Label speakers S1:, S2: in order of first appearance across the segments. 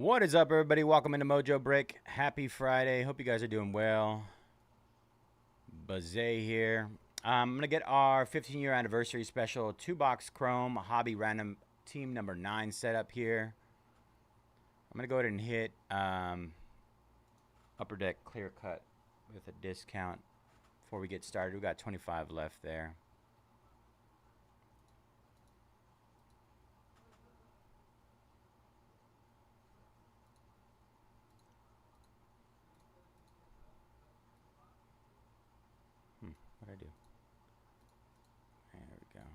S1: What is up, everybody? Welcome into Mojobreak. Happy Friday. Hope you guys are doing well. Bayze here. I'm going to get our 15-year anniversary special 2-box Chrome hobby random team number 9 set up here. I'm going to go ahead and hit Upper Deck Clear Cut with a discount before we get started. We got 25 left there. What'd I do? There we go.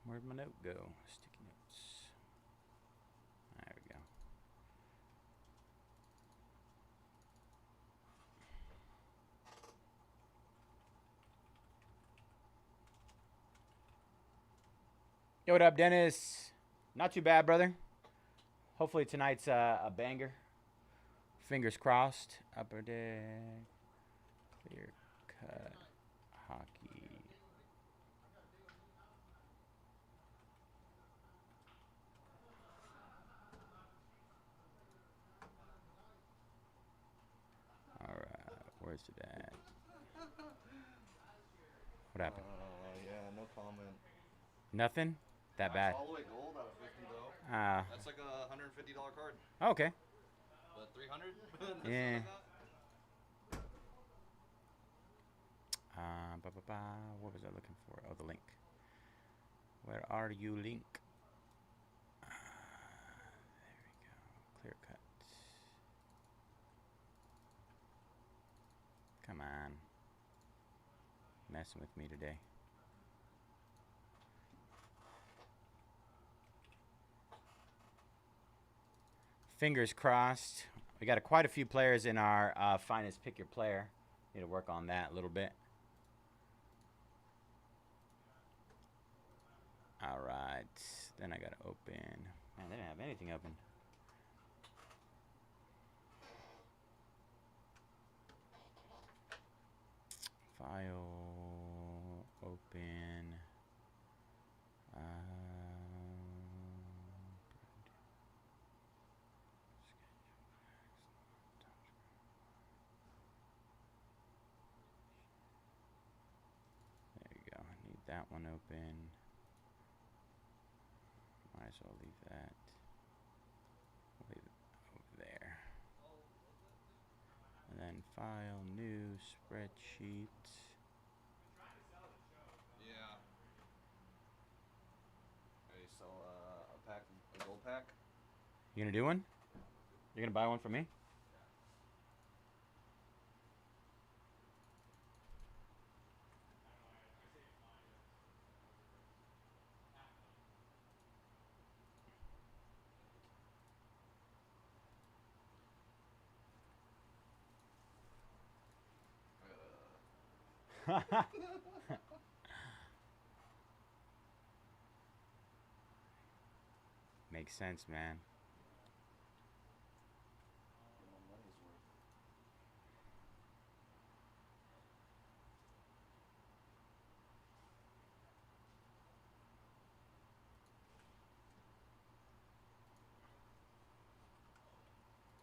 S1: Where'd my note go? Sticky notes. There we go. Yo, what up, Dennis? Not too bad, brother. Hopefully tonight's a banger. Fingers crossed. Upper Deck Clear Cut Hockey. All right, where's it at? What happened?
S2: Yeah, no comment.
S1: Nothing? That bad?
S2: All the way gold out of 50 though. That's like a $150 card.
S1: Okay.
S2: But 300?
S1: Yeah. What was I looking for? Oh, the link. Where are you, link? There we go. Clear cut. Come on. Messing with me today. Fingers crossed. We got quite a few players in our finest pick your player. Need to work on that a little bit. All right. Then I got to open. Man, they didn't have anything open. File. Open. There you go. Need that one open. Might as well leave that. Leave it over there. And then file, new spreadsheet.
S2: Yeah. Okay, so a pack, a gold pack.
S1: You gonna do one? You gonna buy one for me? Makes sense, man.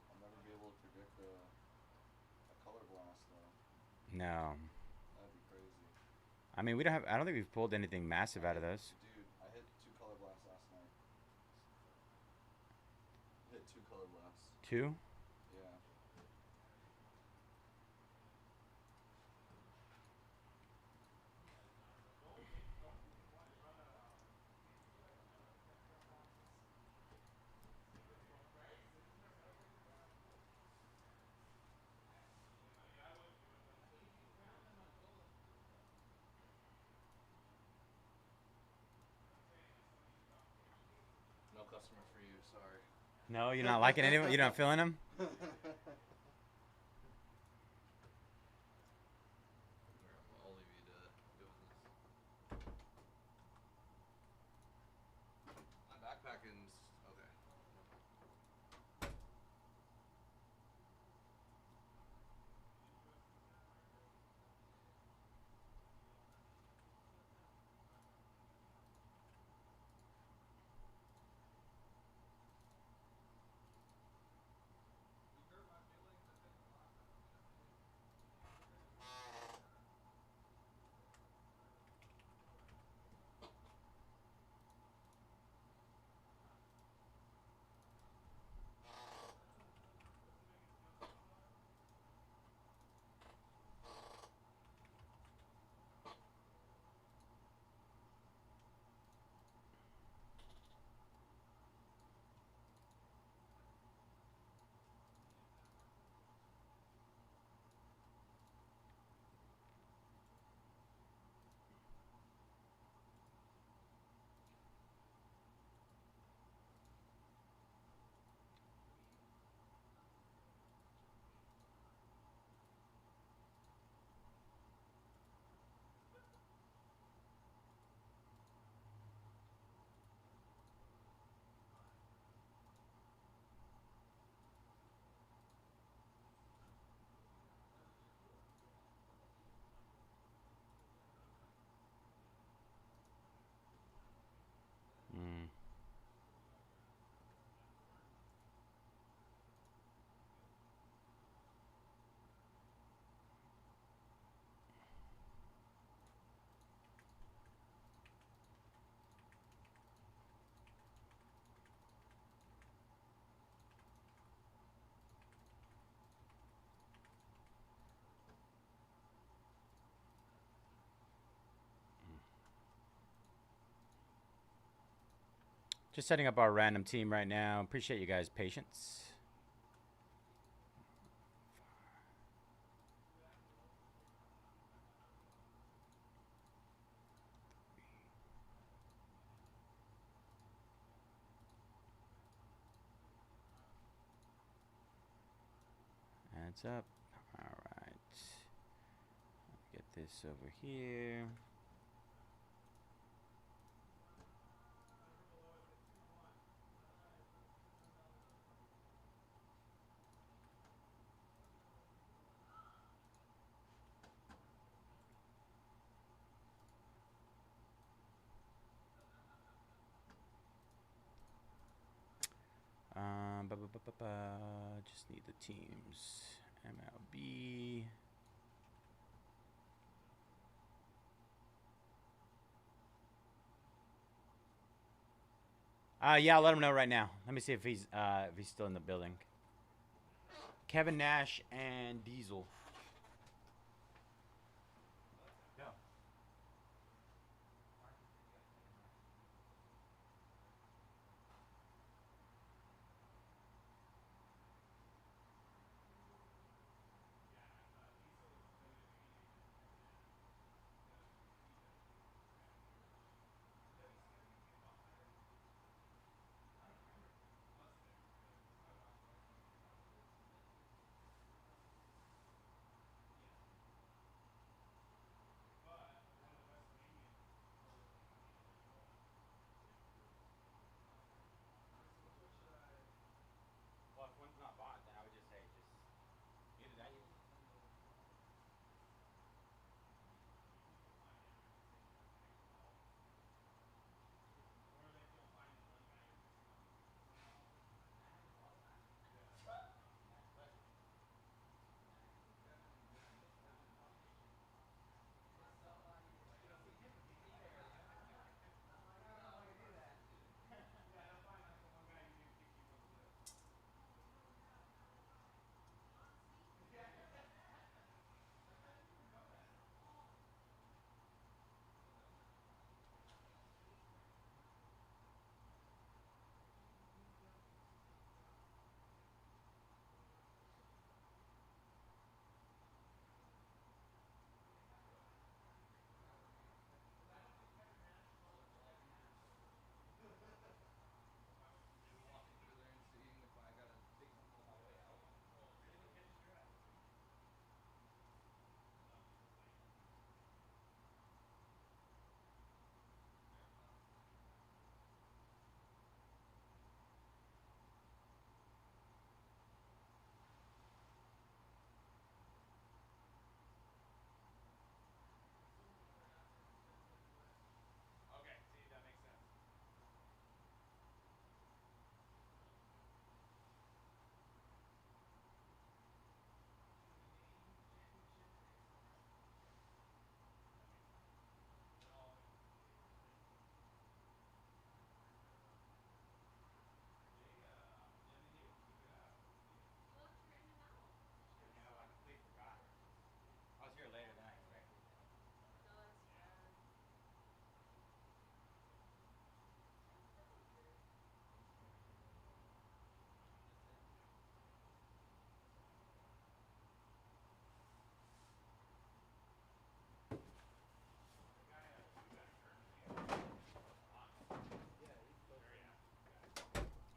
S2: I'll never be able to predict a color blast though.
S1: No.
S2: That'd be crazy.
S1: I mean, I don't think we've pulled anything massive out of those.
S2: Dude, I hit 2 color blasts last night. Hit 2 color blasts.
S1: 2?
S2: Yeah.
S1: No, you're not liking any of them? You're not feeling them?
S2: Here, I'll leave you to business. My backpacking's okay.
S1: Mm. Just setting up our random team right now. Appreciate you guys' patience. Adds up. All right. Get this over here. Just need the teams. MLB. Yeah, I'll let him know right now. Let me see if he's still in the building. Kevin Nash and Diesel.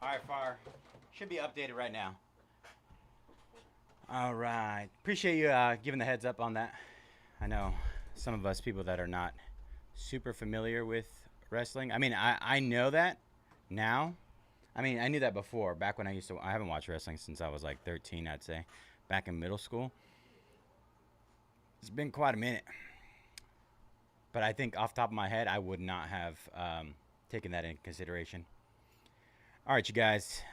S1: All right, Far. Should be updated right now. All right. Appreciate you giving the heads up on that. I know some of us people that are not super familiar with wrestling. I mean, I know that now. I mean, I knew that before. Back when I haven't watched wrestling since I was like 13, I'd say. Back in middle school. It's been quite a minute. But I think off the top of my head, I would not have taken that into consideration. All right, you guys.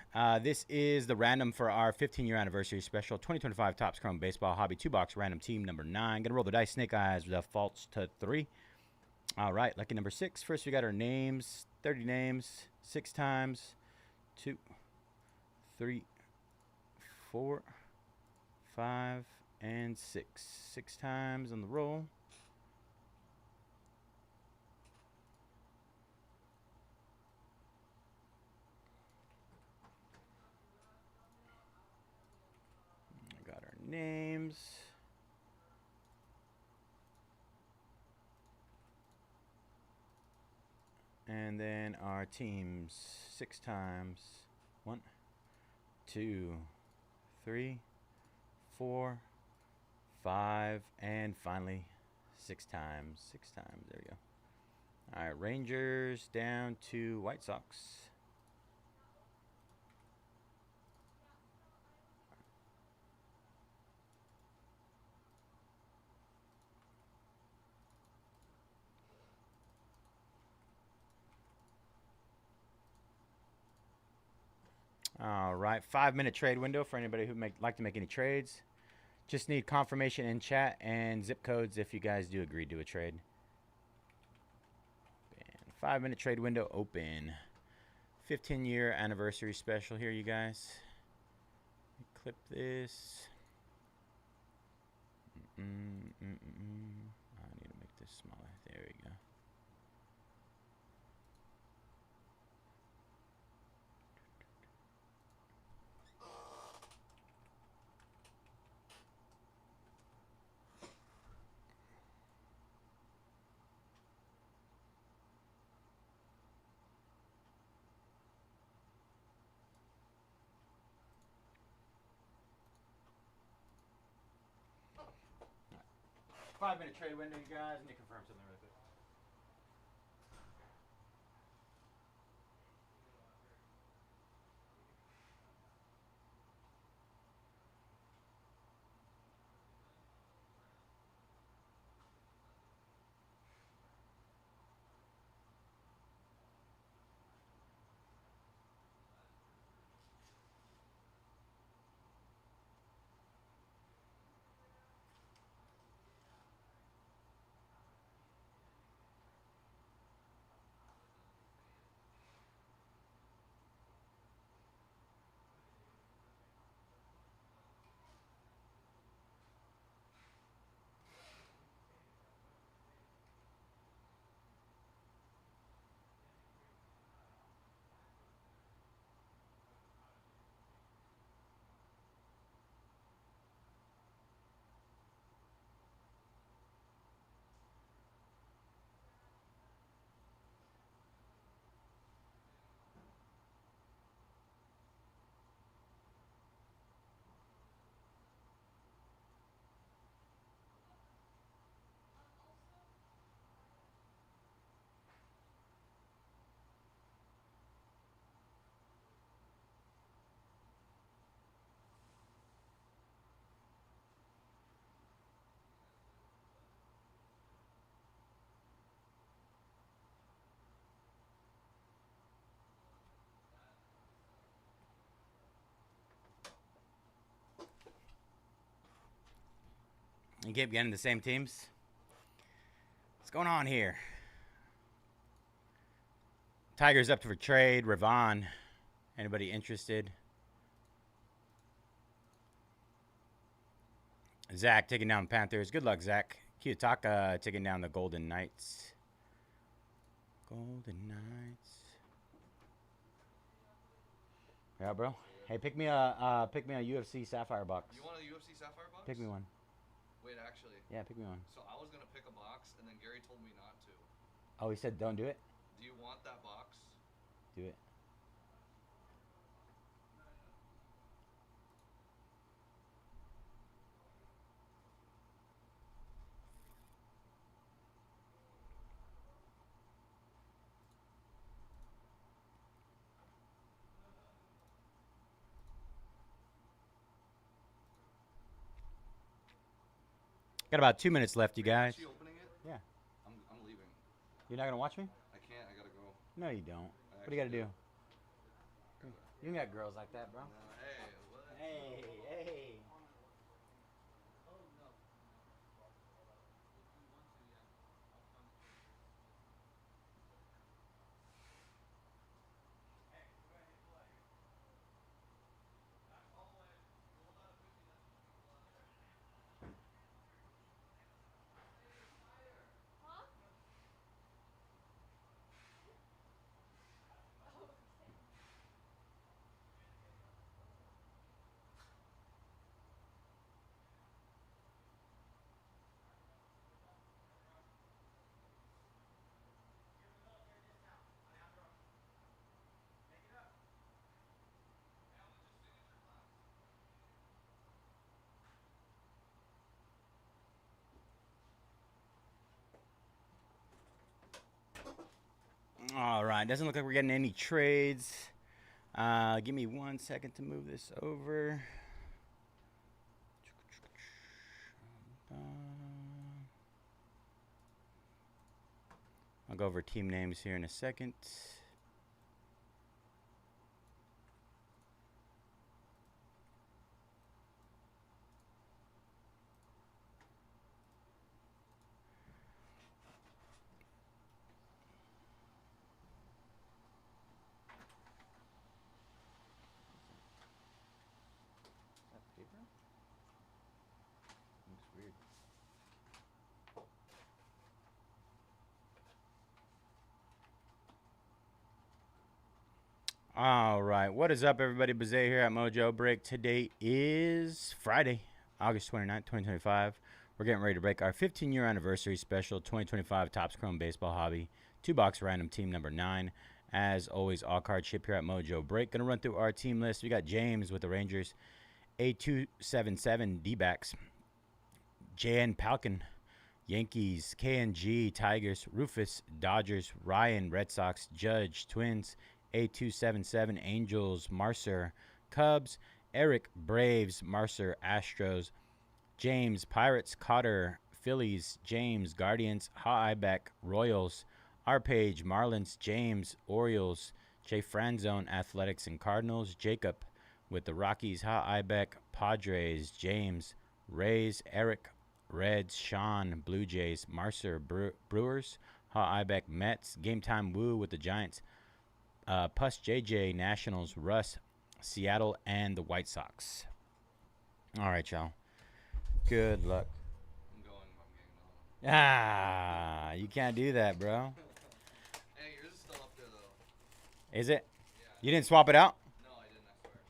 S1: This is the random for our 15-year anniversary special. 2025 Topps Chrome Baseball Hobby 2-box random team number 9. Gonna roll the dice. Snake Eyes defaults to 3. All right, lucky number 6. First, we got our names. 30 names. 6 times. 2, 3, 4, 5, and 6. 6 times on the roll. I got our names. And then our teams 6 times. 1, 2, 3, 4, 5, and finally 6 times. 6 times. There we go. All right, Rangers down to White Sox. All right, 5-minute trade window for anybody who like to make any trades. Just need confirmation in chat and zip codes if you guys do agree to a trade. 5-minute trade window open. 15-year anniversary special here, you guys. Clip this. I need to make this smaller. There we go. Right. 5-minute trade window, you guys. Let me confirm something really quick. You keep getting the same teams. What's going on here? Tigers up for trade. Ravon. Anybody interested? Zach taking down the Panthers. Good luck, Zach. Kiyotaka taking down the Golden Knights. Golden Knights. Yeah, bro. Hey, pick me a UFC Sapphire box.
S2: You want a UFC Sapphire box?
S1: Pick me one.
S2: Wait, actually.
S1: Yeah, pick me one.
S2: So I was gonna pick a box, and then Gary told me not to.
S1: Oh, he said don't do it?
S2: Do you want that box?
S1: Do it. Got about 2 minutes left, you
S2: Are you
S1: guys.
S2: actually opening it?
S1: Yeah.
S2: I'm leaving.
S1: You're not gonna watch me?
S2: I can't. I gotta go.
S1: No, you don't. What do you gotta do? You got girls like that, bro.
S2: Hey, what?
S1: Hey, hey. All right, doesn't look like we're getting any trades. Give me 1 second to move this over. I'll go over team names here in a second. Looks weird. All right, what is up, everybody? Bayze here at Mojobreak. Today is Friday, August 29th, 2025. We're getting ready to break our 15-year anniversary special 2025 Topps Chrome Baseball Hobby 2-box random team number 9. As always, all card ship here at Mojobreak. Gonna run through our team list. We got James with the Rangers, A277 D-backs, JN Palkin, Yankees, KNG, Tigers, Rufus, Dodgers, Ryan, Red Sox, Judge, Twins, A277, Angels, Marcer, Cubs, Eric, Braves, Marcer, Astros, James, Pirates, Cotter, Phillies, James, Guardians, Ha Ibeck, Royals, R-Page, Marlins, James, Orioles, Jay Franzone, Athletics and Cardinals, Jacob with the Rockies, Ha Ibeck, Padres, James, Rays, Eric, Reds, Sean, Blue Jays, Marcer, Brewers, Ha Ibeck, Mets, Game Time Woo with the Giants, Puss JJ, Nationals, Russ, Seattle, and the White Sox. All right, y'all. Good luck.
S2: I'm going. I'm getting on.
S1: Ah, you can't do that, bro.
S2: Hey, yours is still up there though.
S1: Is it?
S2: Yeah.
S1: You didn't swap it out?
S2: No, I didn't. I swear.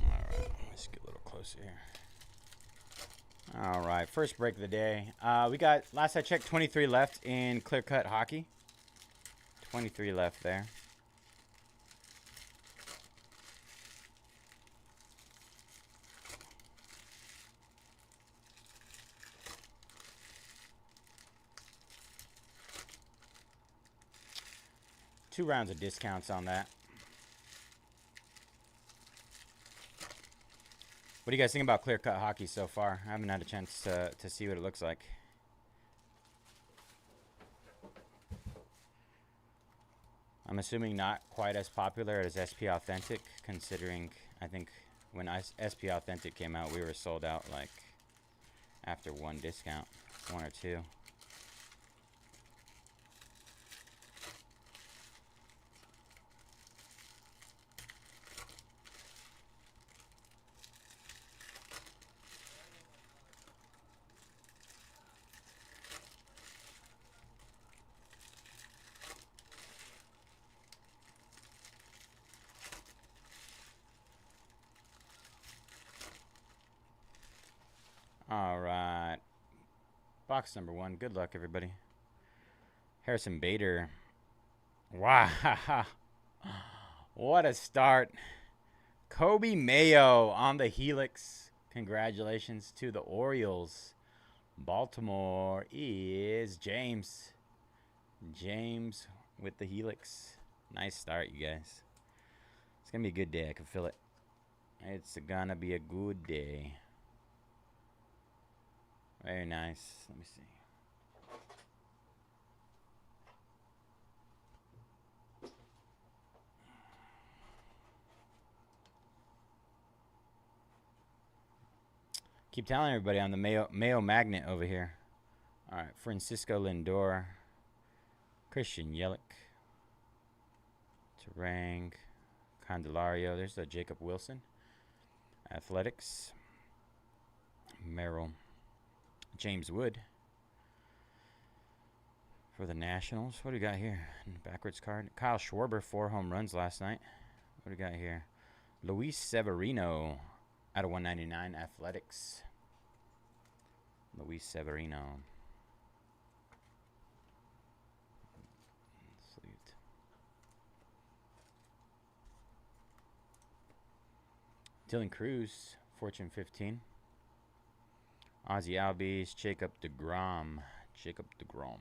S1: All right, let's get a little closer here. All right, first break of the day. We got, last I checked, 23 left in clear cut hockey. 23 left there. Two rounds of discounts on that. What do you guys think about clear cut hockey so far? I haven't had a chance to see what it looks like. I'm assuming not quite as popular as SP Authentic, considering I think when SP Authentic came out, we were sold out like after one discount, one or two. All right. Box number 1. Good luck, everybody. Harrison Bader. Wow. What a start. Kobe Mayo on the Helix. Congratulations to the Orioles. Baltimore is James. James with the Helix. Nice start, you guys. It's going to be a good day. I can feel it. It's going to be a good day. Very nice. Let me see. Keep telling everybody I'm the Mayo Magnet over here. All right, Francisco Lindor, Christian Yelich, Terang, Candelario. There's the Jacob Wilson. Athletics, Merrill, James Wood for the Nationals. What do we got here? Backwards card. Kyle Schwarber, 4 home runs last night. What do we got here? Luis Severino out of 199. Athletics. Luis Severino. Sweet. Dylan Cruz, Fortune 15. Ozzy Albies, Jacob DeGrom. Jacob DeGrom.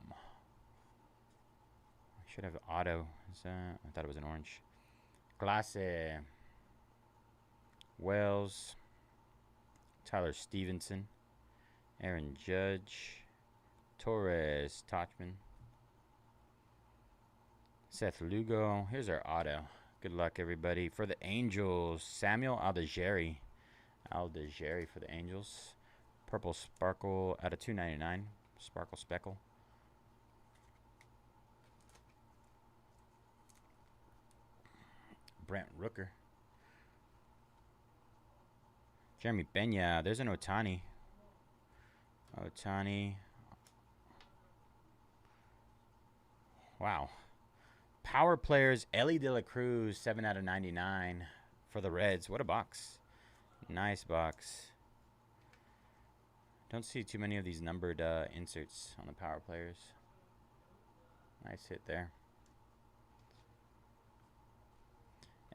S1: I should have auto. I thought it was an orange. Clase. Wells. Tyler Stevenson. Aaron Judge. Torres. Tachman. Seth Lugo. Here's our auto. Good luck, everybody. For the Angels, Samuel Aldegeri. Aldegeri for the Angels. Purple Sparkle out of 299. Sparkle Speckle. Brent Rooker. Jeremy Pena. There's an Otani. Otani. Wow. Power players, Ellie De La Cruz, 7 out of 99 for the Reds. What a box. Nice box. Don't see too many of these numbered inserts on the power players. Nice hit there.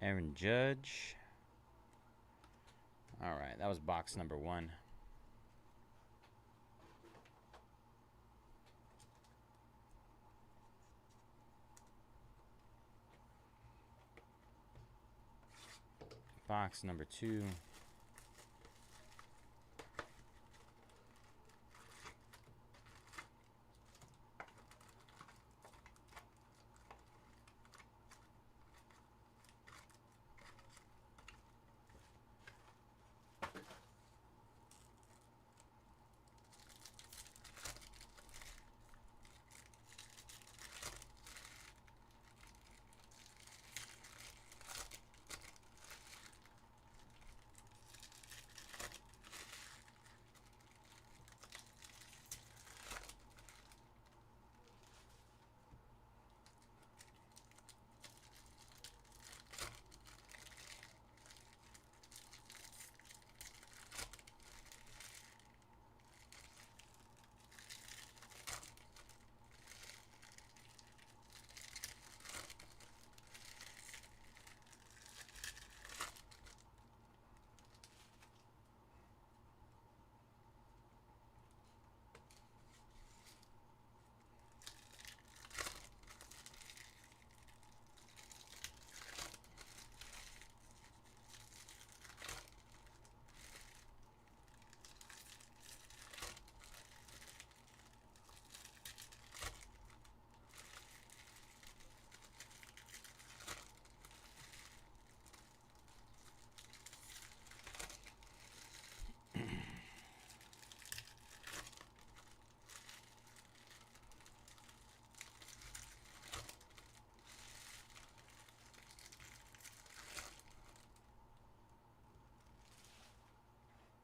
S1: Aaron Judge. All right, that was box number 1. Box number 2.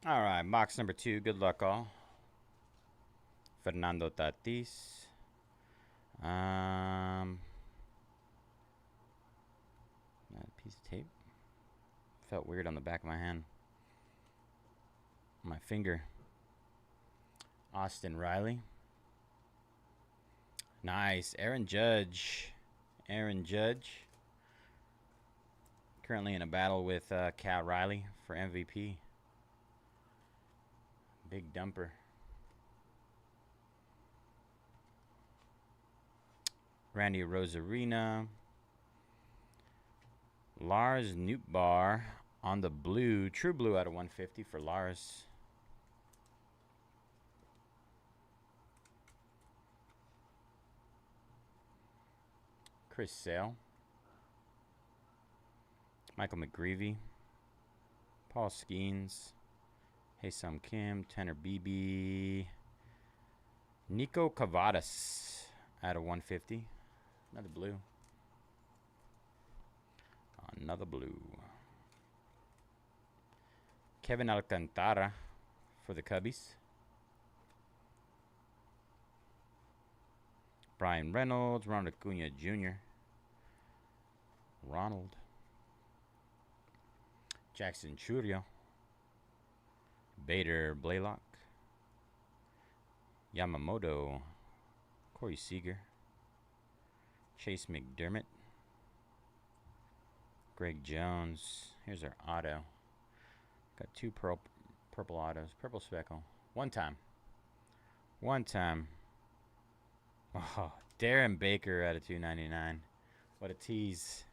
S1: All right, box number 2. Good luck, all. Fernando Tatis. That piece of tape felt weird on the back of my hand. My finger. Austin Riley. Nice. Aaron Judge. Aaron Judge. Currently in a battle with Cal Riley for MVP. Big dumper. Randy Rosarina. Lars Nootbaar on the blue. True blue out of 150 for Lars. Chris Sale. Michael McGreevy. Paul Skeens. Haesam Kim. Tanner Beebe. Nico Cavadas out of 150. Another blue. Another blue. Kevin Alcantara for the Cubbies. Brian Reynolds. Ronald Acuna Jr. Ronald. Jackson Churio. Bader Blaylock. Yamamoto. Corey Seager. Chase McDermott. Greg Jones. Here's our auto. Got two purple autos. Purple speckle. One time. Oh, Darren Baker out of 299. What a tease.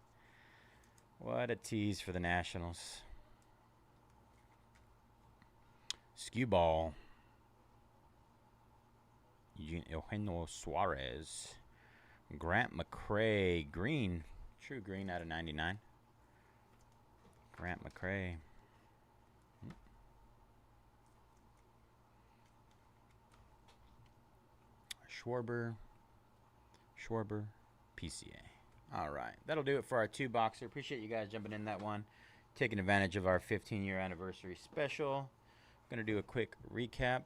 S1: What a tease for the Nationals. Skew ball. Eugenio Suarez. Grant McCray. Green. True green out of 99. Grant McCray. Schwarber. PCA. All right. That'll do it for our 2-boxer. Appreciate you guys jumping in that one. Taking advantage of our 15-year anniversary special. Going to do a quick recap.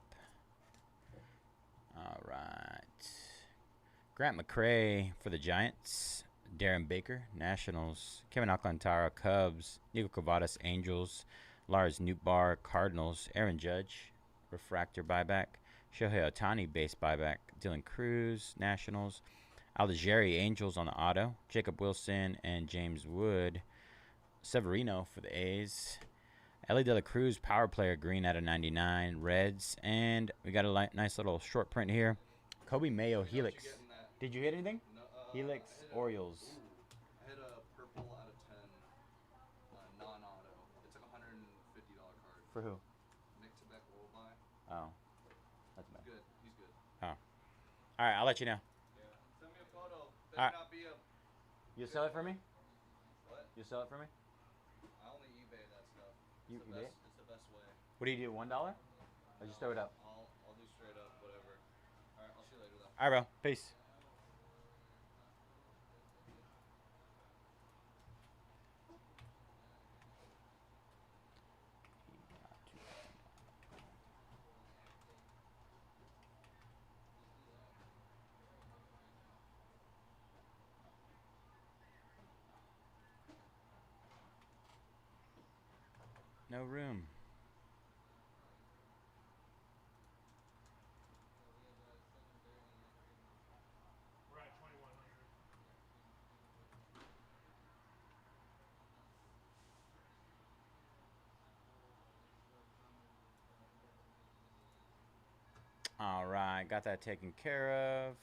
S1: All right. Grant McCray for the Giants. Darren Baker, Nationals. Kevin Alcantara, Cubs. Nico Cavadas, Angels. Lars Nootbaar, Cardinals. Aaron Judge, refractor buyback. Shohei Ohtani, base buyback. Dylan Cruz, Nationals. Aldigeri, Angels on the auto. Jacob Wilson and James Wood. Severino for the A's. Ellie De La Cruz, power player, green out of 99. Reds. And we got a nice little short print here. Kobe Mayo, Helix. Did you hit anything?
S2: No,
S1: Helix, Orioles.
S2: I hit a purple out of 10 non-auto. It's like a $150 card.
S1: For who?
S2: Nick Tibet will buy.
S1: Oh. That's bad.
S2: Good. He's good.
S1: Oh. All right, I'll let you know.
S2: Yeah. Send me a photo.
S1: Alright.
S2: Not be a...
S1: You sell it for me?
S2: What?
S1: You sell it for me?
S2: I only eBay that stuff.
S1: You
S2: It's the
S1: eBay?
S2: best, it's the best way.
S1: What do you do, $1? Or just throw it up?
S2: I'll do straight up, whatever. Alright, I'll see you later though.
S1: All right, bro. Peace. No room.
S3: We're at 2100.
S1: All right, got that taken care of.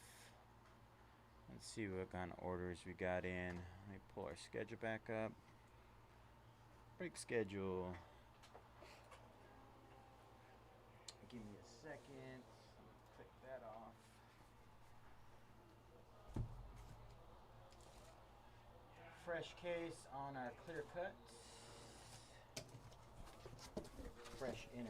S1: Let's see what kind of orders we got in. Let me pull our schedule back up. Break schedule. Give me a second. Click that off. Fresh case on our clear cut. Fresh inner.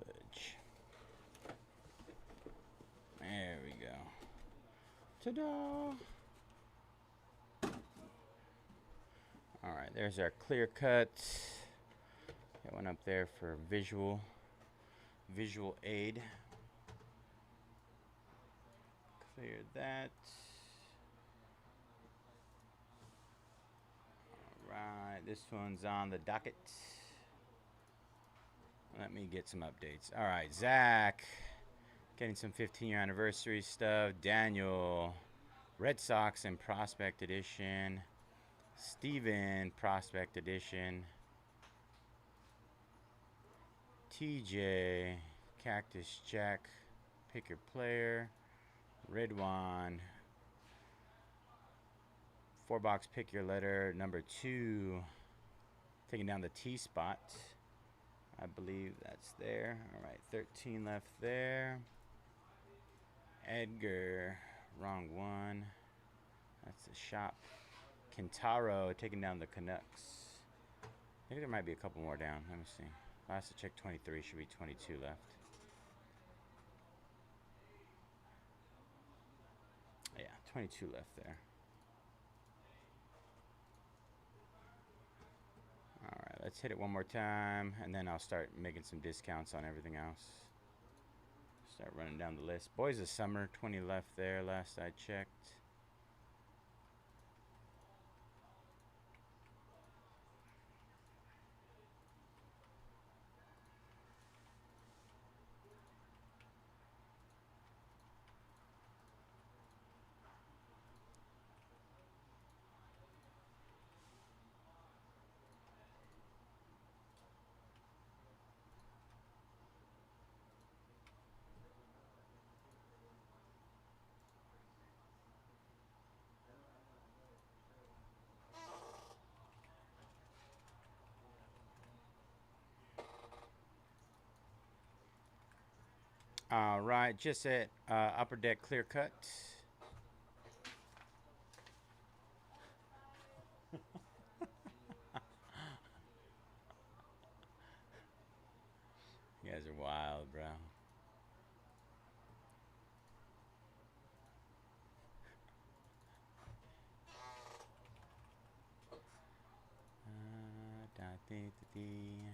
S1: Fudge. There we go. Ta-da! All right, there's our clear cut. That one up there for visual aid. Clear that. Alright, this one's on the docket. Let me get some updates. Alright, Zach. Getting some 15-year anniversary stuff. Daniel. Red Sox and Prospect Edition. Steven, Prospect Edition. TJ, Cactus Jack, pick your player. Ridwan, 4-box pick your letter, number 2. Taking down the T spot. I believe that's there. Alright, 13 left there. Edgar, wrong one. That's the shop. Kentaro taking down the Canucks. I think there might be a couple more down. Let me see. Last I checked, 23. Should be 22 left. Yeah, 22 left there. Alright, let's hit it one more time, and then I'll start making some discounts on everything else. Start running down the list. Boys of Summer, 20 left there last I checked. All right, just at Upper Deck Clear Cut. You guys are wild, bro. Da, dee, dee, dee.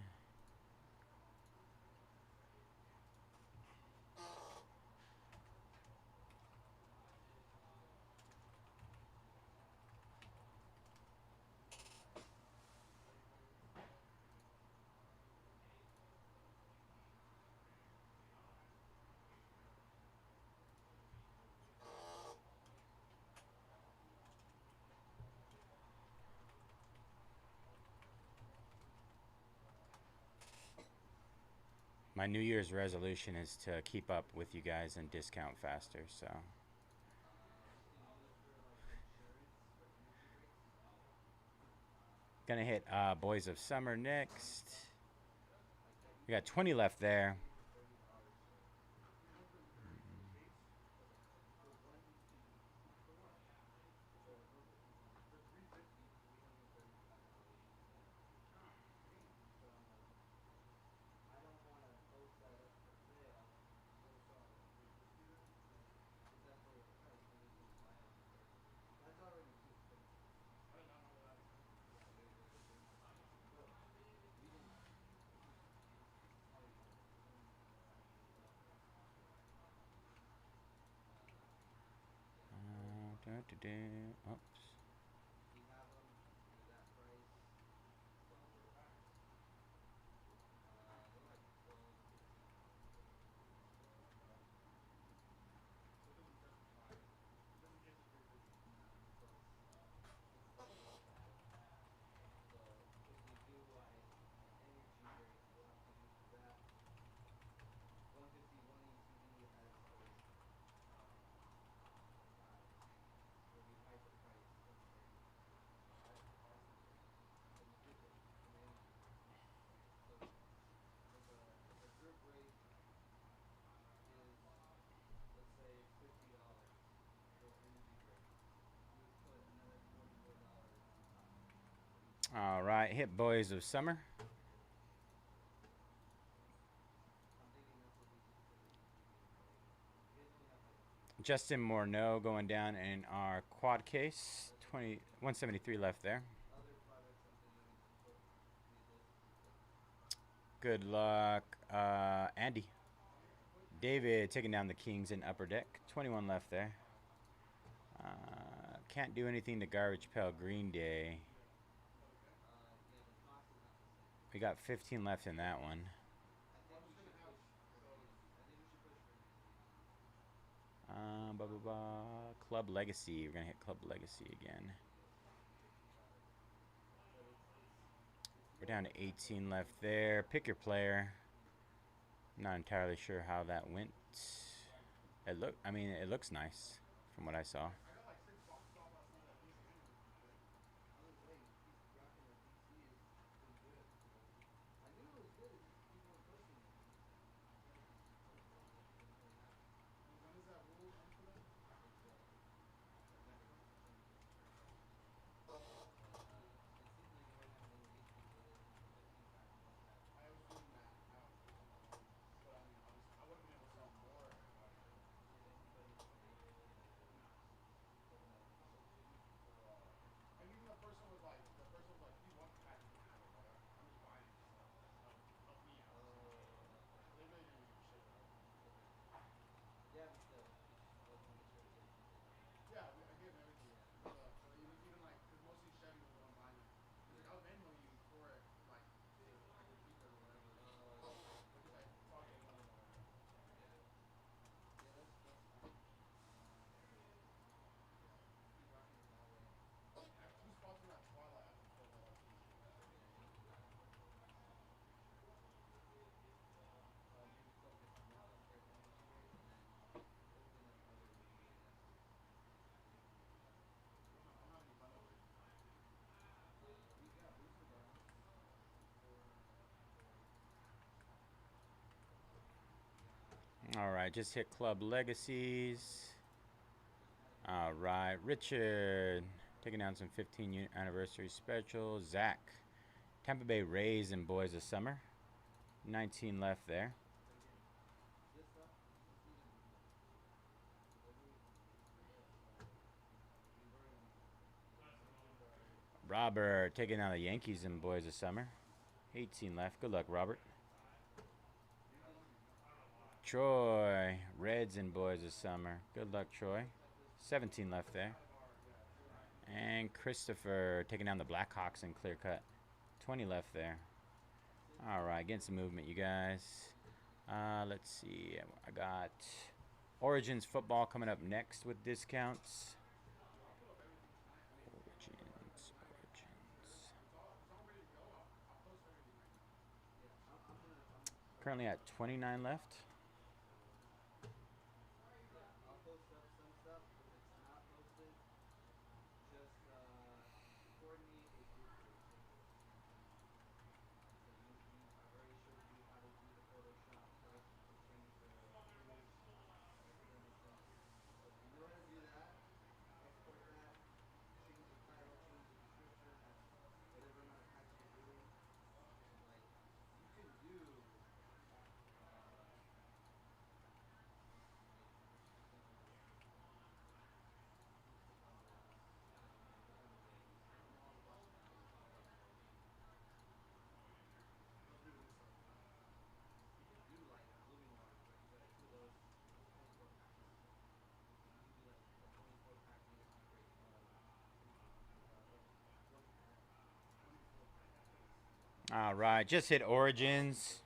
S1: My New Year's resolution is to keep up with you guys and discount faster, so. Gonna hit Boys of Summer next. We got 20 left there. Oops. All right, hit Boys of Summer. Justin Morneau going down in our quad case. 173 left there. Good luck, Andy. David taking down the Kings in Upper Deck. 21 left there. Can't do anything to Garbage Pail Green Day. We got 15 left in that one. Club Legacy. We're going to hit Club Legacy again. We're down to 18 left there. Pick your player. I'm not entirely sure how that went. It looks nice from what I saw. All right, just hit Club Legacies. All right, Richard taking down some 15 anniversary specials. Zach, Tampa Bay Rays and Boys of Summer. 19 left there. Robert taking down the Yankees and Boys of Summer. 18 left. Good luck, Robert. Troy, Reds and Boys of Summer. Good luck, Troy. 17 left there. And Christopher taking down the Blackhawks in clear cut. 20 left there. All right, getting some movement, you guys. Let's see. I got Origins football coming up next with discounts. Origins. Currently at 29 left. All right, just hit Origins.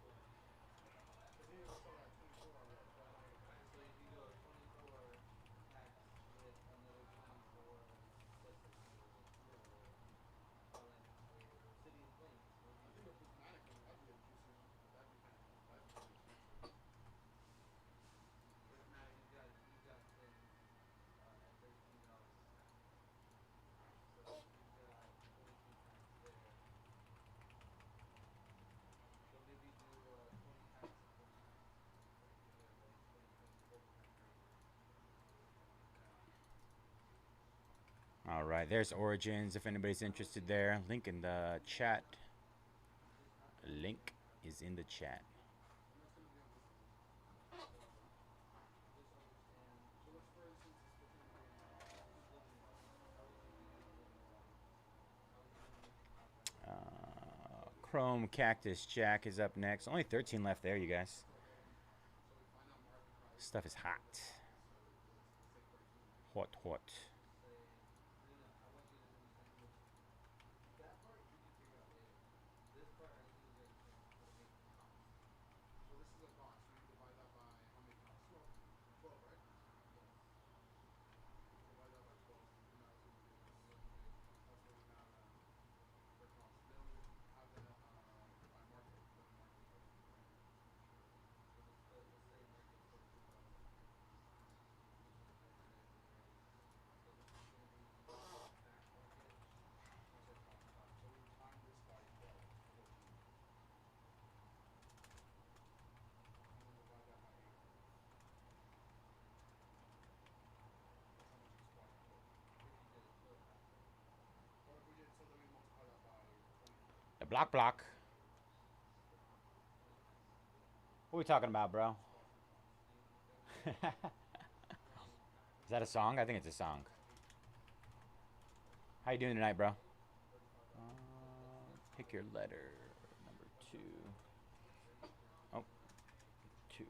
S1: All right, there's Origins if anybody's interested there. Link in the chat. Link is in the chat. Chrome Cactus Jack is up next. Only 13 left there, you guys. Stuff is hot. Hot, hot. The block. What are we talking about, bro? Is that a song? I think it's a song. How you doing tonight, bro? Pick your letter. Number 2. Oh, 2.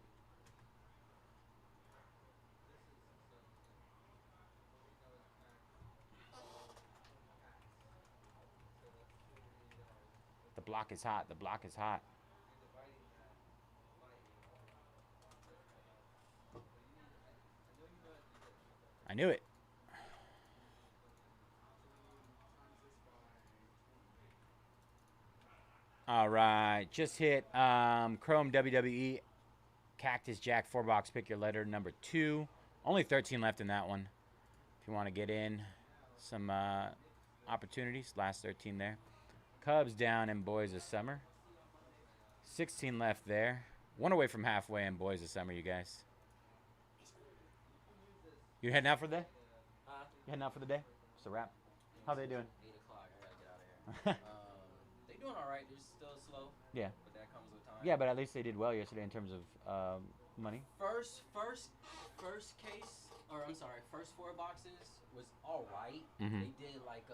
S1: The block is hot. The block is hot. I knew it. All right. Just hit Chrome WWE Cactus Jack 4-box. Pick your letter. Number 2. Only 13 left in that one. If you want to get in some opportunities. Last 13 there. Cubs down in Boys of Summer. 16 left there. One away from halfway in Boys of Summer, you guys. You heading out for the day?
S4: Huh?
S1: You heading out for the day? It's a wrap. How they doing?
S4: 8 o'clock. I gotta get out of here. They doing all right. They're still slow.
S1: Yeah.
S4: But that comes with time.
S1: Yeah, but at least they did well yesterday in terms of money.
S4: First case, or I'm sorry, first 4 boxes was all right.
S1: Mhm.
S4: They did like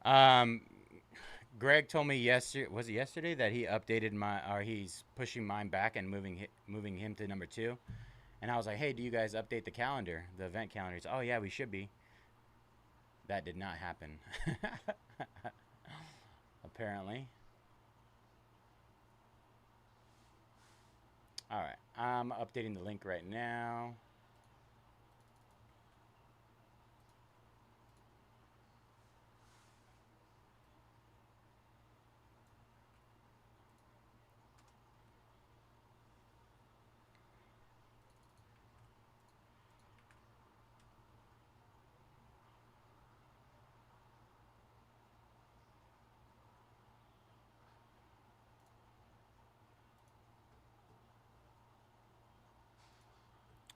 S1: Um, Greg told me yesterday, was it yesterday, that he updated or he's pushing mine back and moving him to number 2. And I was like, hey, do you guys update the calendar, the event calendars? Oh yeah, we should be. That did not happen. Apparently. All right, I'm updating the link right now.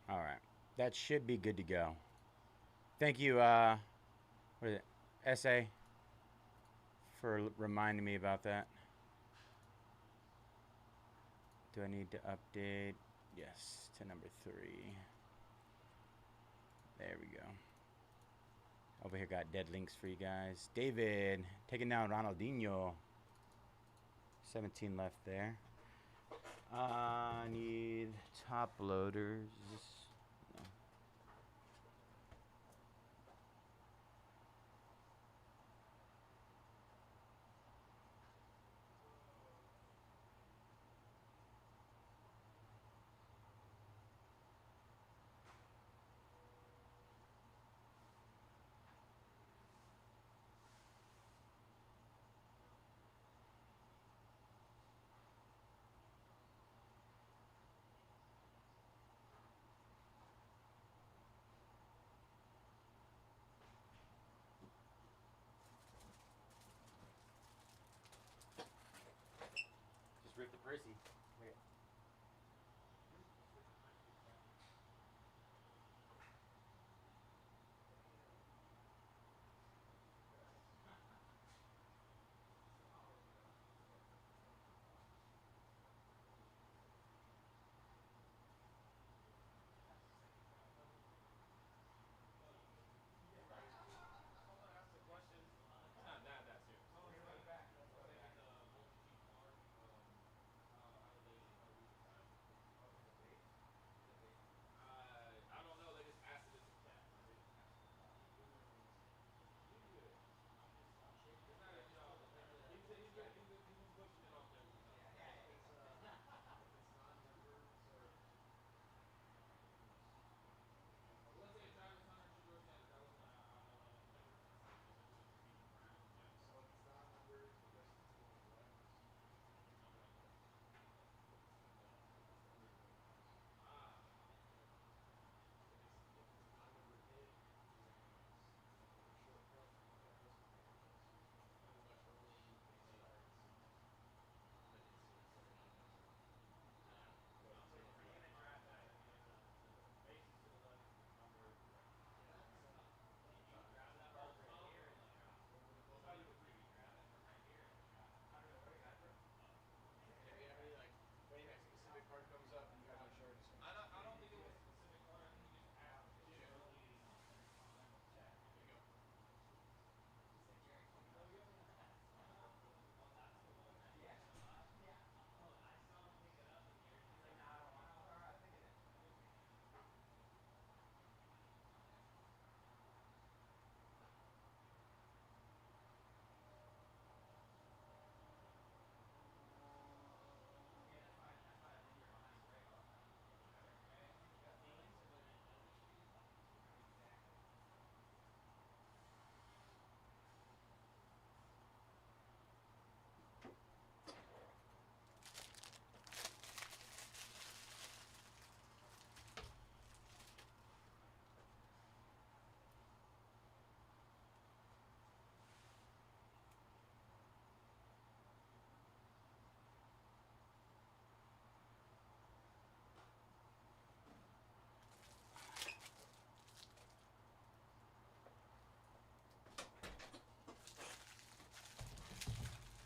S1: All right, that should be good to go. Thank you, what is it, SA, for reminding me about that. Do I need to update? Yes, to number 3. There we go. Over here got dead links for you guys. David taking down Ronaldinho. 17 left there. I need top loaders. No. Just rip the Percy.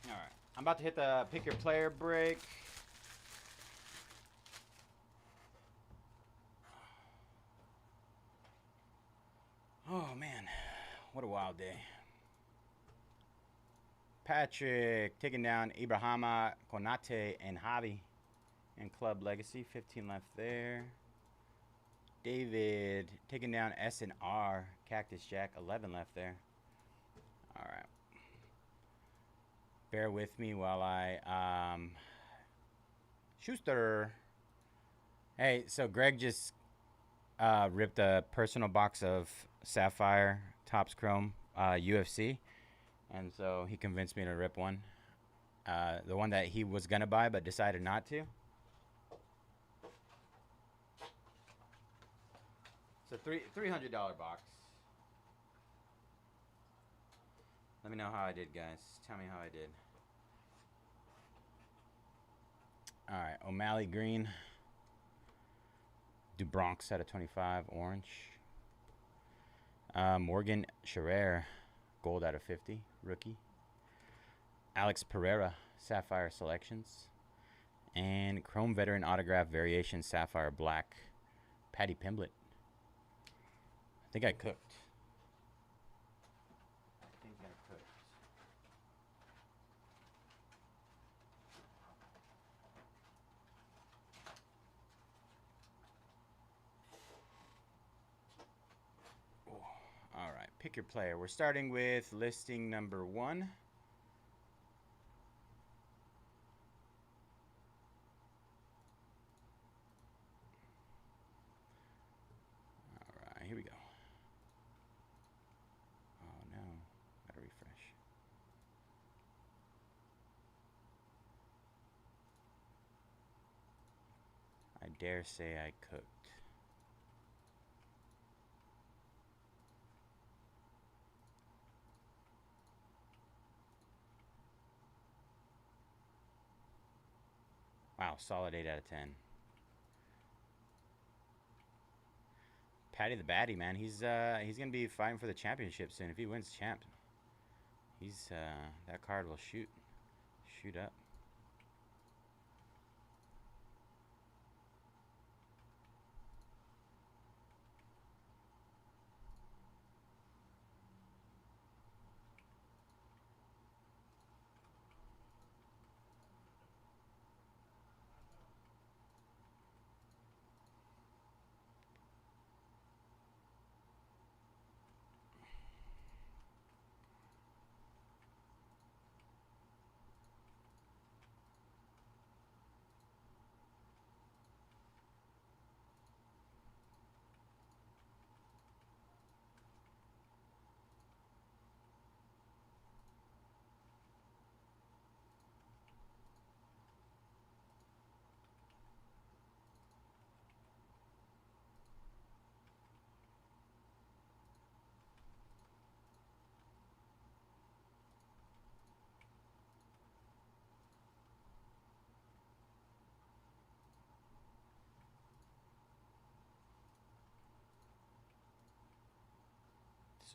S1: All right, I'm about to hit the pick your player break. Oh man, what a wild day. Patrick taking down Ibrahima Konate and Javi in Club Legacy. 15 left there. David taking down S&R Cactus Jack. 11 left there. All right. Bear with me while I Schuster. Hey, so Greg just ripped a personal box of Sapphire Topps Chrome UFC, and so he convinced me to rip one. The one that he was gonna buy but decided not to. It's a $300 box. Let me know how I did, guys. Tell me how I did. All right, O'Malley green. DuBronx out of 25, orange. Morgan Scherer, gold out of 50, rookie. Alex Pereira, Sapphire selections. And Chrome veteran autograph variation Sapphire black, Patty Pimblett. I think I cooked. All right, pick your player. We're starting with listing number 1. All right, here we go. Oh no, gotta refresh. I dare say I cooked. Wow, solid 8 out of 10. Patty the Batty, man. He's gonna be fighting for the championship soon. If he wins champ, he's that card will shoot up.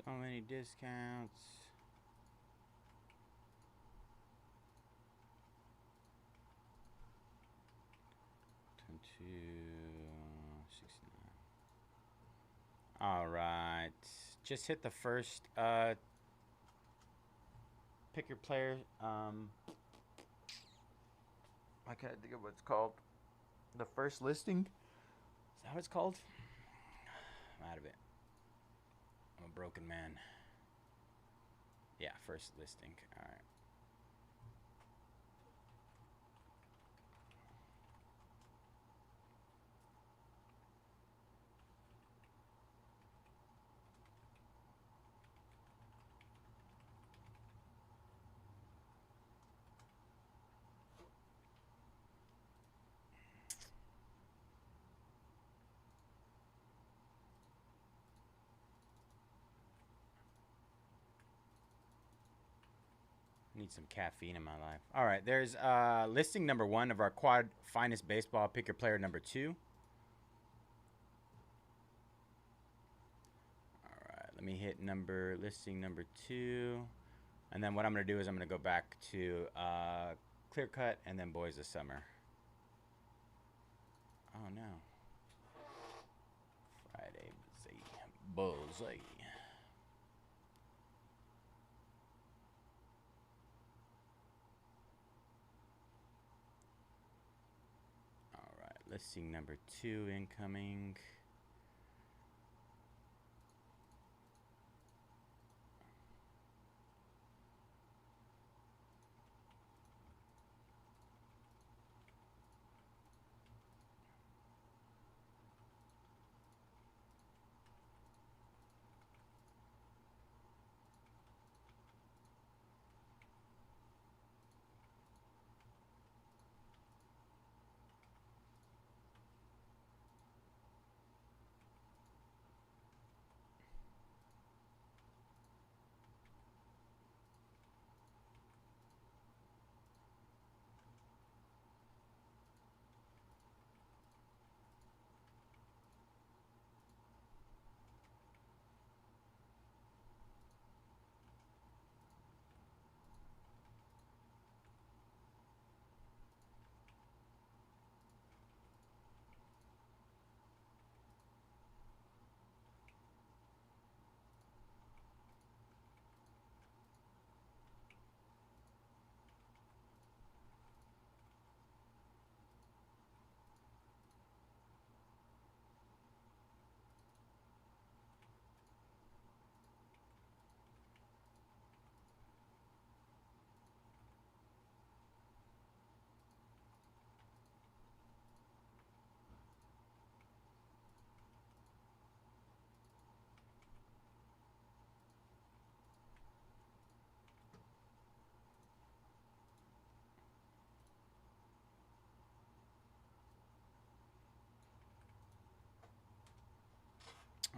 S1: So many discounts. All right, just hit the first pick your player. I can't think of what it's called. The first listing. Is that what it's called? I'm out of it. I'm a broken man. Yeah, first listing. All right. Need some caffeine in my life. All right, there's listing number 1 of our quad finest baseball. Pick your player number 2. All right, let me hit listing number 2, and then what I'm gonna do is I'm gonna go back to clear cut and then boys of summer. Oh no. Friday bullseye. Listing number 2 incoming.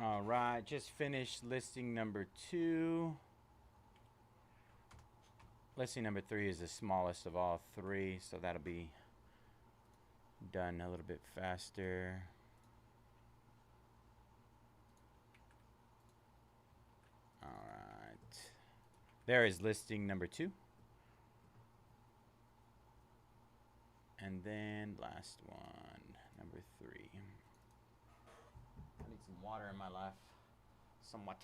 S1: All right, just finished listing number 2. Listing number 3 is the smallest of all 3, so that'll be done a little bit faster. All right. There is listing number 2. And then last one, number 3. I need some water in my life. Some water.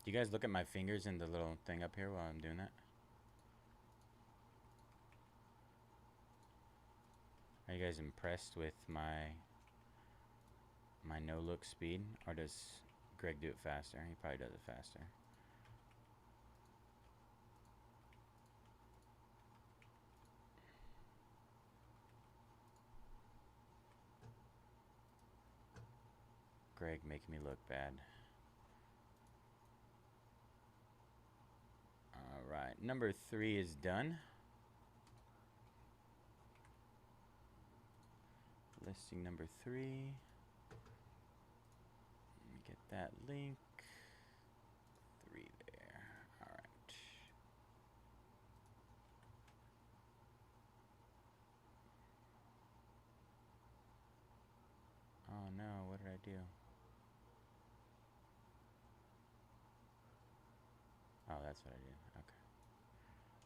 S1: Do you guys look at my fingers in the little thing up here while I'm doing that? Are you guys impressed with my no-look speed? Or does Greg do it faster? He probably does it faster. Greg making me look bad. Alright, number 3 is done. Listing number 3. Let me get that link. 3 there. Alright. Oh no, what did I do? Oh, that's what I did. Okay.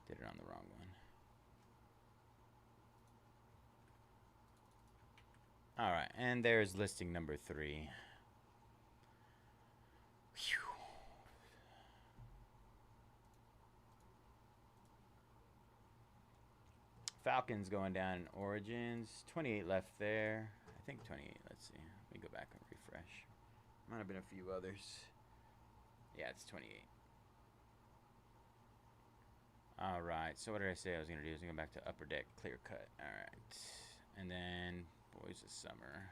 S1: Did it on the wrong one. Alright, and there's listing number 3. Whew. Falcons going down in Origins. 28 left there. I think 28. Let's see. Let me go back and refresh. Might have been a few others. Yeah, it's 28. Alright, so what did I say I was going to do? I was going to go back to Upper Deck, Clear Cut. Alright. And then Boys of Summer.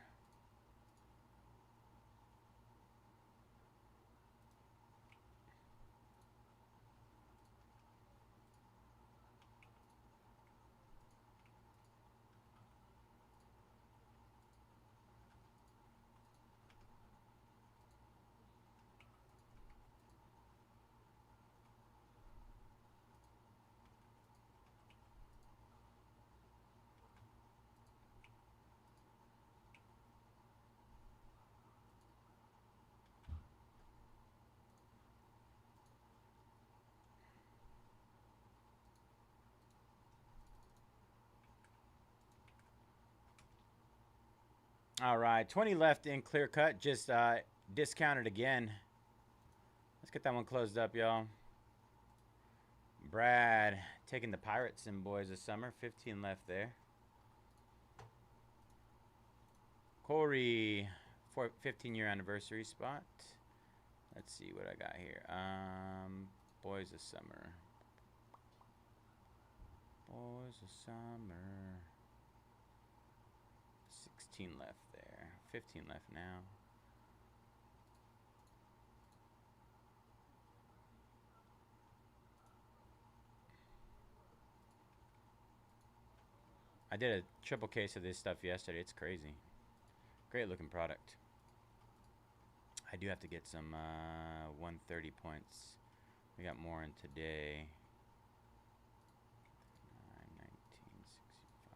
S1: All right, 20 left in clear cut. Just discounted again. Let's get that one closed up, y'all. Brad taking the Pirates and Boys of Summer. 15 left there. Corey, 15-year anniversary spot. Let's see what I got here. Boys of Summer. Boys of Summer. 16 left there. 15 left now. I did a triple case of this stuff yesterday. It's crazy. Great looking product. I do have to get some 130 points. We got more in today. 1965.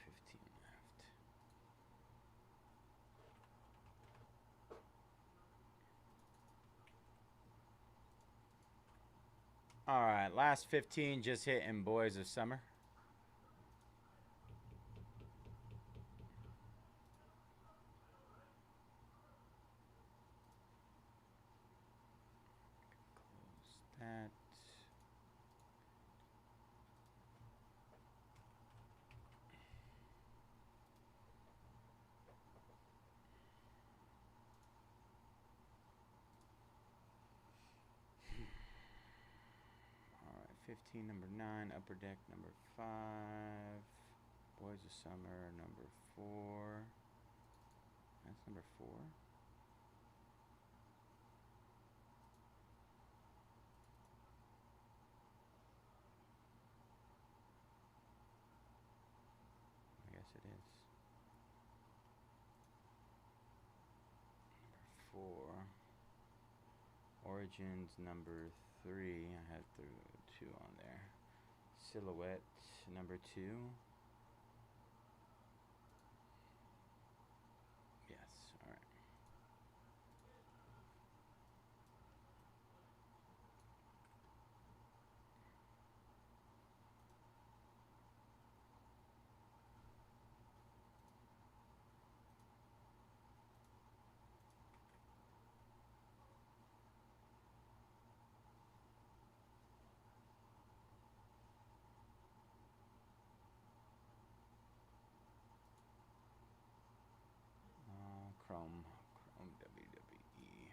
S1: 15 left. All right, last 15 just hit in Boys of Summer. Close that. All right, 15, number 9, Upper Deck, number 5, Boys of Summer, number 4. That's number 4. I guess it is. Number 4. Origins, number 3. I have the 2 on there. Silhouette, number 2. Yes, all right. Chrome WWE.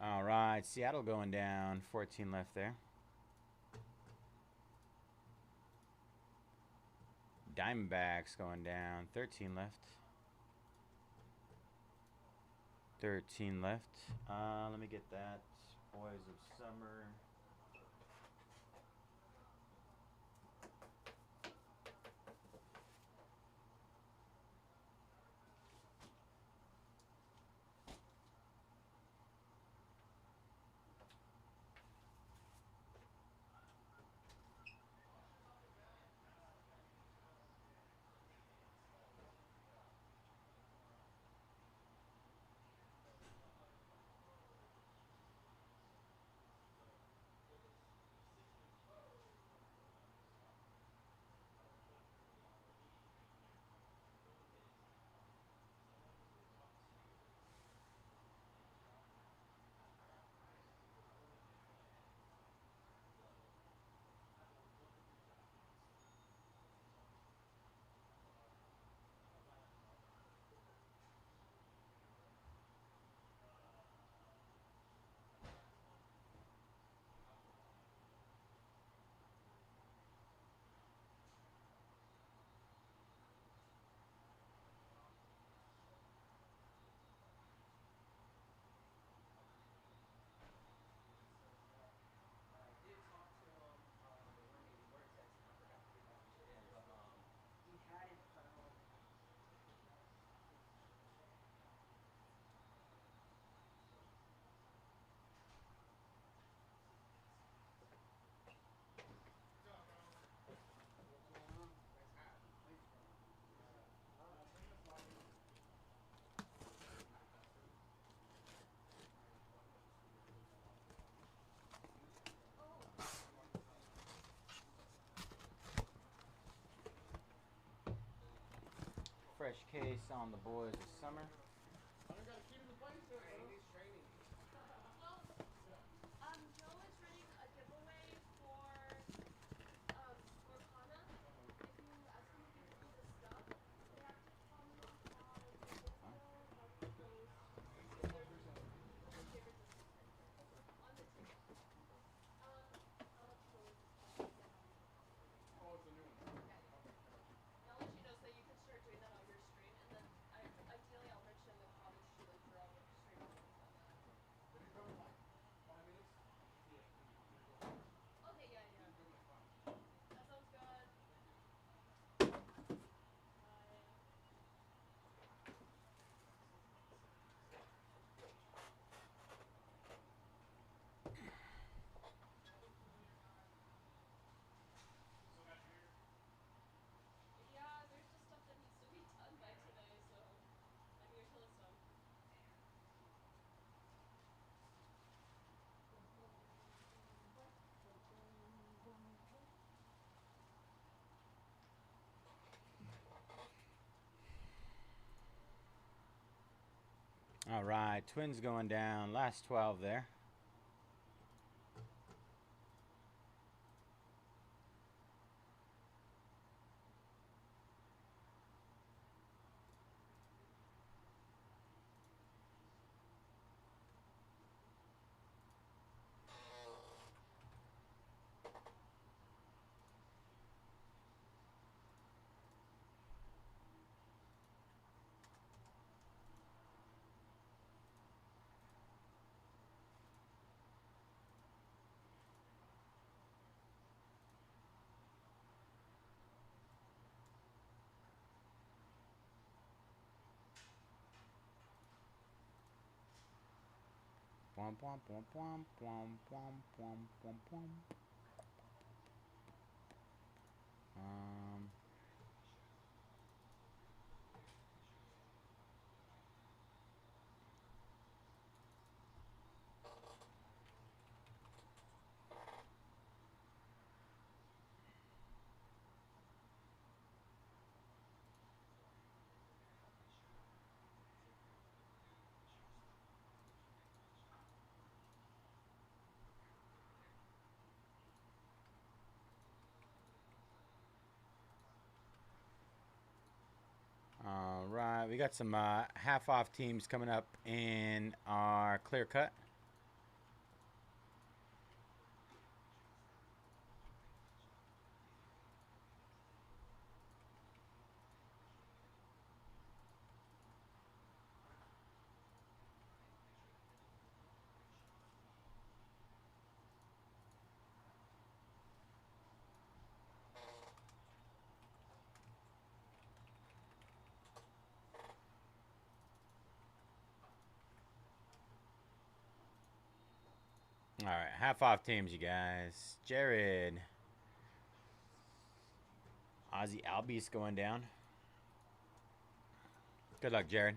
S1: All right, Seattle going down. 14 left there. Diamondbacks going down. 13 left. 13 left. Let me get that. Boys of Summer. fresh case on the boys this summer.
S3: I don't gotta keep him in place there, bro.
S2: He's training.
S5: Well, Joe is running a giveaway for Orkana. If you ask him if you can do the stuff, they have to comment on Marco Post with their favorite assistant on the ticket. I'll have to go with this one.
S3: Oh, it's a new one.
S5: Yeah.
S3: Okay, gotcha.
S5: I'll let you know so you can start doing that on your stream, and then ideally I'll mention in the comments too, like for all the stream comments on that.
S3: If you come in like 5 minutes, yeah, you can go.
S5: Okay, yeah.
S3: You can come in like 5.
S5: That sounds good. Bye. Yeah, there's just stuff that needs to be done by today, so I'm here till it's done.
S1: All right, Twins going down. Last 12 there. Womp womp womp womp womp womp womp womp womp. All right, we got some half-off teams coming up in our clear cut. All right, half-off teams, you guys. Jared. Ozzy Albies going down. Good luck, Jared.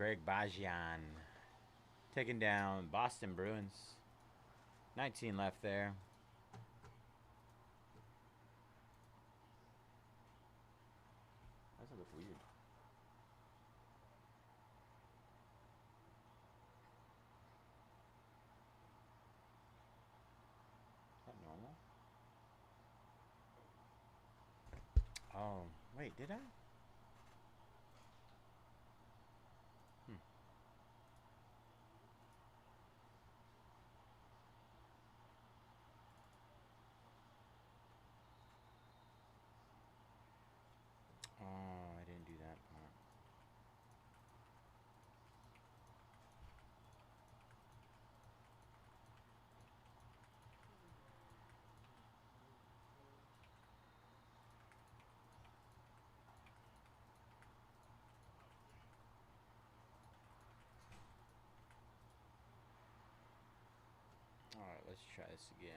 S1: Greg Bajian taking down Boston Bruins. 19 left there. That doesn't look weird. Is that normal? Oh, wait, did I? Oh, I didn't do that part. Alright, let's try this again.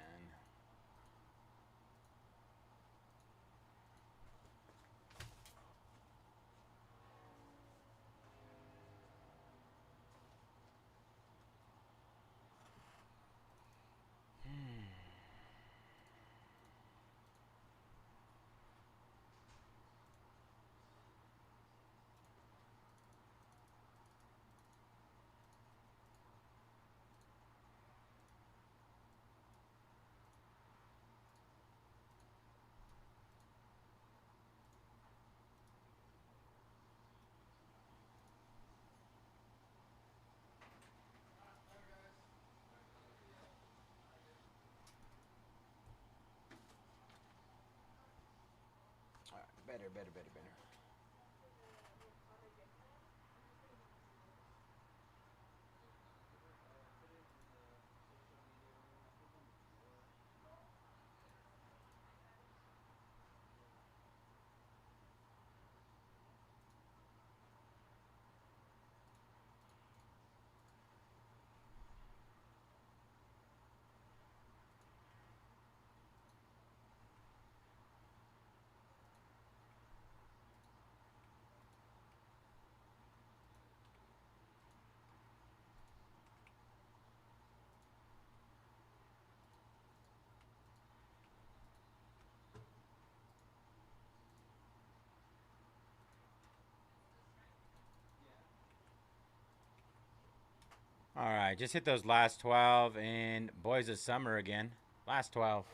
S1: Alright, better. Alright, just hit those last 12 and Boys of Summer again. Last 12.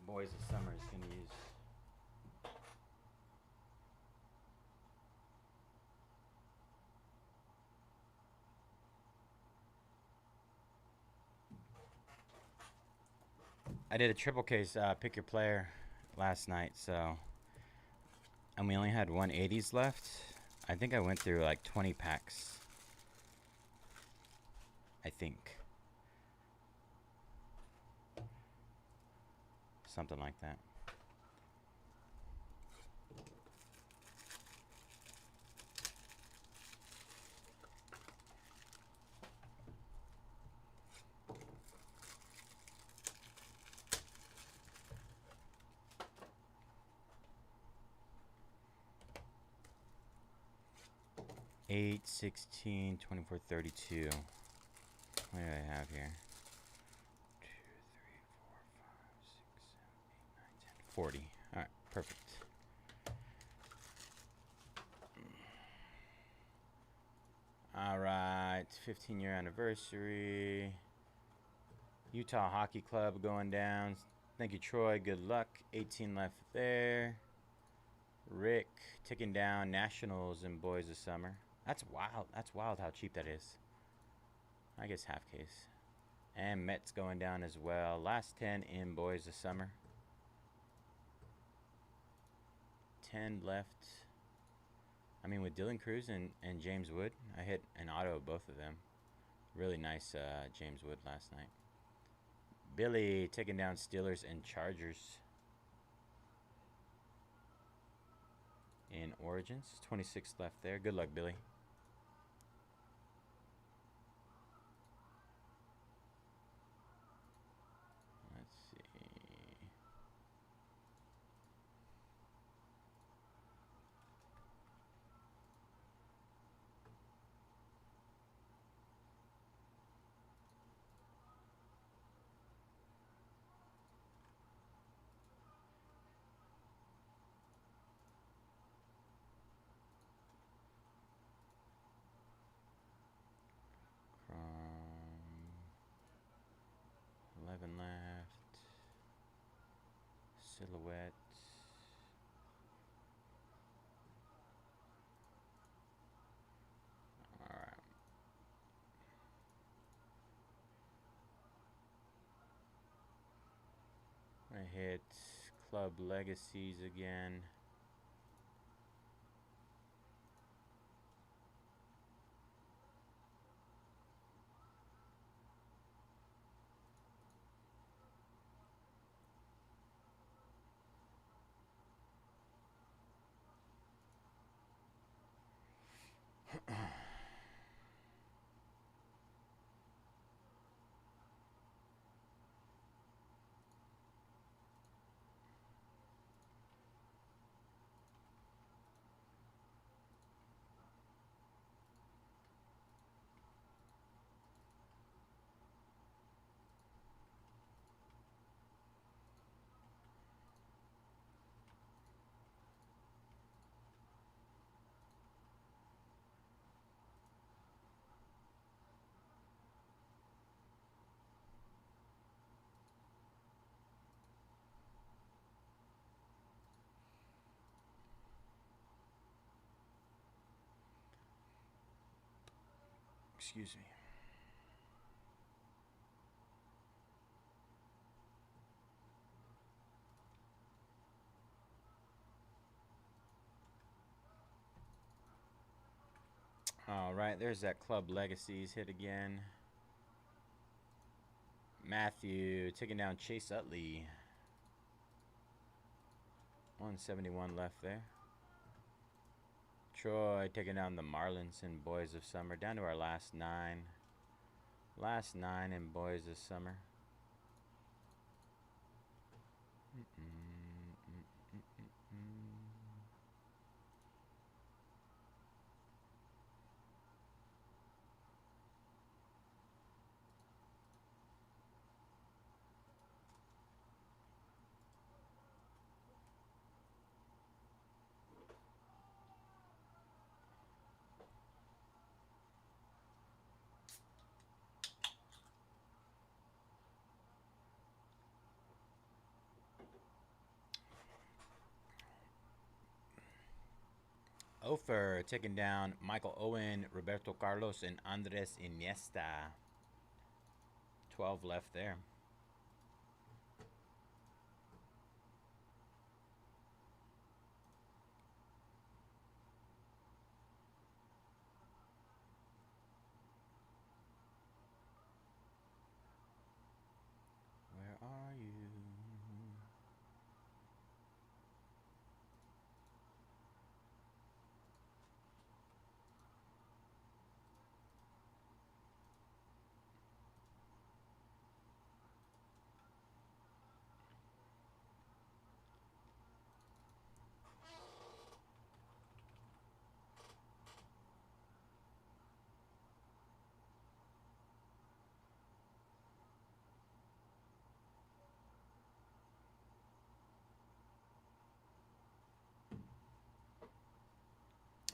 S1: Boys of Summer is going to use. I did a triple case pick your player last night, so, and we only had 180s left. I think I went through like 20 packs. I think. Something like that. Eight, 16, 24, 32. What do I have here? 2, 3, 4, 5, 6, 7, 8, 9, 10, 40. All right, perfect. All right, 15-year anniversary. Utah Hockey Club going down. Thank you, Troy. Good luck. 18 left there. Rick ticking down. Nationals and Boys of Summer. That's wild. That's wild how cheap that is. I guess half case. And Mets going down as well. Last 10 in Boys of Summer. 10 left. I mean, with Dylan Cruz and James Wood, I hit an auto of both of them. Really nice James Wood last night. Billy taking down Steelers and Chargers. In Origins. 26 left there. Good luck, Billy. Let's see. Chrome. 11 left. Silhouette. Alright. I hit Club Legacies again. Excuse me. All right, there's that Club Legacies hit again. Matthew taking down Chase Utley. 171 left there. Troy taking down the Marlins and Boys of Summer. Down to our last 9. Last 9 in Boys of Summer. Ofer taking down Michael Owen, Roberto Carlos, and Andres Iniesta. 12 left there. Where are you?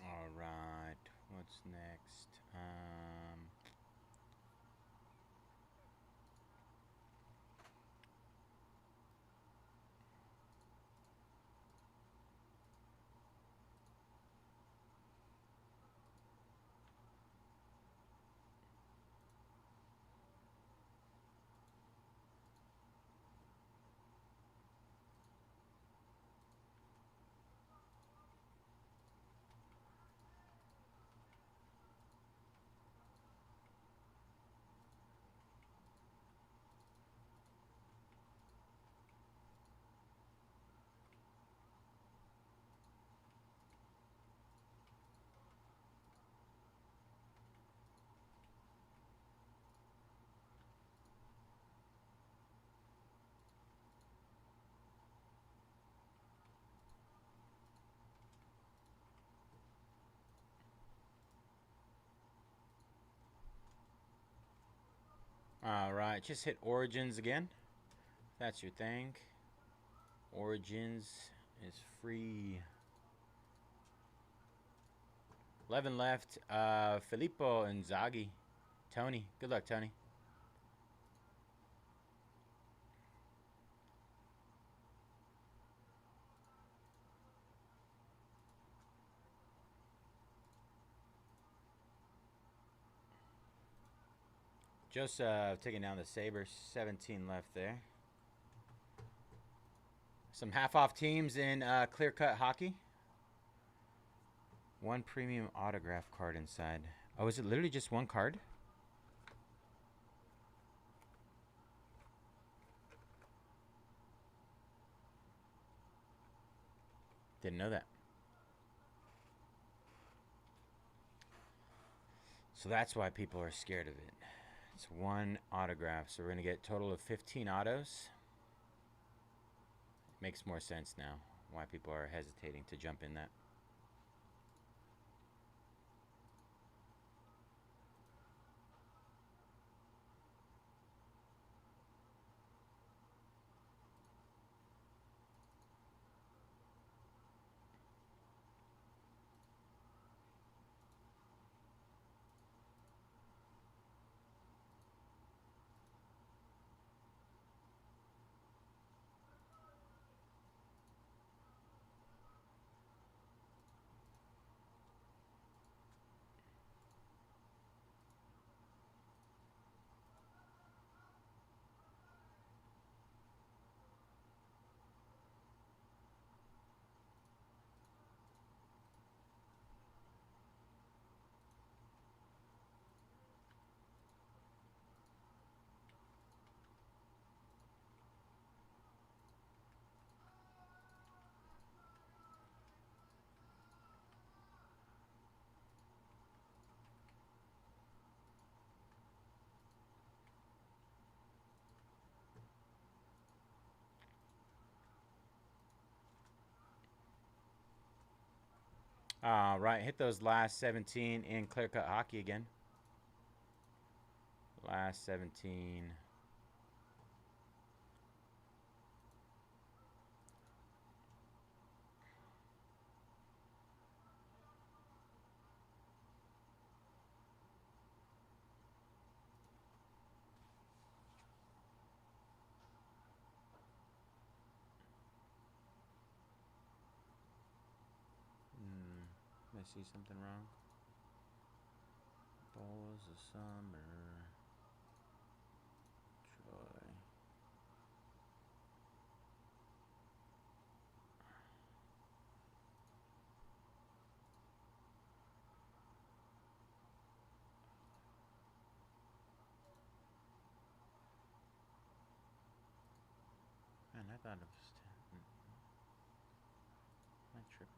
S1: All right, what's next? All right, just hit Origins again. That's your thing. Origins is free. 11 left. Filippo Inzaghi. Tony. Good luck, Tony. Joseph taking down the Sabres. 17 left there. Some half-off teams in clear-cut hockey. One premium autograph card inside. Oh, is it literally just one card? Didn't know that. So that's why people are scared of it. It's one autograph, so we're going to get a total of 15 autos. Makes more sense now why people are hesitating to jump in that. All right, hit those last 17 in clear-cut hockey again. Last 17. I see something wrong? Balls of summer. Troy. Man, I thought it was 10. My trip.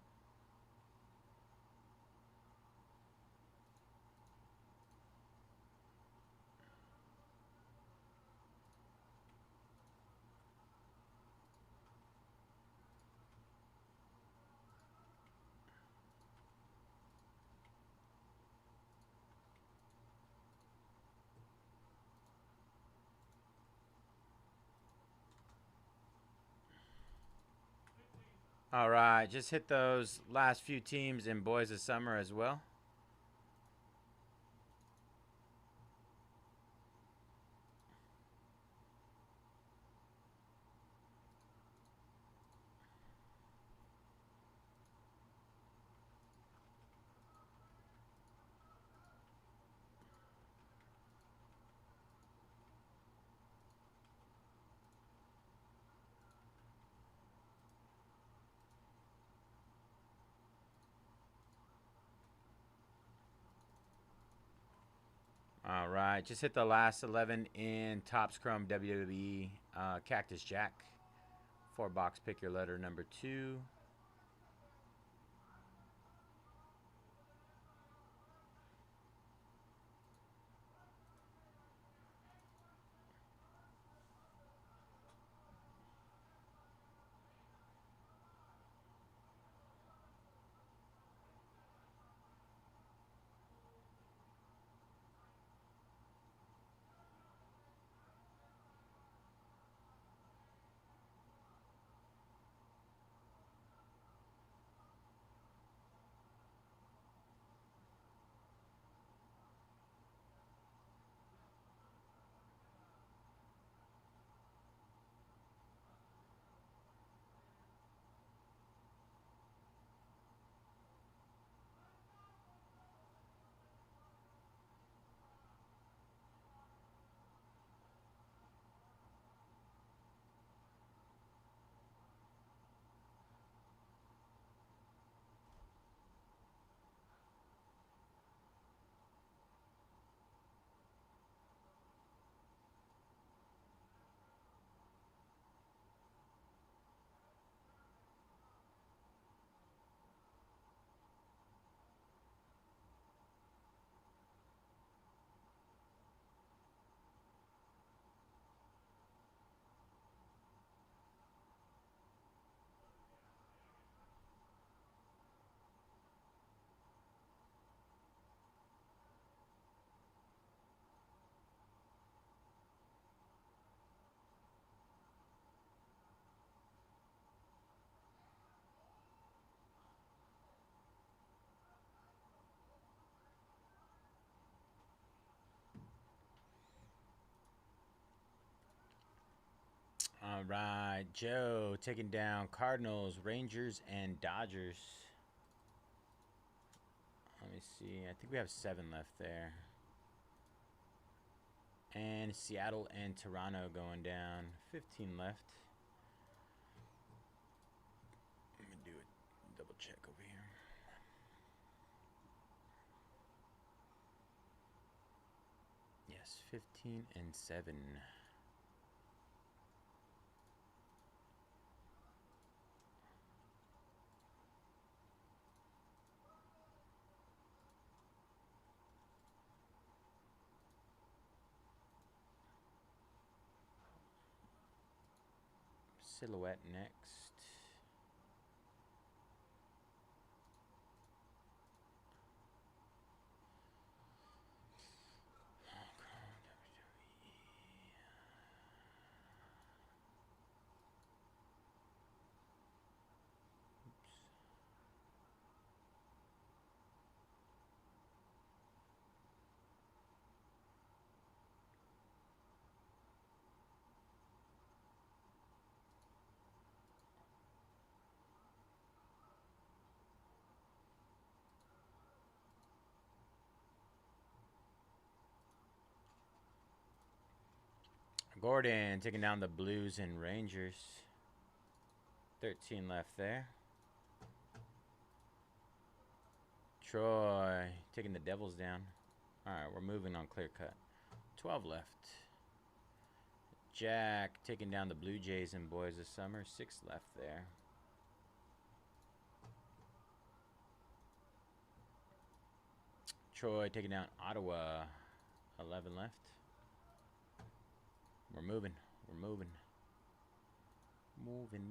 S1: All right, just hit those last few teams in Boys of Summer as well. All right, just hit the last 11 in Topps Chrome WWE Cactus Jack. 4-box, pick your letter number 2. All right, Joe taking down Cardinals, Rangers, and Dodgers. Let me see. I think we have 7 left there. And Seattle and Toronto going down. 15 left. Let me do a double check over here. Yes, 15 and 7. Silhouette next. Gordon taking down the Blues and Rangers. 13 left there. Troy taking the Devils down. All right, we're moving on clear cut. 12 left. Jack taking down the Blue Jays and Boys of Summer. 6 left there. Troy taking down Ottawa. 11 left. We're moving. We're moving. Moving.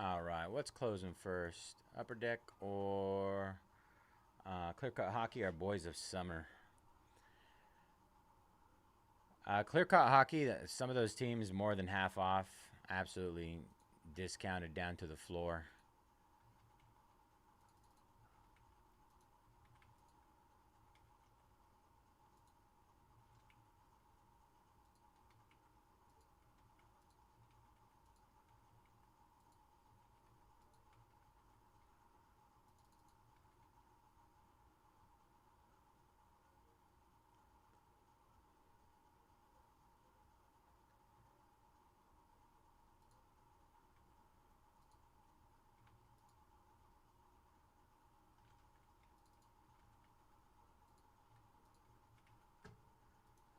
S1: All right, what's closing first? Upper Deck or Clear Cut Hockey or Boys of Summer? Clear Cut Hockey, some of those teams more than half off. Absolutely discounted down to the floor.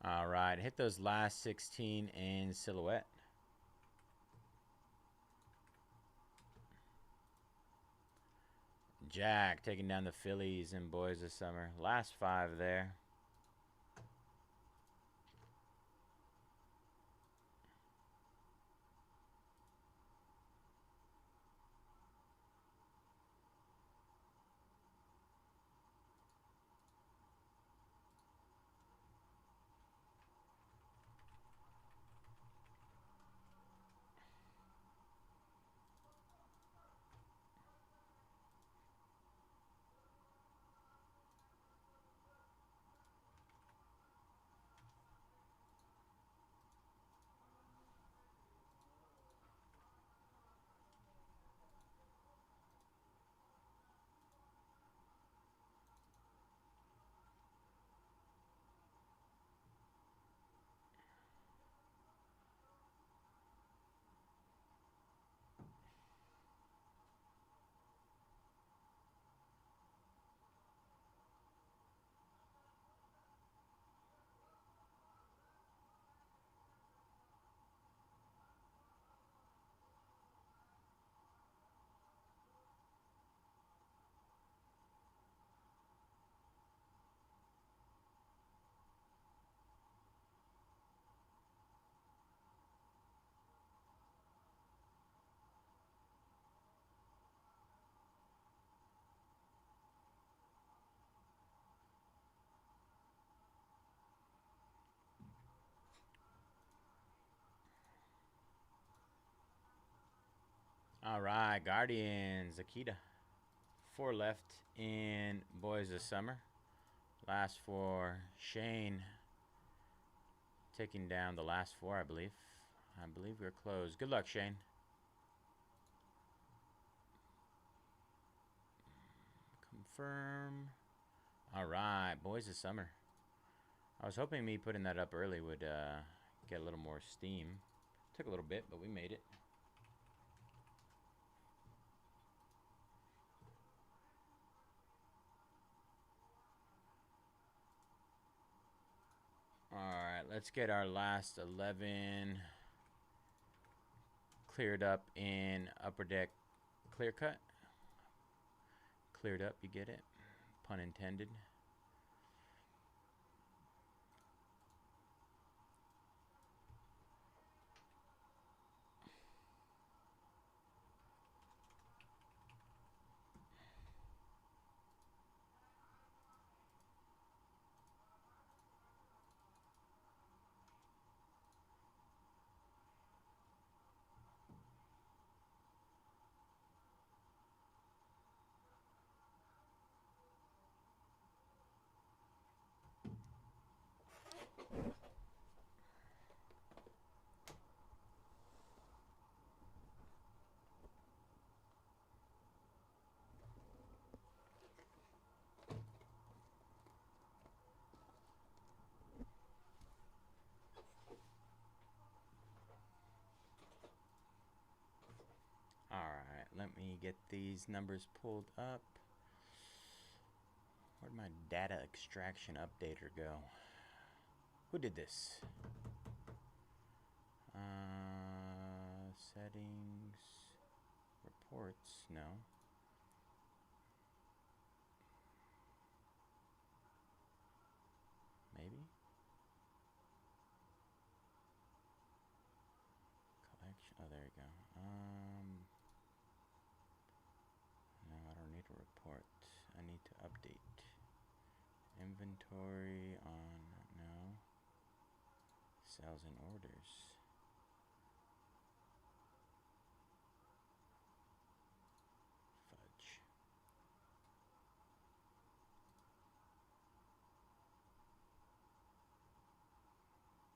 S1: All right, hit those last 16 in silhouette. Jack taking down the Phillies and Boys of Summer. Last 5 there. All right, Guardians, Akita. 4 left in Boys of Summer. Last 4, Shane taking down the last 4, I believe. I believe we're closed. Good luck, Shane. Confirm. All right, Boys of Summer. I was hoping me putting that up early would get a little more steam. Took a little bit, but we made it. Alright, let's get our last 11 cleared up in Upper Deck Clear Cut. Cleared up, you get it? Pun intended. me get these numbers pulled up. Where'd my data extraction updater go? Who did this? Settings, reports, no. Maybe? Collection, oh there you go. No, I don't need a report. I need to update. Inventory on, no. Sales and orders. Fudge.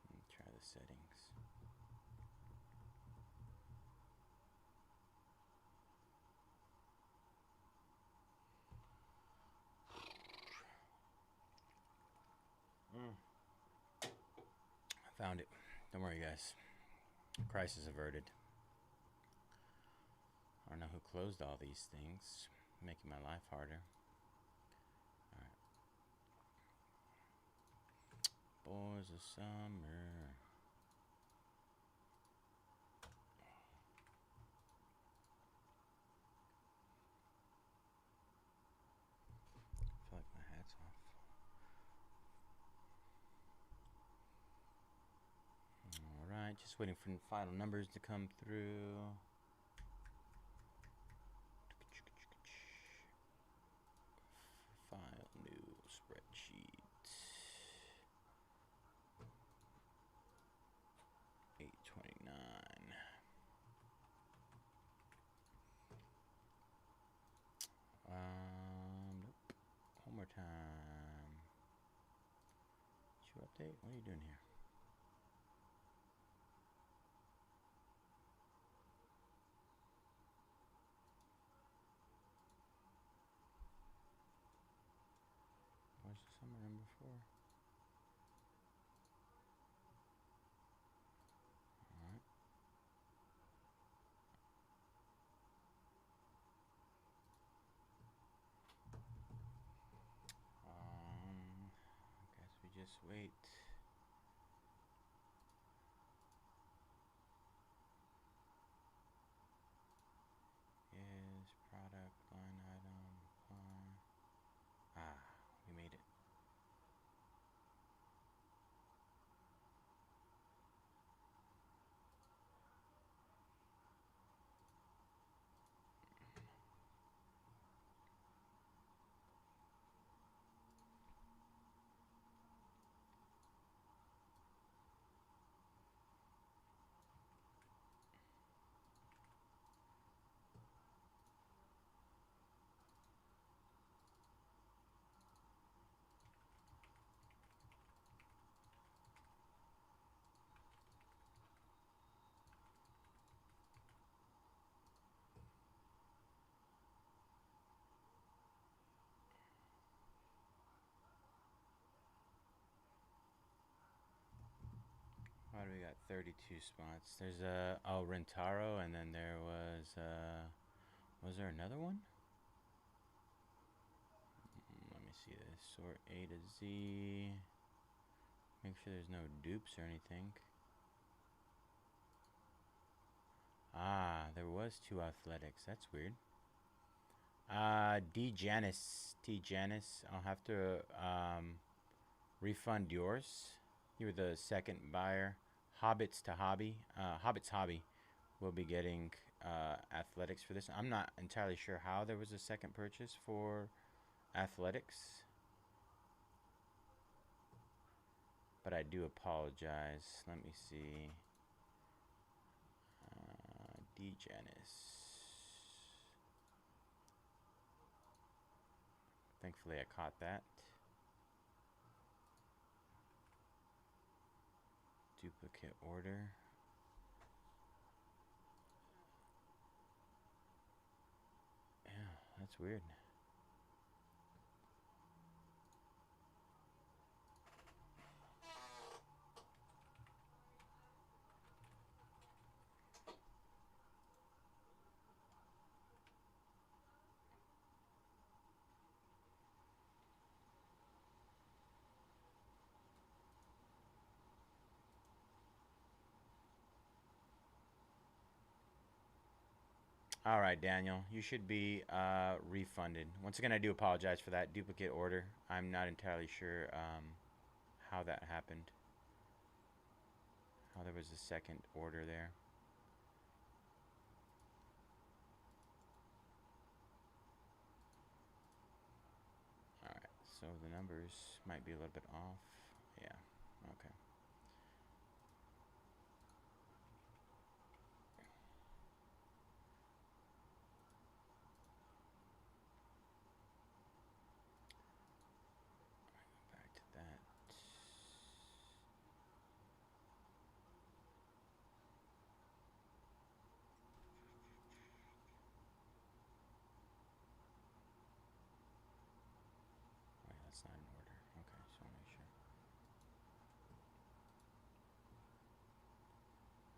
S1: Let me try the settings. I found it. Don't worry, guys. Crisis averted. I don't know who closed all these things, making my life harder. Alright. Boys of summer. I feel like my hat's off. Alright, just waiting for the final numbers to come through. File, new spreadsheet. 829. Nope. One more time. Did you update? What are you doing here? Where's the summer number for? Alright. Guess we just wait. Is product line item line. We made it. Why do we got 32 spots? There's a Rentaro, and then there was there another one? Let me see this. Sort A to Z. Make sure there's no dupes or anything. There was 2 athletics. That's weird. T Janice, I'll have to refund yours. You were the second buyer. Hobbits Hobby will be getting athletics for this. I'm not entirely sure how there was a second purchase for athletics, but I do apologize. Let me see. D Janice. Thankfully I caught that. Duplicate order. Yeah, that's weird. All right, Daniel, you should be refunded. Once again, I do apologize for that duplicate order. I'm not entirely sure how that happened. How there was a second order there. All right, so the numbers might be a little bit off. Yeah, okay. Back to that. Wait, that's not in order. Okay, so I'll make sure.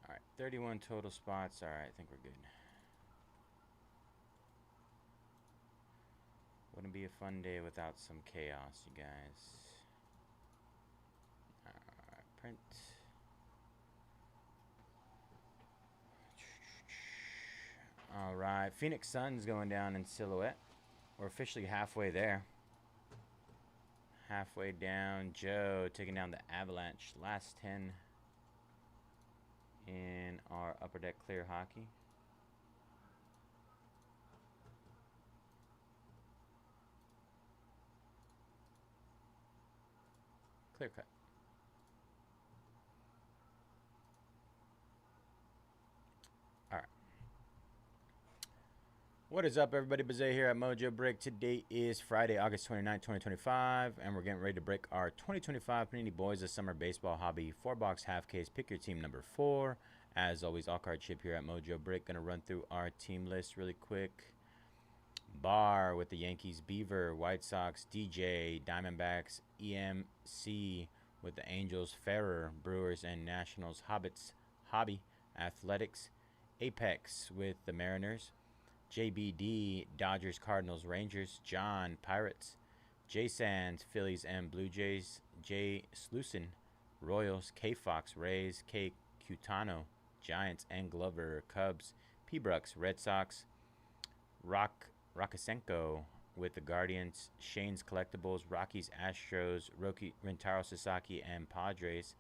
S1: All right, 31 total spots. All right, I think we're good. Wouldn't be a fun day without some chaos, you guys. Print. All right, Phoenix Suns going down in silhouette. We're officially halfway there. Halfway down. Joe taking down the Avalanche. Last 10 in our Upper Deck Clear Hockey. Clear cut. All right. What is up, everybody? Bayze here at Mojobreak. Today is Friday, August 29, 2025, and we're getting ready to break our 2025 Panini Boys Summer Baseball Hobby 4-box half case. Pick your team number 4. As always, all card chip here at Mojobreak. Gonna run through our team list really quick. Bar with the Yankees, Beaver, White Sox, DJ, Diamondbacks, EMC with the Angels, Ferrer, Brewers, and Nationals, Hobbits, Hobby, Athletics, Apex with the Mariners, JBD, Dodgers, Cardinals, Rangers, John, Pirates, J Sands, Phillies and Blue Jays, J Slusen, Royals, K Fox, Rays, K Cutano, Giants, and Glover, Cubs, P Brooks, Red Sox, Rakasenko with the Guardians, Shane's Collectibles, Rockies, Astros, Rentaro Sasaki, and Padres,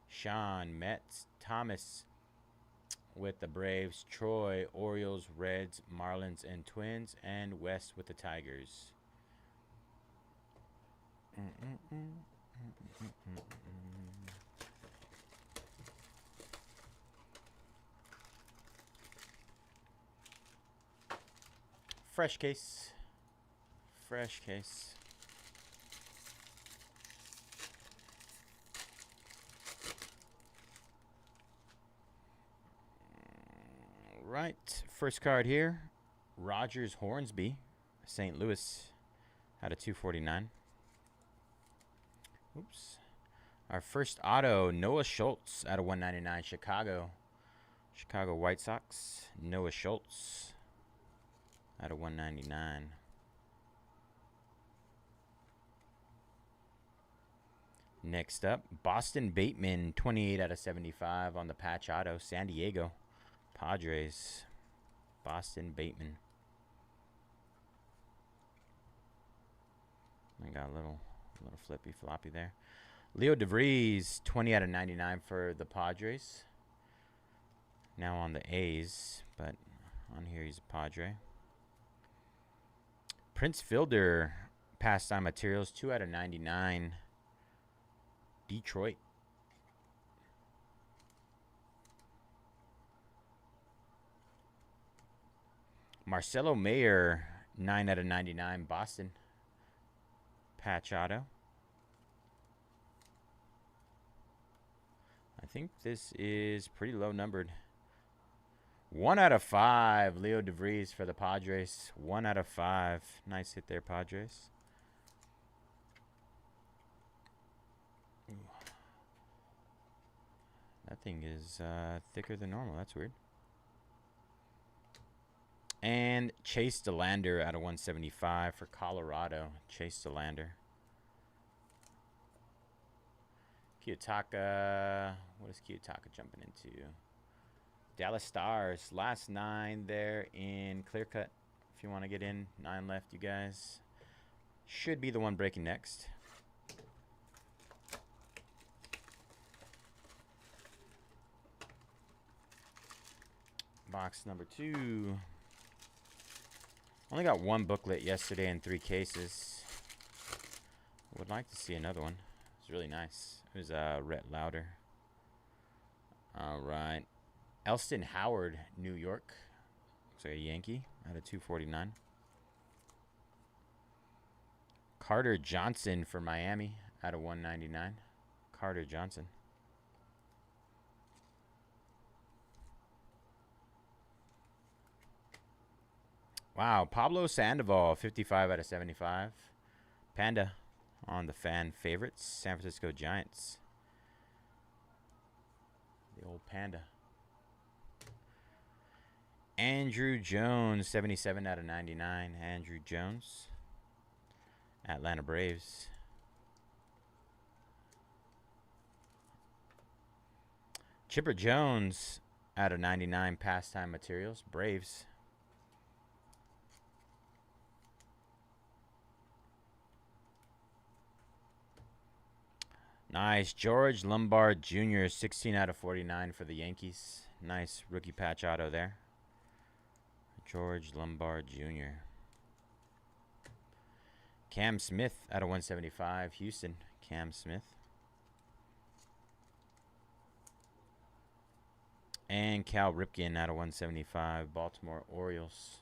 S1: Sean, Mets, Thomas with the Braves, Troy, Orioles, Reds, Marlins, and Twins, and West with the Tigers. Fresh case. Fresh case. Right. First card here. Rogers Hornsby. St. Louis. Out of 249. Oops. Our first auto. Noah Schultz. Out of 199. Chicago. Chicago White Sox. Noah Schultz. Out of 199. Next up, Boston Bateman, 28 out of 75 on the patch auto. San Diego Padres. Boston Bateman. I got a little flippy floppy there. Leo DeVries, 20 out of 99 for the Padres. Now on the A's, but on here he's a Padre. Prince Fielder, pastime materials, 2 out of 99. Detroit. Marcelo Mayer, 9 out of 99. Boston. Patch auto. I think this is pretty low numbered. 1 out of 5. Leo DeVries for the Padres. 1 out of 5. Nice hit there, Padres. Ooh. That thing is thicker than normal. That's weird. And Chase DeLander out of 175 for Colorado. Chase DeLander. Kiyotaka. What is Kiyotaka jumping into? Dallas Stars. Last 9 there in clear cut. If you want to get in, 9 left, you guys. Should be the one breaking next. Box number 2. Only got 1 booklet yesterday in 3 cases. Would like to see another one. It's really nice. It was Rhett Lauder. All right. Elston Howard, New York. Looks like a Yankee out of 249. Carter Johnson for Miami out of 199. Carter Johnson. Wow, Pablo Sandoval, 55 out of 75. Panda on the fan favorites, San Francisco Giants. The old Panda. Andrew Jones, 77 out of 99. Andrew Jones. Atlanta Braves. Chipper Jones out of 99. Pastime Materials, Braves. Nice. George Lombard Jr., 16 out of 49 for the Yankees. Nice rookie patch auto there. George Lombard Jr. Cam Smith out of 175. Houston. Cam Smith. And Cal Ripken out of 175. Baltimore Orioles.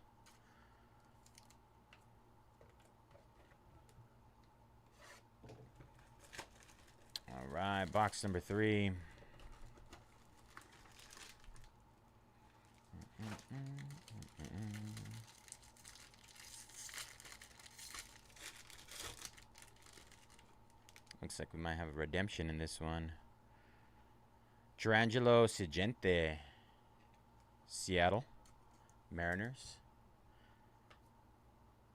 S1: All right, box number 3. Looks like we might have a redemption in this one. Gerangelo Sigente, Seattle Mariners.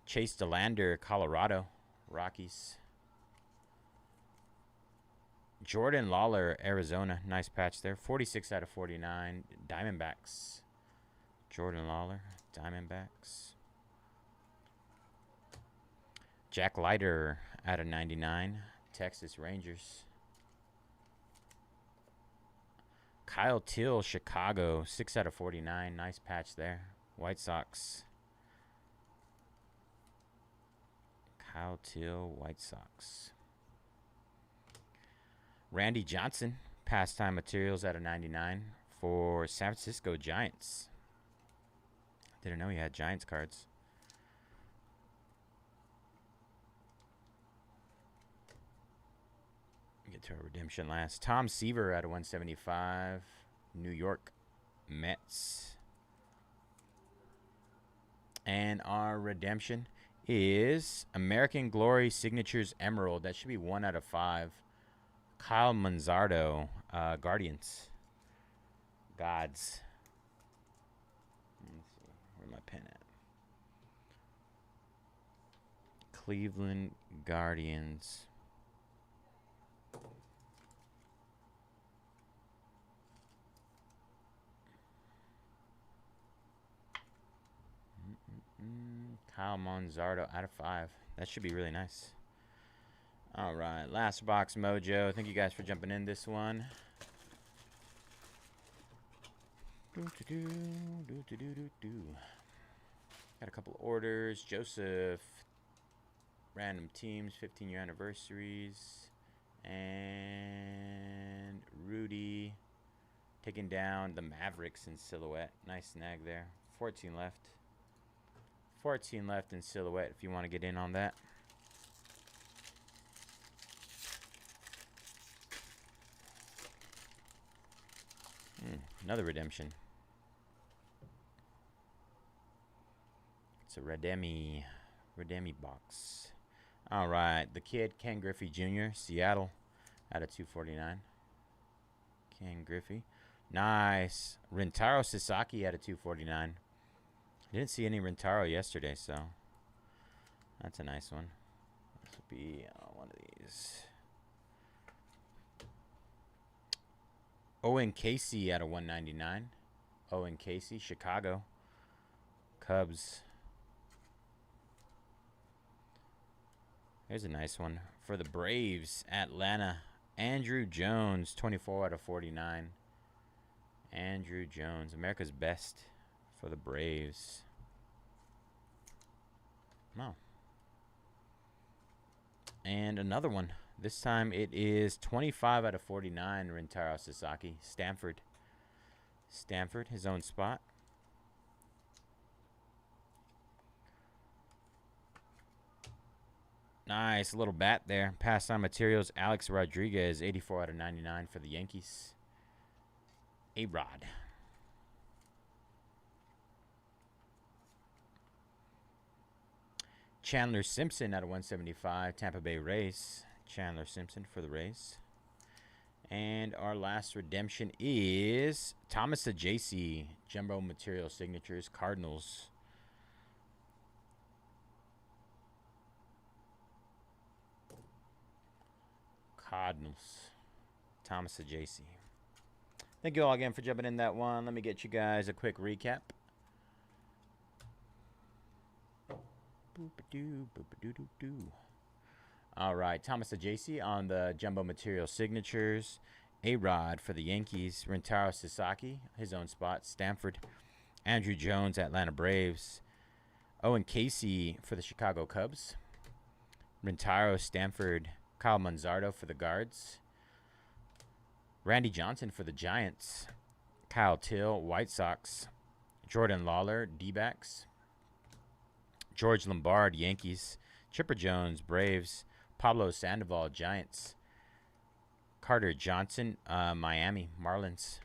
S1: Chase DeLander, Colorado Rockies. Jordan Lawler, Arizona. Nice patch there. 46 out of 49. Diamondbacks. Jordan Lawler, Diamondbacks. Jack Leiter out of 99. Texas Rangers. Kyle Till, Chicago. 6 out of 49. Nice patch there. White Sox. Kyle Till, White Sox. Randy Johnson, Pastime Materials out of 99 for San Francisco Giants. Didn't know he had Giants cards. Get to our redemption last. Tom Seaver out of 175. New York Mets. And our redemption is American Glory Signatures Emerald. That should be 1 out of 5. Kyle Manzardo, Guardians. Gods. Let's see. Where's my pen at? Cleveland Guardians. Kyle Manzardo out of 5. That should be really nice. All right, last box mojo. Thank you guys for jumping in this one. Got a couple orders. Joseph, random teams, 15-year anniversaries. And Rudy taking down the Mavericks in silhouette. Nice snag there. 14 left. 14 left in silhouette if you want to get in on that. Another redemption. It's a Redemi box. All right, the kid Ken Griffey Jr., Seattle, out of 249. Ken Griffey, nice. Rintaro Sasaki out of 249. Didn't see any Rintaro yesterday, so that's a nice one. This will be one of these. Owen Casey out of 199. Owen Casey, Chicago Cubs. Here's a nice one for the Braves, Atlanta. Andrew Jones, 24 out of 49. Andrew Jones, America's best for the Braves. Oh. And another one. This time it is 25 out of 49, Rintaro Sasaki. Stanford. Stanford, his own spot. Nice little bat there. Pastime materials, Alex Rodriguez, 84 out of 99 for the Yankees. A-Rod. Chandler Simpson out of 175, Tampa Bay Rays. Chandler Simpson for the Rays. And our last redemption is Thomas Ajayce, Jumbo Material Signatures, Cardinals. Cardinals. Thomas Ajayce. Thank you all again for jumping in that one. Let me get you guys a quick recap. Boop-a-doo, boop-a-doo-doo-doo. All right, Thomas Ajayce on the Jumbo Material Signatures. A-Rod for the Yankees. Rintaro Sasaki, his own spot. Stanford. Andrew Jones, Atlanta Braves. Owen Casey for the Chicago Cubs. Rintaro, Stanford. Kyle Manzardo for the Guards. Randy Johnson for the Giants. Kyle Till, White Sox. Jordan Lawler, D-backs. George Lombard, Yankees. Chipper Jones, Braves. Pablo Sandoval, Giants. Carter Johnson, Miami Marlins.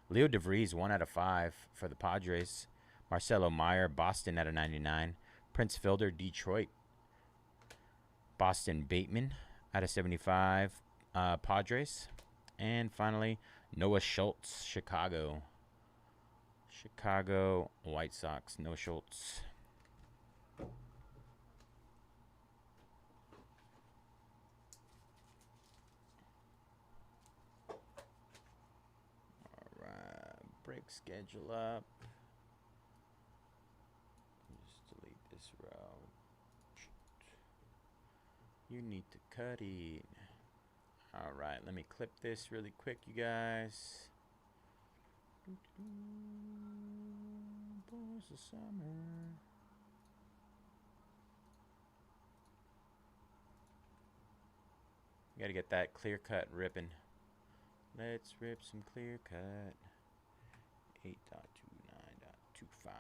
S1: Leo DeVries, 1 out of 5 for the Padres. Marcelo Meyer, Boston out of 99. Prince Fielder, Detroit. Boston Bateman out of 75, Padres. And finally, Noah Schultz, Chicago. Chicago White Sox, Noah Schultz. Break schedule up. Just delete this row. You need to cut it. All right, let me clip this really quick, you guys. Boys of summer. You gotta get that clear cut ripping. Let's rip some clear cut. 8.29.25.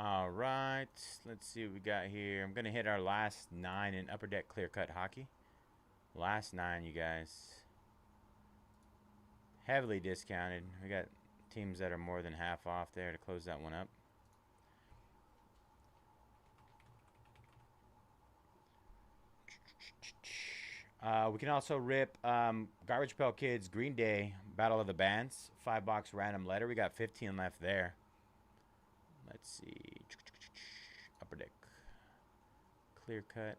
S1: All right, let's see what we got here. I'm going to hit our last 9 in Upper Deck Clear Cut Hockey. Last 9, you guys. Heavily discounted. We got teams that are more than half off there to close that one up. We can also rip Garbage Pail Kids Green Day Battle of the Bands. 5-box random letter. We got 15 left there. Let's see. Upper Deck. Clear cut.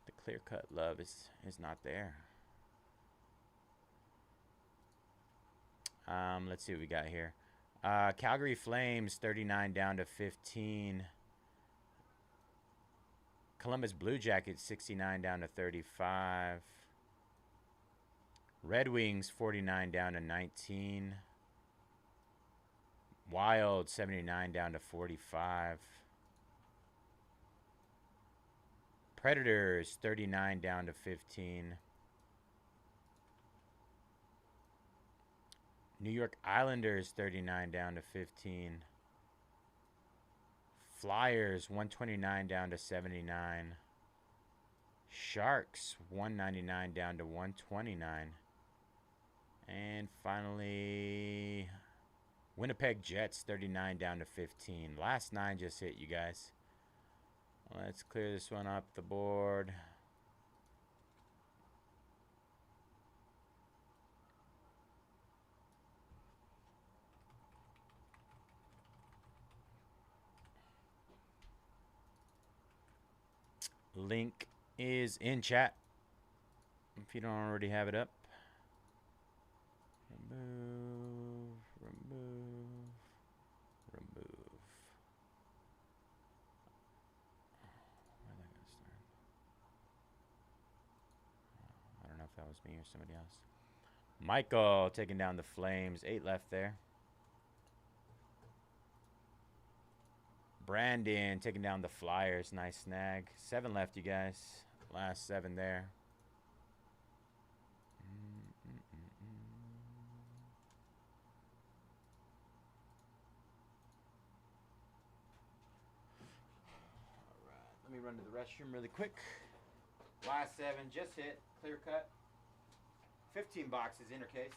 S1: The clear cut love is not there. Let's see what we got here. Calgary Flames 39 down to 15. Columbus Blue Jackets 69 down to 35. Red Wings 49 down to 19. Wild 79 down to 45. Predators 39 down to 15. New York Islanders 39 down to 15. Flyers 129 down to 79. Sharks 199 down to 129. And finally, Winnipeg Jets 39 down to 15. Last 9 just hit, you guys. Let's clear this one up the board. Link is in chat if you don't already have it up. Remove, remove, remove. Where did that go start? I don't know if that was me or somebody else. Michael taking down the Flames. 8 left there. Brandon taking down the Flyers. Nice snag. 7 left, you guys. Last 7 there. All right. Let me run to the restroom really quick. Last 7 just hit. Clear cut. 15 boxes, inner case.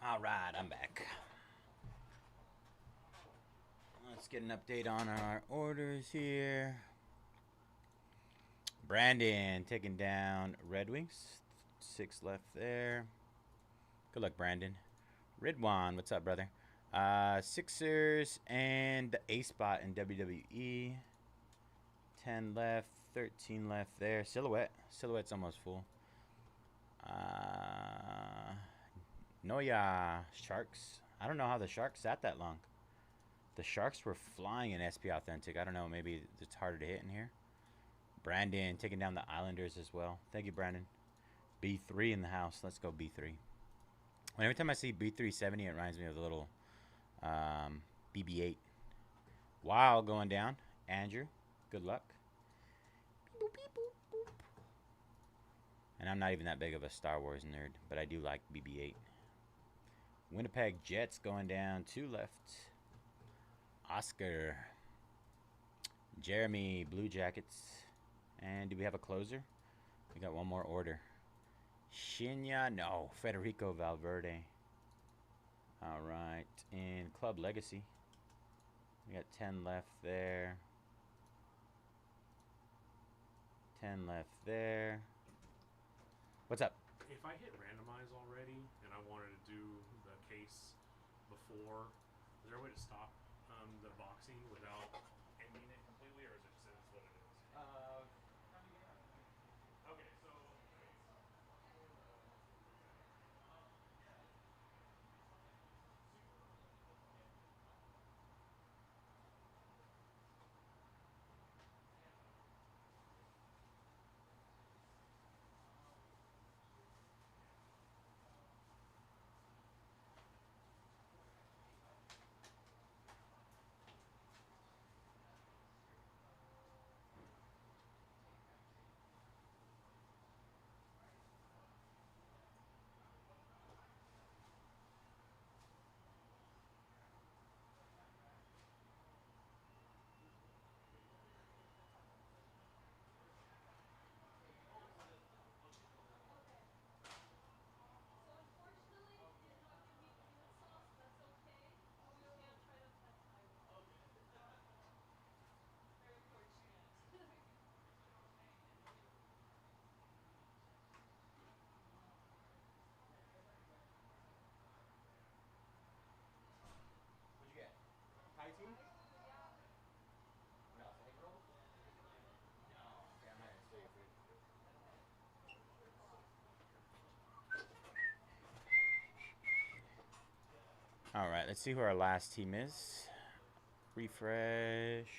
S1: All right, I'm back. Let's get an update on our orders here. Brandon taking down Red Wings. 6 left there. Good luck, Brandon. Ridwan, what's up, brother? Sixers and the A spot in WWE. 10 left, 13 left there. Silhouette's almost full. Noya Sharks. I don't know how the Sharks sat that long. The Sharks were flying in SP Authentic. I don't know. Maybe it's harder to hit in here. Brandon taking down the Islanders as well. Thank you, Brandon. B3 in the house. Let's go B3. Every time I see B370, it reminds me of the little BB8. Wow, going down. Andrew, good luck. Beep, boop, beep, boop, boop. And I'm not even that big of a Star Wars nerd, but I do like BB8. Winnipeg Jets going down. 2 left. Oscar. Jeremy, Blue Jackets. And do we have a closer? We got one more order. Shinya, no. Federico Valverde. All right. In Club Legacy. We got 10 left there. 10 left there. What's up?
S3: If I hit randomize already and I wanted to do the case before, is there a way to stop the boxing without ending it completely, or is it says what it is? Okay, so
S1: What'd you get? Thai tea? What else? Egg roll? No. Okay, I'm not gonna steal your food. All right, let's see who our last team is. Refresh.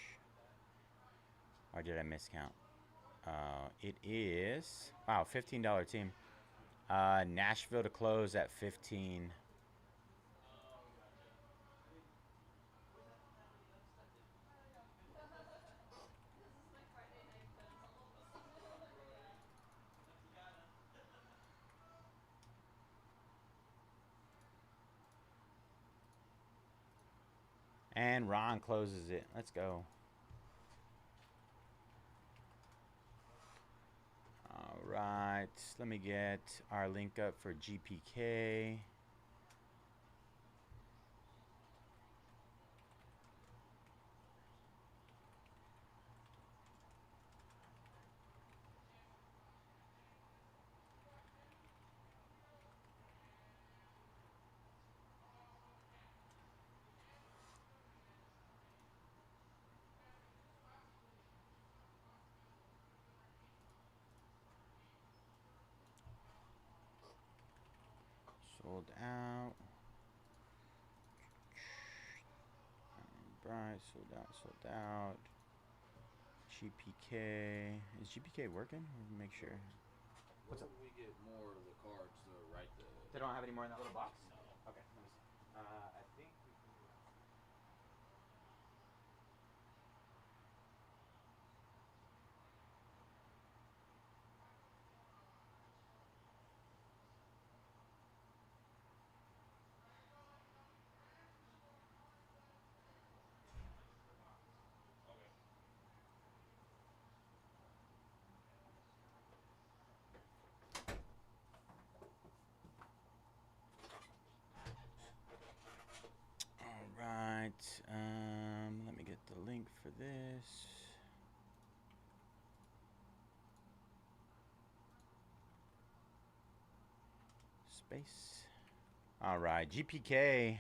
S1: Or did I miscount? It is, wow, $15 team. Nashville to close at 15. And Ron closes it. Let's go. All right. Let me get our link up for GPK. Sold out. Bright, sold out, sold out. GPK. Is GPK working? Let me make sure. What's up?
S6: Where would we get more of the cards to write the...
S1: They don't have any more in that little box?
S6: No.
S1: Okay, let me see. I think we can do it. this. Space. All right, GPK.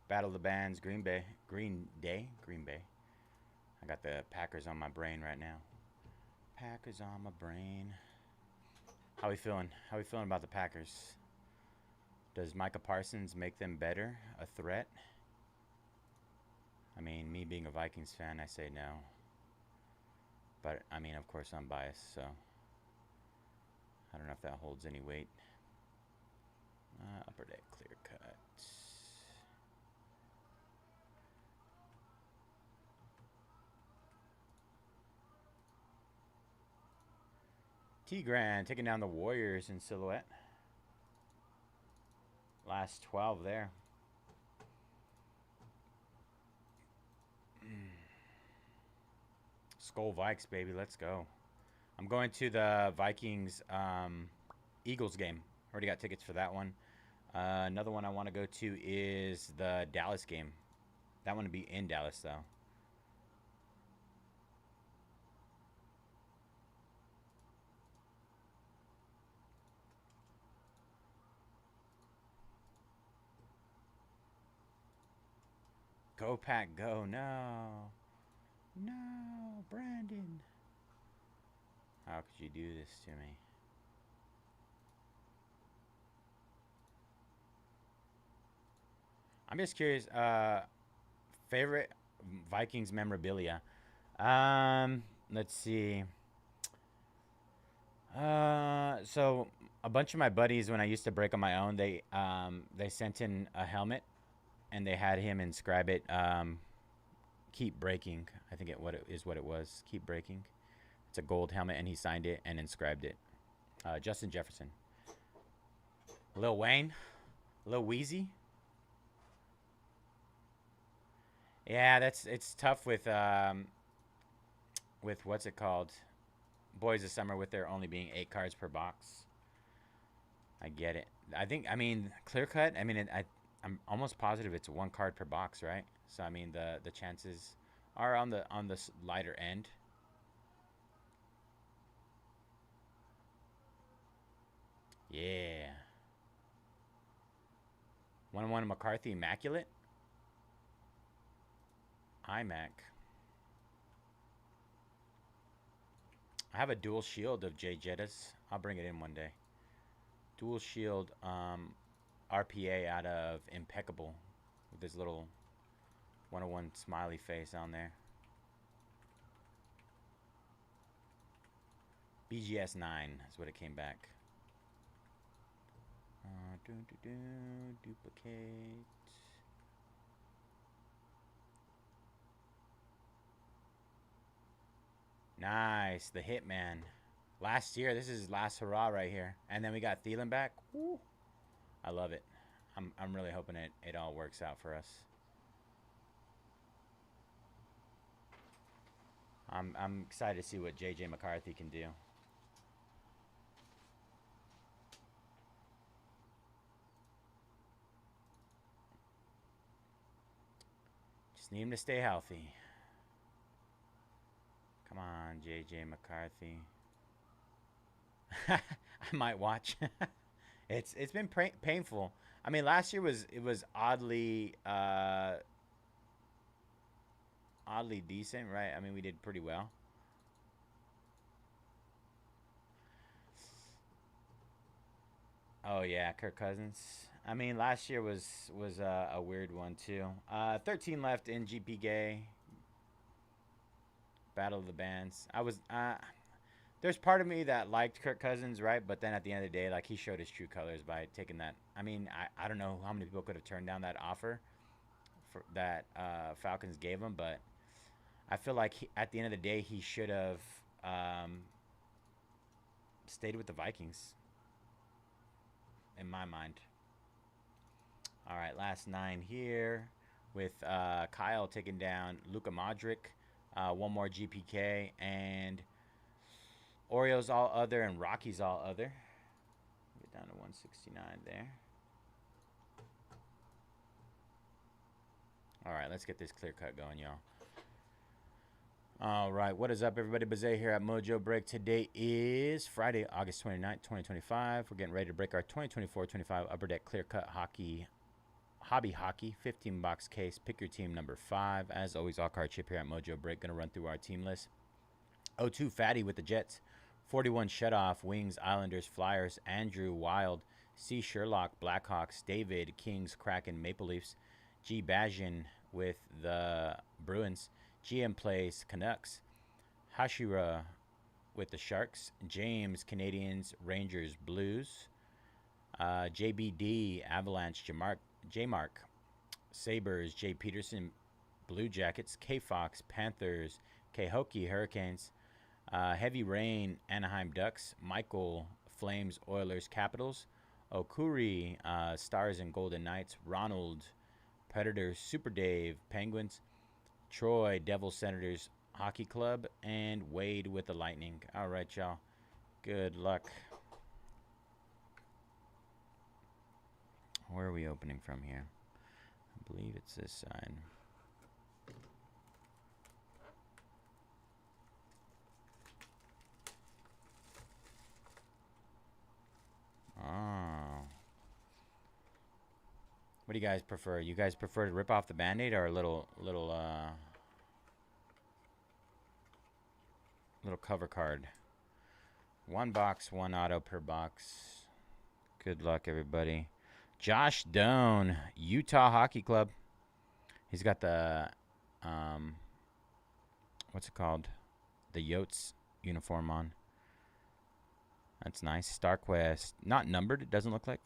S1: Battle of the Bands, Green Bay. I got the Packers on my brain right now. Packers on my brain. How we feeling? How we feeling about the Packers? Does Micah Parsons make them better? A threat? I mean, me being a Vikings fan, I say no. But, I mean, of course, I'm biased, so I don't know if that holds any weight. Upper deck, clear cut. T-Grand taking down the Warriors in silhouette. Last 12 there. Skull Vikes, baby. Let's go. I'm going to the Vikings Eagles game. Already got tickets for that one. Another one I want to go to is the Dallas game. That one to be in Dallas, though. Go, Pack, go. No. No, Brandon. How could you do this to me? I'm just curious. Favorite Vikings memorabilia. Let's see. So a bunch of my buddies, when I used to break on my own, they sent in a helmet, and they had him inscribe it. Keep breaking. I think what it was. Keep breaking. It's a gold helmet, and he signed it and inscribed it. Justin Jefferson. Lil Wayne. Lil Weezy. Yeah, it's tough with what's it called? Boys of Summer, with there only being 8 cards per box. I get it. I mean, clear cut. I mean, I'm almost positive it's 1 card per box, right? So I mean, the chances are on the lighter end. Yeah. 1-1 McCarthy Immaculate. iMac. I have a dual shield of Jay Jettas. I'll bring it in one day. Dual shield RPA out of Impeccable with this little 101 smiley face on there. BGS 9 is what it came back. Duplicate. Nice, the Hitman. Last year, this is his last hurrah right here. And then we got Thielen back. Woo. I love it. I'm really hoping it all works out for us. I'm excited to see what JJ McCarthy can do. Just need him to stay healthy. Come on, JJ McCarthy. I might watch. It's been painful. I mean, last year was oddly decent, right? I mean, we did pretty well. Oh yeah, Kirk Cousins. I mean, last year was a weird one too. 13 left in GP Gay. Battle of the Bands. There's part of me that liked Kirk Cousins, right? But then at the end of the day, like, he showed his true colors by taking that. I mean, I don't know how many people could have turned down that offer that Falcons gave him, but I feel like at the end of the day, he should have stayed with the Vikings, in my mind. All right, last 9 here with Kyle taking down Luka Modric. One more GPK, and Oreos all other and Rockies all other. Get down to 169 there. All right, let's get this clear cut going, y'all. All right, what is up, everybody? Bayze here at Mojobreak. Today is Friday, August 29th, 2025. We're getting ready to break our 2024-25 Upper Deck Clear Cut Hockey, Hobby Hockey 15-box case. Pick your team number 5. As always, all card chip here at Mojobreak. Going to run through our team list. 02 Fatty with the Jets. 41 Shutoff, Wings, Islanders, Flyers, Andrew, Wild, C. Sherlock, Blackhawks, David, Kings, Kraken, Maple Leafs, G. Bajan with the Bruins, GM Plays, Canucks, Hashira with the Sharks, James, Canadians, Rangers, Blues, JBD, Avalanche, J-Mark, Sabres, J. Peterson, Blue Jackets, K-Fox, Panthers, K-Hockey, Hurricanes, Heavy Rain, Anaheim Ducks, Michael, Flames, Oilers, Capitals, Okuri, Stars and Golden Knights, Ronald, Predators, Super Dave, Penguins, Troy, Devils, Senators, Hockey Club, and Wade with the Lightning. All right, y'all. Good luck. Where are we opening from here? I believe it's this side. Oh. What do you guys prefer? You guys prefer to rip off the Band-Aid or a little cover card? One box, one auto per box. Good luck, everybody. Josh Doan, Utah Hockey Club. He's got the what's it called? The Yotes uniform on. That's nice. StarQuest, not numbered. It doesn't look like.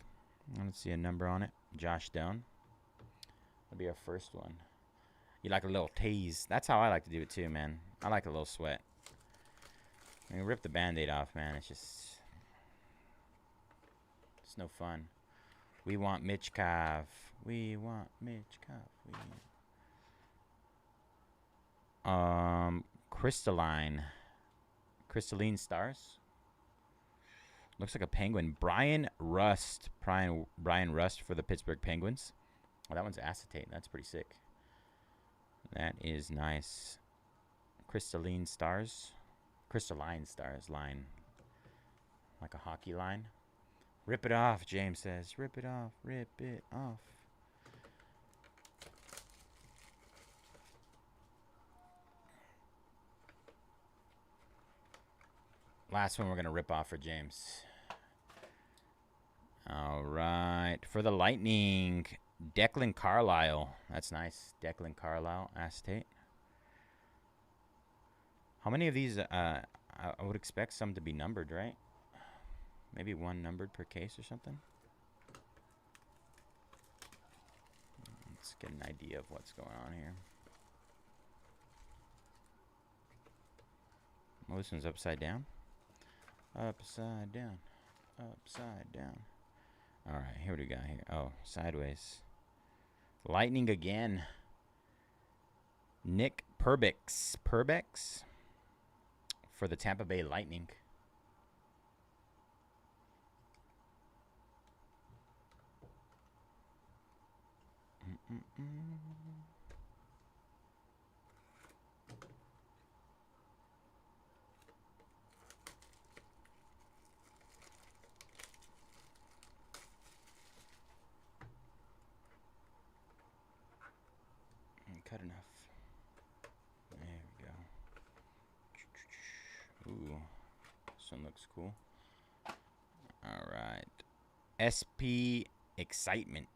S1: I don't see a number on it. Josh Doan. That'll be our first one. You like a little tease. That's how I like to do it too, man. I like a little sweat. I mean, rip the Band-Aid off, man. It's no fun. We want Michkov. We want Michkov. Crystalline Stars. Looks like a Penguin. Brian Rust for the Pittsburgh Penguins. Oh, that one's acetate. That's pretty sick. That is nice. Crystalline Stars line. Like a hockey line. Rip it off, James says. Rip it off. Rip it off. Last one we're going to rip off for James. All right. For the Lightning, Declan Carlisle. That's nice. Declan Carlisle, acetate. How many of these? I would expect some to be numbered, right? Maybe one numbered per case or something. Let's get an idea of what's going on here. Oh, this one's upside down. Upside down. Upside down. All right, here what do we got here? Oh, sideways. Lightning again. Nick Perbex for the Tampa Bay Lightning. Cut enough. There we go. Ooh, this one looks cool. All right. SP Excitement.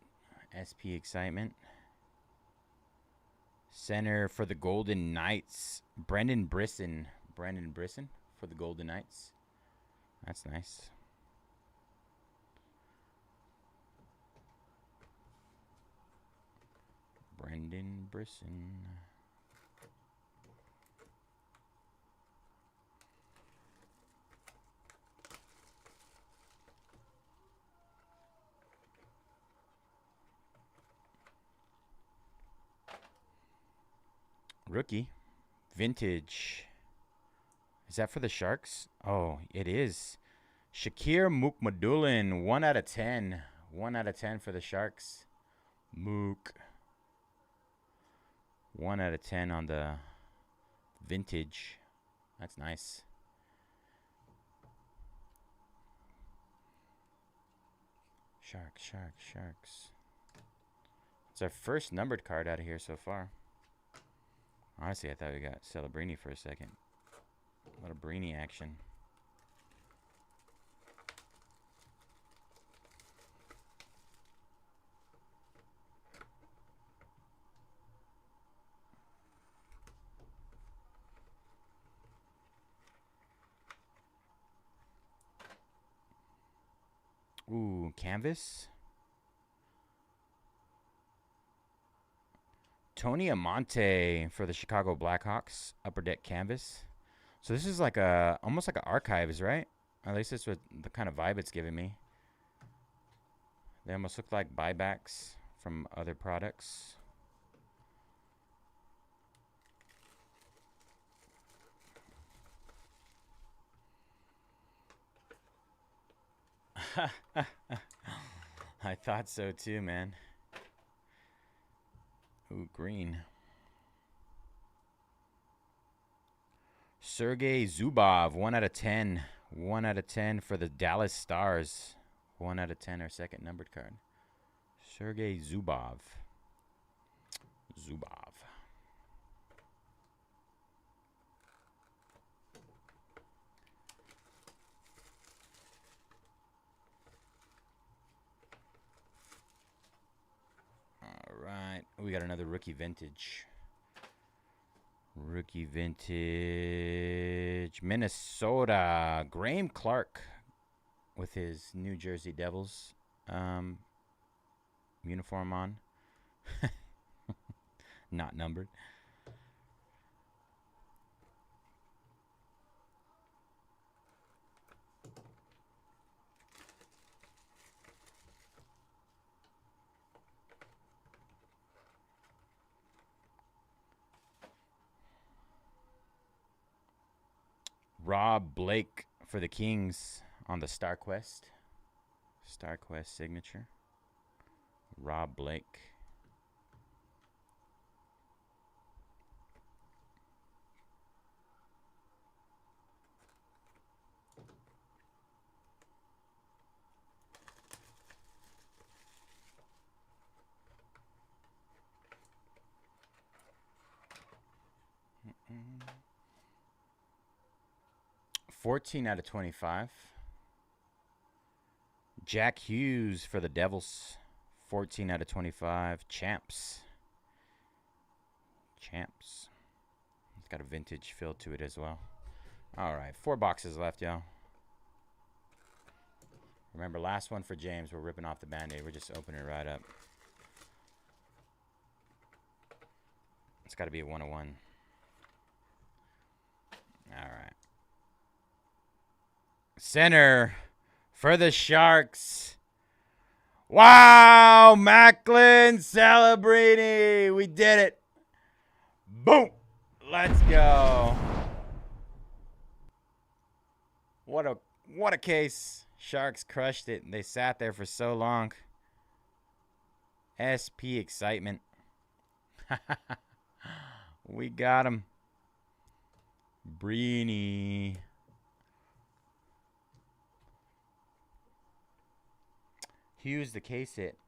S1: Center for the Golden Knights. Brendan Brisson for the Golden Knights. That's nice. Brendan Brisson. Rookie. Vintage. Is that for the Sharks? Oh, it is. Shakir Mukmadulin. 1 out of 10. 1 out of 10 for the Sharks. Mook. 1 out of 10 on the vintage. That's nice. Sharks. It's our first numbered card out of here so far. Honestly, I thought we got Celebrini for a second. A lot of Brini action. Ooh, canvas. Tony Amonte for the Chicago Blackhawks, upper deck canvas. So this is like a almost like an archives, right? At least that's what the kind of vibe it's giving me. They almost look like buybacks from other products. I thought so too, man. Ooh, green. Sergei Zubov, 1 out of 10. 1 out of 10 for the Dallas Stars. 1 out of 10, our second numbered card. Sergei Zubov. All right. We got another rookie vintage. Minnesota. Graham Clark with his New Jersey Devils uniform on. Not numbered. Rob Blake for the Kings on the StarQuest. StarQuest signature. Rob Blake. Mm-mm. 14 out of 25. Jack Hughes for the Devils. 14 out of 25. Champs. It's got a vintage feel to it as well. All right, 4 boxes left, y'all. Remember, last one for James. We're ripping off the Band-Aid. We're just opening it right up. It's got to be a 101. All right. Center for the Sharks. Wow, Macklin Celebrini. We did it. Boom. Let's go. What a case. Sharks crushed it. They sat there for so long. SP excitement. We got him. Brini. Hughes, the case hit.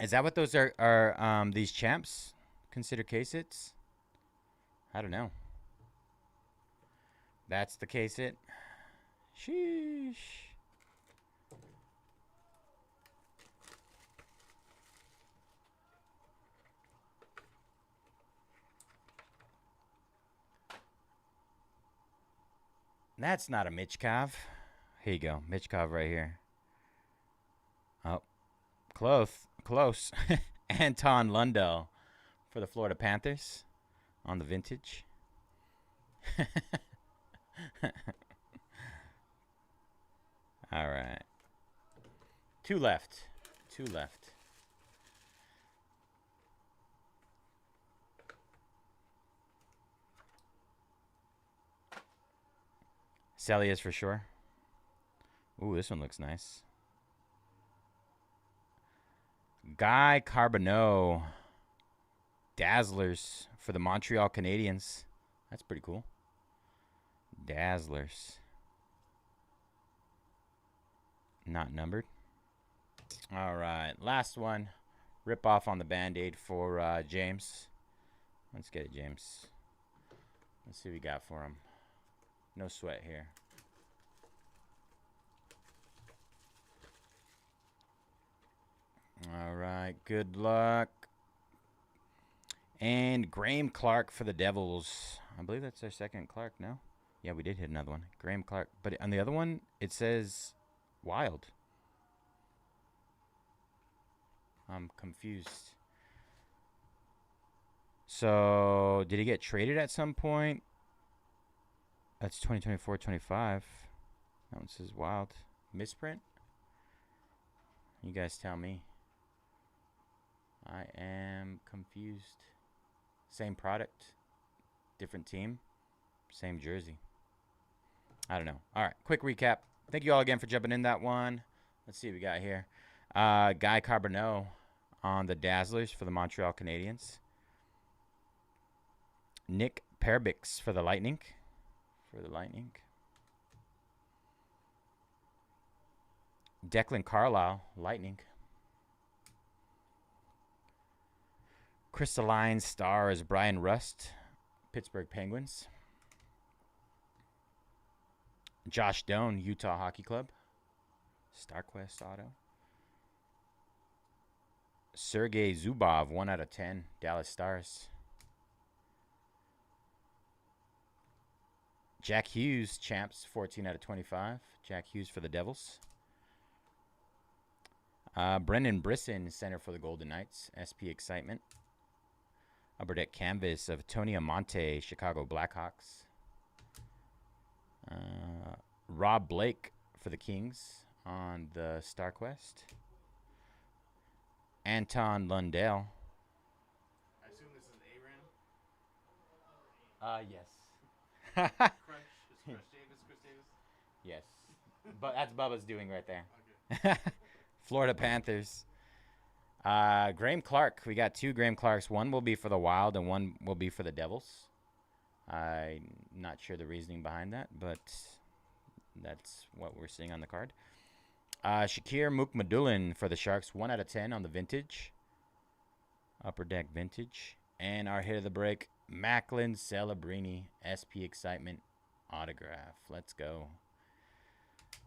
S1: Is that what those are these champs consider case hits? I don't know. That's the case hit. Sheesh. That's not a Michkov. Here you go. Michkov right here. Oh, close. Anton Lundell for the Florida Panthers on the vintage. All right. 2 left. Celias for sure. Ooh, this one looks nice. Guy Carbonneau. Dazzlers for the Montreal Canadiens. That's pretty cool. Dazzlers. Not numbered. All right, last one. Rip off on the Band-Aid for James. Let's get it, James. Let's see what we got for him. No sweat here. All right, good luck. And Graham Clark for the Devils. I believe that's their second Clark, no? Yeah, we did hit another one. Graham Clark. But on the other one, it says Wild. I'm confused. So, did he get traded at some point? That's 2024-25. That one says Wild. Misprint? You guys tell me. I am confused. Same product, different team, same jersey. I don't know. All right, quick recap. Thank you all again for jumping in that one. Let's see what we got here. Guy Carbonneau on the Dazzlers for the Montreal Canadiens. Nick Perbix for the Lightning. Declan Carlisle, Lightning. Crystalline Stars, Brian Rust, Pittsburgh Penguins. Josh Doan, Utah Hockey Club. StarQuest Auto. Sergei Zubov, 1/10, Dallas Stars. Jack Hughes, Champs, 14/25. Jack Hughes for the Devils. Brendan Brisson, center for the Golden Knights. SP Excitement. Upper Deck Canvas of Tony Amonte, Chicago Blackhawks. Rob Blake for the Kings on the StarQuest. Anton Lundell.
S2: I assume this is an
S1: Yes.
S2: Crush. Is Chris Davis?
S1: Yes. But that's Bubba's doing right there.
S2: Okay.
S1: Florida Panthers. Graham Clark. We got two Graham Clarks. One will be for the Wild and one will be for the Devils. I'm not sure the reasoning behind that, but that's what we're seeing on the card. Shakir Mukmadulin for the Sharks. 1/10 on the Vintage. Upper Deck Vintage. And our hit of the break, Macklin Celebrini, SP Excitement autograph. Let's go.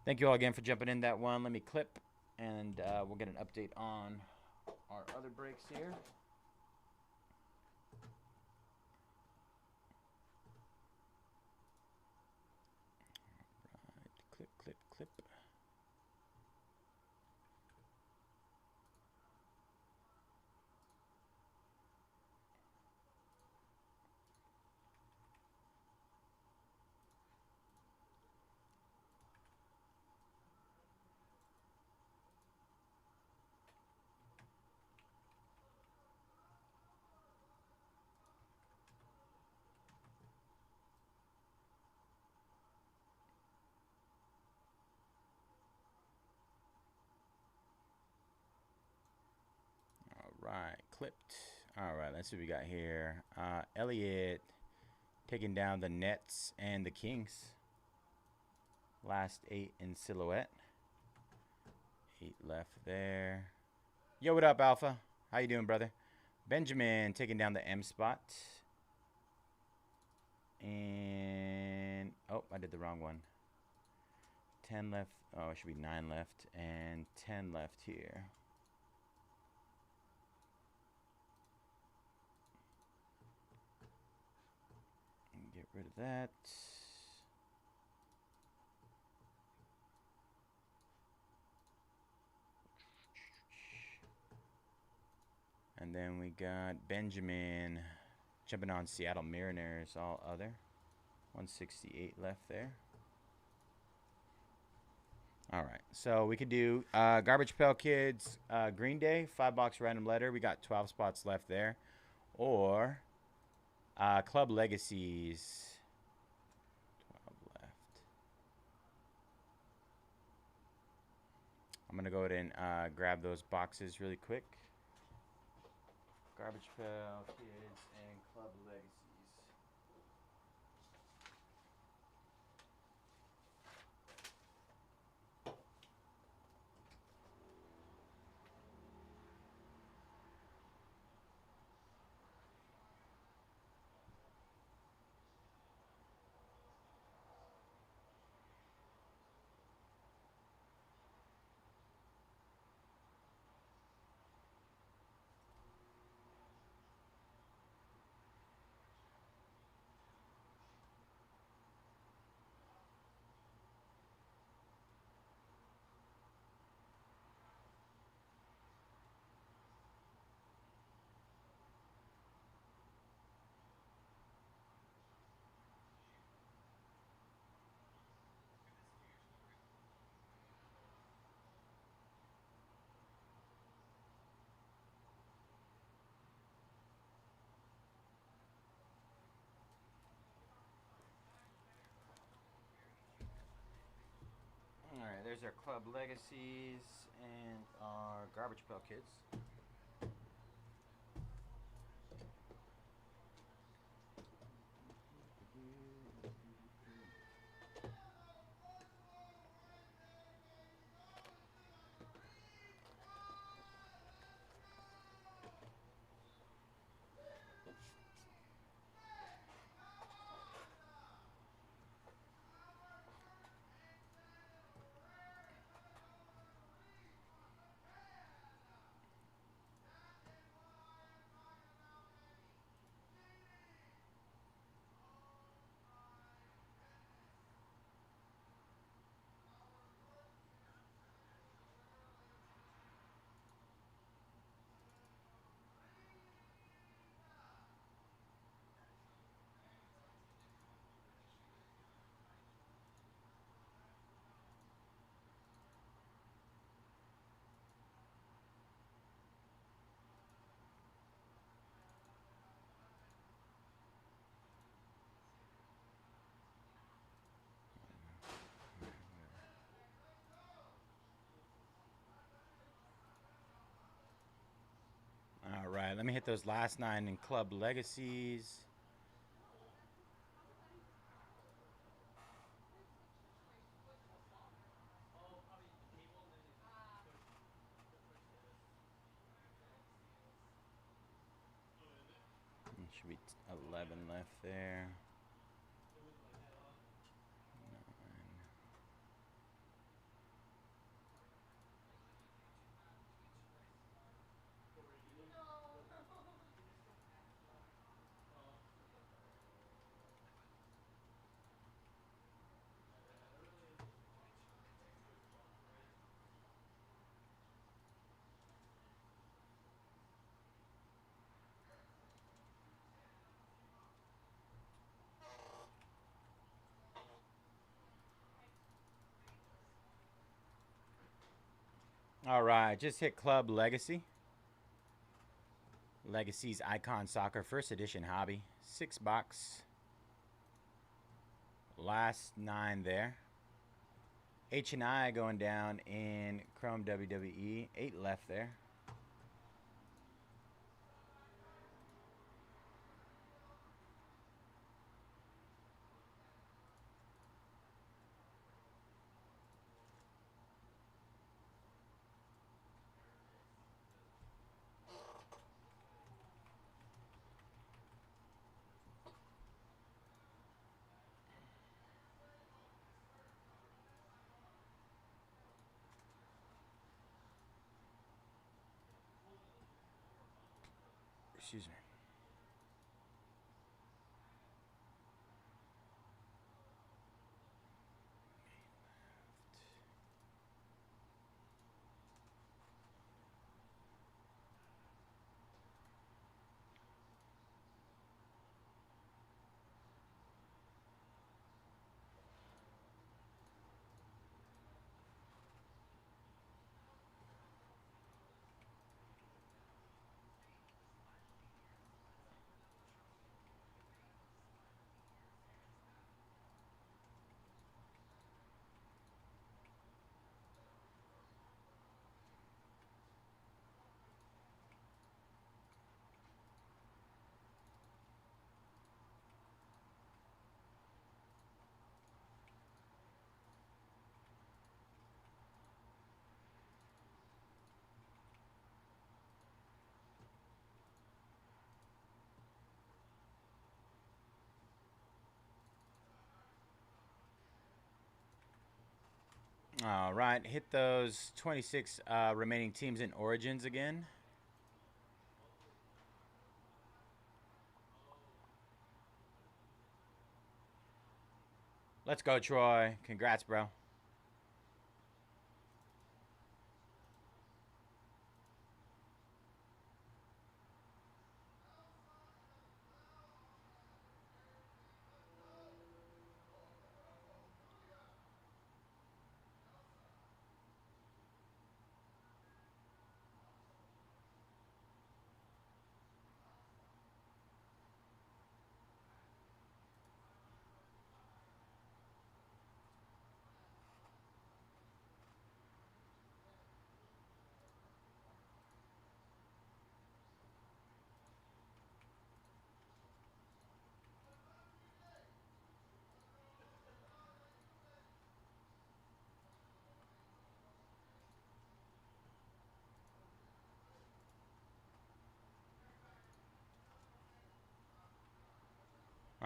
S1: Thank you all again for jumping in that one. Let me clip, and we'll get an update on our other breaks here. All right, clip. Right, clipped. All right, let's see what we got here. Elliott taking down the Nets and the Kings. Last 8 in silhouette. 8 left there. Yo, what up, Alpha? How you doing, brother? Benjamin taking down the M spot. And, oh, I did the wrong one. 10 left. Oh, it should be 9 left. And 10 left here. Get rid of that. And then we got Benjamin jumping on Seattle Mariners, all other. 168 left there. All right, so we could do Garbage Pail Kids, Green Day, 5-box random letter. We got 12 spots left there. Or Club Legacies, 12 left. I'm going to go ahead and grab those boxes really quick. Garbage Pail Kids and Club Legacies. Here's our Club Legacies and our Garbage Pail Kids. All right, let me hit those last 9 in Club Legacies. Should be 11 left there. 9. All right, just hit Club Legacy. Legacies Icon Soccer First Edition Hobby. 6 box. Last 9 there. H&I going down in Chrome WWE. 8 left there. Excuse me. All right, hit those 26 remaining teams in Origins again. Let's go, Troy. Congrats, bro.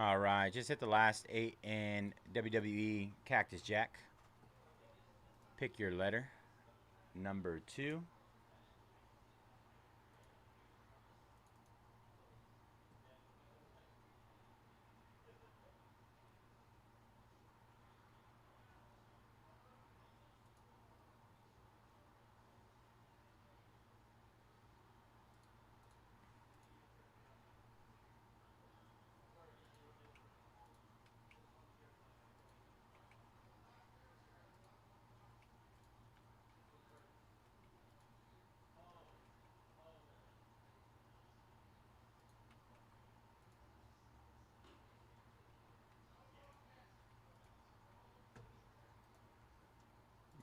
S1: All right, just hit the last 8 in WWE Cactus Jack. Pick your letter. Number 2.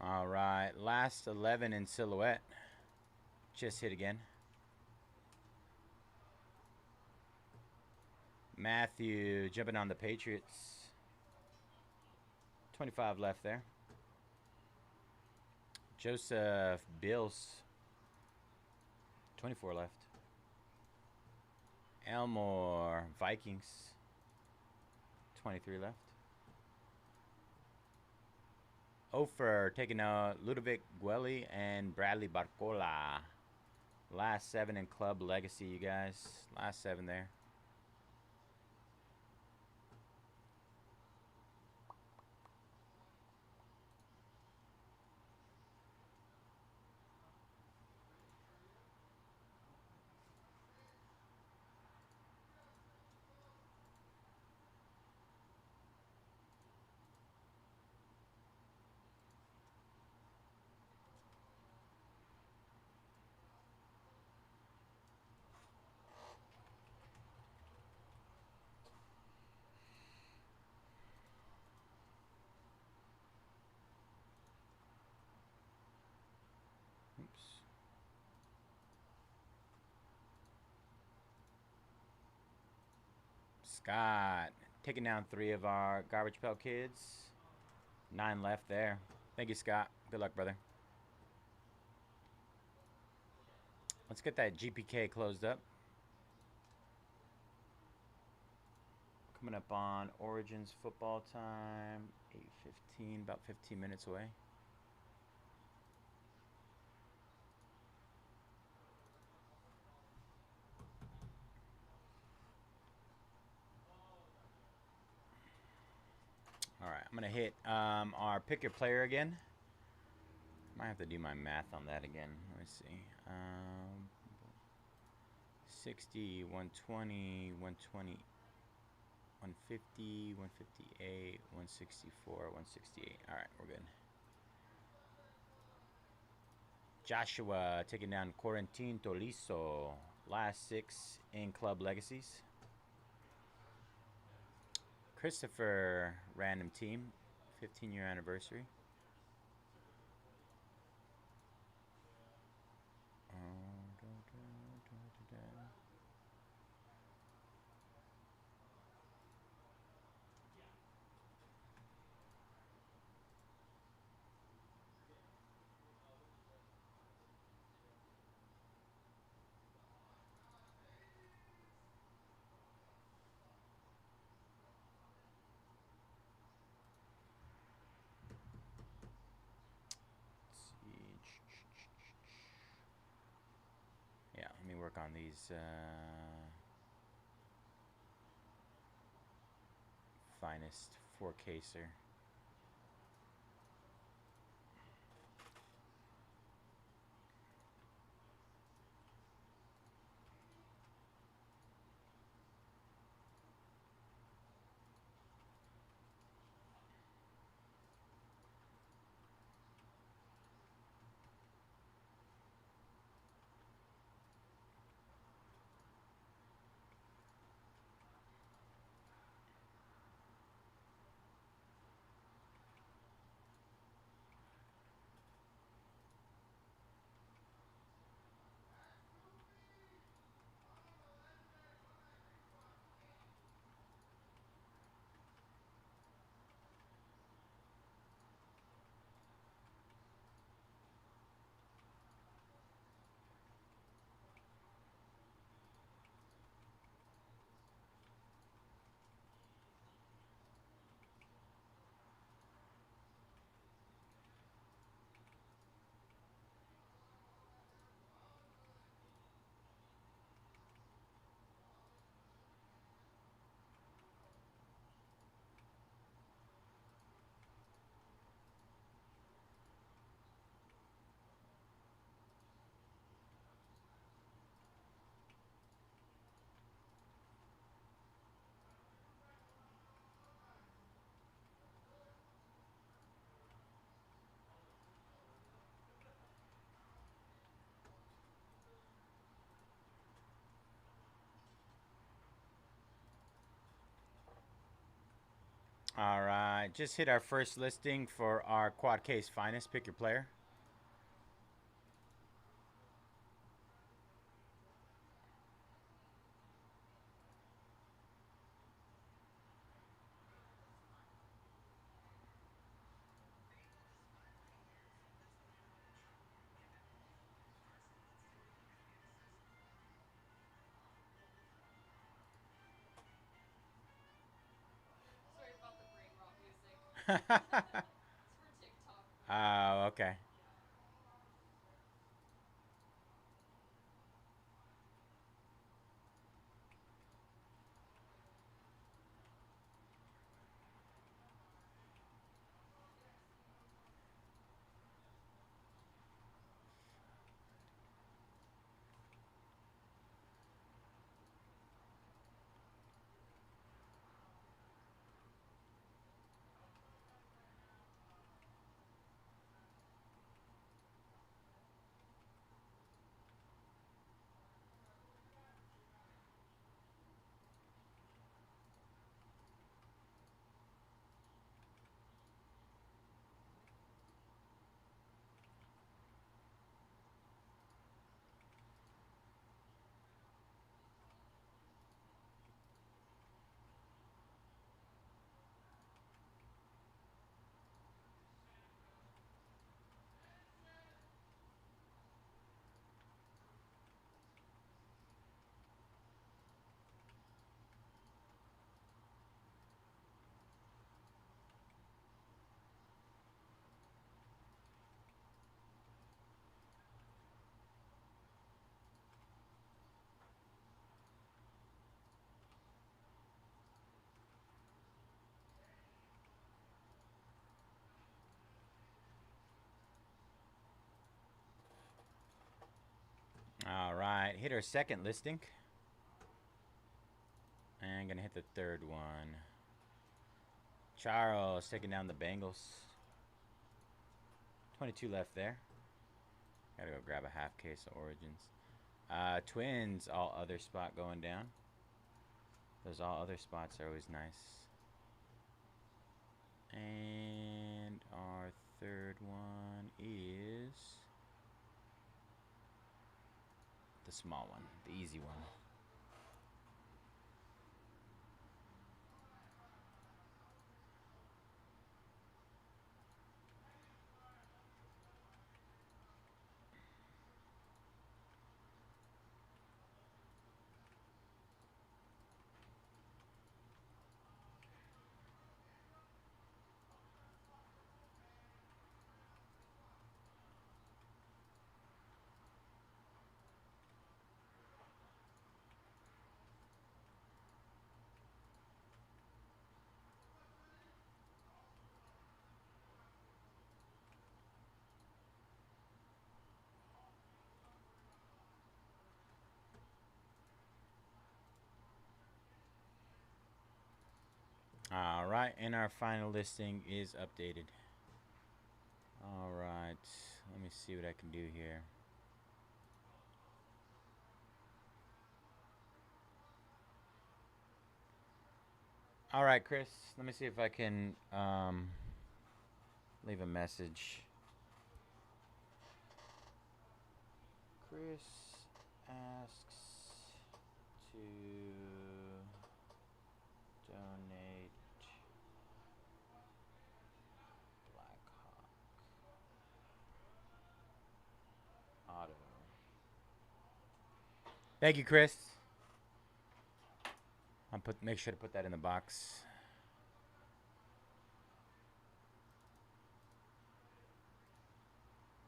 S1: All right, last 11 in silhouette. Just hit again. Matthew jumping on the Patriots. 25 left there. Joseph Bills. 24 left. Elmore Vikings. 23 left. Ofer taking out Ludovic Guelli and Bradley Barcola. Last 7 in Club Legacy, you guys. Last 7 there. Oops. Scott taking down 3 of our Garbage Pail Kids. 9 left there. Thank you, Scott. Good luck, brother. Let's get that GPK closed up. Coming up on Origins football time. 8:15, about 15 minutes away. All right, I'm gonna hit our pick your player again. Might have to do my math on that again. Let me see. 60, 120, 120, 150, 158, 164, 168. All right, we're good. Joshua taking down Quarantine Tolisso. Last 6 in Club Legacies. Christopher, random team, 15-year anniversary. Yeah, let me work on these finest 4K-ser. All right, just hit our first listing for our quad case finest. Pick your player.
S5: Sorry about the brain rot music. It's for TikTok.
S1: Oh, okay. All right, hit our second listing. And gonna hit the third one. Charles taking down the Bengals. 22 left there. Gotta go grab a half case of Origins. Twins, all other spot going down. Those all other spots are always nice. And our third one is the small one, the easy one. All right, and our final listing is updated. All right, let me see what I can do here. All right, Chris, let me see if I can leave a message. Chris asks to donate Blackhawk Auto. Thank you, Chris. Make sure to put that in the box.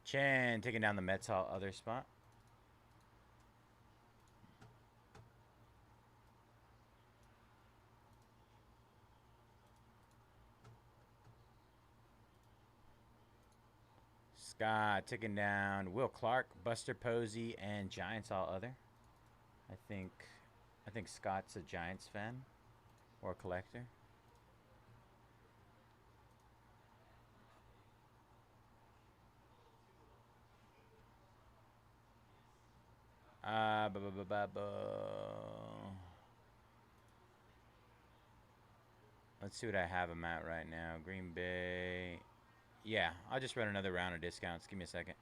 S1: Chan taking down the Mets all other spot. Scott taking down Will Clark, Buster Posey, and Giants all other. I think Scott's a Giants fan or collector. Let's see what I have them at right now. Green Bay. Yeah, I'll just run another round of discounts. Give me a second.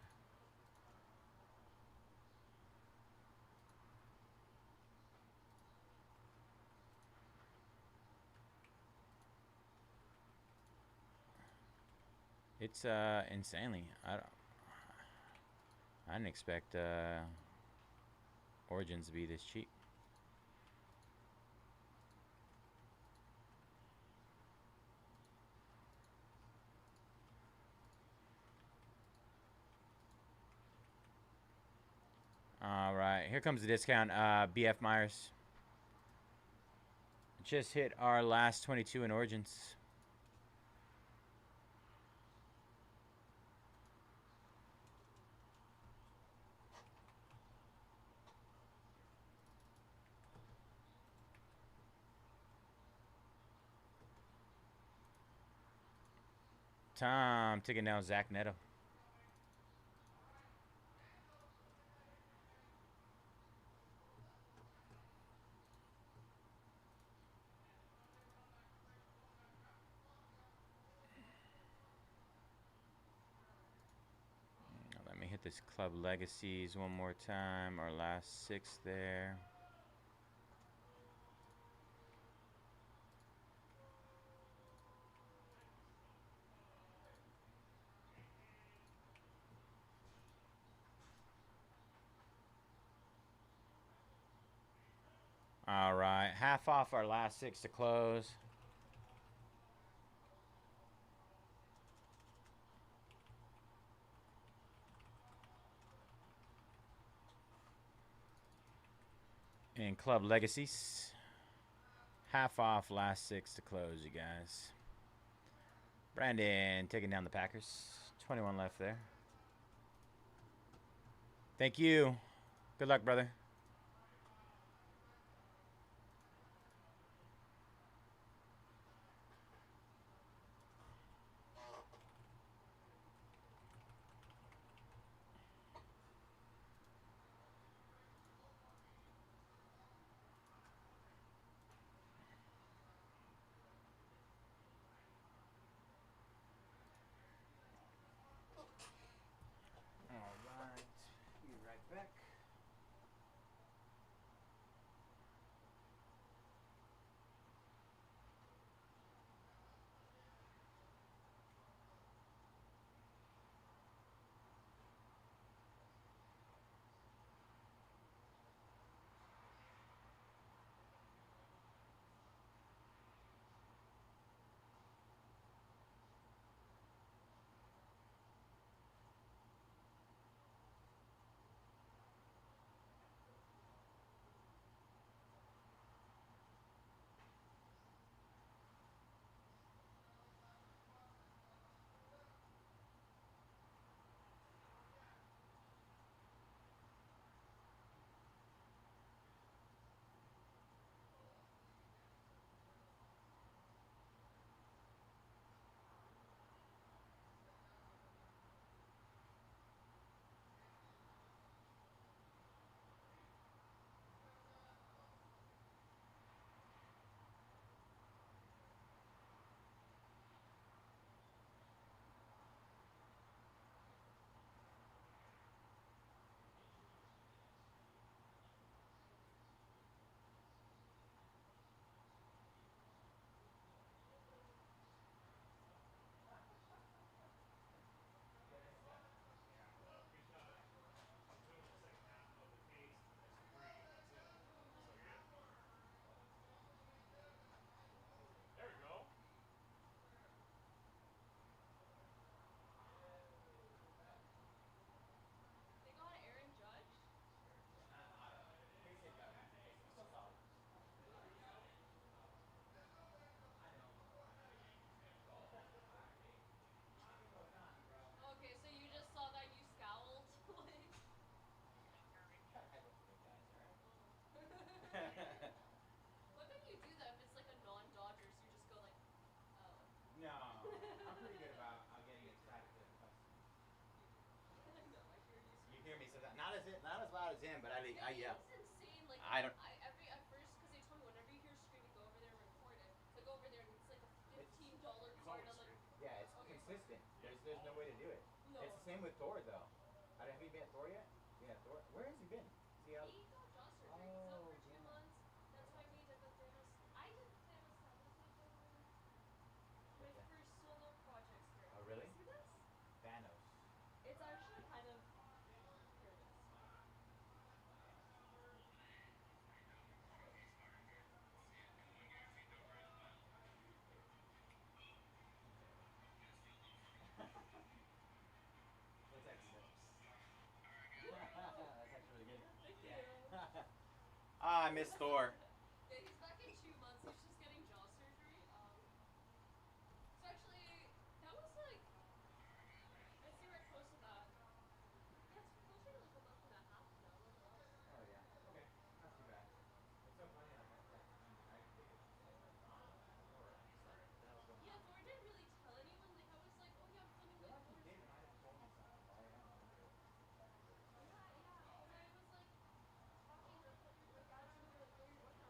S1: It's insanely. I didn't expect Origins to be this cheap. All right, here comes the discount. BF Myers. Just hit our last 22 in Origins. Tom taking down Zach Neto. Let me hit this Club Legacies one more time. Our last 6 there. All right, half off our last 6 to close. And Club Legacies. Half off last 6 to close, you guys. Brandon taking down the Packers. 21 left there. Thank you. Good luck, brother. All right. Be right back.
S3: There we go.
S5: They got Aaron Judge. Okay, so you just saw that you scowled, like. Oh. What made you do that if it's like a non-Dodgers? You just go like, oh.
S1: No, I'm pretty good about getting excited to customers.
S5: No, I hear you.
S1: You hear me so that not as loud as him, but I yell.
S5: It's insane. Like
S1: I don't.
S5: at first, because they told me whenever you hear screaming, go over there and record it. So I go over there and it's like a
S1: same with Thor though. Have you met Thor yet? Yeah, Thor. Where has he been? Is he out?
S5: He got jaw surgery. He's out
S1: Oh,
S5: for 2
S1: yeah.
S5: months. That's why we did the Thanos. I did the Thanos Sabotage my
S1: What's that?
S5: first solo project script.
S1: Oh,
S5: Can
S1: really?
S5: you see this?
S1: Thanos.
S5: It's actually kind of. Here it is.
S1: What's that? That's actually really good.
S5: Thank
S1: Yeah.
S5: you.
S1: Ah, I miss Thor.
S5: Yeah, he's back in 2 months. He's just getting jaw surgery. So actually, that was like. I see where I posted that. Yeah, it's closer to like a month and a half now. Oh my gosh.
S1: Oh yeah. Okay. Not too bad. It's so funny. Like I figured the same. Like, oh, Thor. I'm just like, what the hell's going
S5: Yeah,
S1: on?
S5: Thor didn't really tell anyone. Like I was like, oh yeah, I'm
S1: I
S5: filming
S1: feel
S5: my
S1: like he
S5: Thor
S1: did
S5: script.
S1: might have told me something, but I don't remember it exactly.
S5: Yeah, yeah. When I was like talking, like I was gonna be like, oh, you're working on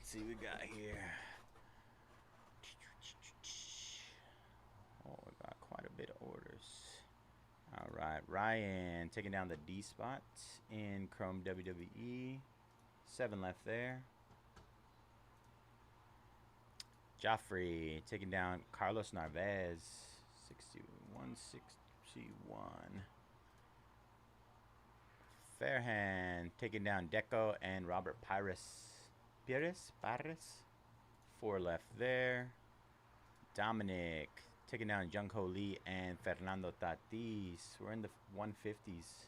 S1: Let's see what we got here. Oh, we got quite a bit of orders. All right, Ryan taking down the D spot in Chrome WWE. 7 left there. Joffrey taking down Carlos Narvez. 61. Fairhand taking down Deco and Robert Pires. 4 left there. Dominic taking down Jungho Lee and Fernando Tatis. We're in the 150s.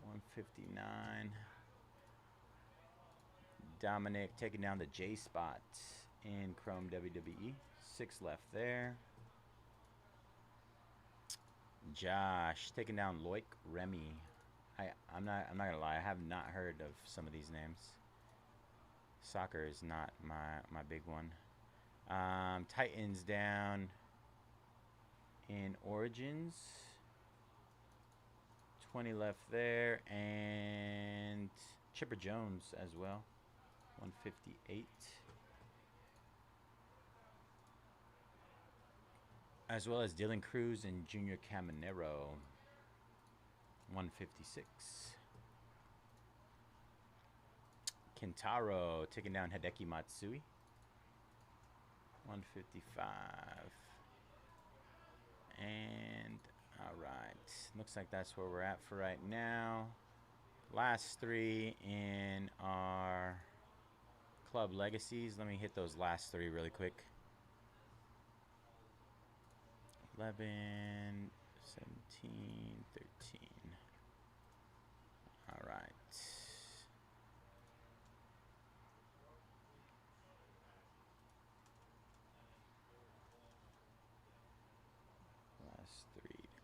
S1: 159. Dominic taking down the J spot in Chrome WWE. 6 left there. Josh taking down Loic Remy. I'm not gonna lie, I have not heard of some of these names. Soccer is not my big one. Titans down in Origins. 20 left there, and Chipper Jones as well. 158. As well as Dylan Cruz and Junior Caminero. 156. Kentaro taking down Hideki Matsui. 155. And all right, looks like that's where we're at for right now. Last 3 in our club legacies. Let me hit those last 3 really quick. 11, 17, 13. All right. Last 3 to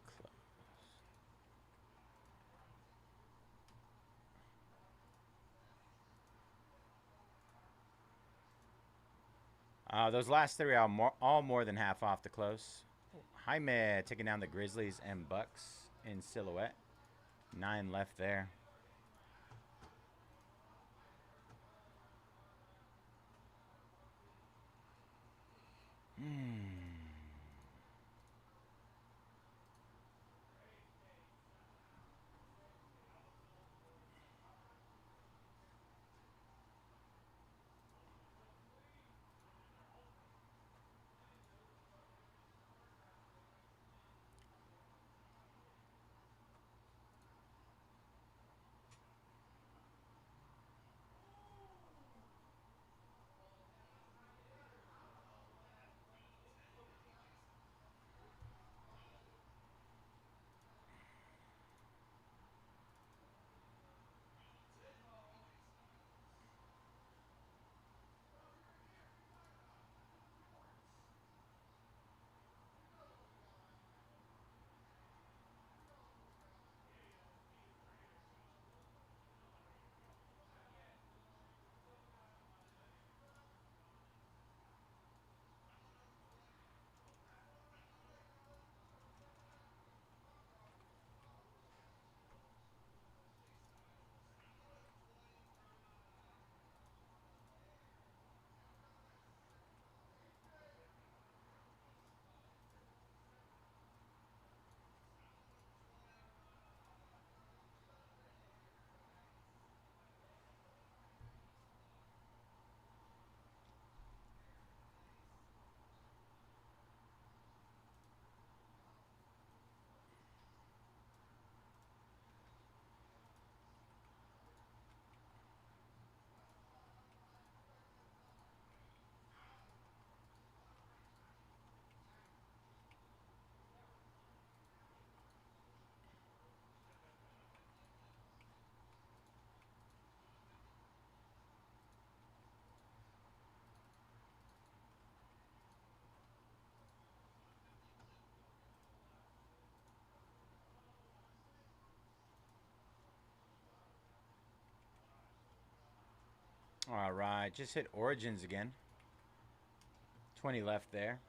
S1: close. Those last 3 are all more than half off the close. Jaime taking down the Grizzlies and Bucks in silhouette. 9 left there. All right, just hit Origins again. 20 left there.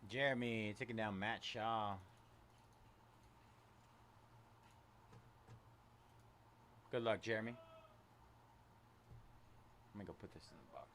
S1: Jeremy taking down Matt Shaw. Good luck, Jeremy. Let me go put this in the box.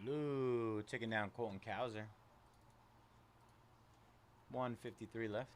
S1: Lou taking down Colton Cowser. 153 left.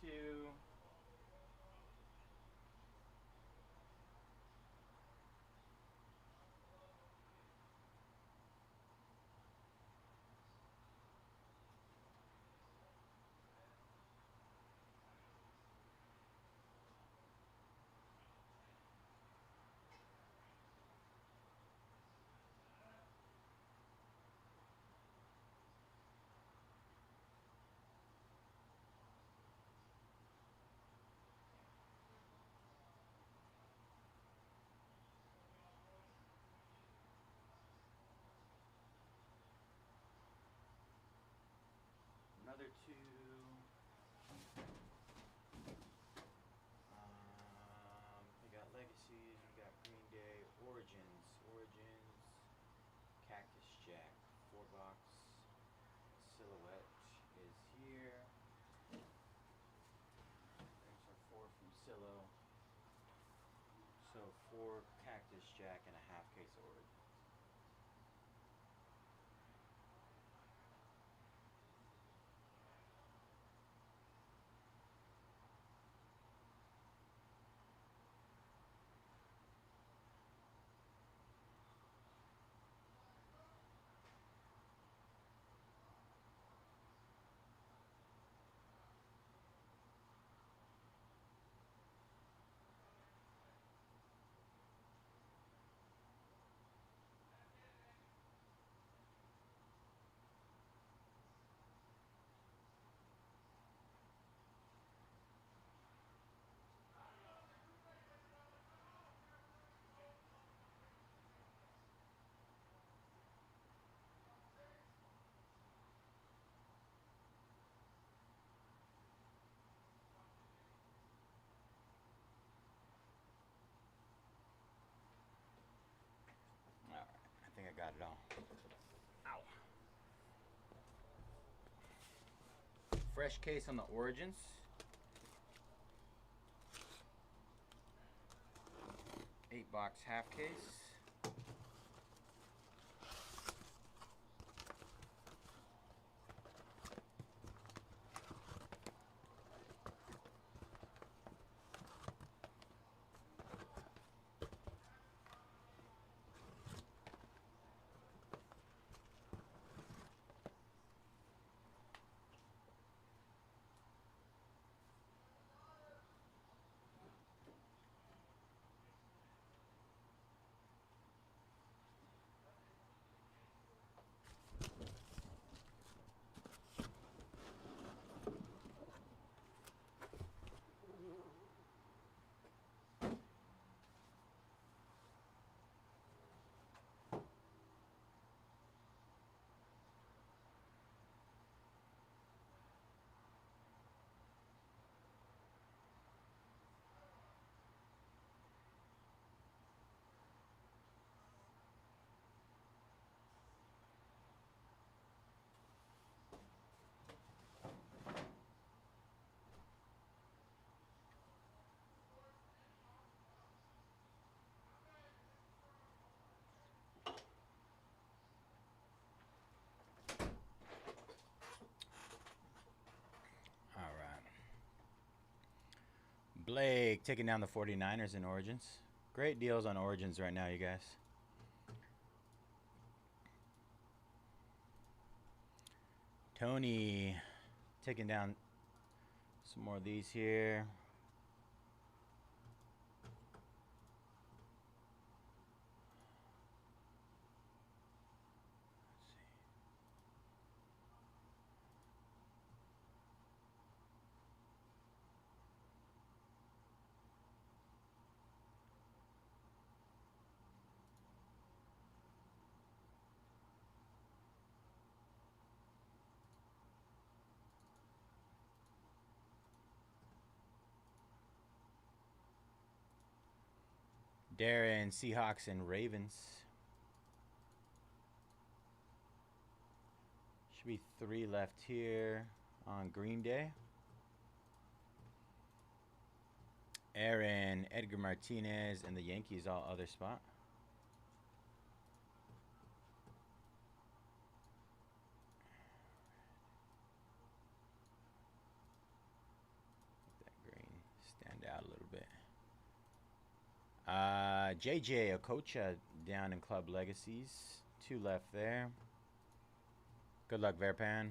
S1: two. Another two. We got Legacies, we got Green Day, Origins, Cactus Jack, 4-box. Silhouette is here. There's our 4 from Silo. So 4 Cactus Jack and a half case of Origins. Alright, I think I got it all. Ow. Fresh case on the Origins. 8-box half case. Blake taking down the 49ers in Origins. Great deals on Origins right now, you guys. Tony taking down some more of these here. Darren, Seahawks, and Ravens. Should be 3 left here on Green Day. Aaron, Edgar Martinez, and the Yankees all other spot. JJ Okocha down in Club Legacies. 2 left there. Good luck, Verpan.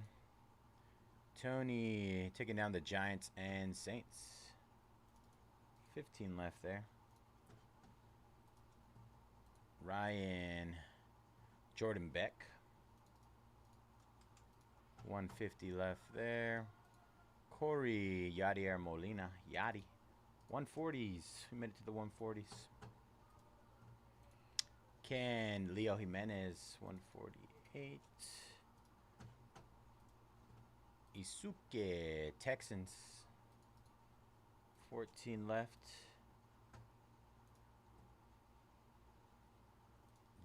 S1: Tony taking down the Giants and Saints. 15 left there. Ryan Jordan Beck. 150 left there. Corey Yadier Molina. Yadi. 140s. We made it to the 140s. Ken Leo Jimenez. 148. Isuke Texans. 14 left.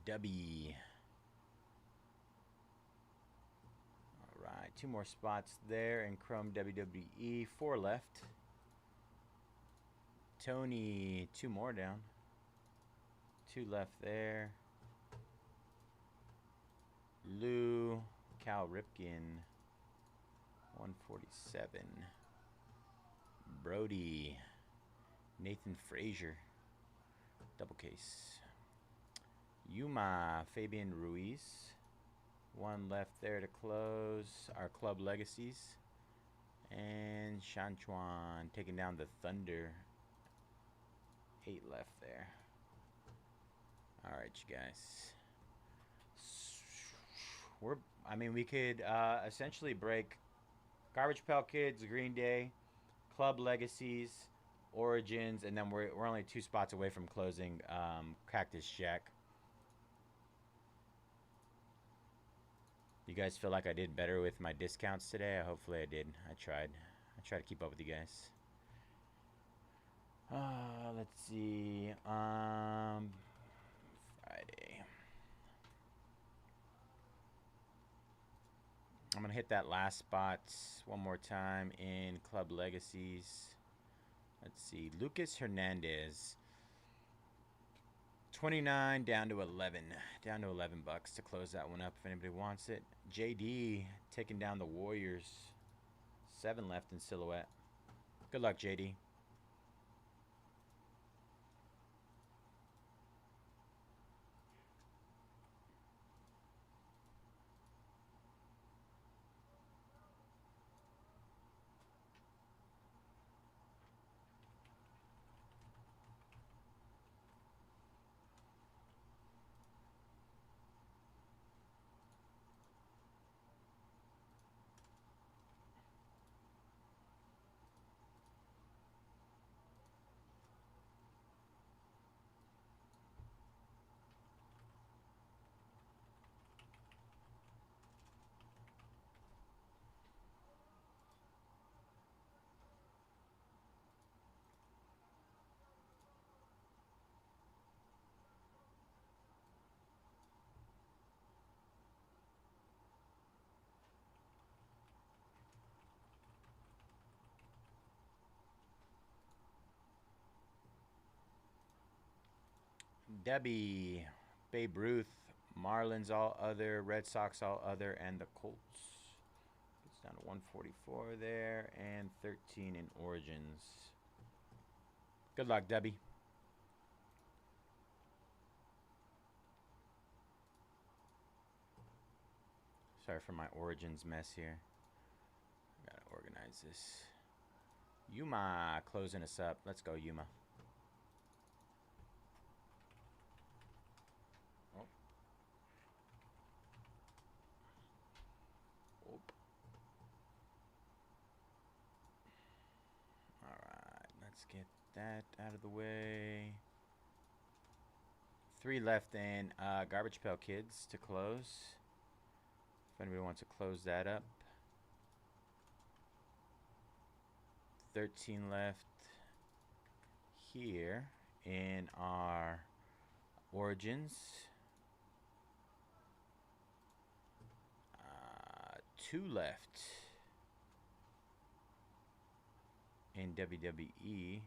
S1: Dubby. Alright, 2 more spots there in Chrome WWE. 4 left. Tony, 2 more down. 2 left there. Lou, Cal Ripken. 147. Brody. Nathan Frazier. Double case. Yuma. Fabian Ruiz. 1 left there to close our Club Legacies. And Shanchuan taking down the Thunder. 8 left there. Alright, you guys. We could essentially break Garbage Pail Kids, Green Day, Club Legacies, Origins, and then we're only 2 spots away from closing Cactus Jack. You guys feel like I did better with my discounts today? Hopefully I did. I tried to keep up with you guys. Let's see. Friday. I'm going to hit that last spot one more time in Club Legacies. Let's see. Lucas Hernandez. 29 down to 11. Down to 11 bucks to close that one up if anybody wants it. JD taking down the Warriors. 7 left in silhouette. Good luck, JD. Debbie, Babe Ruth, Marlins all other, Red Sox all other, and the Colts. It's down to 144 there, and 13 in Origins. Good luck, Debbie. Sorry for my Origins mess here. I gotta organize this. Yuma closing us up. Let's go, Yuma. Get that out of the way. 3 left in Garbage Pail Kids to close. If anybody wants to close that up. 13 left here in our Origins. 2 left in WWE.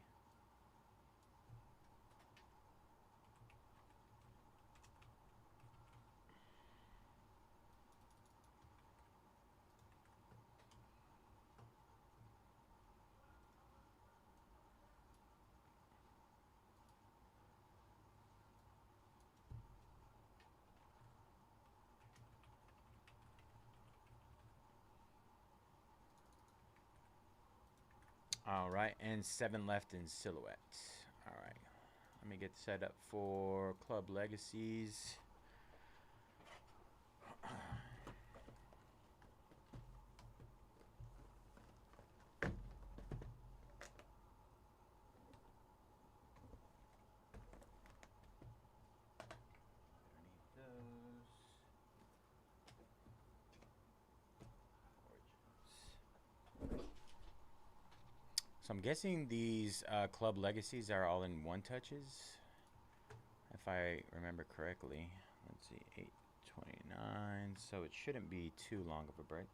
S1: All right, and 7 left in silhouette. All right, let me get set up for Club Legacies. So I'm guessing these Club Legacies are all in 1-touches, if I remember correctly. Let's see, 829, so it shouldn't be too long of a break.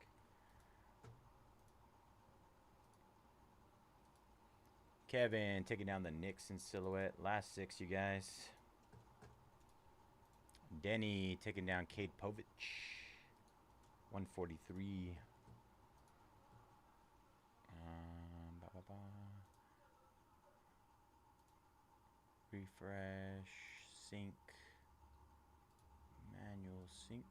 S1: Kevin taking down the Knicks in silhouette. Last 6, you guys. Denny taking down Cade Povich. 143. Refresh. Sync. Manual sync.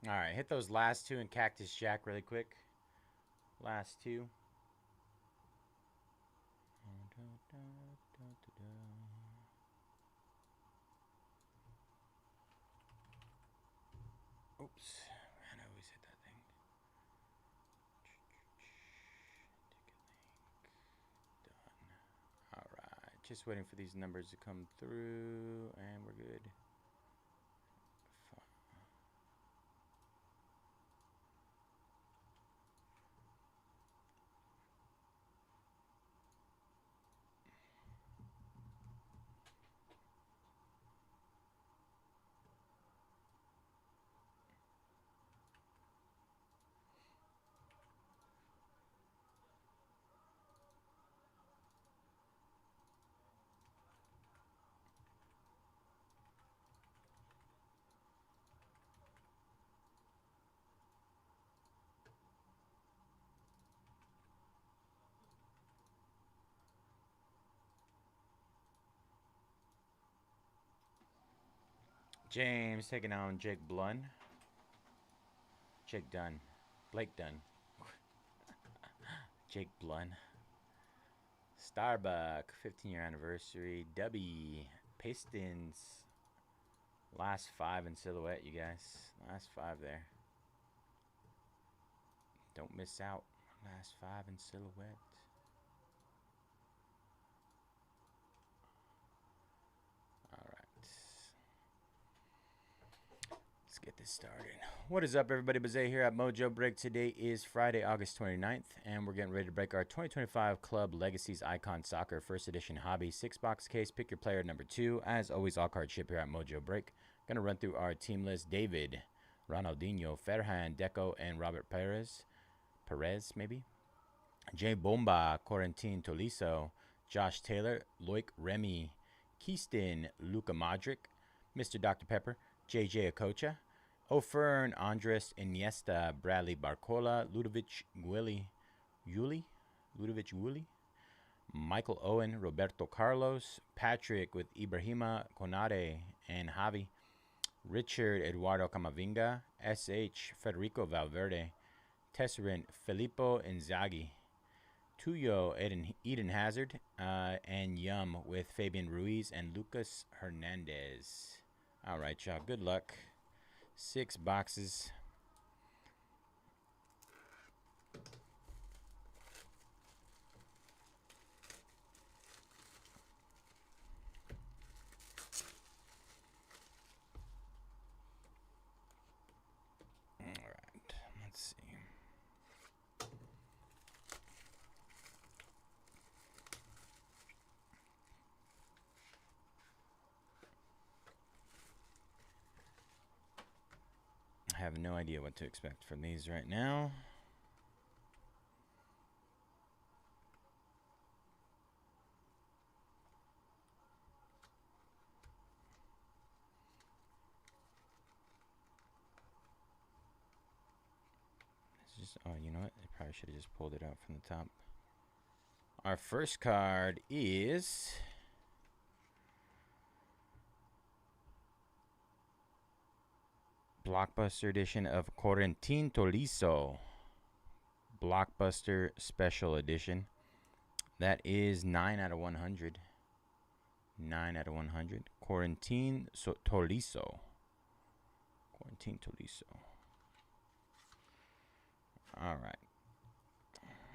S1: All right, hit those last 2 in Cactus Jack really quick. Last 2. Oops, man, I always hit that thing. Done. All right, just waiting for these numbers to come through, and we're good. James taking on Jake Blunn. Jake Dunn. Blake Dunn. Jake Blunn. Starbuck, 15-year anniversary. Dubby. Pistons. Last 5 in silhouette, you guys. Last 5 there. Don't miss out. Last 5 in silhouette. Get this started. What is up, everybody? Bayze here at Mojobreak. Today is Friday, August 29th, and we're getting ready to break our 2025 Club Legacies Icon Soccer First Edition Hobby 6-box case. Pick your player number 2. As always, all card ship here at Mojobreak. Gonna run through our team list. David, Ronaldinho, Ferhan, Deco, and Robert Perez, maybe. Jay Bomba, Corentin Tolisso, Josh Taylor, Loic Remy, Keaston, Luka Modric, Mr. Dr. Pepper, JJ Okocha, O'Fern, Andres Iniesta, Bradley Barcola, Ludovic Guili, Michael Owen, Roberto Carlos, Patrick with Ibrahima Konate and Javi, Richard Eduardo Camavinga, SH Federico Valverde, Tesserin Filippo Inzaghi, Tuyo Eden Hazard, and Yum with Fabian Ruiz and Lucas Hernandez. All right, y'all. Good luck. 6 boxes. All right. Let's see. have no idea what to expect from these right now. Oh, you know what? I probably should have just pulled it out from the top. Our first card is Blockbuster edition of Corentin Tolisso. Blockbuster Special Edition. That is 9 out of 100. 9 out of 100. Corentin Tolisso. Corentin Tolisso. All right.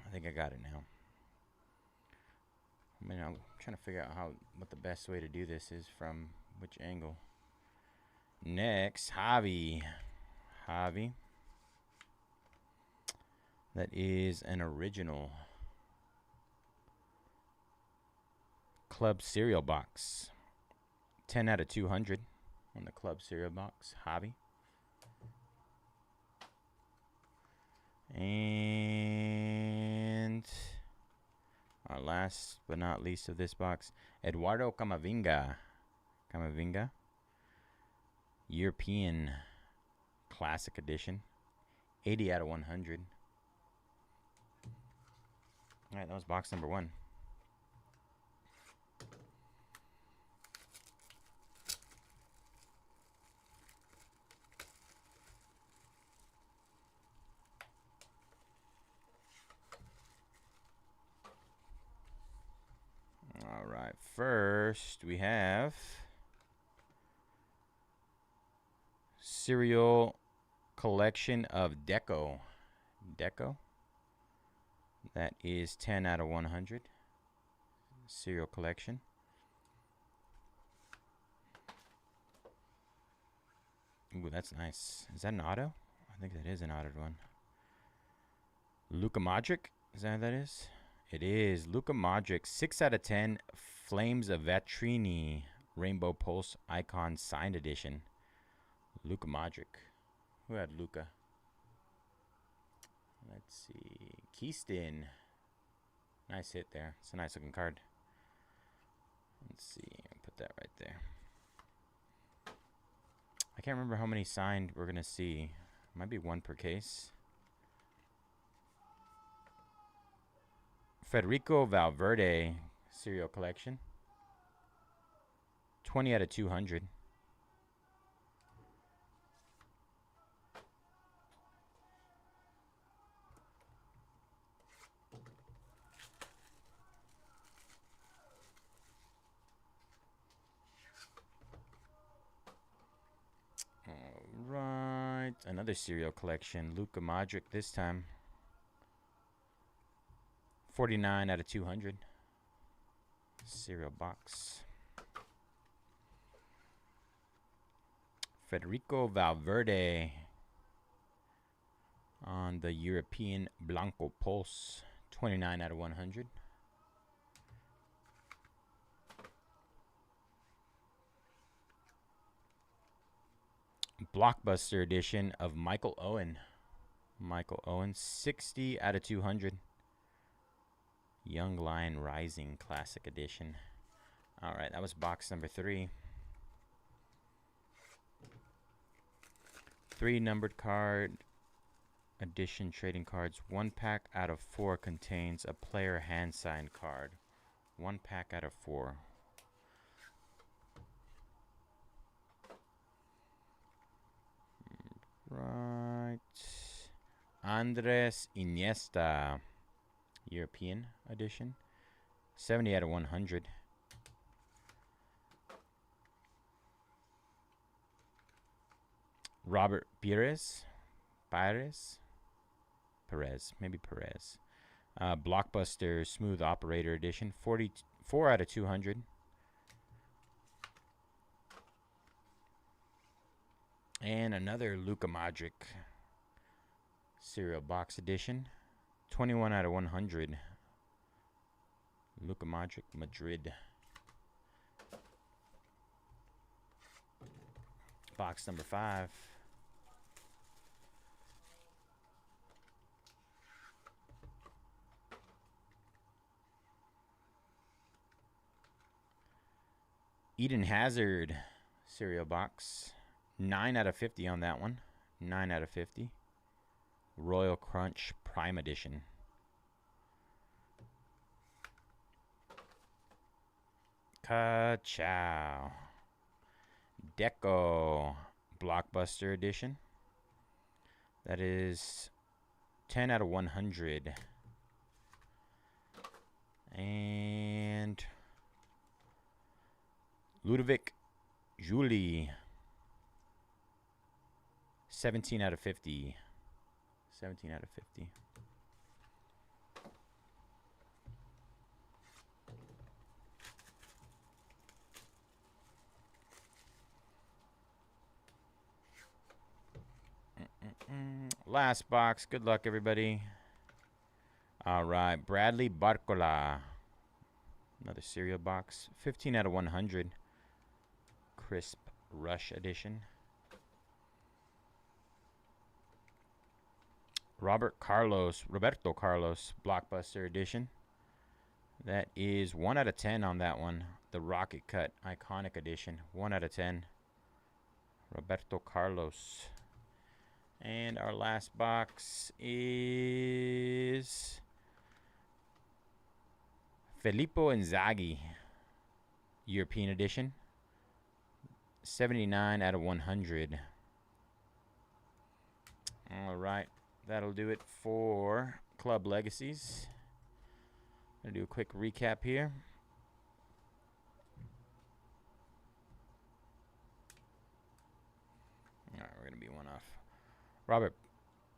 S1: I think I got it now. I mean, I'm trying to figure out what the best way to do this is, from which angle. Next, Javi. Javi. That is an original Club cereal box. 10 out of 200 on the Club cereal box. Javi. And our last but not least of this box, Eduardo Camavinga. Camavinga. European Classic Edition. 80 out of 100. All right, that was box number 1. All right, first we have Cereal Collection of Deco. Deco. That is 10 out of 100. Cereal Collection. Ooh, that's nice. Is that an auto? I think that is an autoed one. Luka Modric. Is that what that is? It is. Luka Modric. 6 out of 10. Flames of Vetrini. Rainbow Pulse Icon Signed Edition. Luka Modric. Who had Luka? Let's see. Keyston. Nice hit there. It's a nice looking card. Let's see. Put that right there. I can't remember how many signed we're going to see. Might be 1 per case. Federico Valverde Cereal Collection. 20 out of 200. Right, another cereal collection. Luka Modric this time. 49 out of 200. Cereal box. Federico Valverde on the European Blanco Pulse. 29 out of 100. Blockbuster edition of Michael Owen. Michael Owen, 60 out of 200. Young Lion Rising Classic Edition. All right, that was box number 3. 3 numbered card edition trading cards. 1 pack out of 4 contains a player hand signed card. 1 pack out of 4. Right. Andres Iniesta, European edition. 70 out of 100. Robert Perez. Maybe Perez. Blockbuster Smooth Operator Edition. 44 out of 200. And another Luka Modric Cereal Box Edition. 21 out of 100. Luka Modric, Madrid. Box number 5. Eden Hazard cereal box. 9 out of 50 on that one. 9 out of 50. Royal Crunch Prime Edition. Ka-chow. Deco Blockbuster Edition. That is 10 out of 100. And Ludovic Julie. 17 out of 50. 17 out of 50. Last box. Good luck, everybody. All right. Bradley Barcola. Another cereal box. 15 out of 100. Crisp Rush Edition. Roberto Carlos Blockbuster Edition. That is 1 out of 10 on that one. The Rocket Cut Iconic Edition. 1 out of 10. Roberto Carlos. And our last box is Filippo Inzaghi European Edition. 79 out of 100. All right. That'll do it for Club Legacies. I'm going to do a quick recap here. All right, we're going to be one off. Robert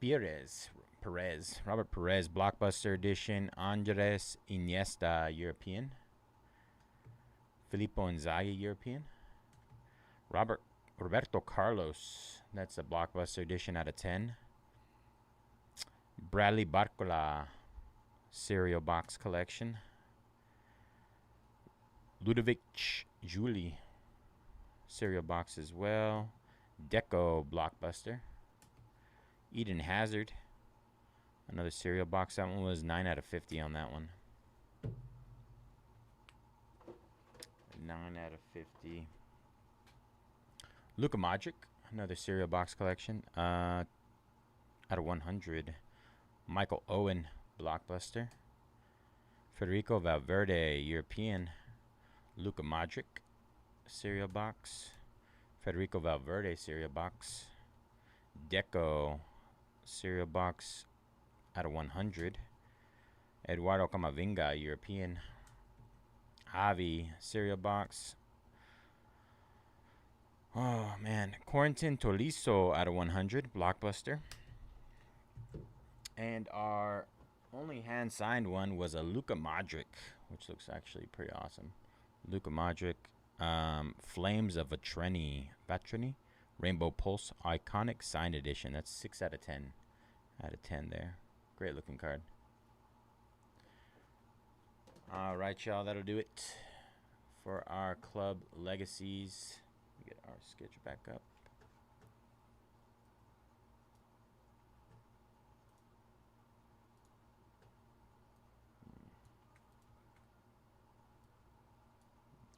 S1: Perez, Blockbuster Edition. Andres Iniesta, European. Filippo Inzaghi, European. Roberto Carlos, that's a Blockbuster Edition out of 10. Bradley Barcola, cereal box collection. Ludovic Julie, cereal box as well. Deco Blockbuster. Eden Hazard, another cereal box. That one was 9 out of 50 on that one. 9 out of 50. Luka Modric, another cereal box collection. Out of 100. Michael Owen, Blockbuster. Federico Valverde, European. Luka Modric, cereal box. Federico Valverde, cereal box. Deco, cereal box out of 100. Eduardo Camavinga, European. Javi, cereal box. Oh, man. Corentin Tolisso out of 100. Blockbuster. And our only hand-signed one was a Luka Modric, which looks actually pretty awesome. Luka Modric. Flames of Vatreni. Rainbow Pulse Iconic Signed Edition. That's 6 out of 10. Out of 10 there. Great looking card. All right, y'all. That'll do it for our Club Legacies. Get our sketch back up.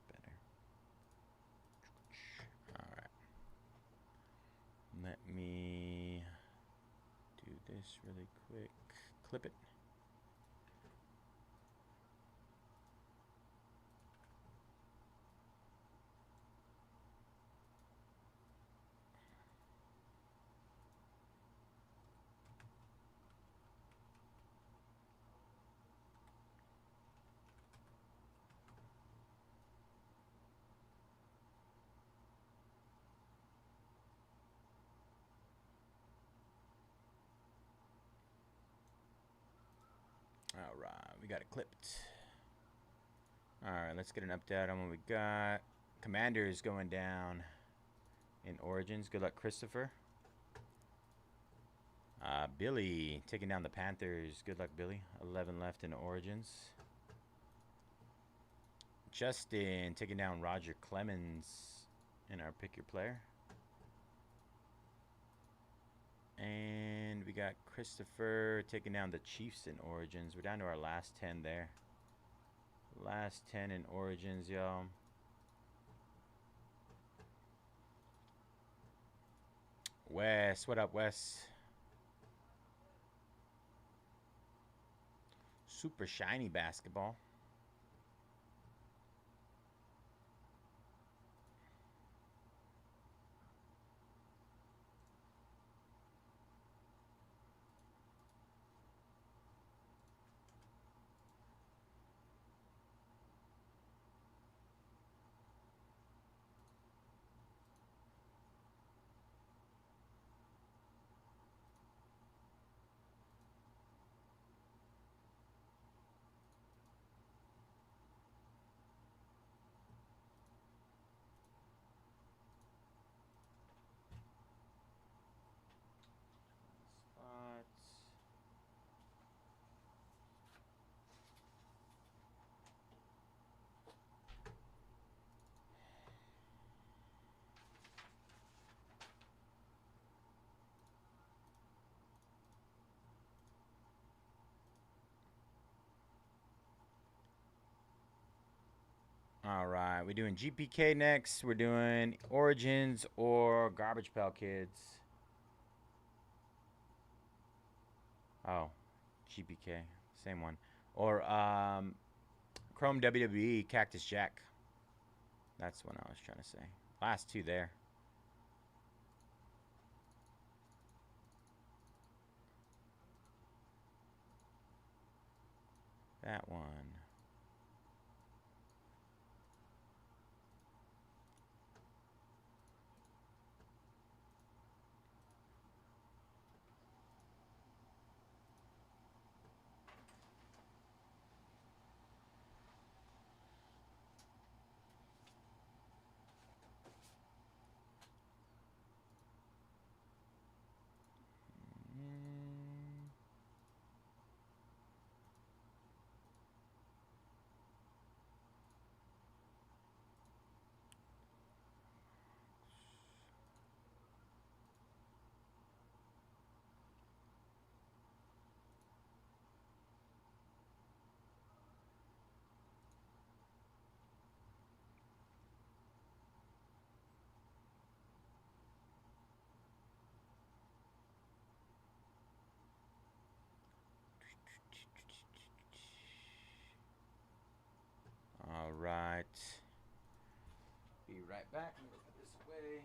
S1: Better. All right. Let me do this really quick. Clip it. All right, we got it clipped. All right, let's get an update on what we got. Commanders going down in Origins. Good luck, Christopher. Billy taking down the Panthers. Good luck, Billy. 11 left in Origins. Justin taking down Roger Clemens in our Pick Your Player. And we got Christopher taking down the Chiefs in Origins. We're down to our last 10 there. Last 10 in Origins, y'all. Wes, what up, Wes? Super shiny basketball. Spots. All right, we're doing GPK next. We're doing Origins or Garbage Pail Kids. Oh, GPK, same one. Or Chrome WWE Cactus Jack. That's what I was trying to say. Last two there. That one. Mm. All right. Be right back. Let me put this away.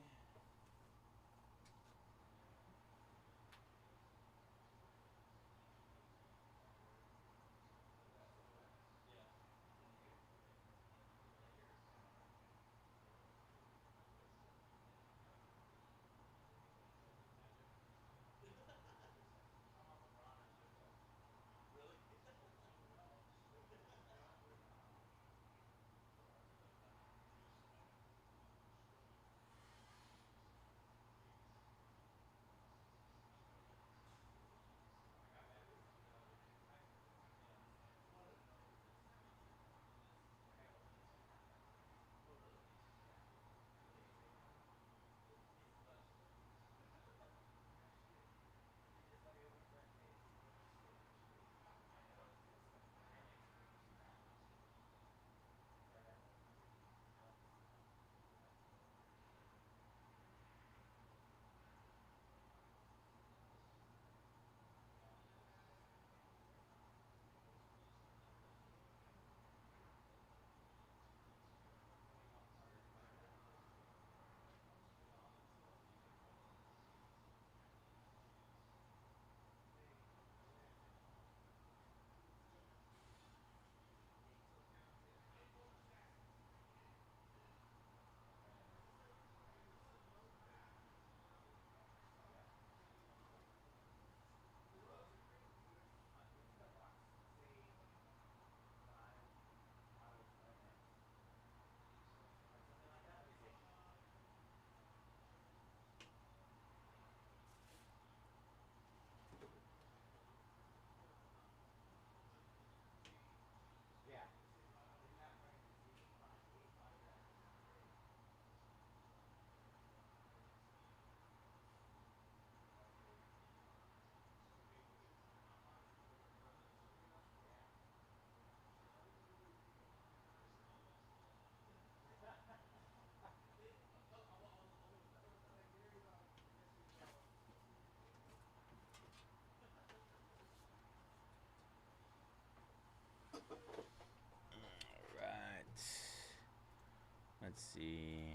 S1: Let's see.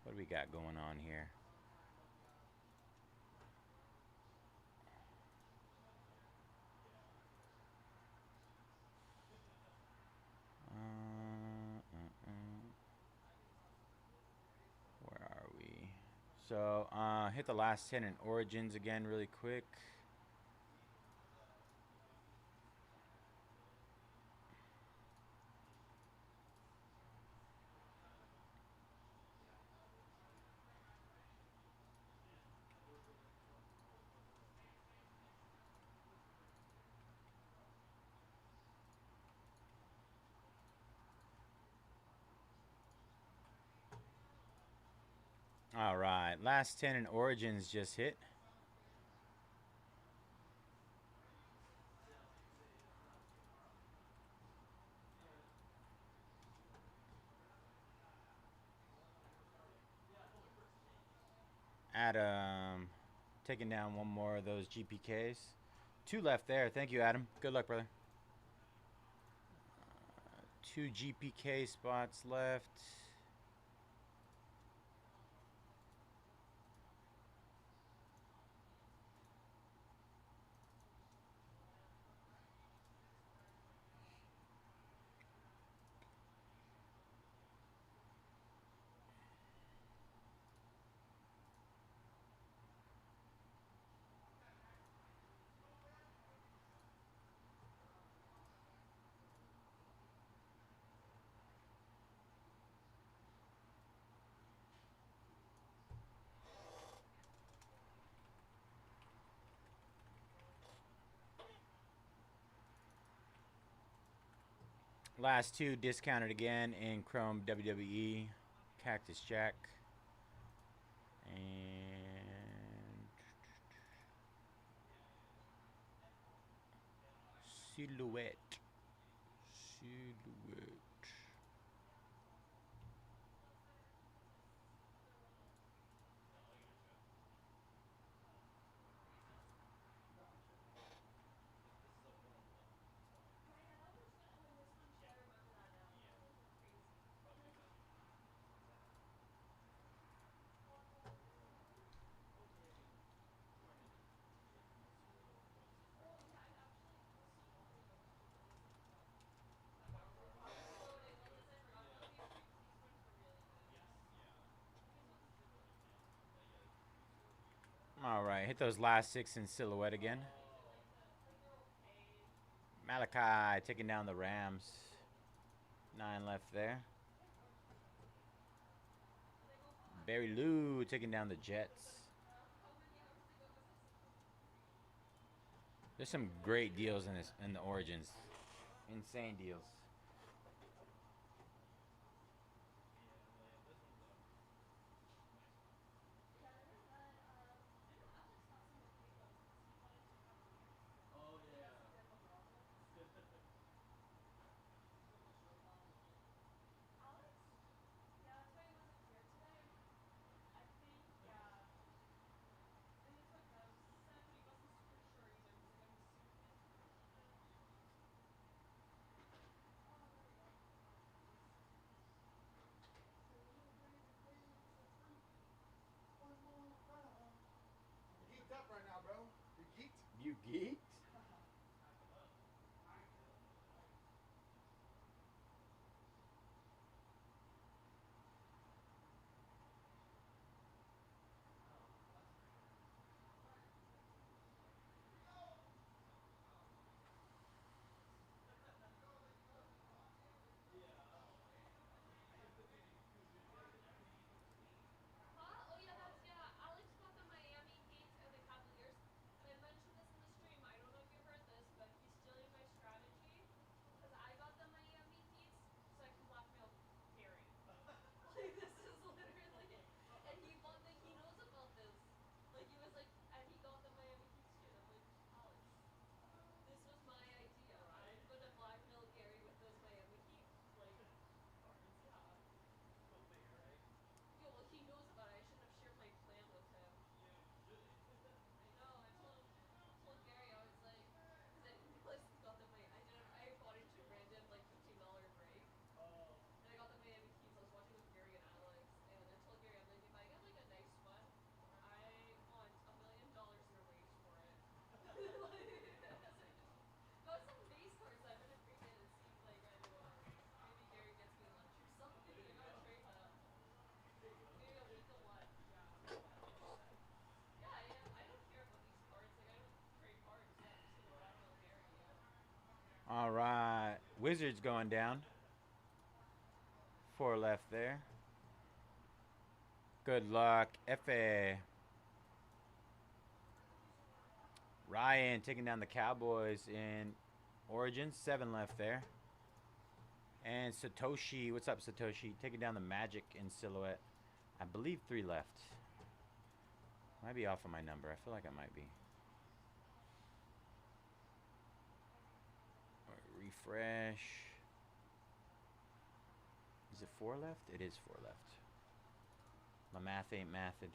S1: What do we got going on here? Where are we? So, hit the last 10 in Origins again really quick. All right, last 10 in Origins just hit. Adam taking down one more of those GPKs. 2 left there. Thank you, Adam. Good luck, brother. 2 GPK spots left. Last 2 discounted again in Chrome WWE Cactus Jack. And Silhouette. All right, hit those last 6 in Silhouette again. Malachi taking down the Rams. 9 left there. Barry Lou taking down the Jets. There's some great deals in the Origins. Insane deals. You geeked?
S5: Huh? Oh yeah, that's Alex bought the Miami Heat of the Cavaliers, and I mentioned this in the stream. I
S1: All right. Wizards going down. 4 left there. Good luck, F.A. Ryan taking down the Cowboys in Origins. 7 left there. And Satoshi, what's up, Satoshi? Taking down the Magic in Silhouette. I believe 3 left. Might be off on my number. I feel like I might be. All right, refresh. Is it 4 left? It is 4 left. My math ain't mathed.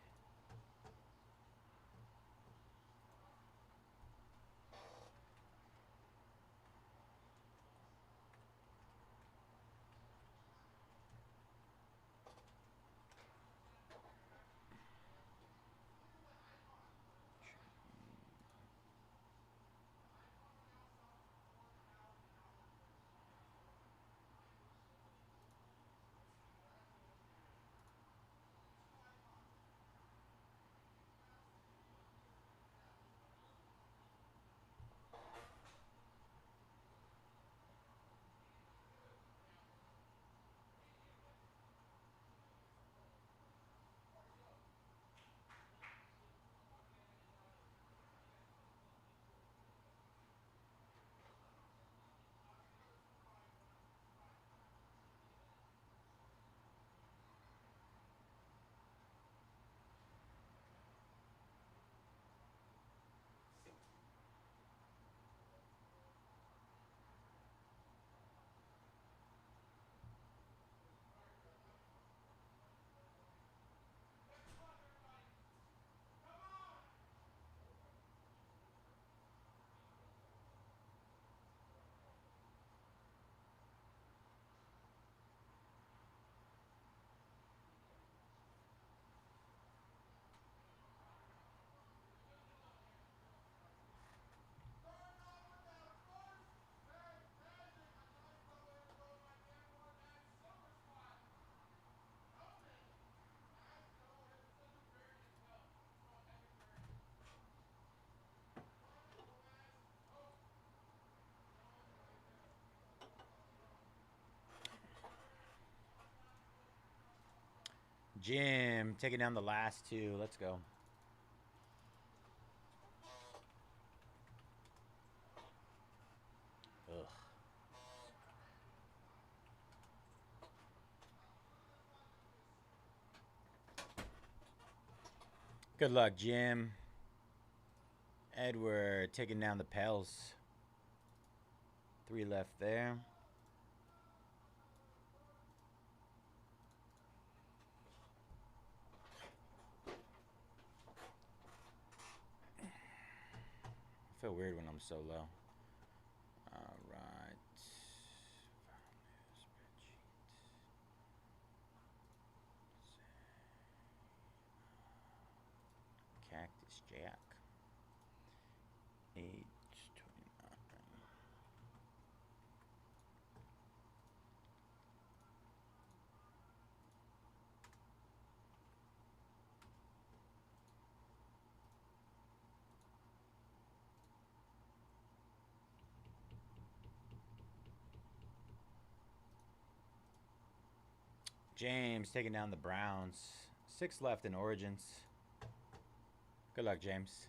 S1: Jim taking down the last 2. Let's go. Ugh. Good luck, Jim. Edward taking down the Pels. 3 left there. I feel weird when I'm so low. All right. Cactus Jack. 829. James taking down the Browns. 6 left in Origins. Good luck, James.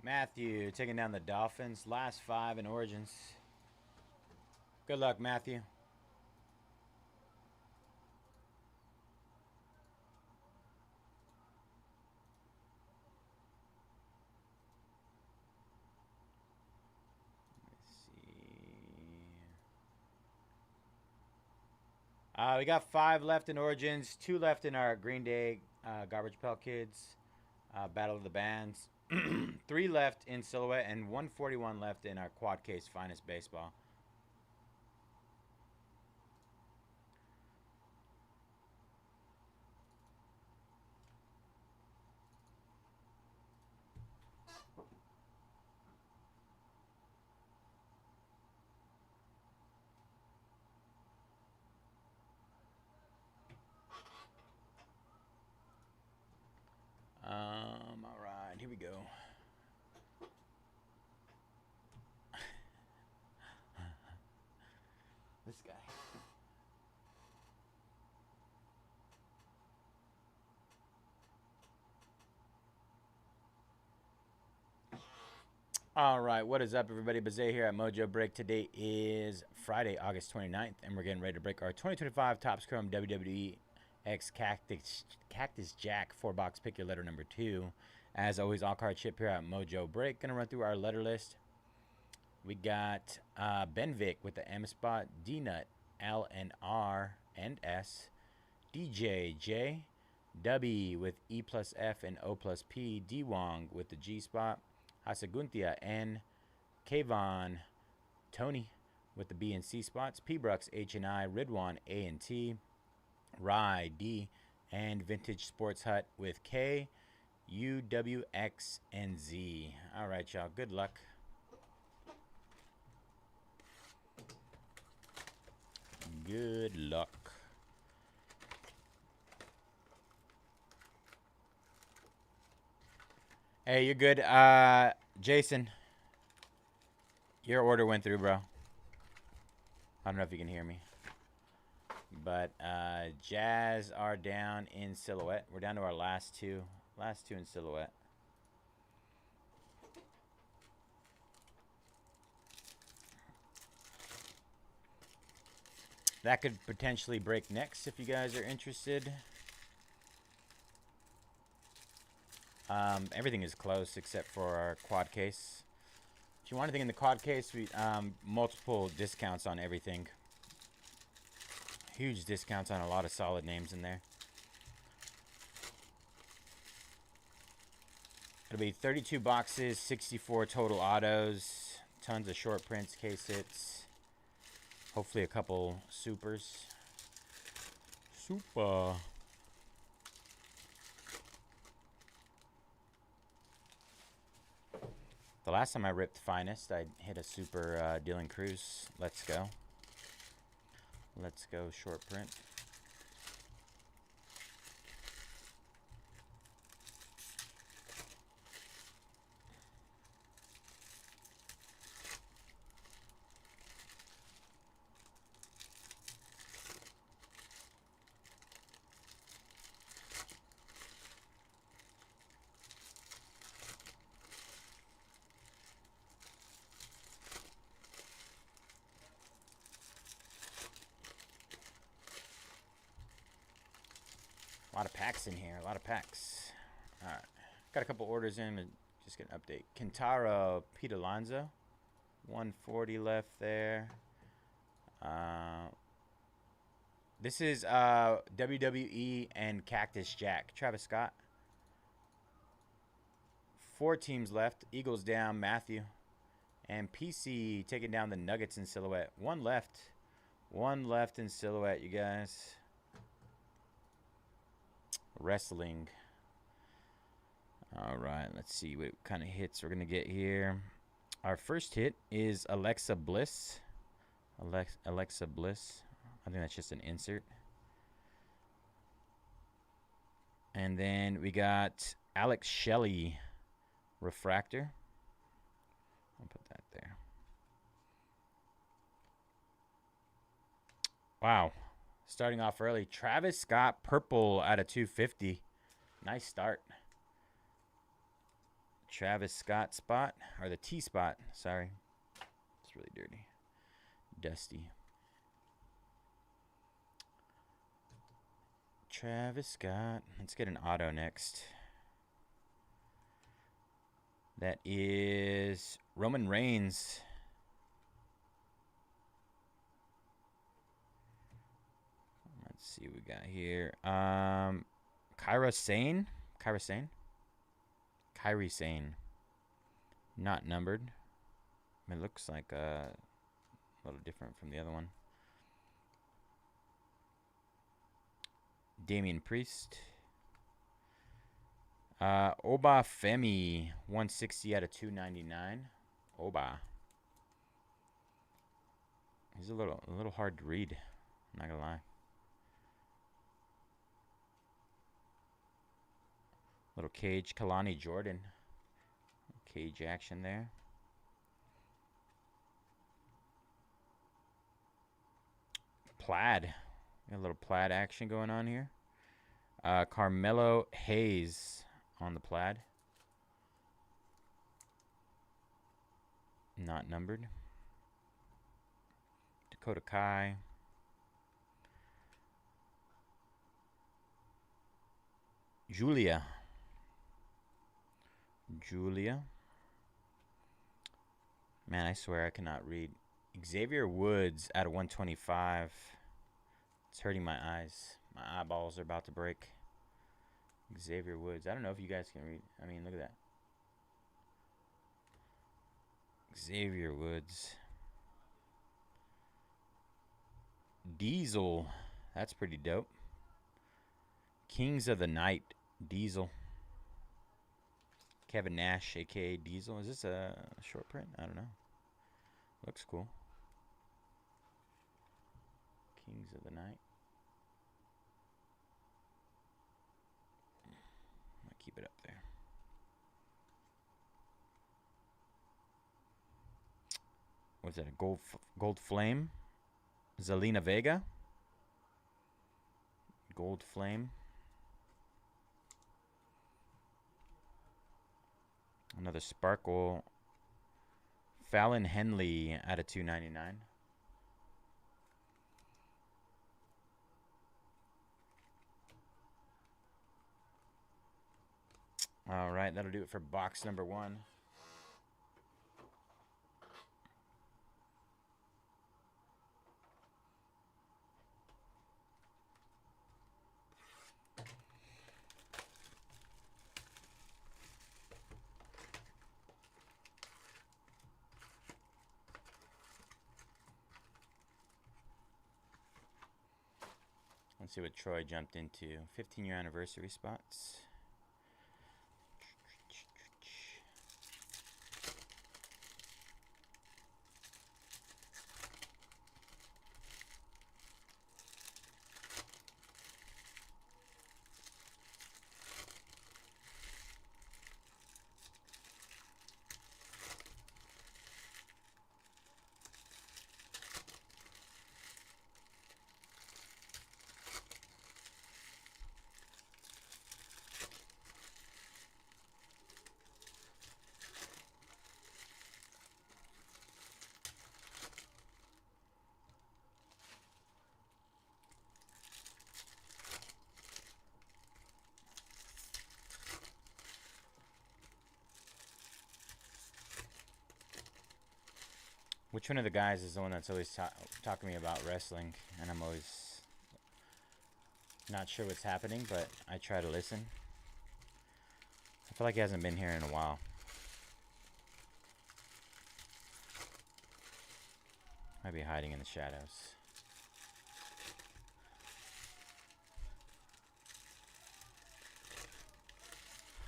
S1: Matthew taking down the Dolphins. Last 5 in Origins. Good luck, Matthew. We got 5 left in Origins, 2 left in our Green Day Garbage Pail Kids Battle of the Bands, 3 left in Silhouette, and 141 left in our Quad Case Finest Baseball. All right, here we go. This guy. All right, what is up, everybody? Bayze here at Mojobreak. Today is Friday, August 29th, and we're getting ready to break our 2025 Topps Chrome WWE X Cactus Jack 4-box. Pick your letter number 2. As always, all card ship here at Mojobreak. Gonna run through our letter list. We got Benvic with the M spot, D Nut, L and R and S, DJ J, W with E plus F and O plus P, D Wong with the G spot, Hasaguntia N, Kayvon, Tony with the B and C spots, P Brooks H and I, Ridwan A and T, Rye D, and Vintage Sports Hut with K, U, W, X, and Z. All right, y'all. Good luck. Good luck. Hey, you're good. Jason, your order went through, bro. I don't know if you can hear me. But Jazz are down in Silhouette. We're down to our last two. Last 2 in Silhouette. That could potentially break next if you guys are interested. Everything is close except for our quad case. If you want anything in the quad case, we multiple discounts on everything. Huge discounts on a lot of solid names in there. It'll be 32 boxes, 64 total autos, tons of short prints, case hits. Hopefully a couple supers. Super. The last time I ripped Finest, I hit a super Dylan Cruz. Let's go. Let's go short print. A lot of packs in here. A lot of packs. All right. Got a couple orders in. And just get an update. Kentaro Pete Alonso. 140 left there. This is WWE and Cactus Jack. Travis Scott. 4 teams left. Eagles down. Matthew. And PC taking down the Nuggets in Silhouette. 1 left. 1 left in Silhouette, you guys. Wrestling. All right, let's see what kind of hits we're gonna get here. Our first hit is Alexa Bliss. Alexa Bliss. I think that's just an insert. And then we got Alex Shelley refractor. I'll put that there. Wow. Starting off early. Travis Scott purple out of 250. Nice start. Travis Scott spot, or the T spot, sorry. It's really dirty. Dusty. Travis Scott. Let's get an auto next. That is Roman Reigns. Let's see what we got here. Kyra Sane. Kyra Sane. Kyrie Sane. Not numbered. It looks like a little different from the other one. Damian Priest. Oba Femi, 160 out of 299. Oba. He's a little hard to read. I'm not gonna lie. Little cage, Kalani Jordan. Cage action there. Plaid. Got a little plaid action going on here. Carmelo Hayes on the plaid. Not numbered. Dakota Kai. Julia. Man, I swear I cannot read. Xavier Woods out of 125. It's hurting my eyes. My eyeballs are about to break. Xavier Woods. I don't know if you guys can read. I mean, look at that. Xavier Woods. Diesel. That's pretty dope. Kings of the Night. Diesel. Kevin Nash, a.k.a. Diesel. Is this a short print? I don't know. Looks cool. Kings of the Night. I'm going to keep it up there. What's that? A gold flame? Zelina Vega. Gold flame. Another sparkle. Fallon Henley out of 299. All right, that'll do it for box number 1. Let's see what Troy jumped into. 15-year anniversary spots. Which one of the guys is the one that's always talking to me about wrestling, and I'm always not sure what's happening, but I try to listen. I feel like he hasn't been here in a while. Might be hiding in the shadows.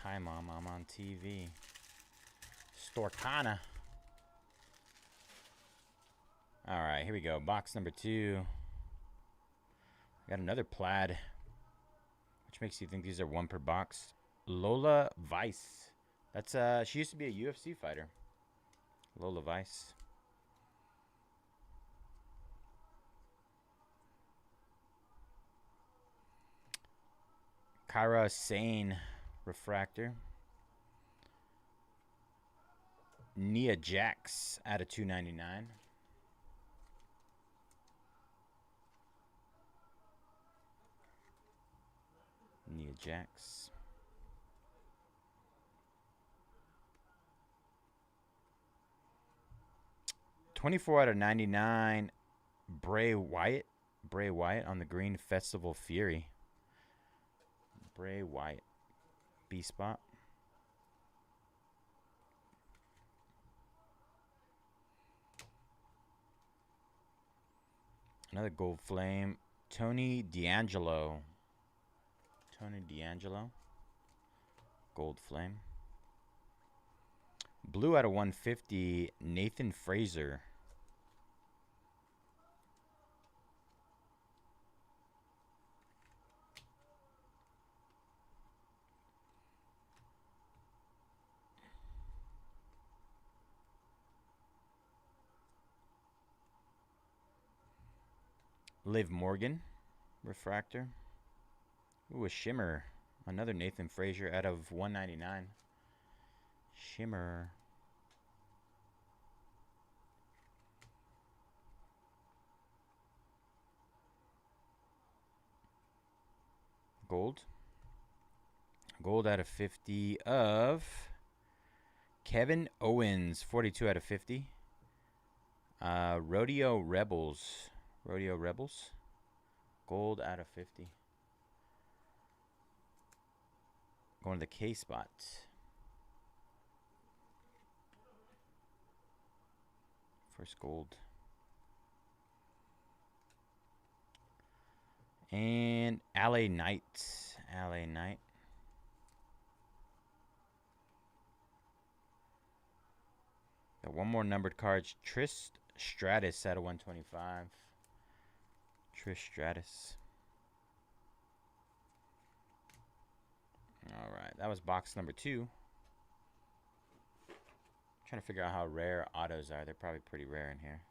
S1: Hi, Mom. I'm on TV. Storkana. All right, here we go. Box number 2. Got another plaid, which makes you think these are one per box. Lola Vice. That's she used to be a UFC fighter. Lola Vice. Kyra Sane refractor. Nia Jax out of 299. Nia Jax. $24 out of 99. Bray Wyatt. Bray Wyatt on the green. Festival Fury. Bray Wyatt. B spot. Another gold flame. Tony D'Angelo. Tony D'Angelo. Gold flame. Blue out of 150. Nathan Fraser. Liv Morgan. Refractor. Ooh, a shimmer. Another Nathan Fraser out of 199. Shimmer. Gold. Gold out of 50 of Kevin Owens. 42 out of 50. Rodeo Rebels. Rodeo Rebels. Gold out of 50. Going to the K spot. First gold. And LA Knight. LA Knight. Got one more numbered cards. Trish Stratus out of 125. Trish Stratus. All right, that was box number 2. Trying to figure out how rare autos are. They're probably pretty rare in here.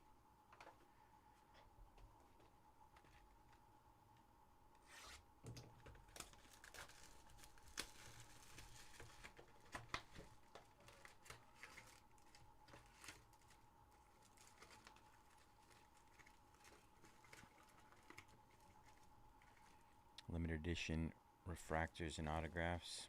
S1: Limited edition refractors and autographs.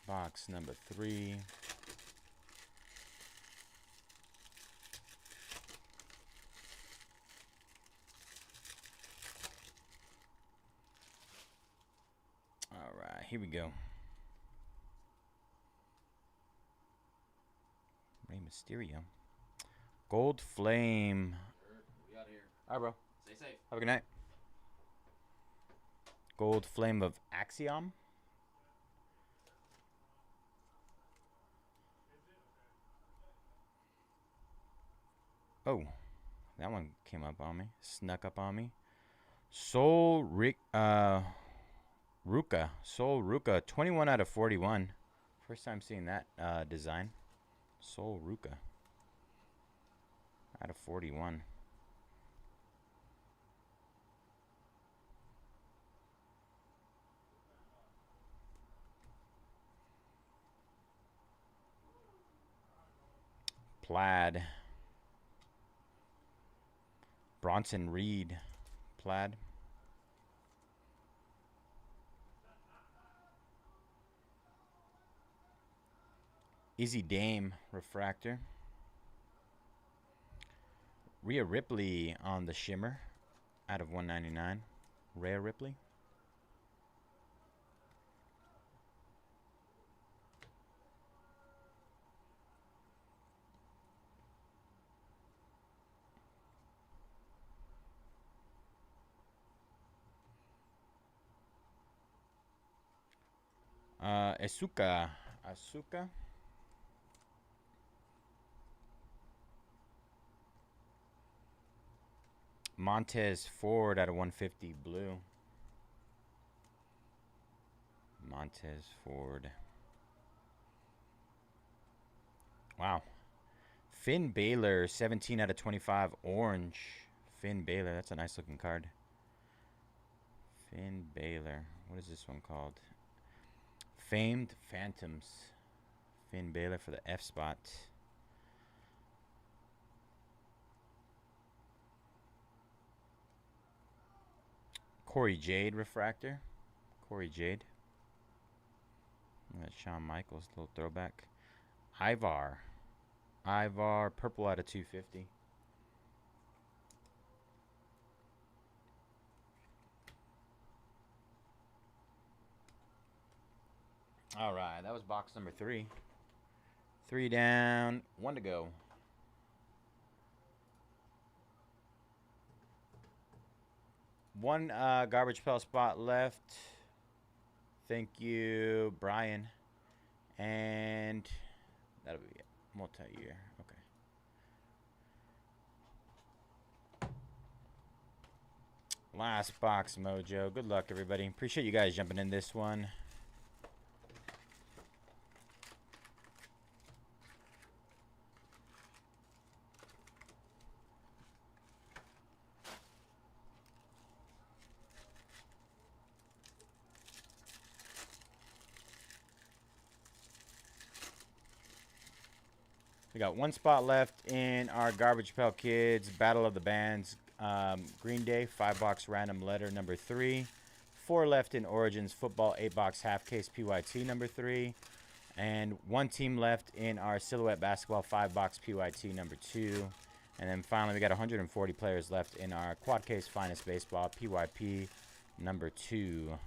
S1: Box number 3. All right, here we go. Rey Mysterio. Gold Flame.
S6: We out here.
S1: All right, bro.
S6: Stay safe.
S1: Have a good night. Gold Flame of Axiom. Oh, that one came up on me. Snuck up on me. Ruka. Soul Ruka. 21 out of 41. First time seeing that design. Soul Ruka. Out of 41. Plaid. Bronson Reed. Plaid. Easy Dame refractor. Rhea Ripley on the shimmer out of 199. Rhea Ripley. Asuka. Montez Ford out of 150 blue. Montez Ford. Wow. Finn Balor, 17 out of 25 orange. Finn Balor, that's a nice looking card. Finn Balor. What is this one called? Famed Phantoms. Finn Balor for the F spot. Corey Jade refractor. Corey Jade. That's Shawn Michaels, little throwback. Ivar. Ivar, purple out of 250. All right, that was box number 3. 3 down, 1 to go. One garbage pail spot left. Thank you, Brian. And that'll be it. Multi-year. Okay. Last box, Mojo. Good luck, everybody. Appreciate you guys jumping in this one. We got 1 spot left in our Garbage Pail Kids Battle of the Bands Green Day 5-box random letter number 3. 4 left in Origins Football 8-box half case PYT number 3. And 1 team left in our Silhouette Basketball 5-box PYT number 2. And then finally we got 140 players left in our Quad Case Finest Baseball PYP number 2.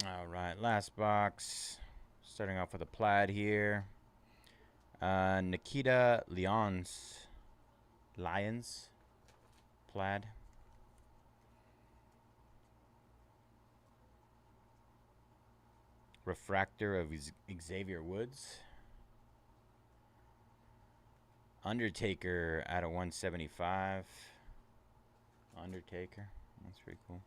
S1: All right, last box. Starting off with a plaid here. Nikita Lions. Plaid. Refractor of Xavier Woods. Undertaker out of 175. Undertaker. That's pretty cool.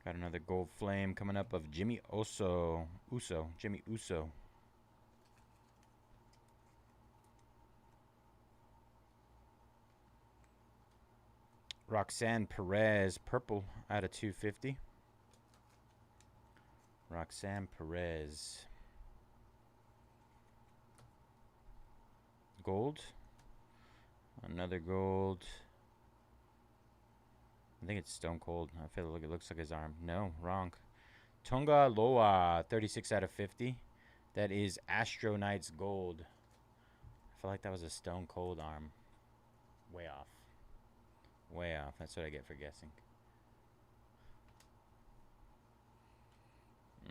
S1: Got another gold flame coming up of Jimmy Jimmy Uso. Roxanne Perez, purple out of 250. Roxanne Perez. Gold. Another gold. I think it's Stone Cold. I feel like it looks like his arm. No, wrong. Tonga Loa, 36 out of 50. That is Astro Knights Gold. I feel like that was a Stone Cold arm. Way off. Way off. That's what I get for guessing.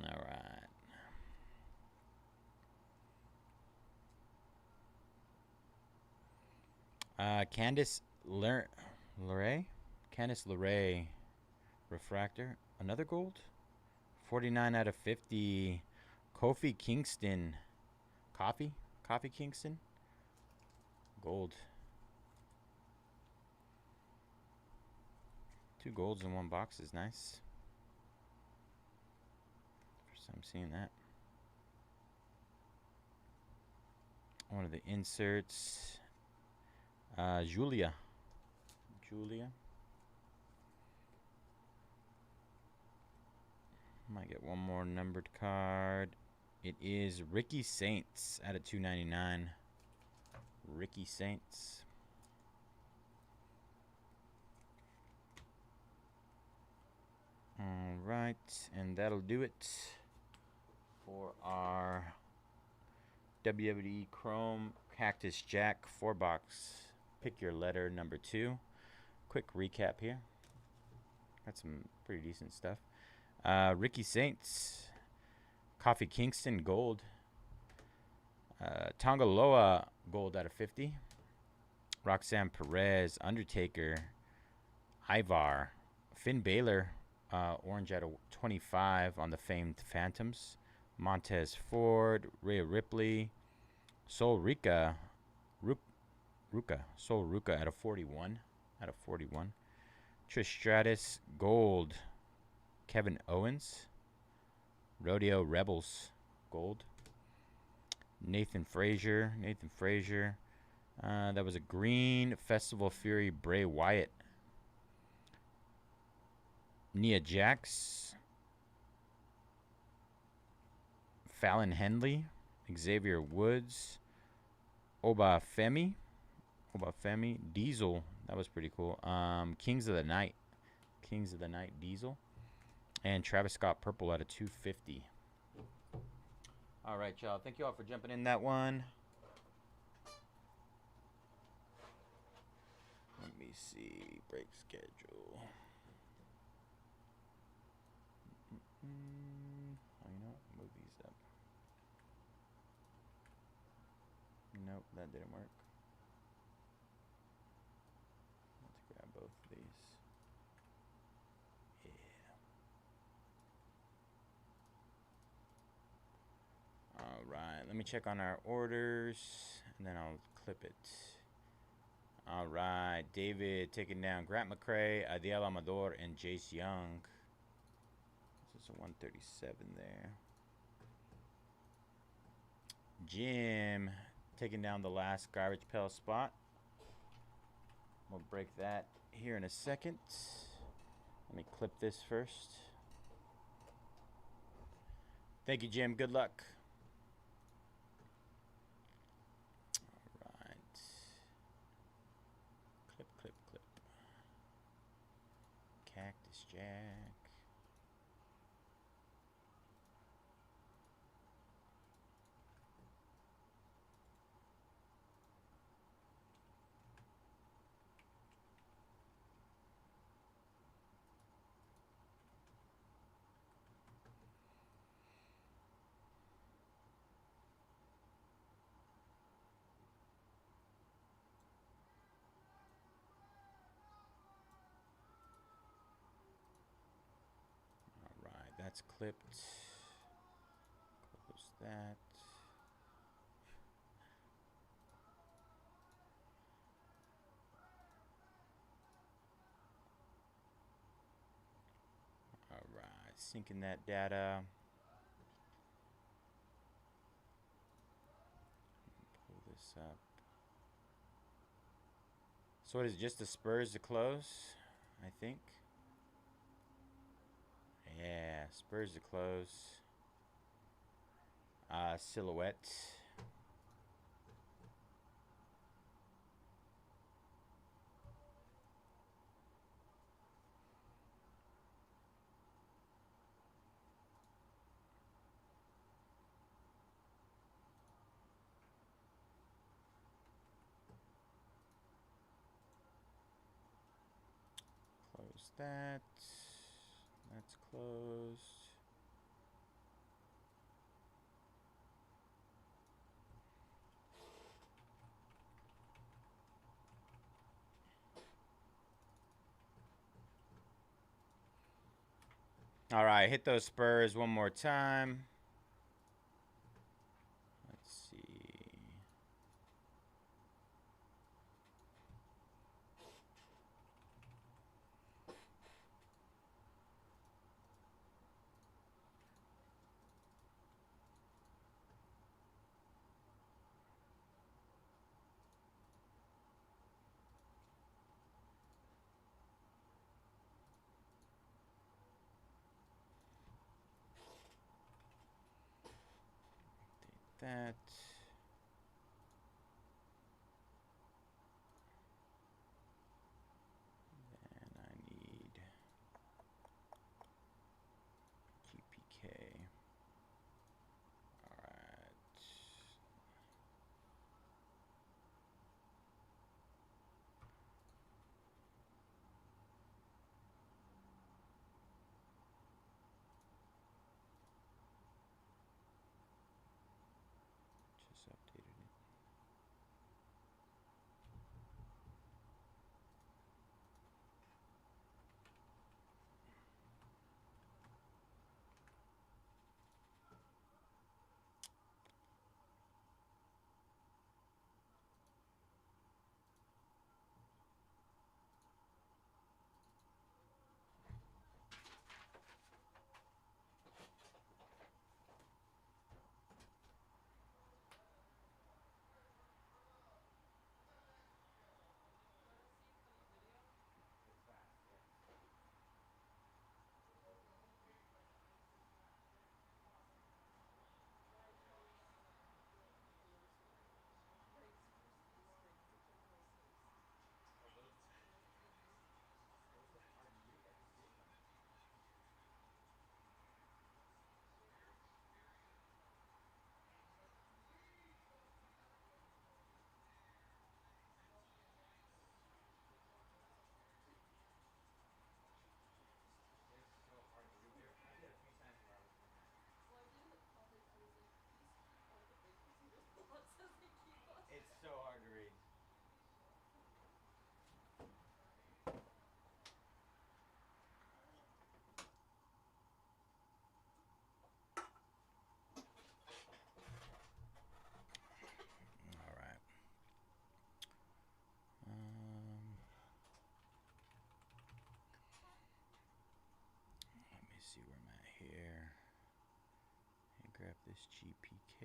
S1: All right. Candice LeRae? Candice LeRae. Refractor. Another gold? 49 out of 50. Kofi Kingston. Coffee Kingston? Gold. 2 golds in 1 box is nice. First time seeing that. One of the inserts. Julia. Might get one more numbered card. It is Ricky Saints out of 299. Ricky Saints. All right, and that'll do it for our WWE Chrome Cactus Jack 4-box. Pick your letter number 2. Quick recap here. Got some pretty decent stuff. Ricky Saints, Kofi Kingston gold, Tongaloa gold out of 50, Roxanne Perez, Undertaker, Ivar, Finn Balor, orange out of 25 on the famed Phantoms, Montez Ford, Rhea Ripley, Sol Ruca out of 41, Trish Stratus gold, Kevin Owens, Rodeo Rebels gold, Nathan Frazier, that was a green Festival Fury Bray Wyatt, Nia Jax, Fallon Henley, Xavier Woods, Oba Femi, Diesel, that was pretty cool, Kings of the Night Diesel, and Travis Scott purple out of 250. All right, y'all. Thank you all for jumping in that one. Let me see. Break schedule. Oh, you know what? Move these up. Nope, that didn't work. Let's grab both of these. Alright, let me check on our orders, and then I'll clip it. Alright, David taking down Grant McCrae, Adiel Amador, and Jace Young. This is a 137 there. Jim taking down the last garbage pail spot. We'll break that here in a second. Let me clip this first. Thank you, Jim. Good luck. Clip. Cactus Jack. That's clipped. Close that. All right, syncing that data. Pull this up. So it is just the Spurs to close, I think. Yeah, Spurs to close. Silhouette. Close that. That's closed. All right, hit those Spurs one more time. Let's see. That. And I need GPK. All right. Just updated it. It's so hard to read. All right. Let me see where I'm at here. And grab this GPK.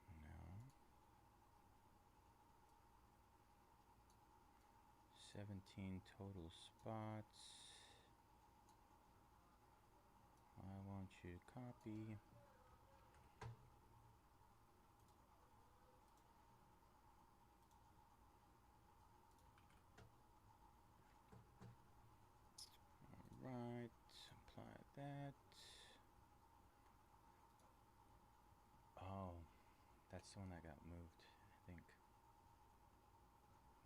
S1: No. 17 total spots. I want you to copy. Alright, apply that. Oh, that's the one that got moved, I think.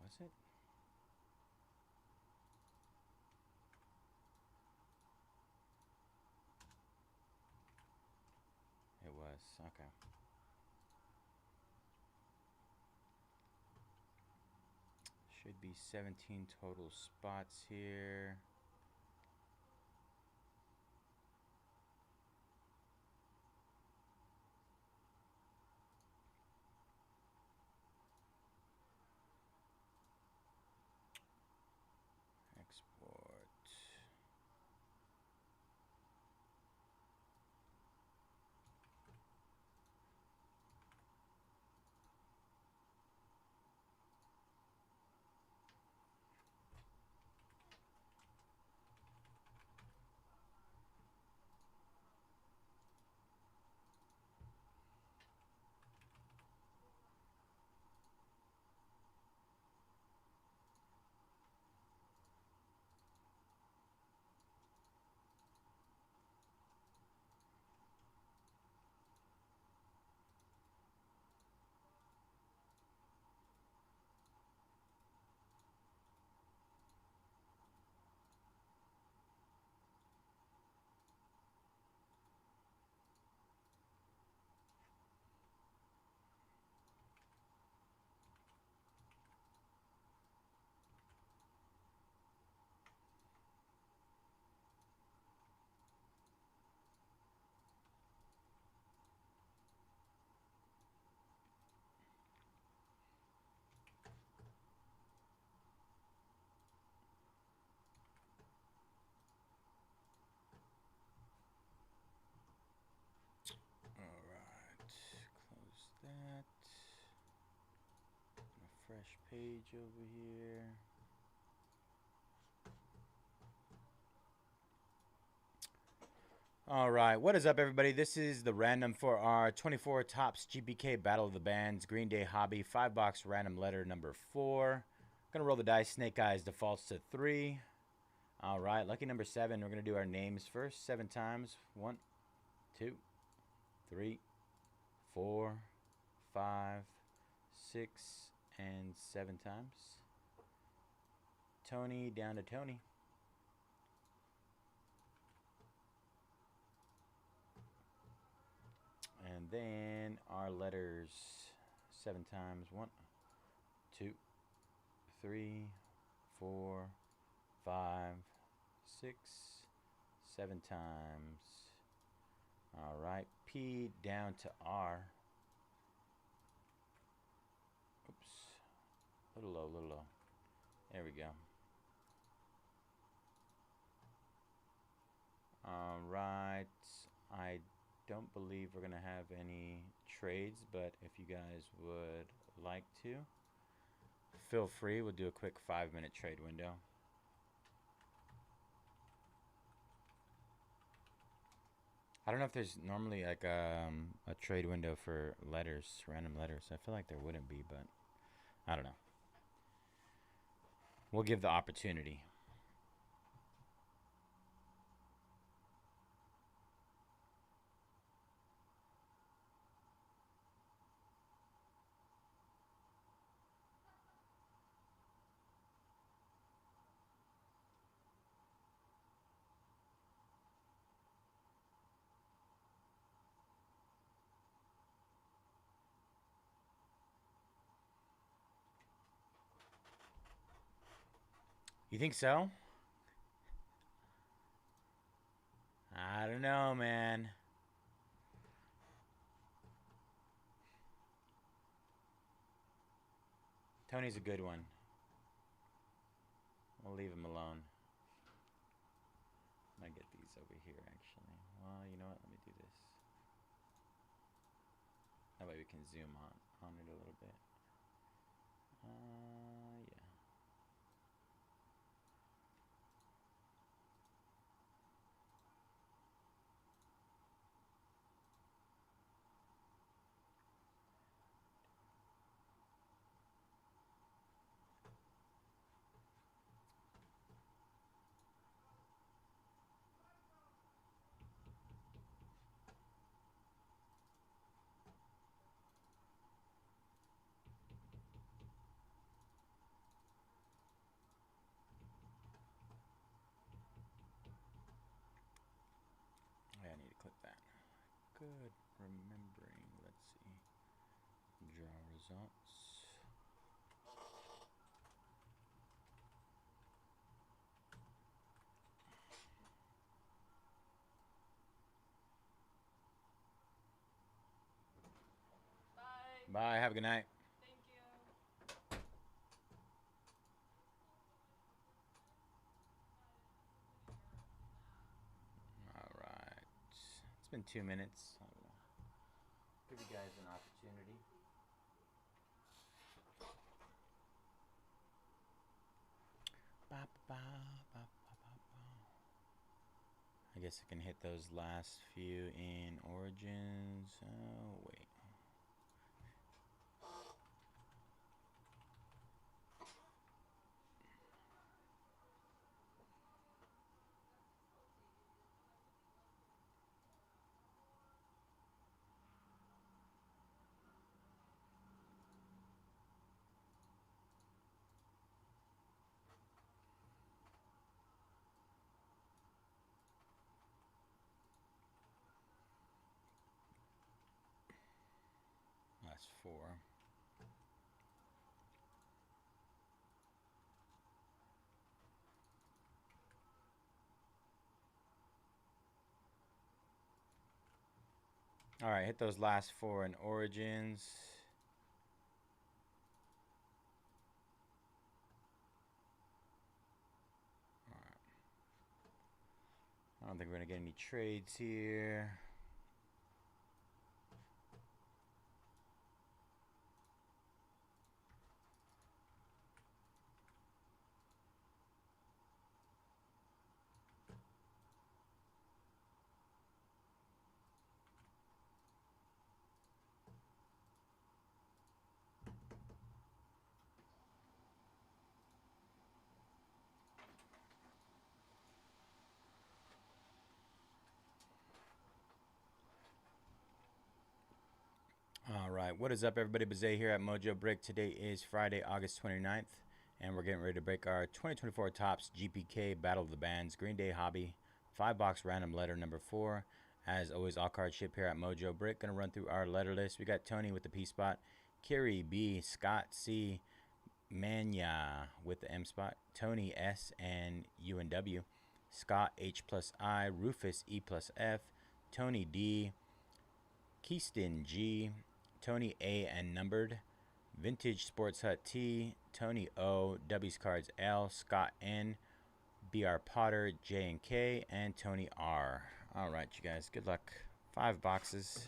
S1: Was it? It was, okay. Should be 17 total spots here. Export. Fresh page over here. All right, what is up, everybody? This is the random for our 24 Tops GPK Battle of the Bands Green Day Hobby 5-box random letter number 4. Gonna roll the dice. Snake Eyes defaults to 3. All right, lucky number 7. We're gonna do our names first 7 times. 1, 2, 3, 4, 5, 6, and 7 times. Tony down to Tony. And then our letters 7 times. 1, 2, 3, 4, 5, 6, 7 times. All right, P down to R. Oops, little low, little low. There we go. All right, I don't believe we're gonna have any trades, but if you guys would like to, feel free. We'll do a quick 5-minute trade window. I don't know if there's normally like a trade window for letters, random letters. I feel like there wouldn't be, but I don't know. We'll give the opportunity. You think so? I don't know, man. Tony's a good one. We'll leave him alone. I might get these over here, actually. Well, you know what? Let me do this. That way we can zoom on it a little bit. Yeah. Yeah, I need to click that. Good remembering. Let's see. Draw results.
S5: Bye.
S1: Bye. Have a good night.
S5: Thank you.
S1: All right. It's been 2 minutes. I don't know. Give you guys an opportunity. Ba, ba, ba, ba, ba, ba. I guess I can hit those last few in Origins. Oh, wait. Last 4. All right, hit those last 4 in Origins. All right. I don't think we're gonna get any trades here. right, what is up, everybody? Bayze here at Mojobreak. Today is Friday, August 29th, and we're getting ready to break our 2024 Topps GPK Battle of the Bands Green Day Hobby 5-box random letter number 4. As always, all cards ship here at Mojobreak. Gonna run through our letter list. We got Tony with the P spot, Kerry B, Scott C, Mania with the M spot, Tony S and UNW, Scott H plus I, Rufus E plus F, Tony D, Keyston G, Tony A and numbered, Vintage Sports Hut T, Tony O, W's Cards L, Scott N, BR Potter, J and K, and Tony R. All right, you guys, good luck. 5 boxes.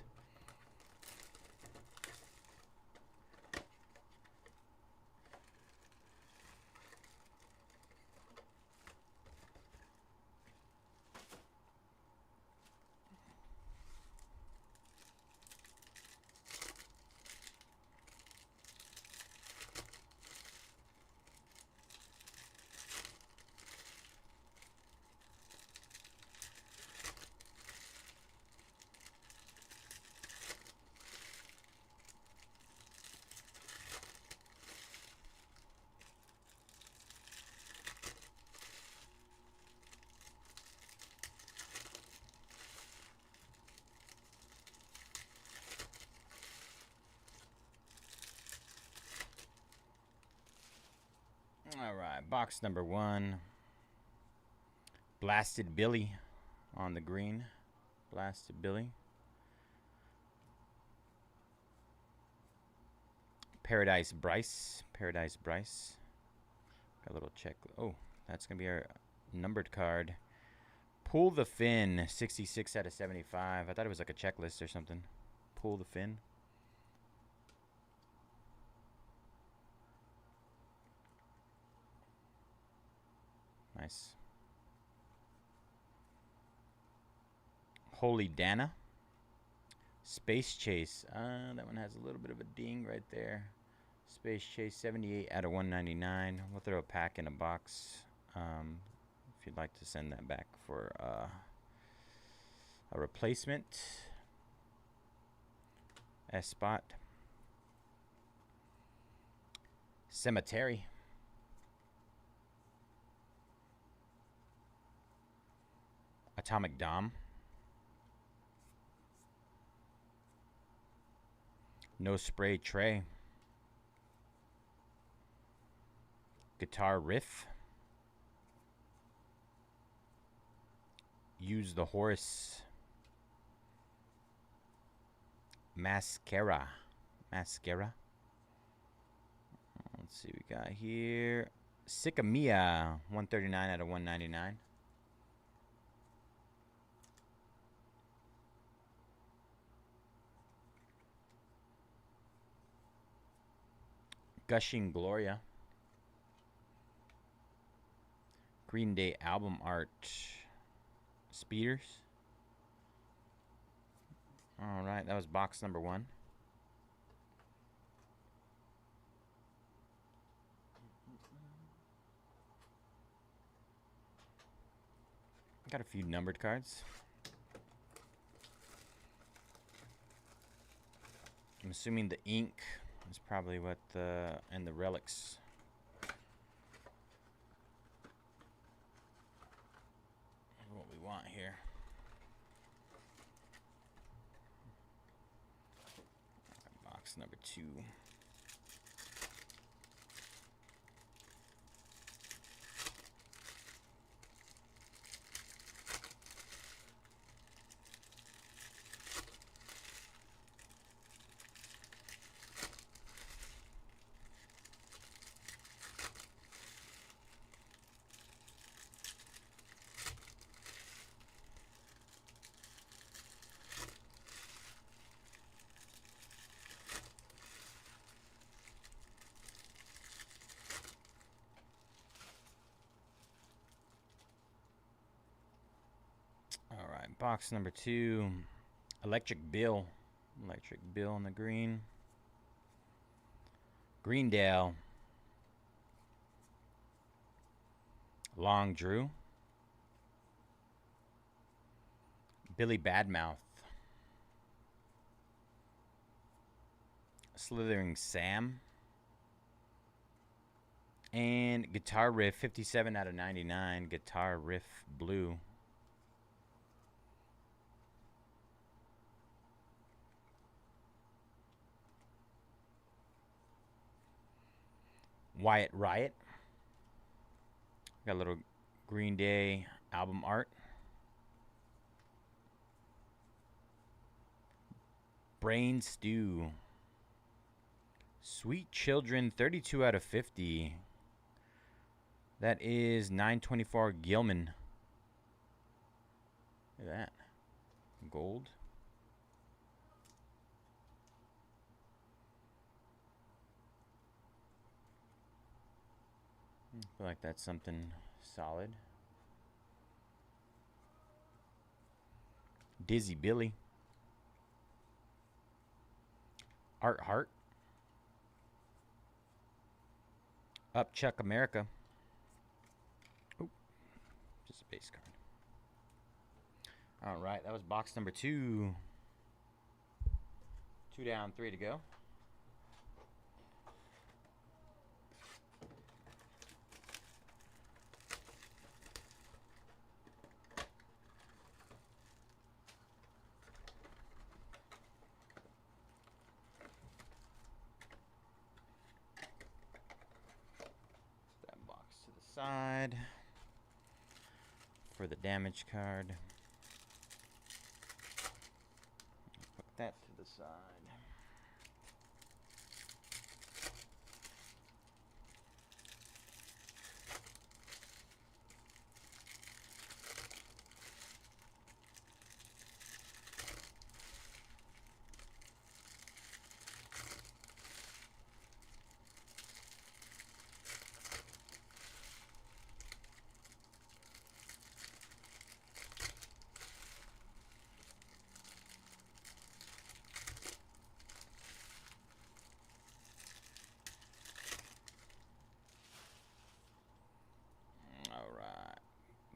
S1: All right, box number 1. Blasted Billy on the green. Blasted Billy. Paradise Bryce. Paradise Bryce. Got a little check. Oh, that's going to be our numbered card. Pull the Fin. 66 out of 75. I thought it was like a checklist or something. Pull the Fin. Nice. Holy Dana. Space Chase. That one has a little bit of a ding right there. Space Chase, 78 out of 199. We'll throw a pack in a box if you'd like to send that back for a replacement. S-Spot. Cemetery. Atomic Dom. No Spray Tray. Guitar Riff. Use the Horse. Mascara. Mascara. Let's see what we got here. Sycamia. 139 out of 199. Gushing Gloria. Green Day album art. Speeders. All right, that was box number 1. Got a few numbered cards. I'm assuming the ink is probably what and the relics. What we want here. Box number 2. Box number 2, Electric Bill. Electric Bill on the green. Greendale. Long Drew. Billy Badmouth. Slithering Sam. And Guitar Riff, 57 out of 99. Guitar Riff Blue. Wyatt Riot. Got a little Green Day album art. Brain Stew. Sweet Children, 32 out of 50. That is 924 Gilman. Look at that. Gold. I feel like that's something solid. Dizzy Billy. Art Heart. Up Chuck America. Oop. Just a base card. All right, that was box number 2. 2 down, 3 to go. Side for the damage card. Put that to the side.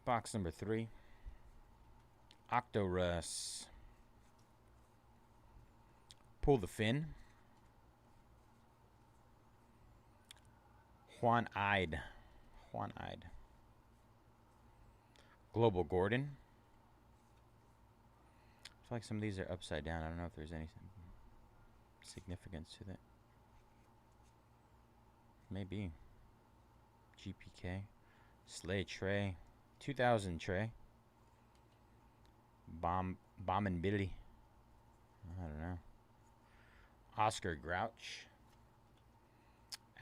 S1: Box number 3. Octorus. Pull the Fin. Juan-Eyed. Global Gordon. I feel like some of these are upside down. I don't know if there's any significance to that. Maybe. GPK. Slay Trey. 2000 Trey. Bomb and Billy. I don't know. Oscar Grouch.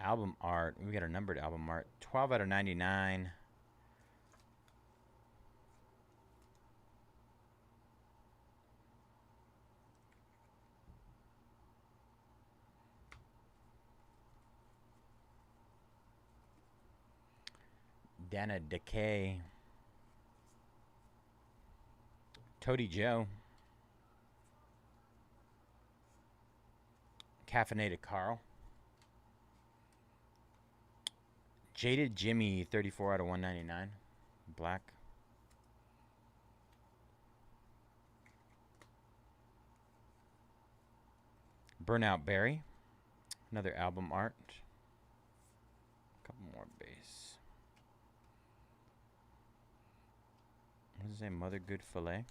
S1: Album art. We got a numbered album art. 12 out of 99. Dana Decay. Toady Joe. Caffeinated Carl. Jaded Jimmy, 34 out of 199. Black. Burnout Berry. Another album art. Couple more base. What does it say? Mother Good Filet.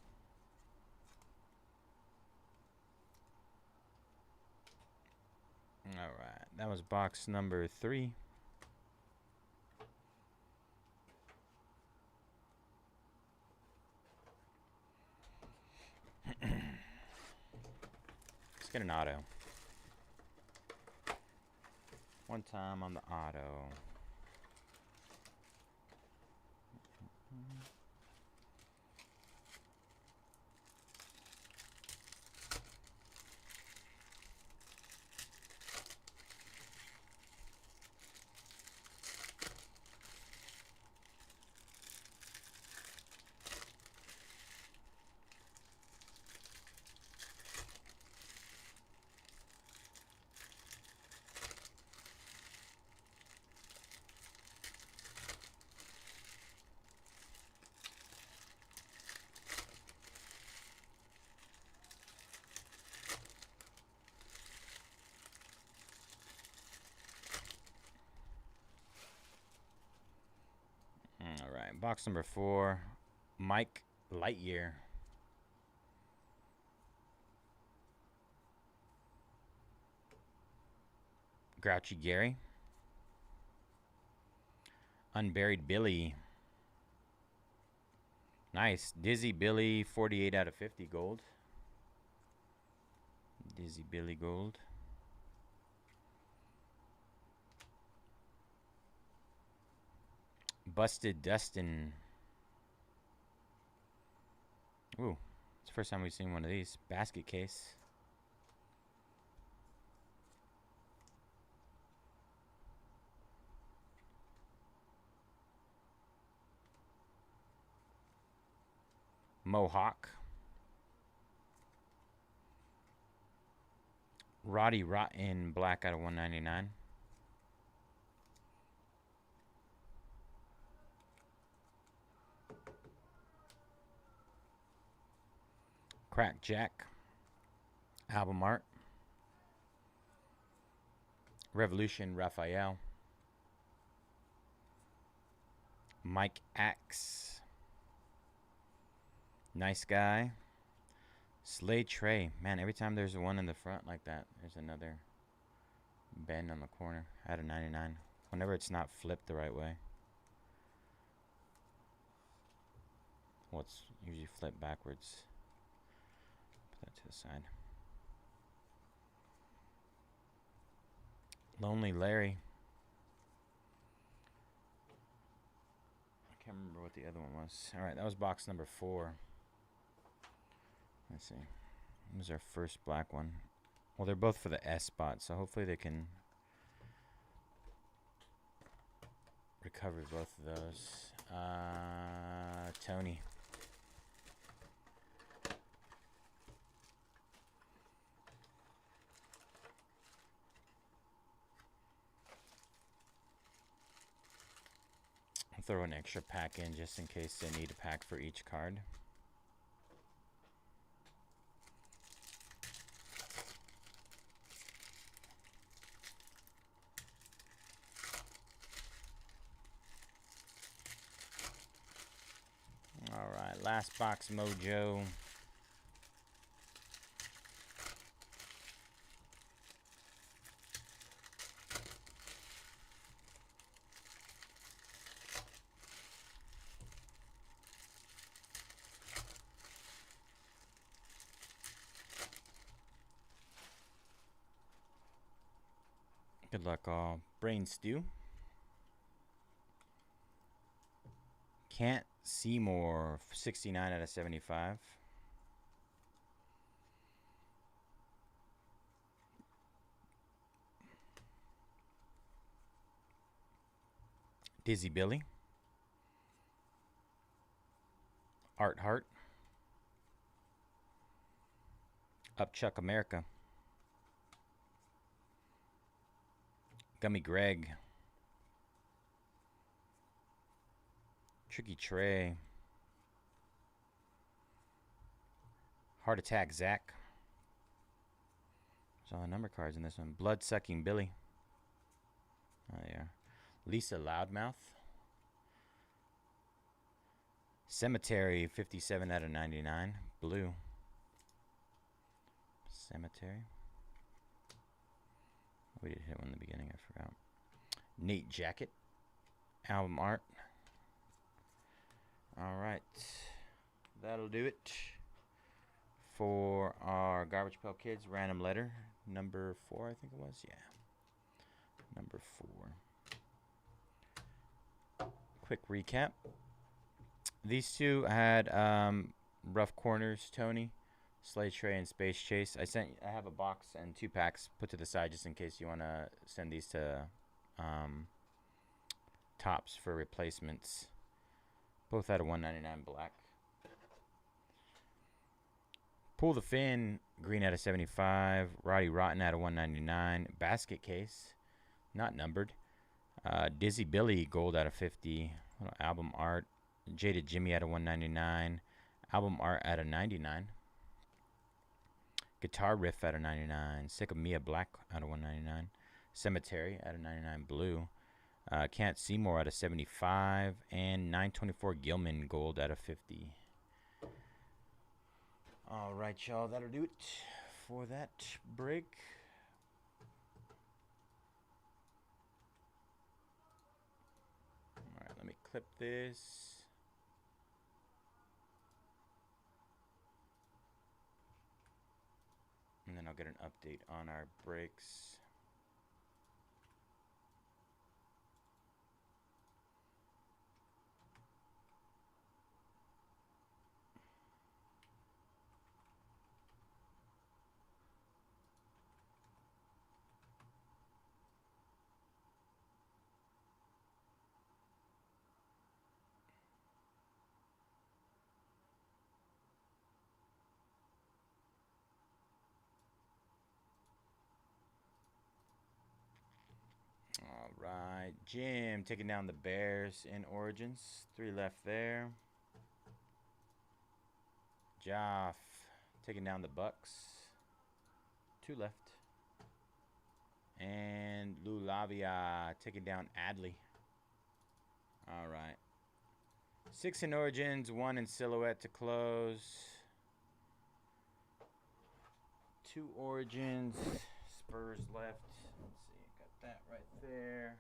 S1: Alright, that was box number 3. Let's get an auto. One time on the auto. Box number 4, Mike Lightyear. Grouchy Gary. Unburied Billy. Nice. Dizzy Billy, 48 out of 50 gold. Dizzy Billy gold. Busted Dustin. Ooh, it's the first time we've seen one of these. Basket case. Mohawk. Roddy Rotten black out of 199. Crack Jack. Album art. Revolution Raphael. Mike Axe. Nice guy. Slade Trey. Man, every time there's one in the front like that, there's another bend on the corner out of 99. Whenever it's not flipped the right way. Well, it's usually flipped backwards. Put that to the side. Lonely Larry. I can't remember what the other one was. All right, that was box number 4. Let's see. This is our first black one. Well, they're both for the S spot, so hopefully they can recover both of those. Tony. I'll throw an extra pack in just in case they need a pack for each card. Alright, last box mojo. Good luck all. Brain Stew. Can't Seymour, 69 out of 75. Dizzy Billy. Art Heart. Upchuck America. Gummy Greg. Tricky Trey. Heart Attack Zach. There's all the number cards in this one. Blood Sucking Billy. Oh yeah. Lisa Loudmouth. Cemetery, 57 out of 99. Blue. Cemetery. We did hit one in the beginning, I forgot. Nate Jacket. Album art. Alright. That'll do it for our Garbage Pail Kids random letter. Number 4, I think it was. Yeah. Number 4. Quick recap. These two had rough corners, Tony, Slay Tray, and Space Chase. I have a box and 2 packs put to the side just in case you want to send these to Tops for replacements. Both out of 199 black. Pull the Fin, green out of 75. Roddy Rotten out of 199. Basket case, not numbered. Dizzy Billy, gold out of 50. Album art. Jaded Jimmy out of 199. Album art out of 99. Guitar Riff out of 99. Sick of Mia Black out of 199. Cemetery out of 99 blue. Can't see more out of 75, and 924 Gilman gold out of 50. All right, y'all, that'll do it for that break. All right, let me clip this. And then I'll get an update on our breaks. All right, Jim taking down the Bears in Origins. 3 left there. Joff taking down the Bucks. 2 left. And Lou Lavia taking down Adley. All right. 6 in Origins, 1 in Silhouette to close. 2 Origins, Spurs left. Let's see, got that right there.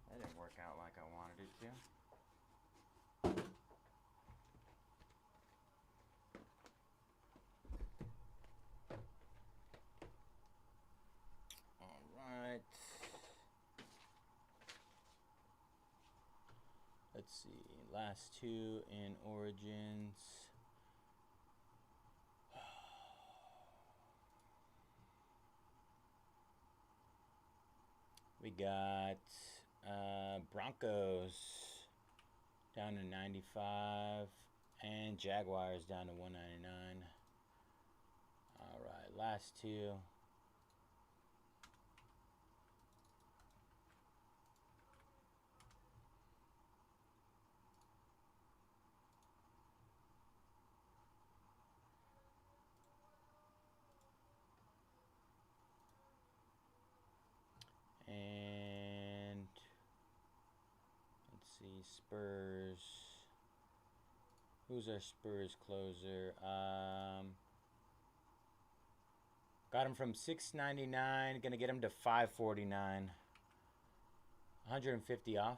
S1: That didn't work out like I wanted it to. All right. Let's see. Last 2 in Origins. We got Broncos down to 95 and Jaguars down to 199. All right, last 2. And let's see, Spurs. Who's our Spurs closer? Got him from $6.99. Gonna get him to $5.49. 150 off.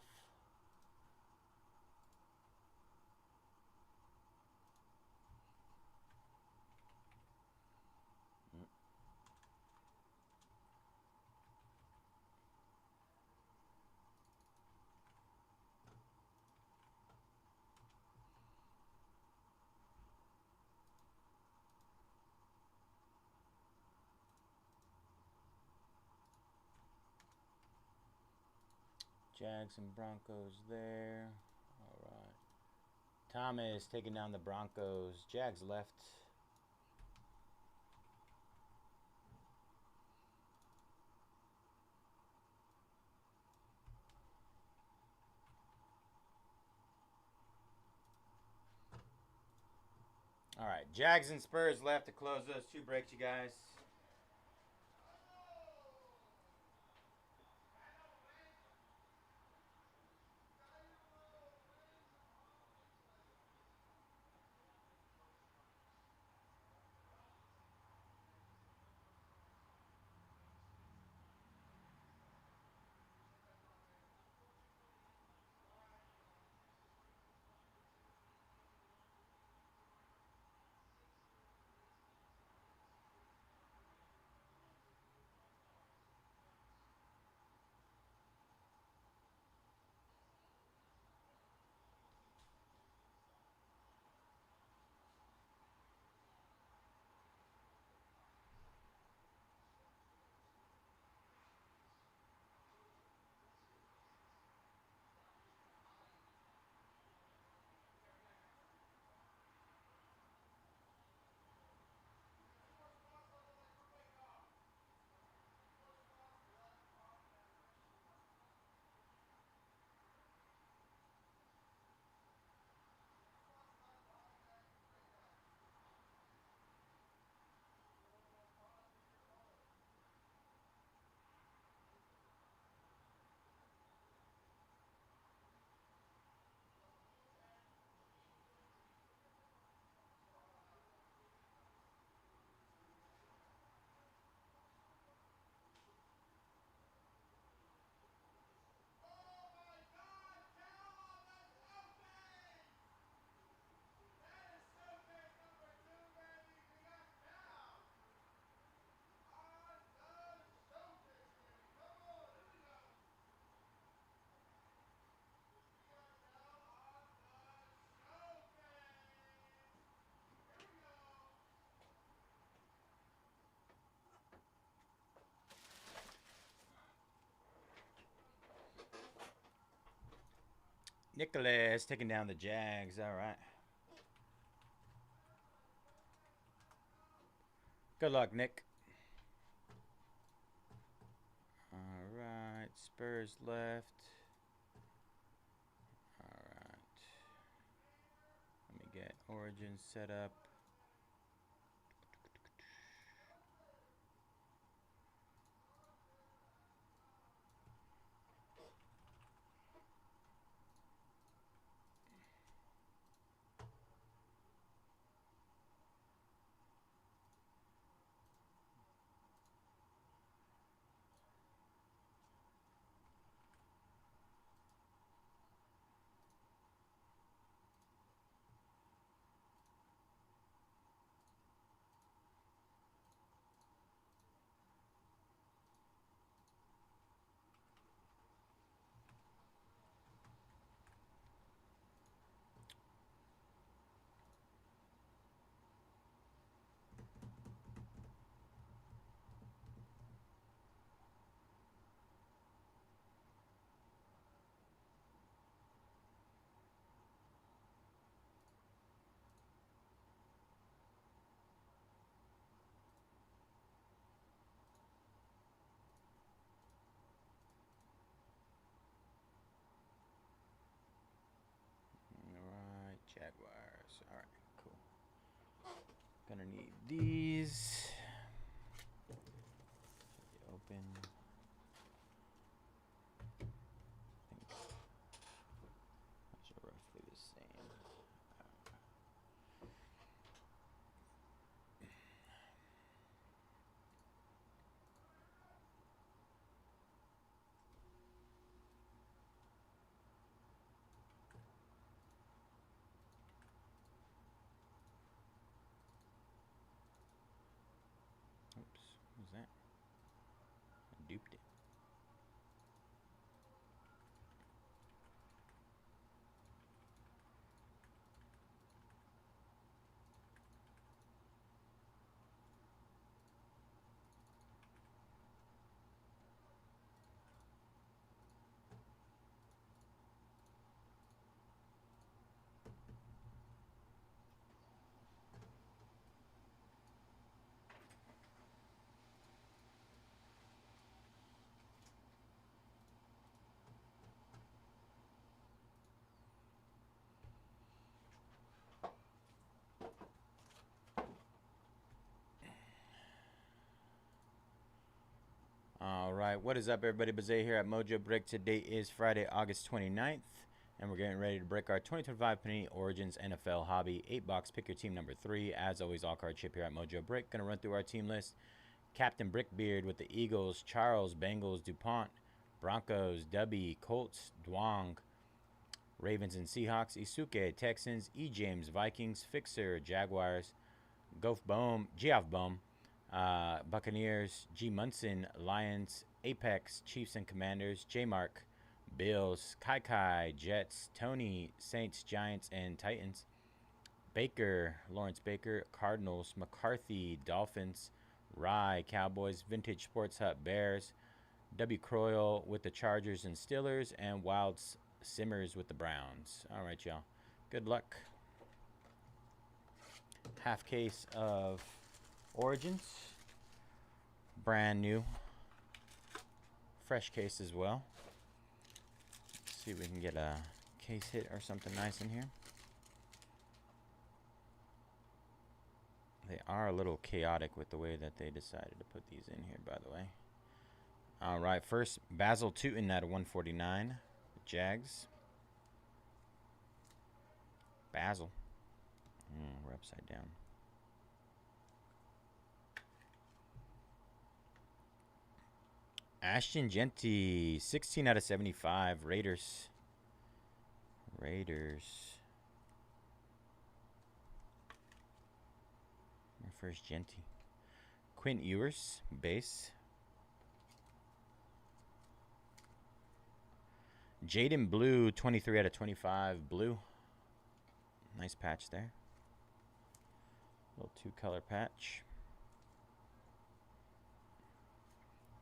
S1: Jags and Broncos there. All right. Thomas taking down the Broncos. Jags left. All right. Jags and Spurs left to close those 2 breaks, you guys. Nicholas taking down the Jags. All right. Good luck, Nick. All right. Spurs left. All right. Let me get Origin set up. Alright, Jaguars. Alright, cool. Gonna need these. Open. I think those are roughly the same. Oops, what was that? I duped it. All right, what is up, everybody? Bayze here at Mojobreak. Today is Friday, August 29th, and we're getting ready to break our 2025 Panini Origins NFL Hobby 8-box. Pick your team number 3. As always, all card chip here at Mojobreak. Gonna run through our team list. Captain Brickbeard with the Eagles, Charles, Bengals, DuPont, Broncos, Dubby, Colts, Dwong, Ravens and Seahawks, Isuke, Texans, E. James, Vikings, Fixer, Jaguars, Geoff Bohm, Buccaneers, G. Munson, Lions, Apex, Chiefs and Commanders, J. Mark, Bills, Kai, Jets, Tony, Saints, Giants, and Titans, Baker, Lawrence Baker, Cardinals, McCarthy, Dolphins, Rye, Cowboys, Vintage Sports Hut, Bears, W. Croyle with the Chargers and Steelers, and Wild Simmers with the Browns. All right, y'all. Good luck. Half case of Origins. Brand new. Fresh case as well. Let's see if we can get a case hit or something nice in here. They are a little chaotic with the way that they decided to put these in here, by the way. All right, first, Basil Tootin at a 149. Jags. Basil. We're upside down. Ashton Genty, 16 out of 75. Raiders. Our first Genty. Quint Ewers, base. Jaden Blue, 23 out of 25. Blue. Nice patch there. Little 2-color patch.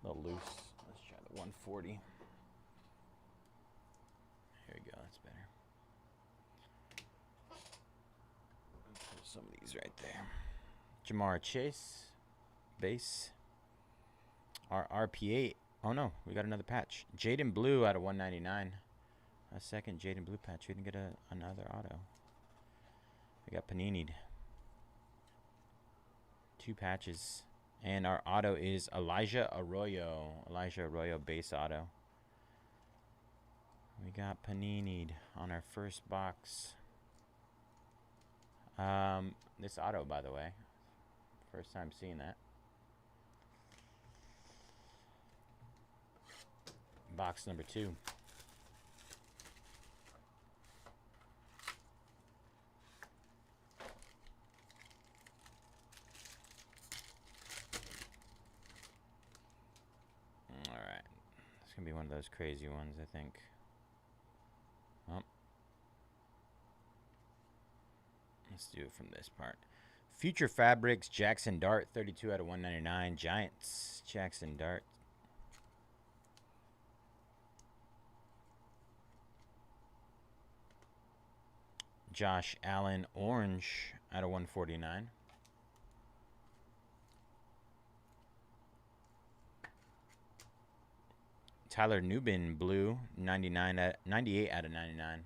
S1: A little loose. Let's try the 140. Here we go. That's better. some of these right there. Jamar Chase, base. Our RP8. Oh no, we got another patch. Jaden Blue out of 199. A second Jaden Blue patch. We didn't get another auto. We got Panini'd. 2 patches. And our auto is Elijah Arroyo. Elijah Arroyo base auto. We got Panini'd on our first box. This auto, by the way. First time seeing that. Box number 2. All right. It's going to be one of those crazy ones, I think. Oh. Let's do it from this part. Future Fabrics, Jackson Dart, 32 out of 199. Giants, Jackson Dart. Josh Allen, orange out of 149. Tyler Nubin, blue, 98 out of 99.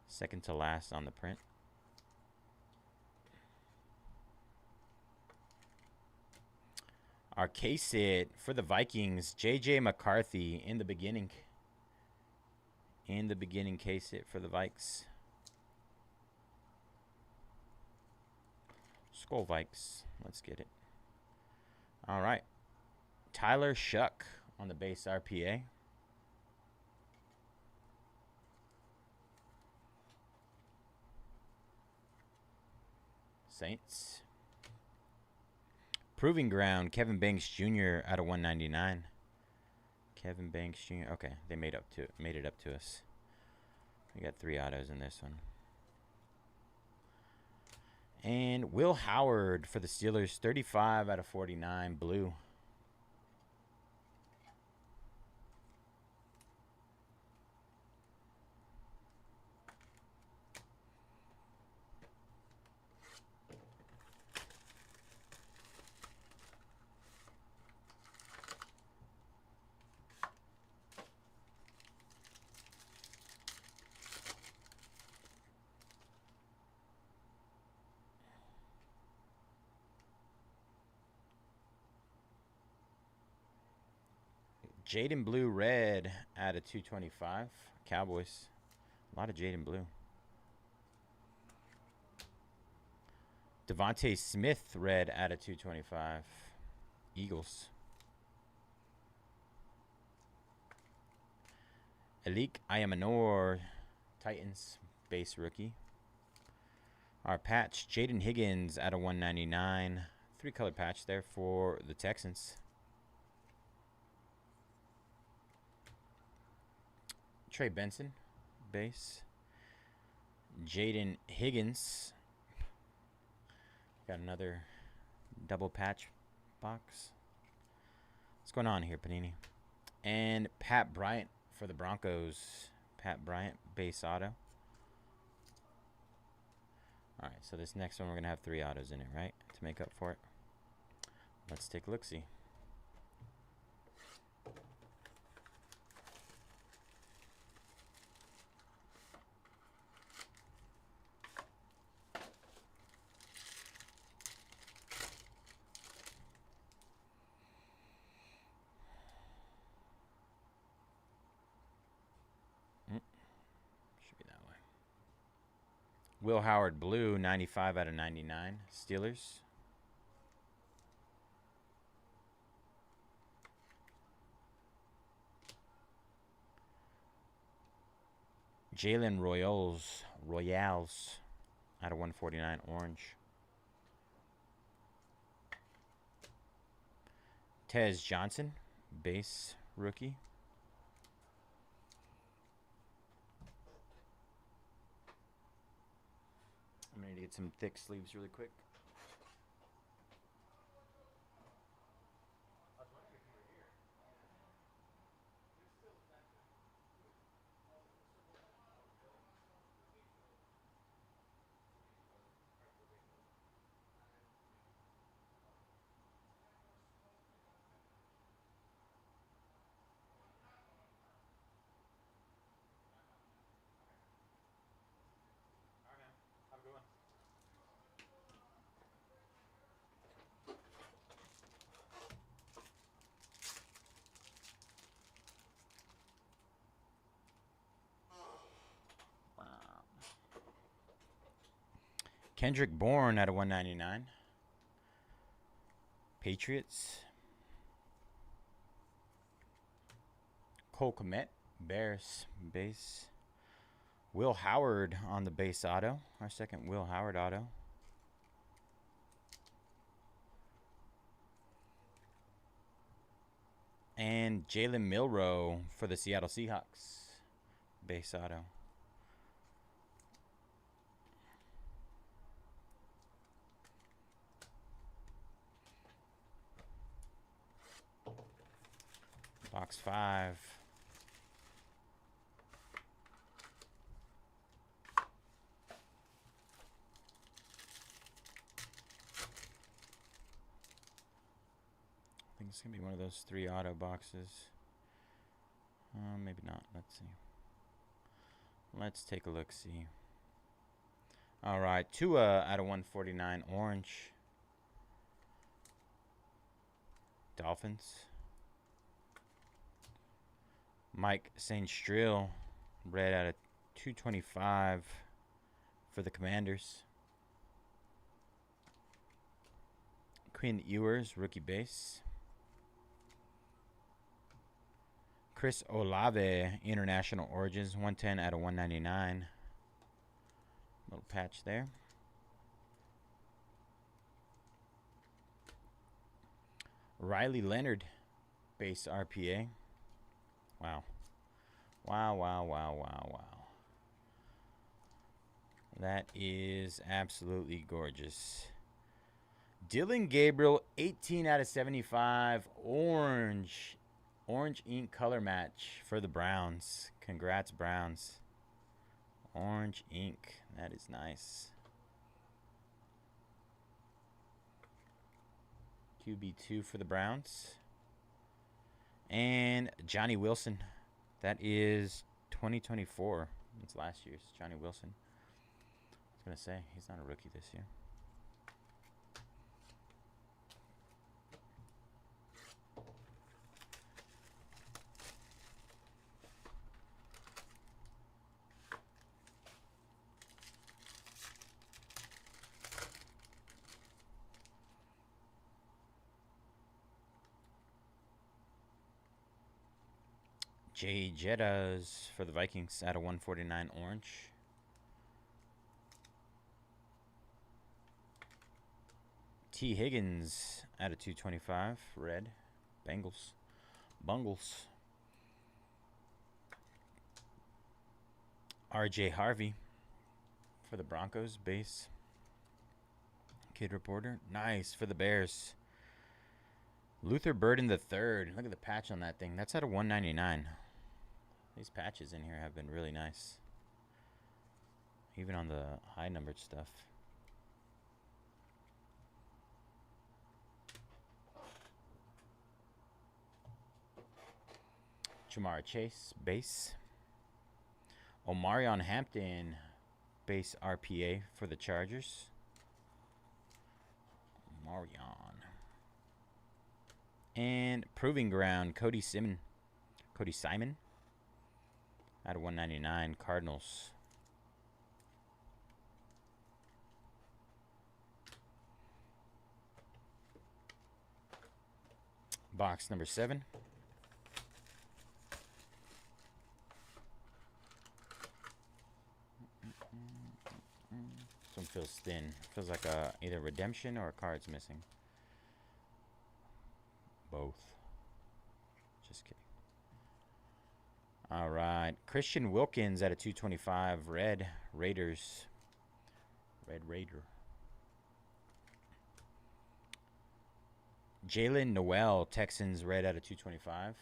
S1: Second to last on the print. Our case hit for the Vikings, J.J. McCarthy in the beginning. In the beginning case hit for the Vikes. Skull Vikes. Let's get it. All right. Tyler Shuck on the base RPA. Saints. Proving Ground, Kevin Banks Jr. out of 199. Kevin Banks Jr. Okay, they made it up to us. We got 3 autos in this one. And Will Howard for the Steelers, 35 out of 49, blue. Jaden Blue red out of 225. Cowboys. A lot of Jaden Blue. Devontae Smith red out of 225. Eagles. Elik Ayamanor, Titans base rookie. Our patch, Jaden Higgins out of 199. 3-color patch there for the Texans. Trey Benson, base. Jaden Higgins. Got another double patch box. What's going on here, Panini? And Pat Bryant for the Broncos. Pat Bryant, base auto. All right, so this next one we're going to have 3 autos in it, right? To make up for it. Let's take a look-see. Will Howard blue, 95 out of 99. Steelers. Jalen Royals out of 149 orange. Tez Johnson, base rookie. I'm going to get some thick sleeves really quick. Kendrick Bourne out of 199. Patriots. Cole Kmet, Bears, base. Will Howard on the base auto. Our second Will Howard auto. And Jalen Milroe for the Seattle Seahawks. Base auto. Box 5. I think it's going to be one of those 3 auto boxes. Maybe not. Let's see. Let's take a look, see. All right. Tua out of 149. Orange. Dolphins. Mike St. Strill. Red out of 225 for the Commanders. Quinn Ewers, rookie base. Chris Olave, International Origins, 110 out of 199. Little patch there. Riley Leonard, base RPA. Wow. Wow, wow, wow, wow, wow. That is absolutely gorgeous. Dylan Gabriel, 18 out of 75. Orange ink color match for the Browns. Congrats, Browns. Orange ink. That is nice. QB2 for the Browns. And Johnny Wilson. That is 2024. That's last year's Johnny Wilson. I was going to say, he's not a rookie this year. Jay Jettas for the Vikings out of 149 orange. T. Higgins out of 225 red. Bengals. Bungles. RJ Harvey for the Broncos base. Kid Reporter. Nice for the Bears. Luther Burden the third. Look at the patch on that thing. That's out of 199. These patches in here have been really nice. Even on the high numbered stuff. Jamar Chase, base. Omarion Hampton, base RPA for the Chargers. Omarion. And Proving Ground, Cody Simon. Out of 199, Cardinals. Box number 7. This one feels thin. Feels like either redemption or a card's missing. Both. Just kidding. All right. Christian Wilkins at a 225. Red. Raiders. Red Raider. Jalen Noel. Texans. Red at a 225.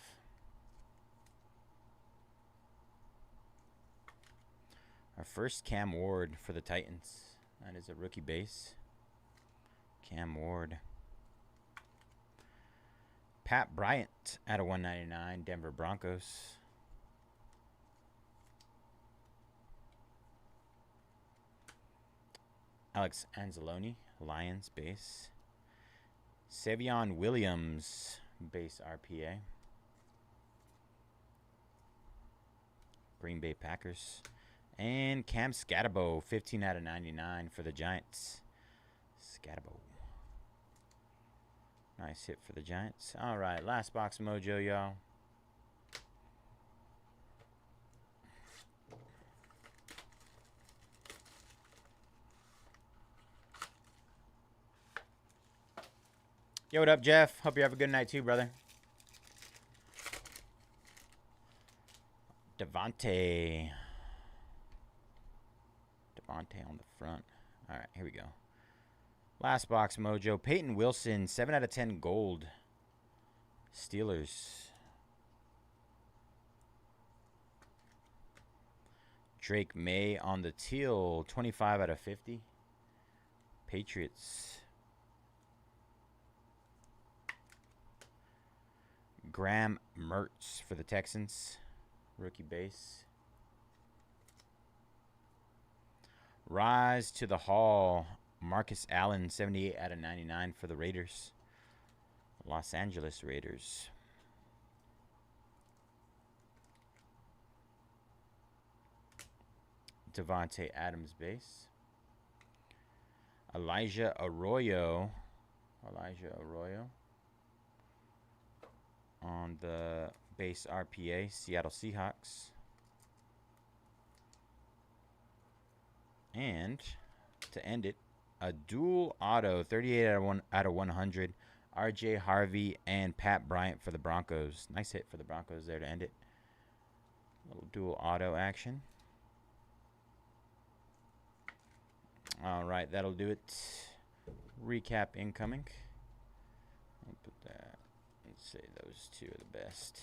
S1: Our first Cam Ward for the Titans. That is a rookie base. Cam Ward. Pat Bryant out of 199, Denver Broncos. Alex Anzalone, Lions base. Savion Williams, base RPA. Green Bay Packers. And Cam Scatabo, 15 out of 99 for the Giants. Scatabo. Nice hit for the Giants. All right, last box mojo, y'all. Yo, what up, Jeff? Hope you have a good night too, brother. Devontae on the front. All right, here we go. Last box mojo. Peyton Wilson, 7 out of 10 gold. Steelers. Drake May on the teal, 25 out of 50. Patriots. Graham Mertz for the Texans. Rookie base. Rise to the Hall. Marcus Allen, 78 out of 99 for the Raiders. Los Angeles Raiders. Devontae Adams base. Elijah Arroyo on the base RPA, Seattle Seahawks. And to end it, a dual auto, 38 out of 100. RJ Harvey and Pat Bryant for the Broncos. Nice hit for the Broncos there to end it. Little dual auto action. All right, that'll do it. Recap incoming. I'll put that. Let's say those two are the best.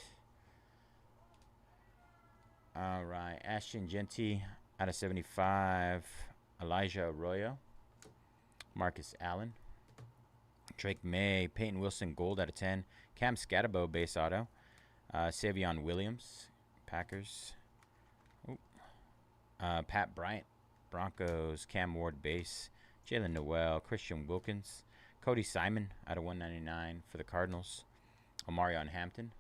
S1: All right, Ashton Genty out of 75. Elijah Arroyo. Marcus Allen. Drake May. Peyton Wilson gold out of 10. Cam Scatabo base auto. Savion Williams. Packers. Pat Bryant. Broncos. Cam Ward base. Jalen Noel. Christian Wilkins. Cody Simon out of 199 for the Cardinals. Omarion Hampton.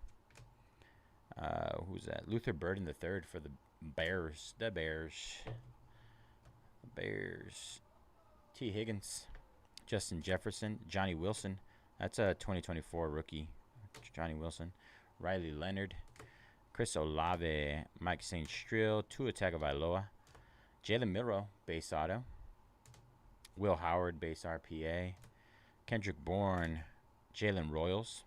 S1: Who's that? Luther Burden III for the Bears. The Bears. T. Higgins. Justin Jefferson. Johnny Wilson. That's a 2024 rookie. Johnny Wilson. Riley Leonard. Chris Olave. Mike St. Strill. Tua Tagovailoa. Jalen Milroe, base auto. Will Howard, base RPA. Kendrick Bourne. Jalen Royals.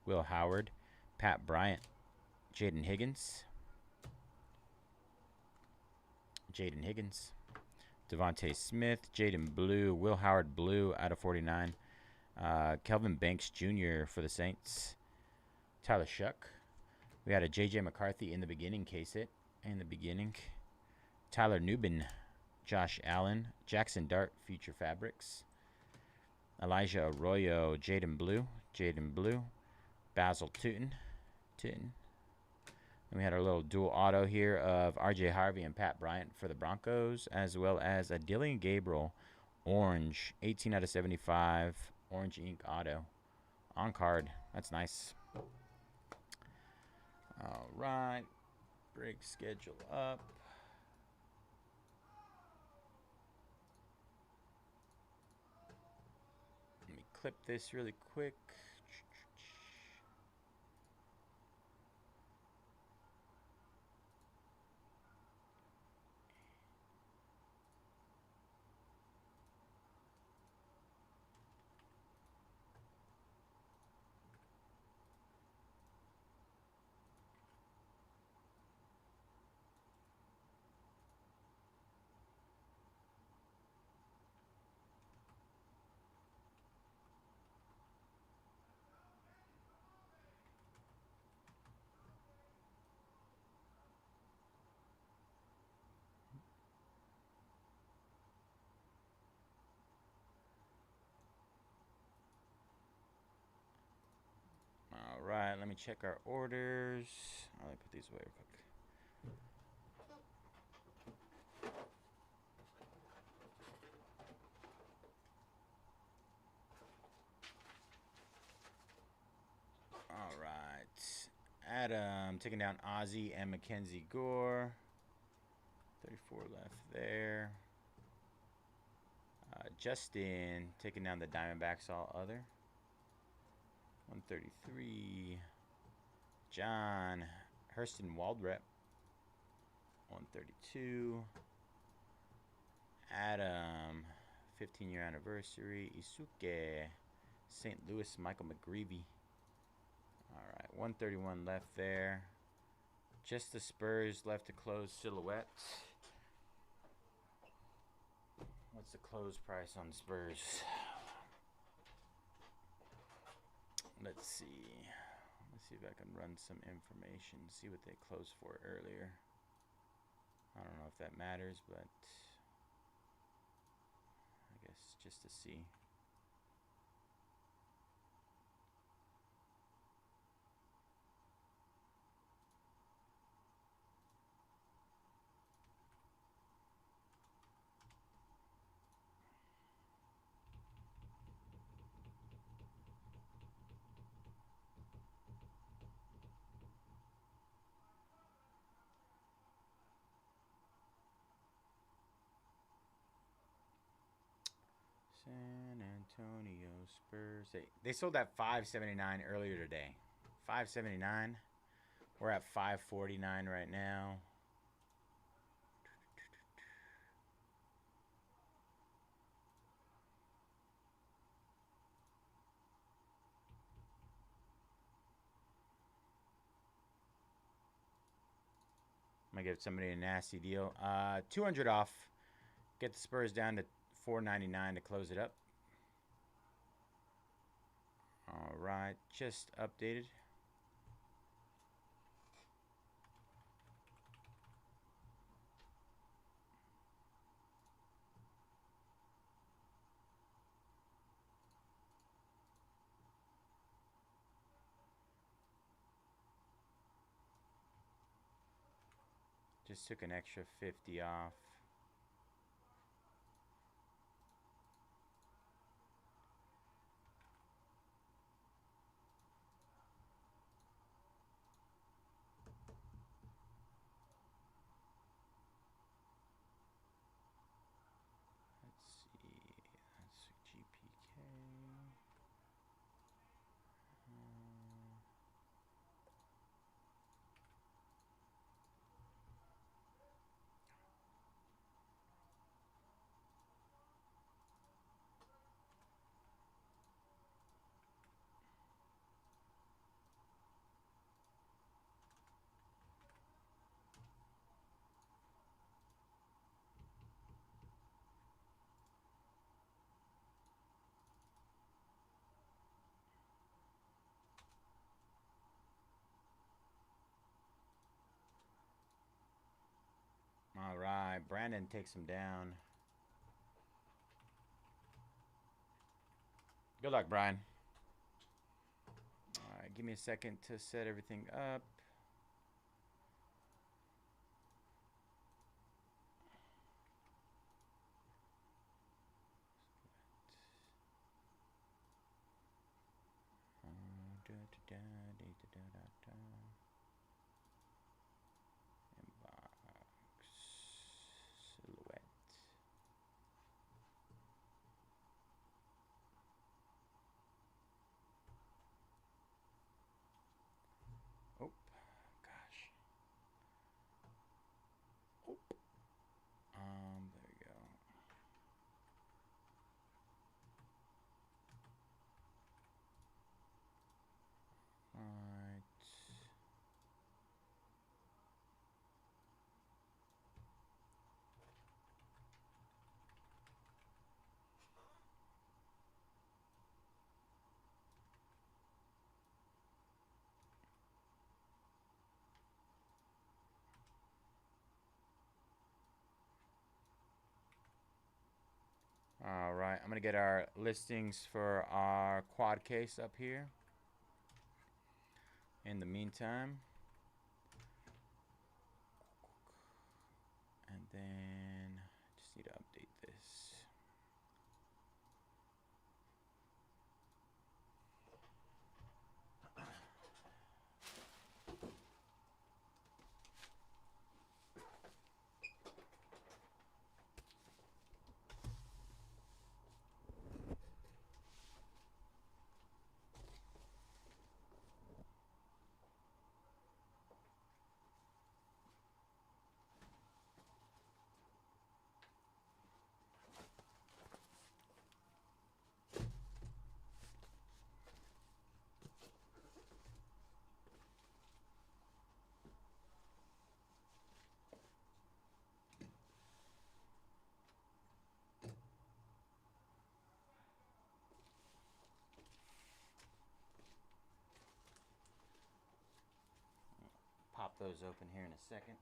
S1: Will Howard. Pat Bryant. Jaden Higgins. Devontae Smith. Jaden Blue. Will Howard Blue out of 49. Kelvin Banks Jr. for the Saints. Tyler Shuck. We had a J.J. McCarthy in the beginning case hit. Tyler Nubin. Josh Allen. Jackson Dart Future Fabrics. Elijah Arroyo. Jaden Blue. Basil Tootin. And we had our little dual auto here of RJ Harvey and Pat Bryant for the Broncos, as well as a Dylan Gabriel orange, 18 out of 75, orange ink auto on card. That's nice. All right, break schedule up. Let me clip this really quick. All right, let me check our orders. Let me put these away real quick. All right, Adam taking down Ozzy and Mackenzie Gore. 34 left there. Justin taking down the Diamondbacks all other. 133. John Hurston Waldrep. 132. Adam 15-year anniversary. Isuke St. Louis Michael McGreevy. Alright, 131 left there. Just the Spurs left to close silhouette. What's the close price on the Spurs? Let's see. Let's see if I can run some information. See what they closed for earlier. I don't know if that matters, but I guess just to see. San Antonio Spurs. They sold at $5.79 earlier today. $5.79. We're at $5.49 right now. I'm gonna give somebody a nasty deal. 200 off. Get the Spurs down to $4.99 to close it up. All right, just updated. Just took an extra 50 off. Let's see. That's GPK. All right, Brandon takes him down. Good luck, Brian. All right, give me a second to set everything up. There we go. All right. All right, I'm gonna get our listings for our quad case up here. In the meantime, and then just need to update this. pop those open here in a second.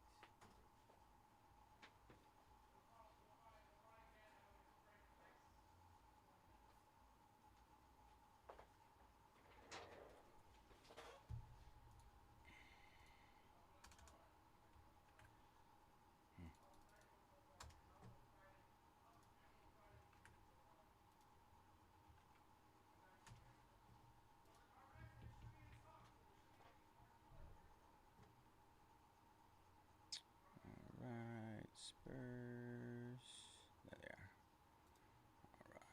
S1: Alright, Spurs. There they are. Alright.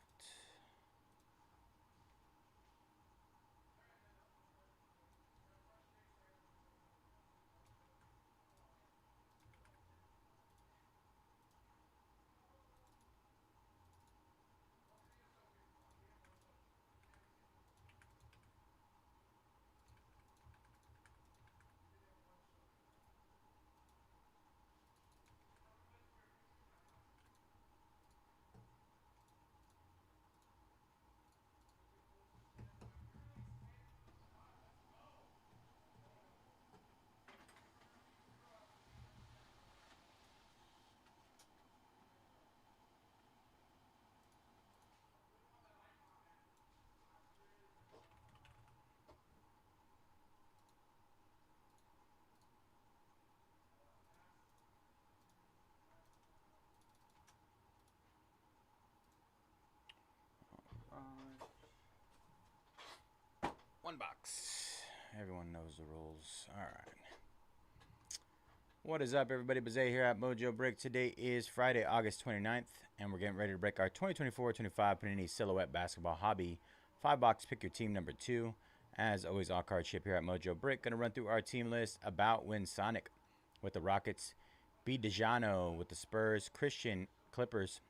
S1: One box. Everyone knows the rules. All right. What is up, everybody? Bayze here at Mojobreak. Today is Friday, August 29th, and we're getting ready to break our 2024-25 Panini Silhouette Basketball Hobby 5-box Pick Your Team number 2. As always, all card ship here at Mojobreak. Going to run through our team list. About Win Sonic with the Rockets, B. DeJano with the Spurs, Christian Clippers,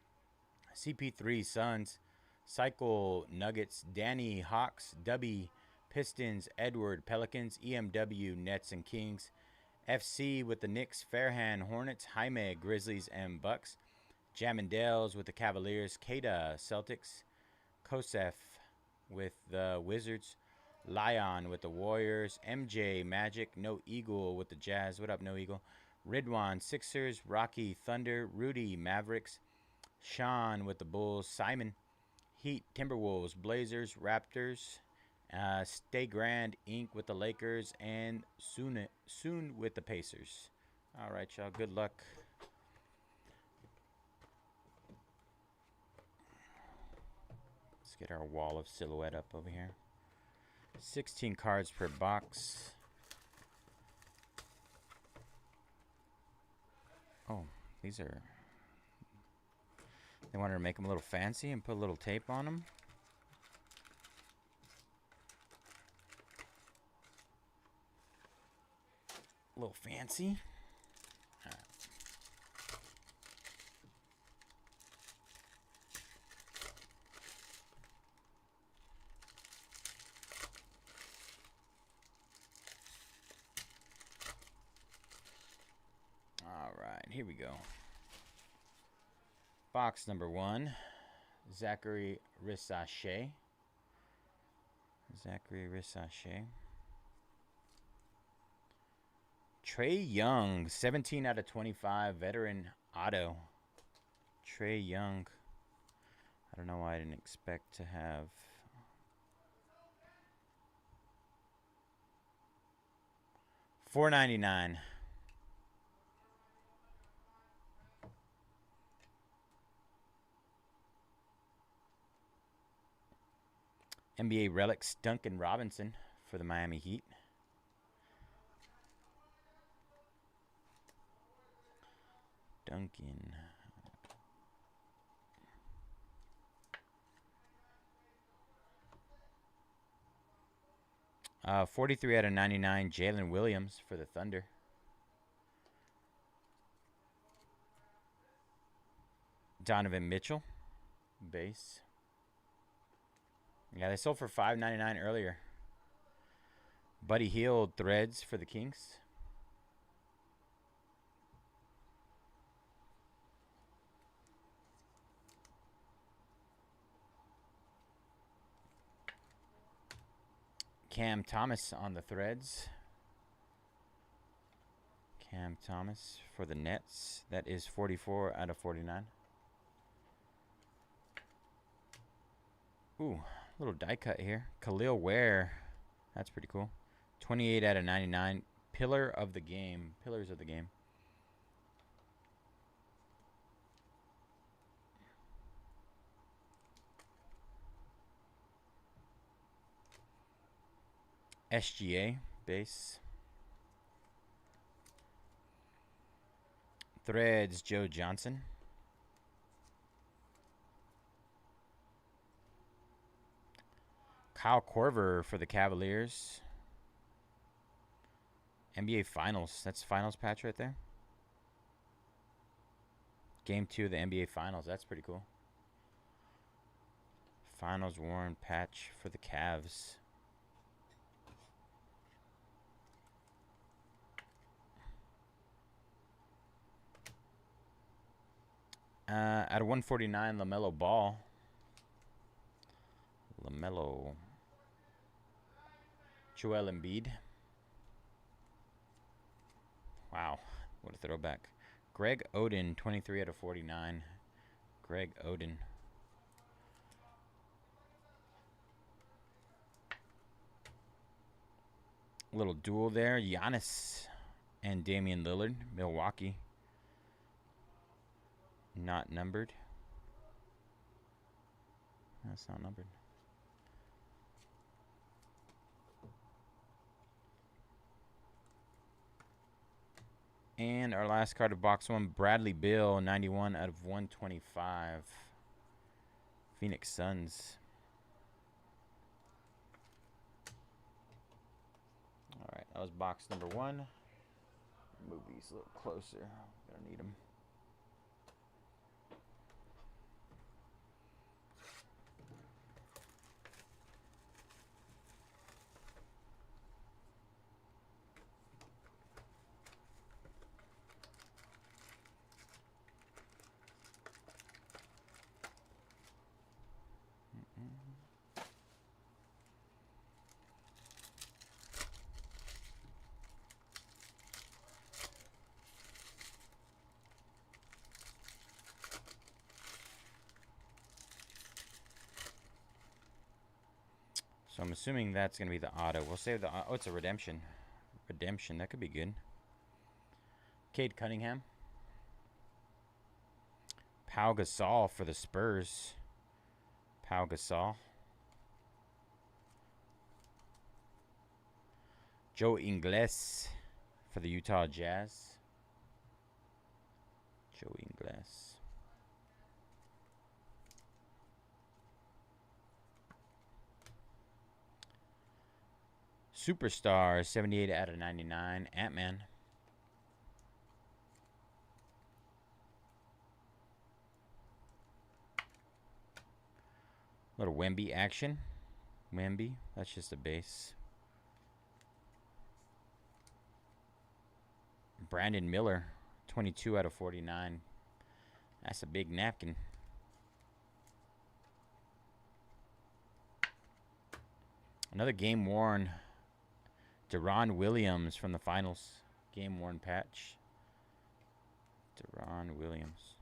S1: CP3 Suns, Cycle Nuggets, Danny Hawks, Dubby Pistons, Edward Pelicans, EMW Nets and Kings, FC with the Knicks, Fairhan Hornets, Jaime Grizzlies and Bucks, Jamandales with the Cavaliers, Kada Celtics, Kosef with the Wizards, Lion with the Warriors, MJ Magic, No Eagle with the Jazz. What up, No Eagle? Ridwan Sixers, Rocky Thunder, Rudy Mavericks, Sean with the Bulls, Simon Heat, Timberwolves, Blazers, Raptors, Stay Grand Inc. with the Lakers, and Soon with the Pacers. All right, y'all. Good luck. Let's get our wall of silhouette up over here. 16 cards per box. Oh, these are... They wanted to make them a little fancy and put a little tape on them. A little fancy. All right. All right, here we go. Box number 1, Zachary Rissache. Trey Young, 17 out of 25, veteran auto. Trey Young. I don't know why I didn't expect to have... $4.99. NBA Relics, Duncan Robinson for the Miami Heat. Duncan. 43 out of 99, Jalen Williams for the Thunder. Donovan Mitchell, base. Yeah, they sold for $5.99 earlier. Buddy Hield, threads for the Kings. Cam Thomas on the threads. Cam Thomas for the Nets. That is 44 out of 49. Ooh, little die cut here. Khalil Ware. That's pretty cool. 28 out of 99. Pillar of the game. Pillars of the game. SGA base. Threads Joe Johnson. Kyle Korver for the Cavaliers. NBA Finals. That's finals patch right there. Game 2 of the NBA Finals. That's pretty cool. Finals worn patch for the Cavs. Out of 149, LaMelo Ball. LaMelo. Joel Embiid. Wow, what a throwback. Greg Oden, 23 out of 49. Greg Oden. Little duel there. Giannis and Damian Lillard, Milwaukee. Not numbered. That's not numbered. And our last card of box 1, Bradley Beal, 91 out of 125. Phoenix Suns. All right, that was box number 1. Move these a little closer. Gonna need them. So I'm assuming that's going to be the auto. We'll save the... Oh, it's a redemption. Redemption. That could be good. Cade Cunningham. Pau Gasol for the Spurs. Pau Gasol. Joe Ingles for the Utah Jazz. Joe Ingles. Superstar, 78 out of 99. Ant-Man. Little Wemby action. Wemby, that's just a base. Brandon Miller, 22 out of 49. That's a big napkin. Another game worn. Deron Williams from the finals. Game worn patch. Deron Williams.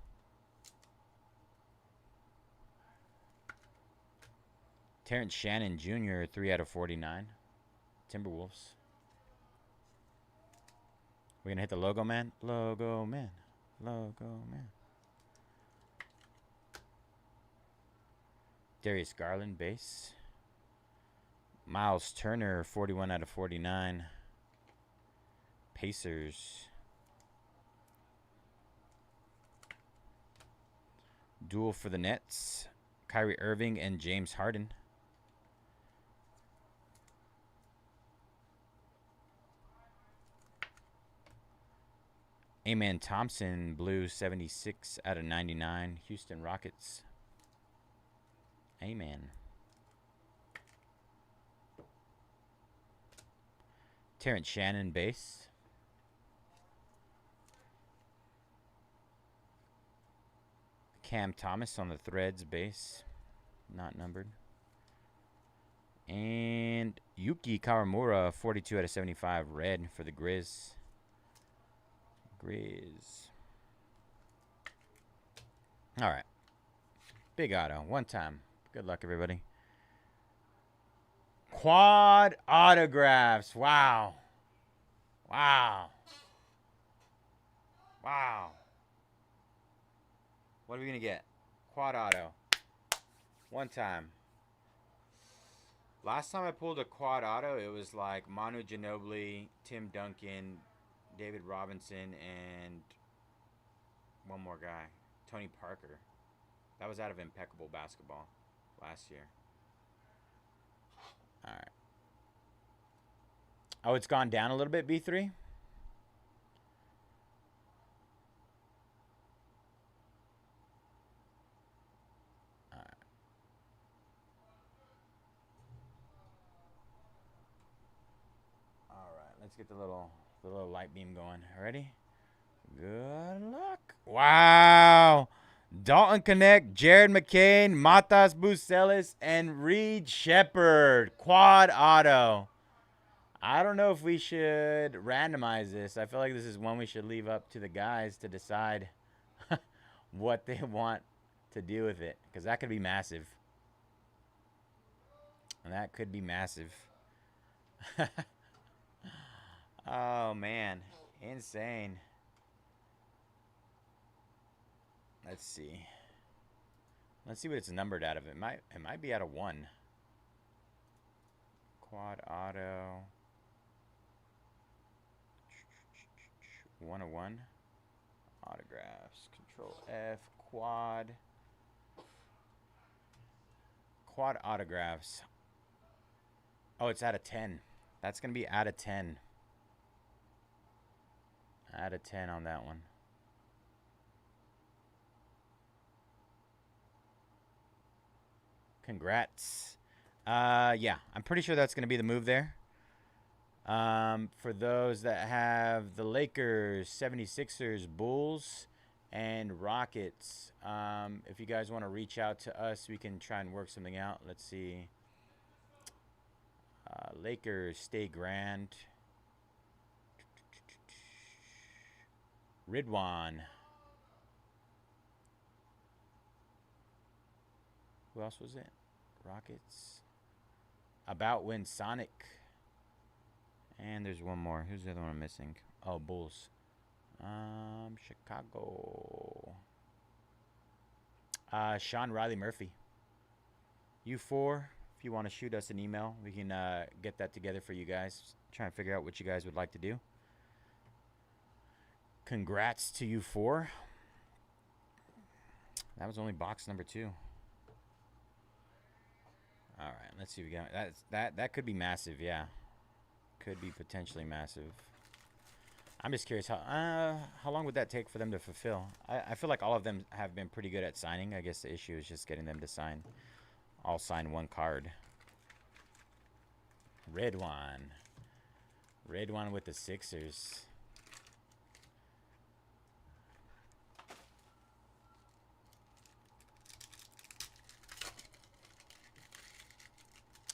S1: Terrence Shannon Jr., 3 out of 49. Timberwolves. We're going to hit the logo man? Logo man. Logo man. Darius Garland, base. Miles Turner, 41 out of 49. Pacers. Duel for the Nets. Kyrie Irving and James Harden. Amen Thompson, blue, 76 out of 99. Houston Rockets. Amen. Terrence Shannon, base. Cam Thomas on the Threads, base. Not numbered. And Yuki Kawamura, 42 out of 75, red for the Grizz. Grizz. All right. Big auto. One time. Good luck, everybody. Quad autographs. Wow. Wow. Wow. What are we going to get? Quad auto. One time. Last time I pulled a quad auto, it was like Manu Ginobili, Tim Duncan, David Robinson, and one more guy. Tony Parker. That was out of Impeccable Basketball last year. All right. Oh, it's gone down a little bit, B3? All right. All right, let's get the little light beam going. Ready? Good luck. Wow. Dalton Connect, Jared McCain, Matas Bucelis, and Reed Shepard. Quad auto. I don't know if we should randomize this. I feel like this is one we should leave up to the guys to decide what they want to do with it. Because that could be massive. And that could be massive. Oh, man. Insane. Let's see. Let's see what it's numbered out of. It might be out of 1. Quad auto. 101. Autographs. Control F. Quad. Quad autographs. Oh, it's out of 10. That's going to be out of 10. Out of 10 on that one. Congrats. Yeah, I'm pretty sure that's going to be the move there. For those that have the Lakers, 76ers, Bulls, and Rockets, if you guys want to reach out to us, we can try and work something out. Let's see. Lakers, stay grand. Ridwan. Who else was it? Rockets. About Win Sonic. And there's one more. Who's the other one I'm missing? Oh, Bulls. Chicago. Sean Riley Murphy. U4, if you want to shoot us an email, we can get that together for you guys. Try and figure out what you guys would like to do. Congrats to U4. That was only box number 2. All right, let's see. We got that could be massive, yeah. Could be potentially massive. I'm just curious how long would that take for them to fulfill? I feel like all of them have been pretty good at signing. I guess the issue is just getting them to sign. All sign one card. Red one with the Sixers.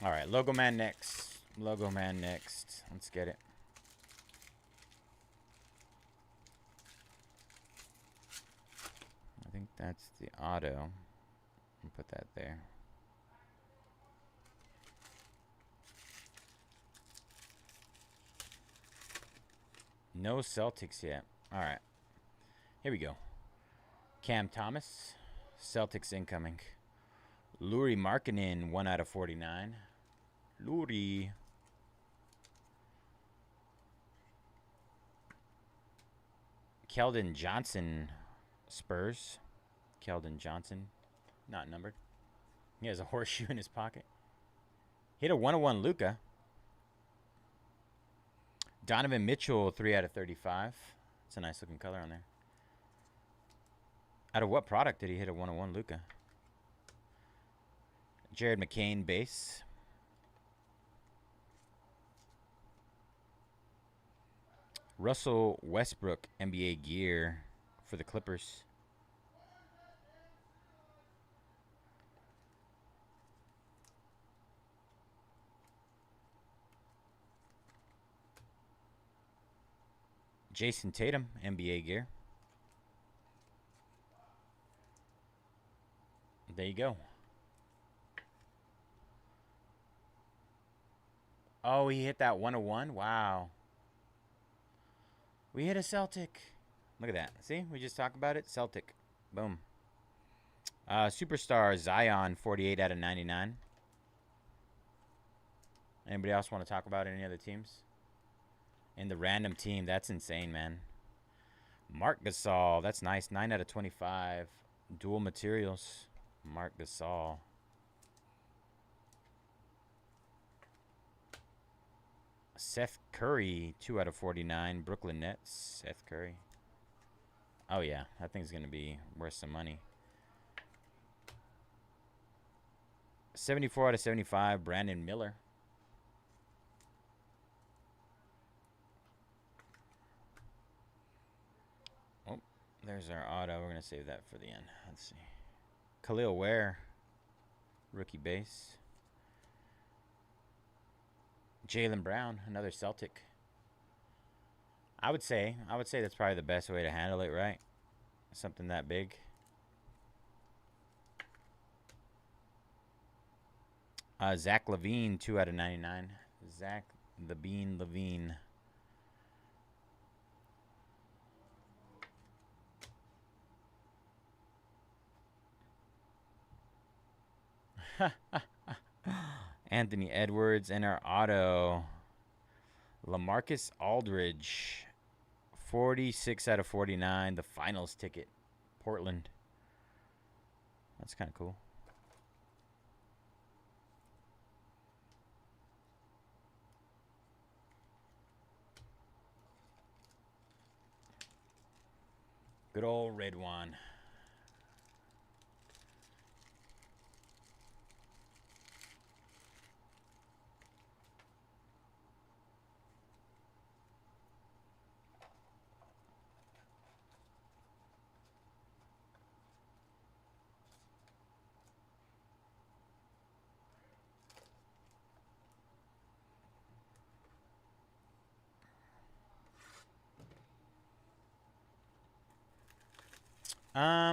S1: All right, Logo Man next. Logo Man next. Let's get it. I think that's the auto. I'll put that there. No Celtics yet. All right. Here we go. Cam Thomas. Celtics incoming. Lauri Markkanen, 1 out of 49. Lauri. Keldon Johnson, Spurs. Keldon Johnson, not numbered. He has a horseshoe in his pocket. Hit a 101 Luka. Donovan Mitchell, 3 out of 35. It's a nice looking color on there. Out of what product did he hit a 101 Luka? Jared McCain base. Russell Westbrook NBA gear for the Clippers. Jason Tatum, NBA gear. There you go. Oh, he hit that 101? Wow. We hit a Celtic. Look at that. See? We just talked about it. Celtic. Boom. Superstar Zion, 48 out of 99. Anybody else want to talk about any other teams? And the random team. That's insane, man. Mark Gasol. That's nice. 9 out of 25. Dual materials. Mark Gasol. Seth Curry, 2 out of 49. Brooklyn Nets. Seth Curry. Oh, yeah. That thing's going to be worth some money. 74 out of 75. Brandon Miller. Oh, there's our auto. We're going to save that for the end. Let's see. Khalil Ware. Rookie base. Jaylen Brown, another Celtic. I would say that's probably the best way to handle it, right? Something that big. Zach LaVine, 2 out of 99. Zach the Bean LaVine. Anthony Edwards and our auto. LaMarcus Aldridge. 46 out of 49. The finals ticket. Portland. That's kind of cool. Good old red one.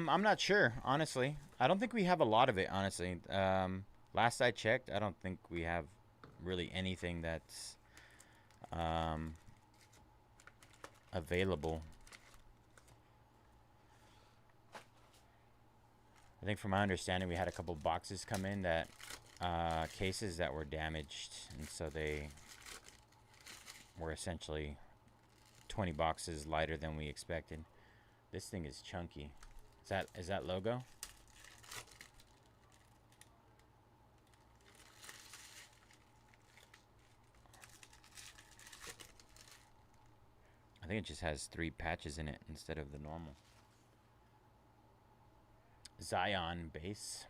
S1: I'm not sure, honestly. I don't think we have a lot of it, honestly. Last I checked, I don't think we have really anything that's available. I think from my understanding, we had a couple boxes come in that cases that were damaged, and so they were essentially 20 boxes lighter than we expected. This thing is chunky. Is that logo? I think it just has 3 patches in it instead of the normal. Zion base.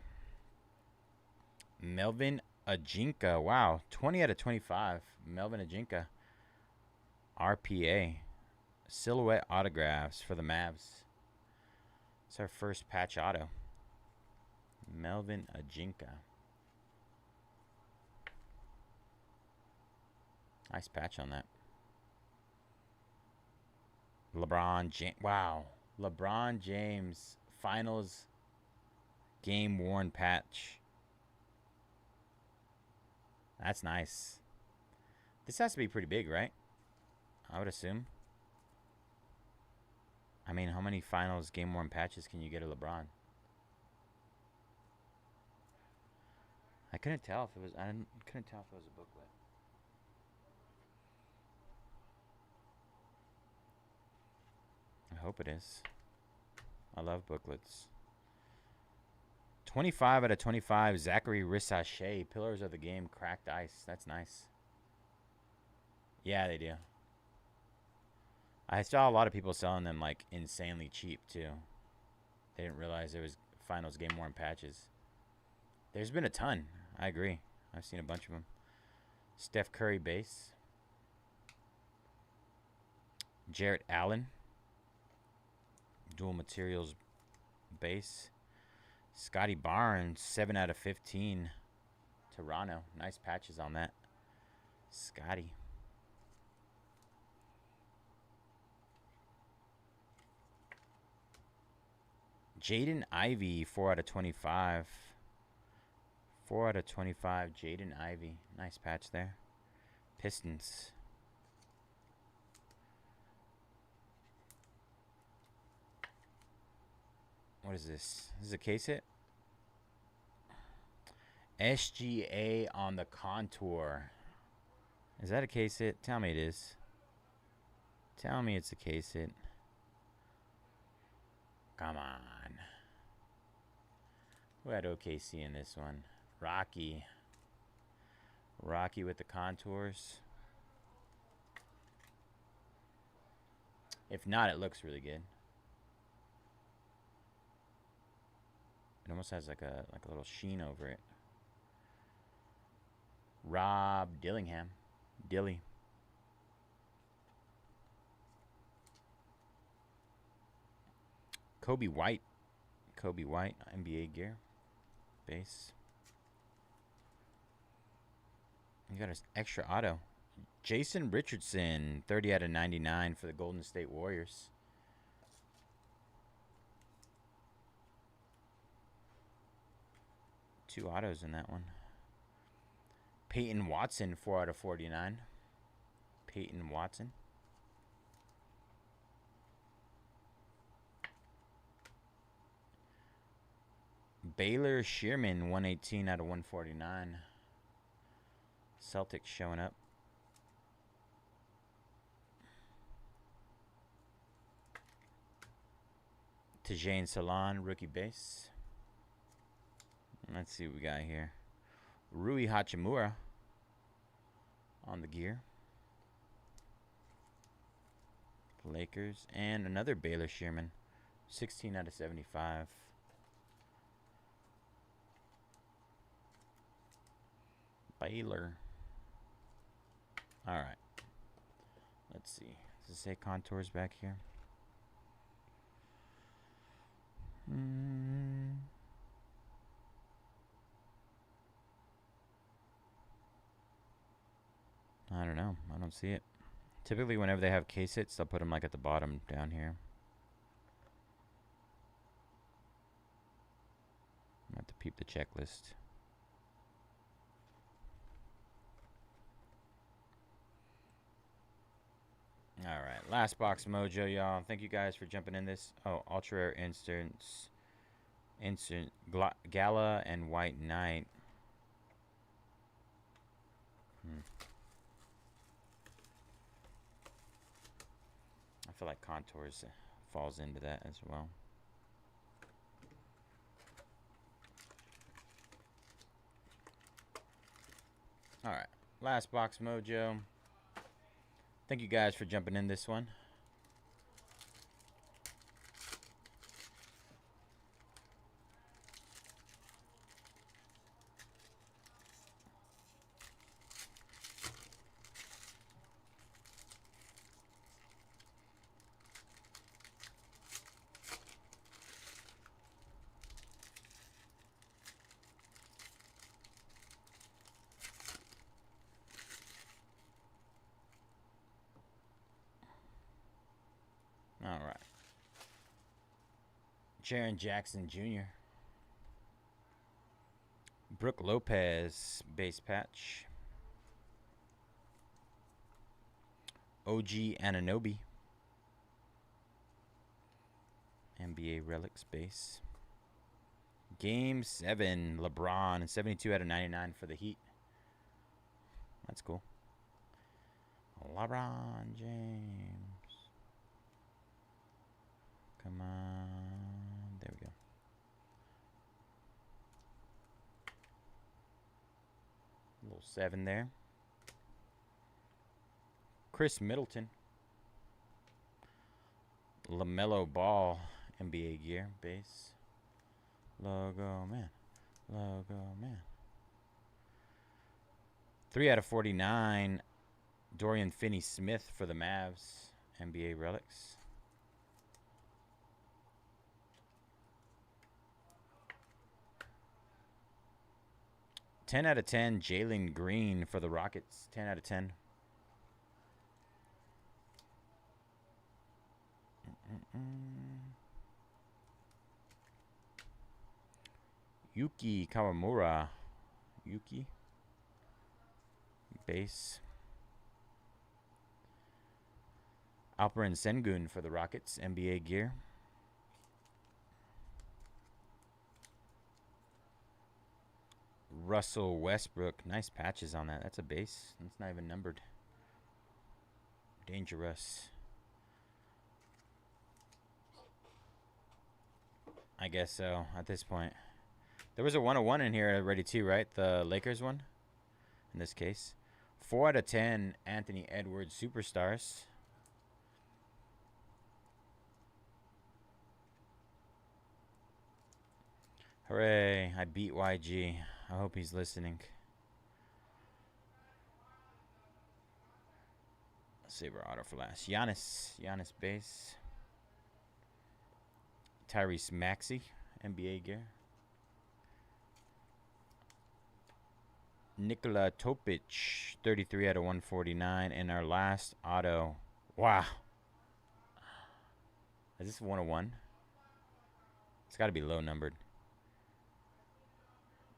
S1: Melvin Ajinka. Wow. 20 out of 25. Melvin Ajinka. RPA. Silhouette autographs for the Mavs. It's our first patch auto. Melvin Ajinka. Nice patch on that. LeBron James. Wow. LeBron James finals game worn patch. That's nice. This has to be pretty big, right? I would assume. I mean, how many finals game worn patches can you get a LeBron? I couldn't tell if it was. Couldn't tell if it was a booklet. I hope it is. I love booklets. 25 out of 25. Zachary Rissache. Pillars of the Game. Cracked ice. That's nice. Yeah, they do. I saw a lot of people selling them like insanely cheap too. They didn't realize there was finals game worn patches. There's been a ton. I agree. I've seen a bunch of them. Steph Curry base. Jarrett Allen. Dual materials base. Scotty Barnes, 7 out of 15. Toronto. Nice patches on that. Scotty. Jaden Ivey, 4 out of 25. 4 out of 25, Jaden Ivey. Nice patch there. Pistons. What is this? This is a case hit? SGA on the contour. Is that a case hit? Tell me it is. Tell me it's a case hit. Come on. Who had OKC in this one? Rocky. Rocky with the contours. If not, it looks really good. It almost has like a little sheen over it. Rob Dillingham. Dilly. Kobe White. Kobe White, NBA gear. Base. You got an extra auto. Jason Richardson, 30 out of 99 for the Golden State Warriors. Two autos in that one. Peyton Watson, 4 out of 49. Peyton Watson. Baylor Shearman, 118 out of 149. Celtics showing up. Tajane Salon, rookie base. Let's see what we got here. Rui Hachimura on the gear. Lakers. And another Baylor Shearman. 16 out of 75. Baylor. Alright. Let's see. Does it say contours back here? I don't know. I don't see it. Typically, whenever they have case hits, they'll put them like at the bottom down here. I have to peep the checklist. All right, last box mojo, y'all. Thank you guys for jumping in this. Oh, ultra rare instant gala and white knight. I feel like contours falls into that as well. All right, last box mojo. Thank you guys for jumping in this one. All right. Jaren Jackson Jr. Brooke Lopez, base patch. OG Anunoby. NBA Relics base. Game 7, LeBron, 72 out of 99 for the Heat. That's cool. LeBron James. Come on. There we go. Little 7 there. Chris Middleton. LaMelo Ball, NBA gear, base. Logo man. Logo man. 3 out of 49. Dorian Finney-Smith for the Mavs, NBA Relics. Ten out of 10, Jalen Green for the Rockets. 10 out of 10. Yuki Kawamura. Yuki. Base. Alperen Sengun for the Rockets. NBA gear. Russell Westbrook. Nice patches on that. That's a base. That's not even numbered. Dangerous. I guess so at this point. There was a 101 in here already too, right? The Lakers one in this case. 4 out of 10 Anthony Edwards Superstars. Hooray, I beat YG. I hope he's listening. Saber auto flash. Giannis base. Tyrese Maxey, NBA gear. Nikola Topic, 33 out of 149. And our last auto. Wow. Is this 101? It's got to be low numbered.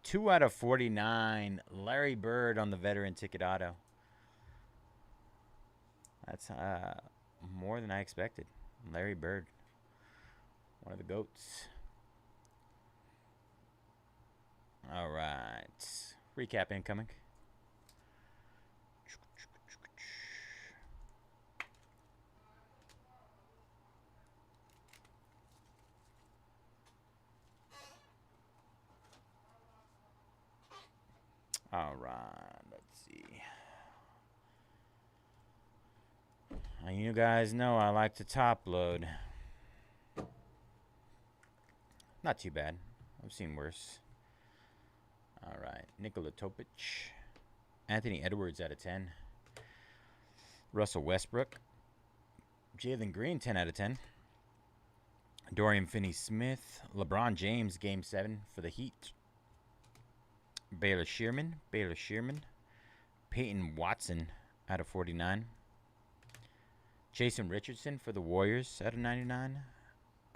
S1: 2 out of 49. Larry Bird on the veteran ticket auto. That's more than I expected. Larry Bird. One of the GOATs. All right. Recap incoming. All right. Let's see. You guys know I like to top load. Not too bad. I've seen worse. All right. Nikola Topic. Anthony Edwards out of 10. Russell Westbrook. Jalen Green, 10 out of 10. Dorian Finney-Smith. LeBron James, Game 7 for the Heat. Baylor Shearman. Peyton Watson out of 49. Jason Richardson for the Warriors out of 99.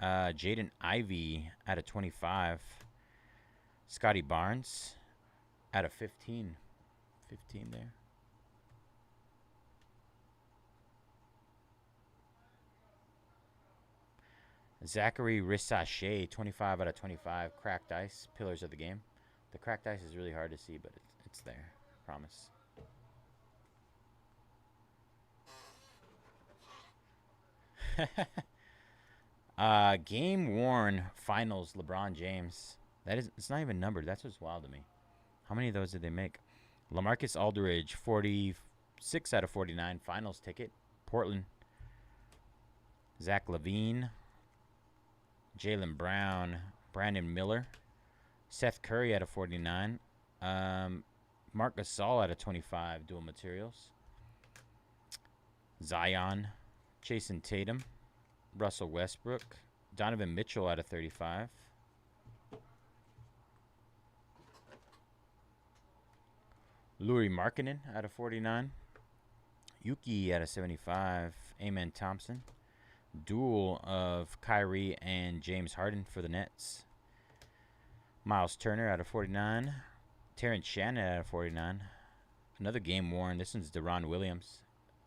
S1: Jaden Ivey out of 25. Scotty Barnes out of 15. 15 there. Zachary Rissache, 25 out of 25. Cracked ice, pillars of the game. The cracked ice is really hard to see, but it's there. Promise. Game worn finals LeBron James. It's not even numbered. That's what's wild to me. How many of those did they make? LaMarcus Aldridge, 46 out of 49. Finals ticket. Portland. Zach LaVine. Jaylen Brown. Brandon Miller. Seth Curry out of 49. Marc Gasol out of 25. Dual materials. Zion. Jason Tatum. Russell Westbrook. Donovan Mitchell out of 35. Lauri Markkanen out of 49. Yuki out of 75. Amen Thompson. Duel of Kyrie and James Harden for the Nets. Miles Turner out of 49. Terrence Shannon out of 49. Another game worn. This one's Deron Williams.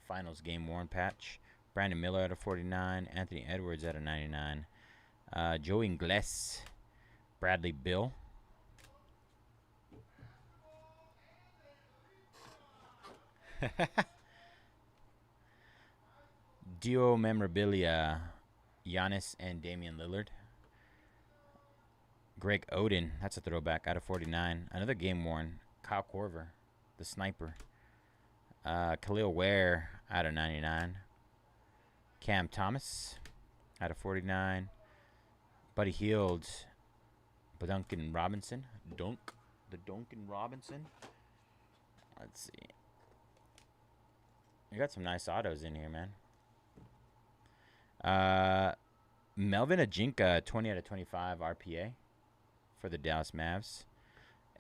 S1: Finals game worn patch. Brandon Miller out of 49. Anthony Edwards out of 99. Joe Ingles. Bradley Bill. Duo memorabilia. Giannis and Damian Lillard. Greg Oden. That's a throwback out of 49. Another game worn. Kyle Korver. The sniper. Khalil Ware out of 99. Cam Thomas out of 49. Buddy Hield. Duncan Robinson. The Duncan Robinson. Let's see. You got some nice autos in here, man. Melvin Ajinka, 20 out of 25 RPA for the Dallas Mavs.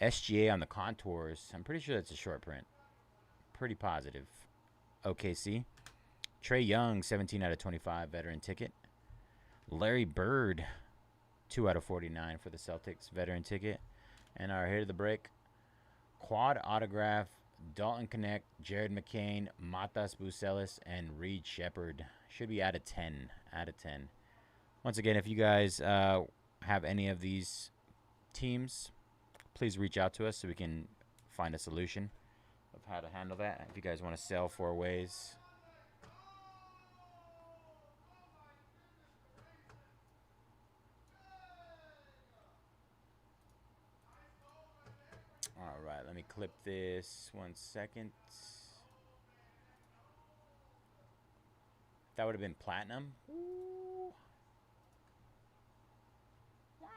S1: SGA on the contours. I'm pretty sure that's a short print. Pretty positive. OKC. Trey Young, 17 out of 25 veteran ticket. Larry Bird, 2 out of 49 for the Celtics veteran ticket. And our hit of the break. Quad autograph, Dalton Connect, Jared McCain, Matas Bucelis, and Reed Shepard. Should be out of 10. Out of 10. Once again, if you guys have any of these teams, please reach out to us so we can find a solution of how to handle that. If you guys want to sell 4 ways. All right, let me clip this 1 second. That would have been platinum. Ooh. Wow.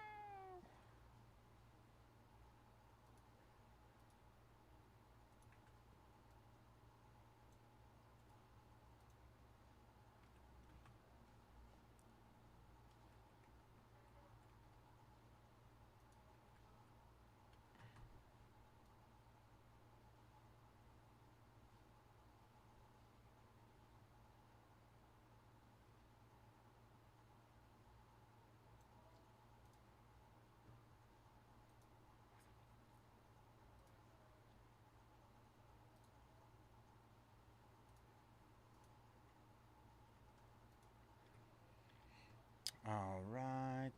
S1: All right,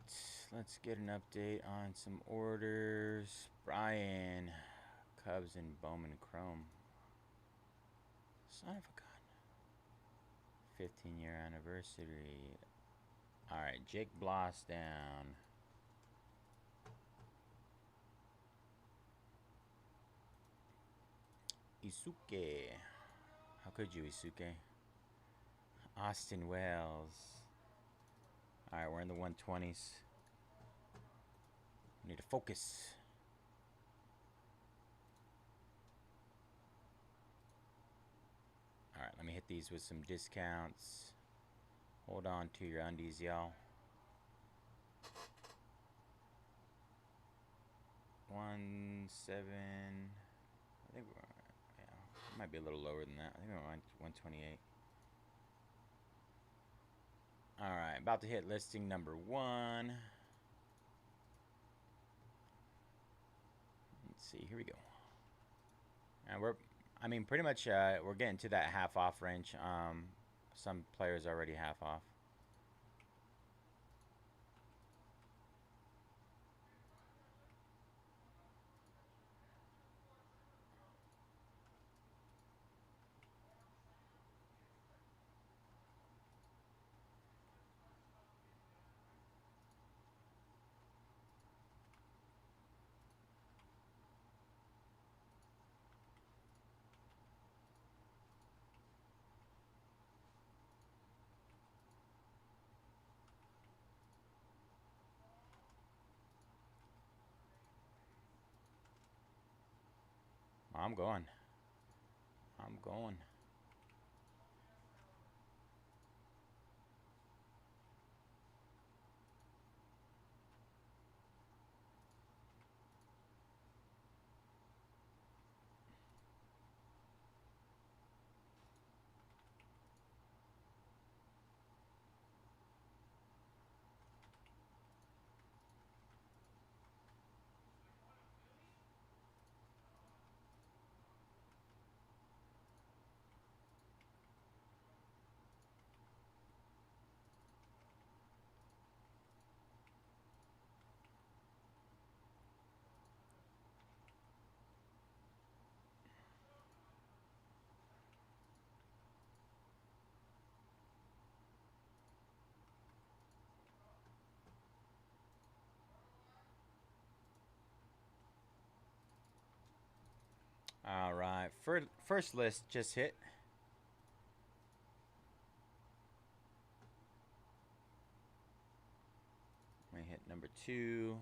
S1: let's get an update on some orders. Brian, Cubs and Bowman Chrome. Son of a gun. 15-year anniversary. All right, Jake Bloss down. Isuke. How could you, Isuke? Austin Wells. All right, we're in the 120s. We need to focus. All right, let me hit these with some discounts. Hold on to your undies, y'all. 1-7. I think we're, yeah, it might be a little lower than that. I think we're on 128. All right, about to hit listing number 1. Let's see, here we go. And I mean, pretty much we're getting to that half off range. Some players already half off. I'm going. I'm going. All right, first list just hit. We hit number 2.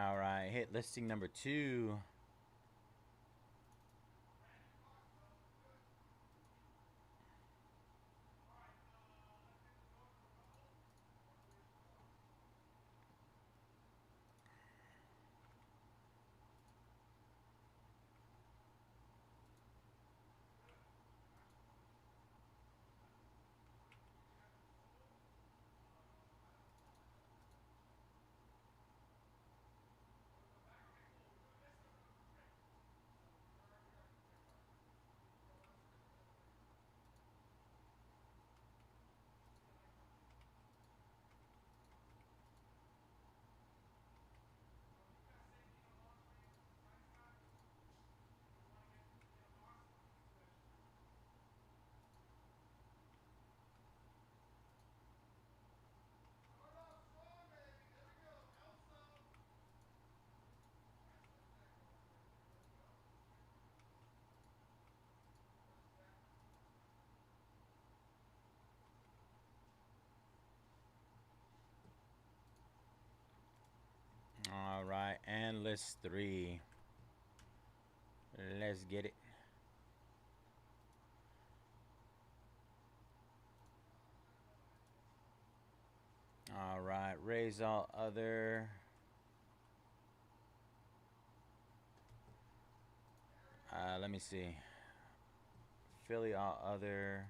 S1: All right, hit listing number 2. All right, and list 3. Let's get it. All right, raise all other. Let me see. Philly all other.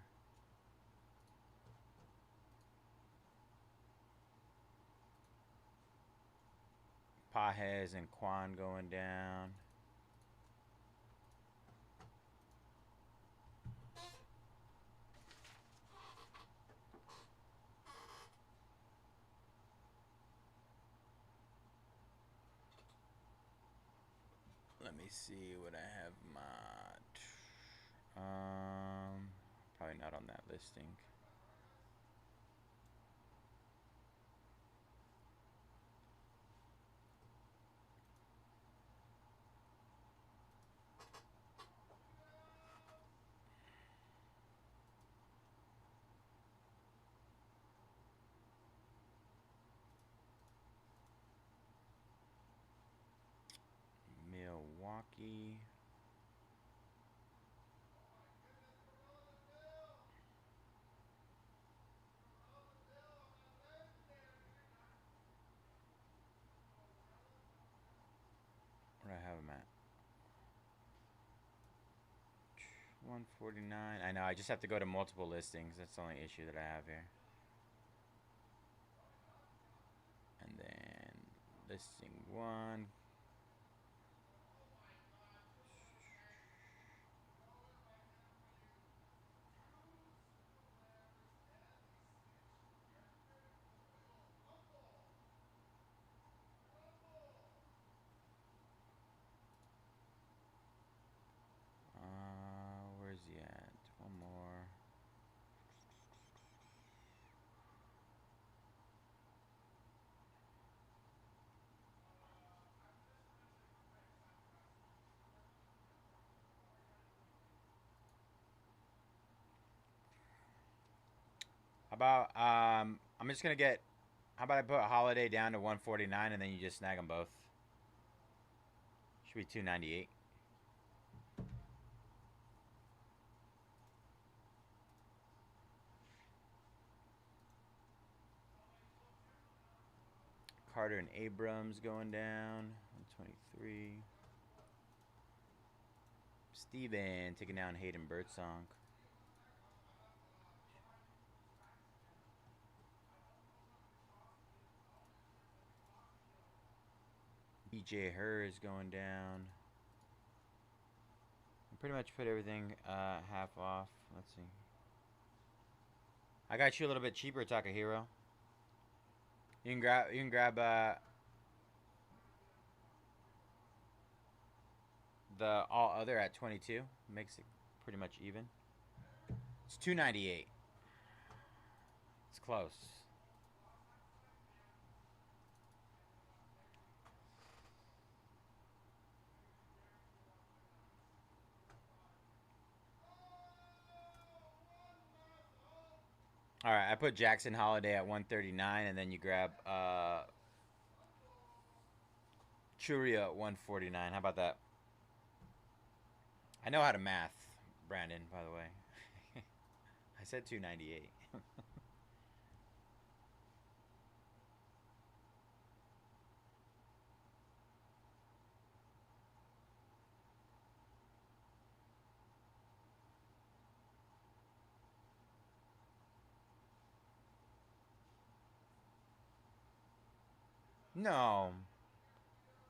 S1: Pajes and Quan going down. Let me see what I have mod. Probably not on that listing. Milwaukee. Where do I have them at? 149. I know, I just have to go to multiple listings. That's the only issue that I have here. And then listing 1. Where's he at? One more. How about I'm just gonna get. How about I put Holiday down to 149 and then you just snag them both. Should be 298. Carter and Abrams going down. 123. Steven taking down Hayden Birdsong. BJ Herr is going down. I pretty much put everything half off. Let's see. I got you a little bit cheaper, Takahiro. You can grab the all other at 22. Makes it pretty much even. It's 298. It's close. All right, I put Jackson Holiday at 139, and then you grab Churia at 149. How about that? I know how to math, Brandon, by the way. I said 298. No.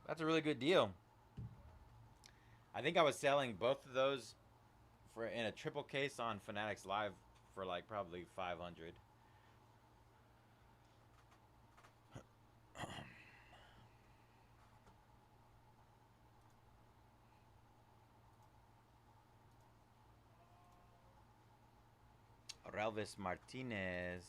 S1: That's a really good deal. I think I was selling both of those for in a triple case on Fanatics Live for like probably 500. Relvis Martinez.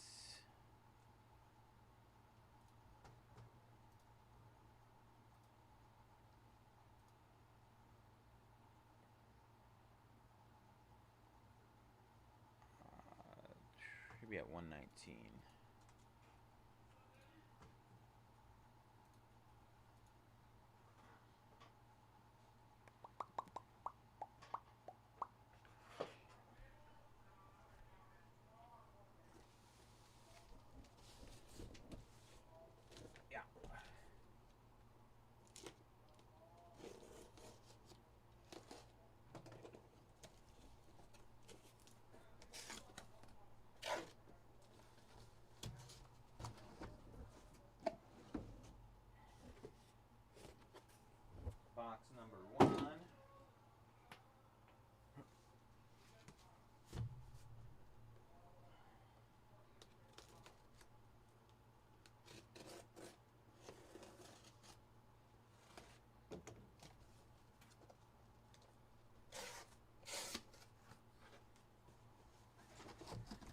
S1: Should be at 119. Yeah. Box number 1.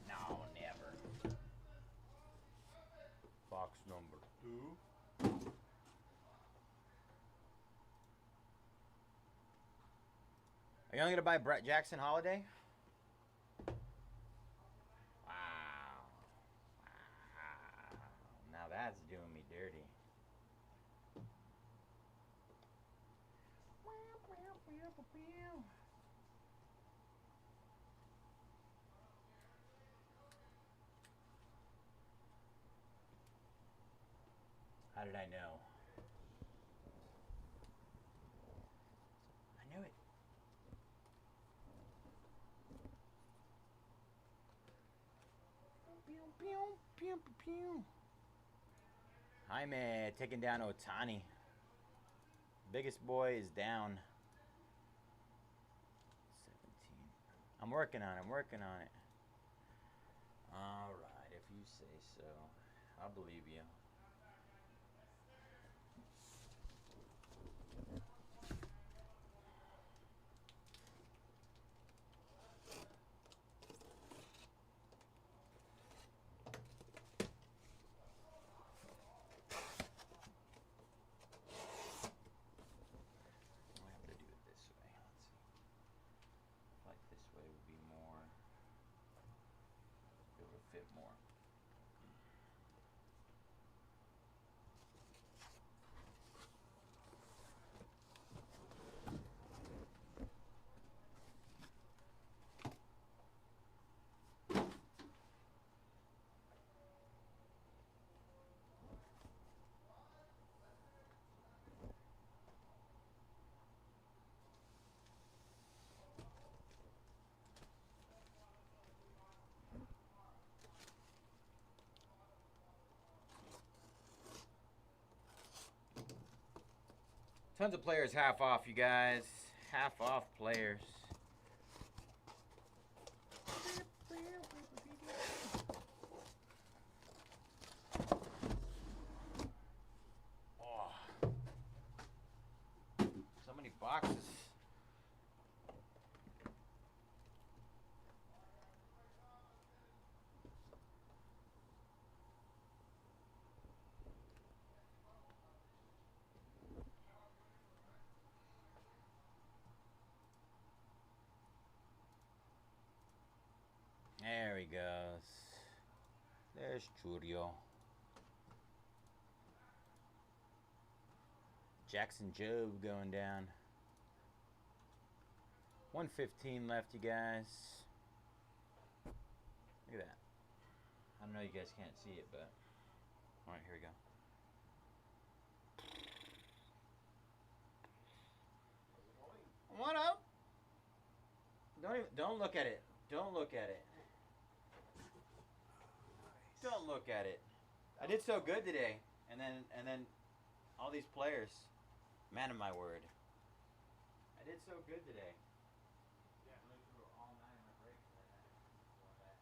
S1: No, never. Box number 2. Are you only gonna buy Brett Jackson Holiday? Wow. Wow. Now that's doing me dirty. How did I know? I knew it. Jaime taking down Otani. Biggest boy is down. 17. I'm working on it. I'm working on it. All right, if you say so. I'll believe you. I'm going to do it this way. Let's see. Like this way would be more. It would fit more. Tons of players half off, you guys. Half off players. Oh. So many boxes. There he goes. There's Churio. Jackson Jobe going down. 115 left, you guys. Look at that. I know you guys can't see it, but all right, here we go. What up? Don't look at it. Don't look at it. Don't look at it. I did so good today, and then all these players. Man of my word. I did so good today. Yeah, I lived through all 9 of my breaks that I had before that.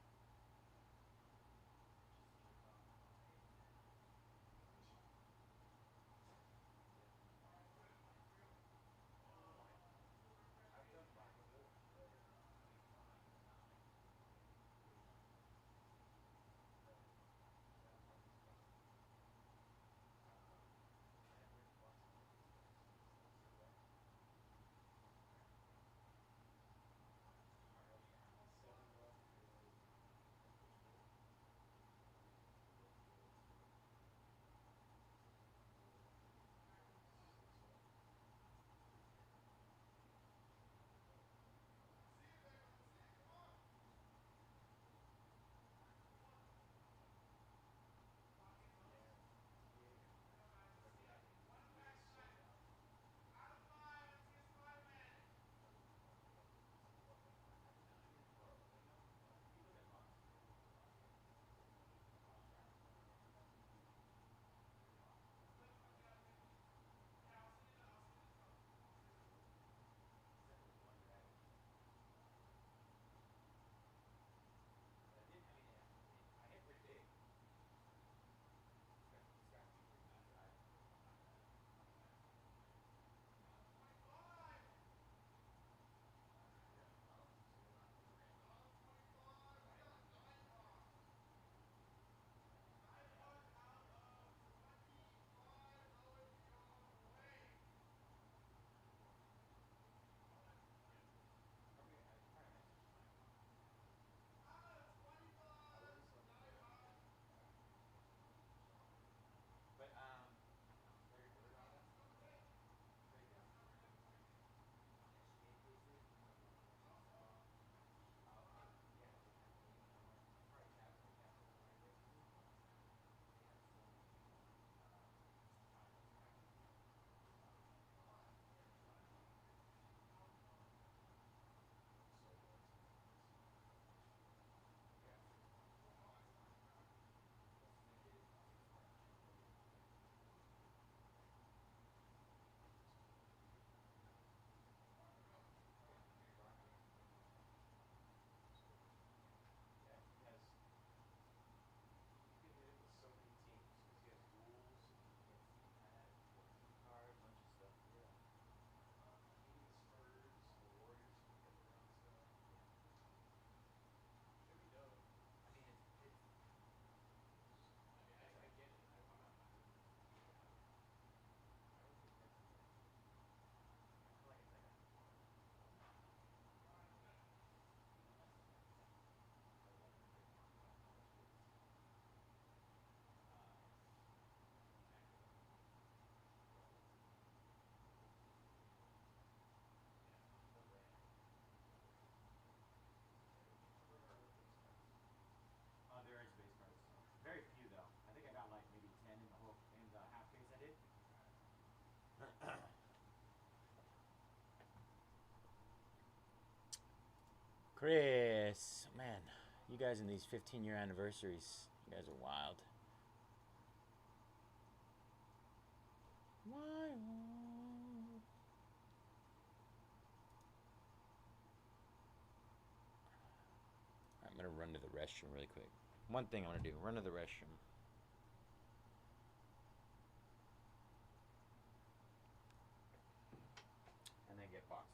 S1: There is base cards. Very few though. I think I got like maybe 10 in the whole half case I did. Chris, man, you guys in these 15-year anniversaries, you guys are wild. Wild. I'm gonna run to the restroom really quick. One thing I want to do: run to the restroom. And then get boxes.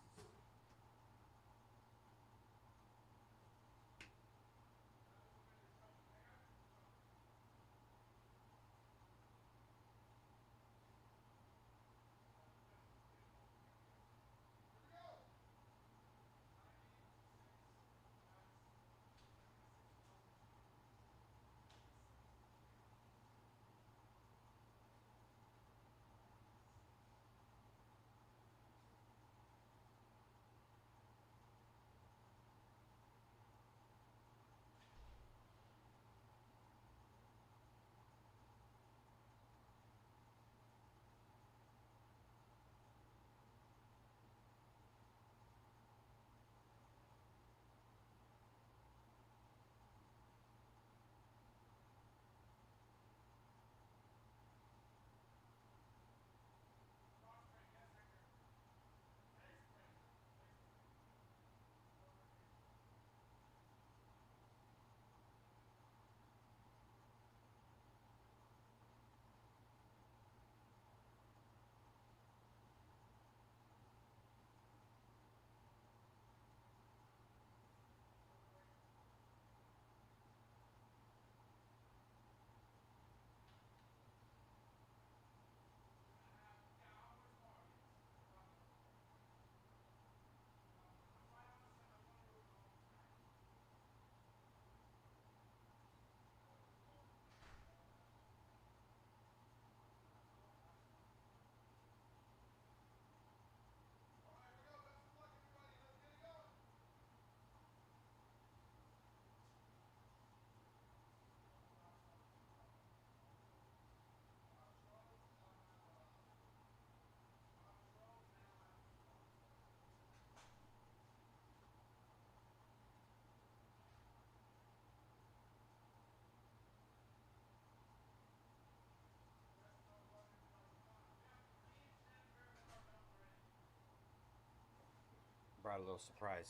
S1: brought a little surprise.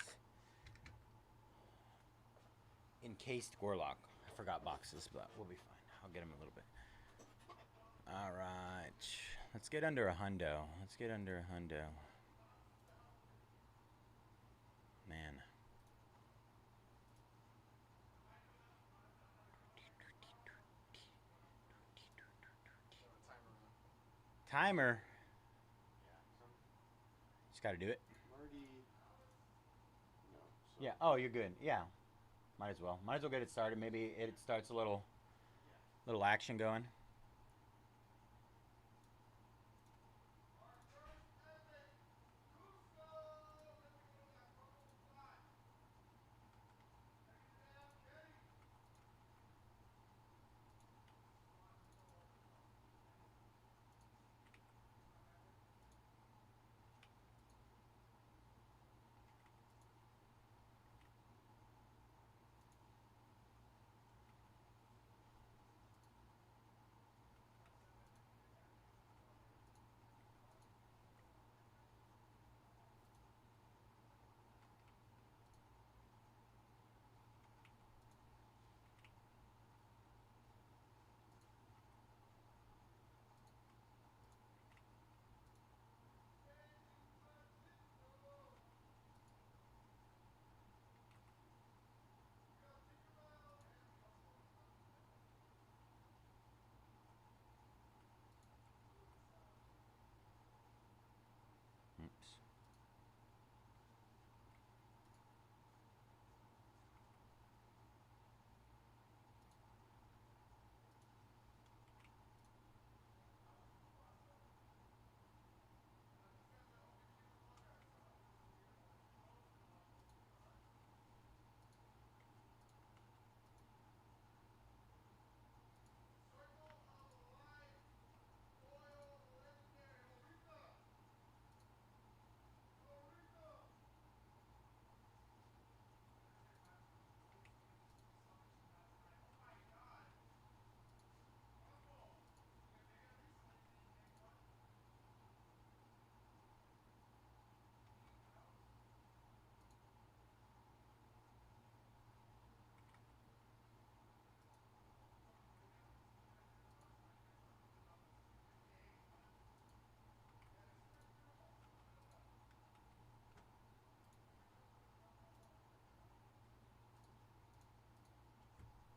S1: Encased Gorlock. I forgot boxes, but we'll be fine. I'll get him a little bit. All right. Let's get under a hundo. Let's get under a hundo. Man. Timer. Just got to do it.
S6: Marty. No. So
S1: Yeah. Oh, you're good. Yeah. Might as well. Might as well get it started. Maybe it starts a little action going. Oops.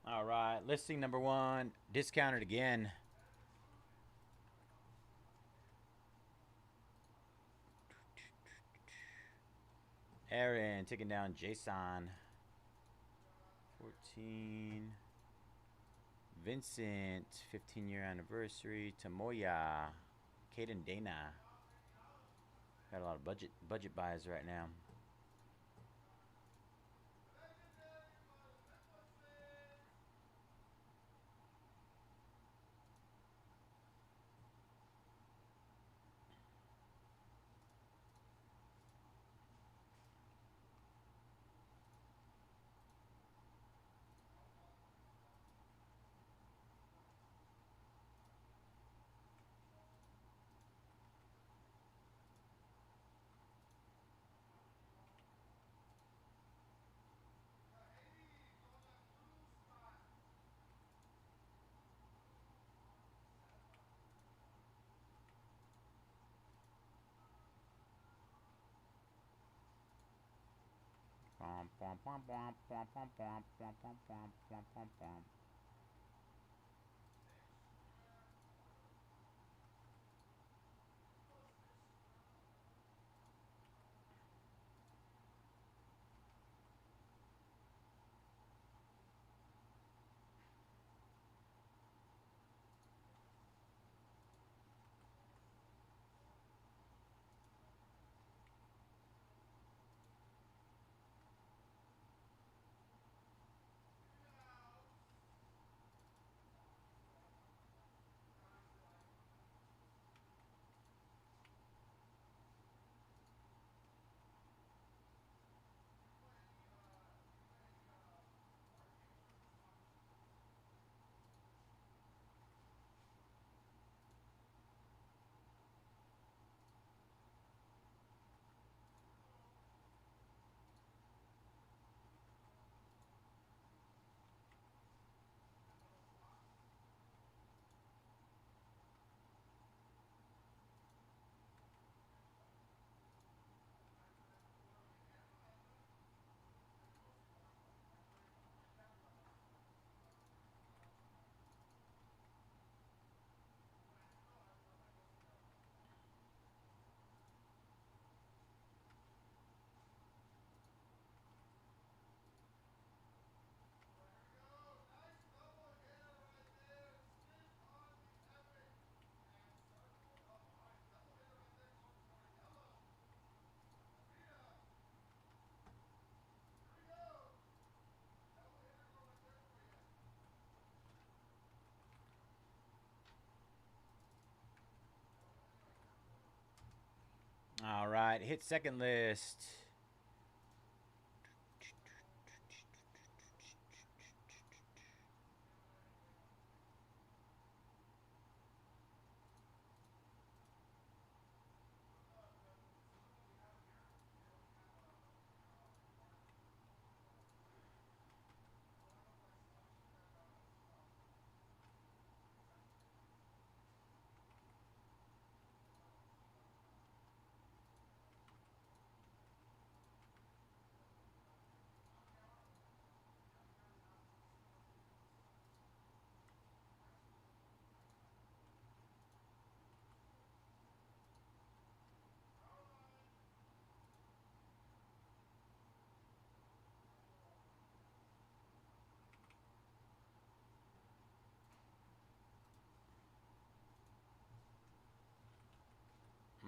S1: All right, listing number 1, discounted again. Aaron taking down Jason. 14. Vincent, 15-year anniversary. Tamoya. Caden Dana. Got a lot of budget buys right now. All right, hit second list.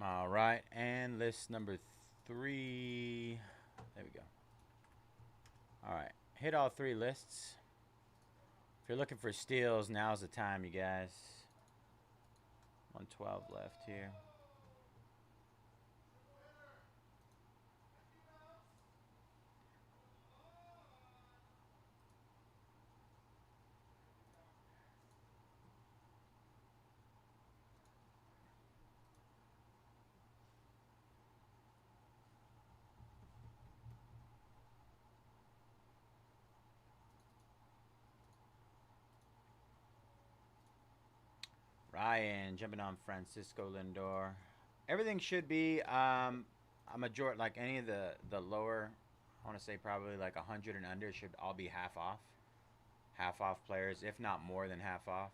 S1: All right, and list number 3. There we go. All right, hit all 3 lists. If you're looking for steals, now's the time, you guys. 112 left here. Ryan jumping on Francisco Lindor. Everything should be a majority, like any of the lower, I want to say probably like 100 and under should all be half off. Half off players, if not more than half off.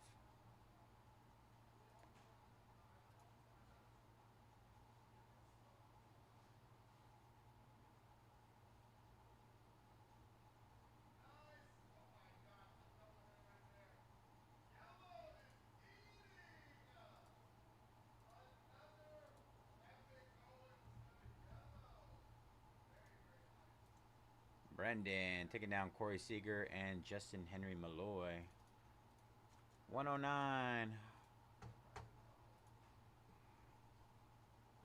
S1: Brendan taking down Corey Seager and Justin Henry Malloy. 109.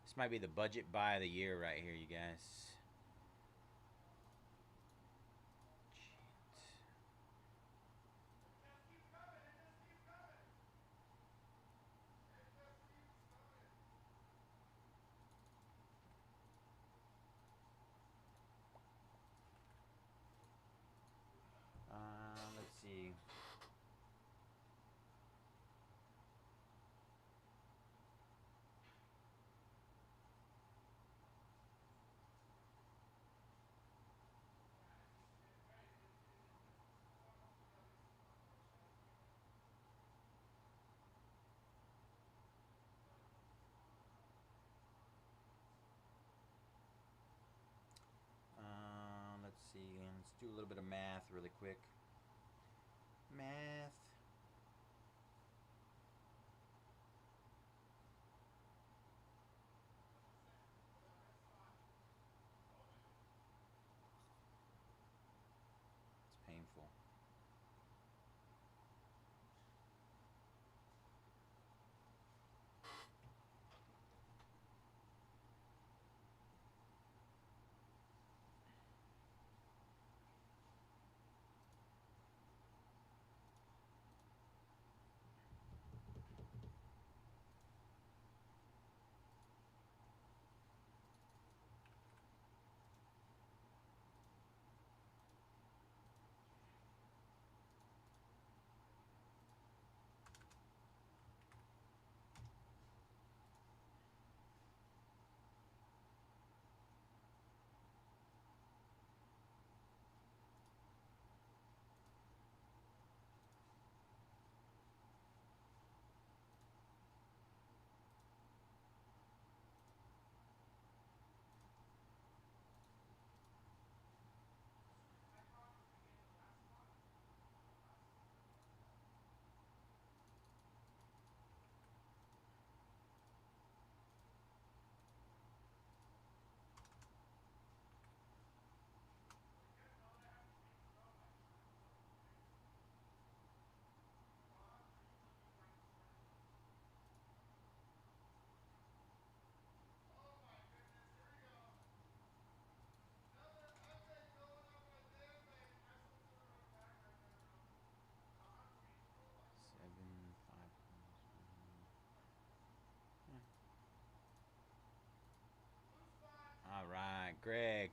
S1: This might be the budget buy of the year right here, you guys. Let's see. Let's see. Let's do a little bit of math really quick. Math. It's painful.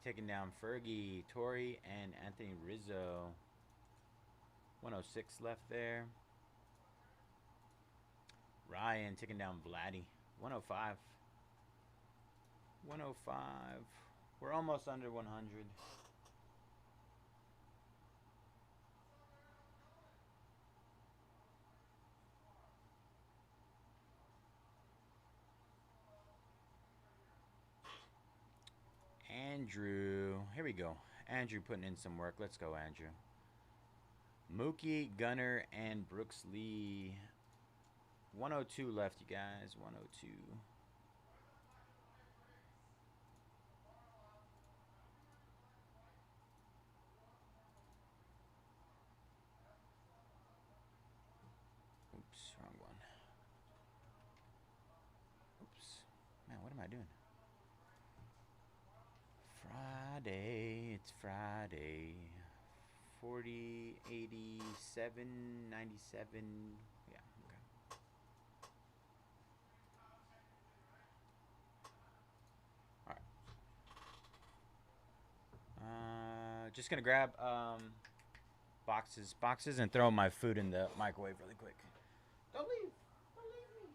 S1: taking down Fergie, Tori, and Anthony Rizzo. 106 left there. Ryan taking down Vladdy. 105. 105. We're almost under 100. Andrew. Here we go. Andrew putting in some work. Let's go, Andrew. Mookie, Gunner, and Brooks Lee. 102 left, you guys. 102. Oops, wrong one. Oops. Man, what am I doing? Friday. It's Friday. 40, 87, 97. Yeah, okay. Alright. Just gonna grab boxes and throw my food in the microwave really quick. Don't leave. Don't leave me.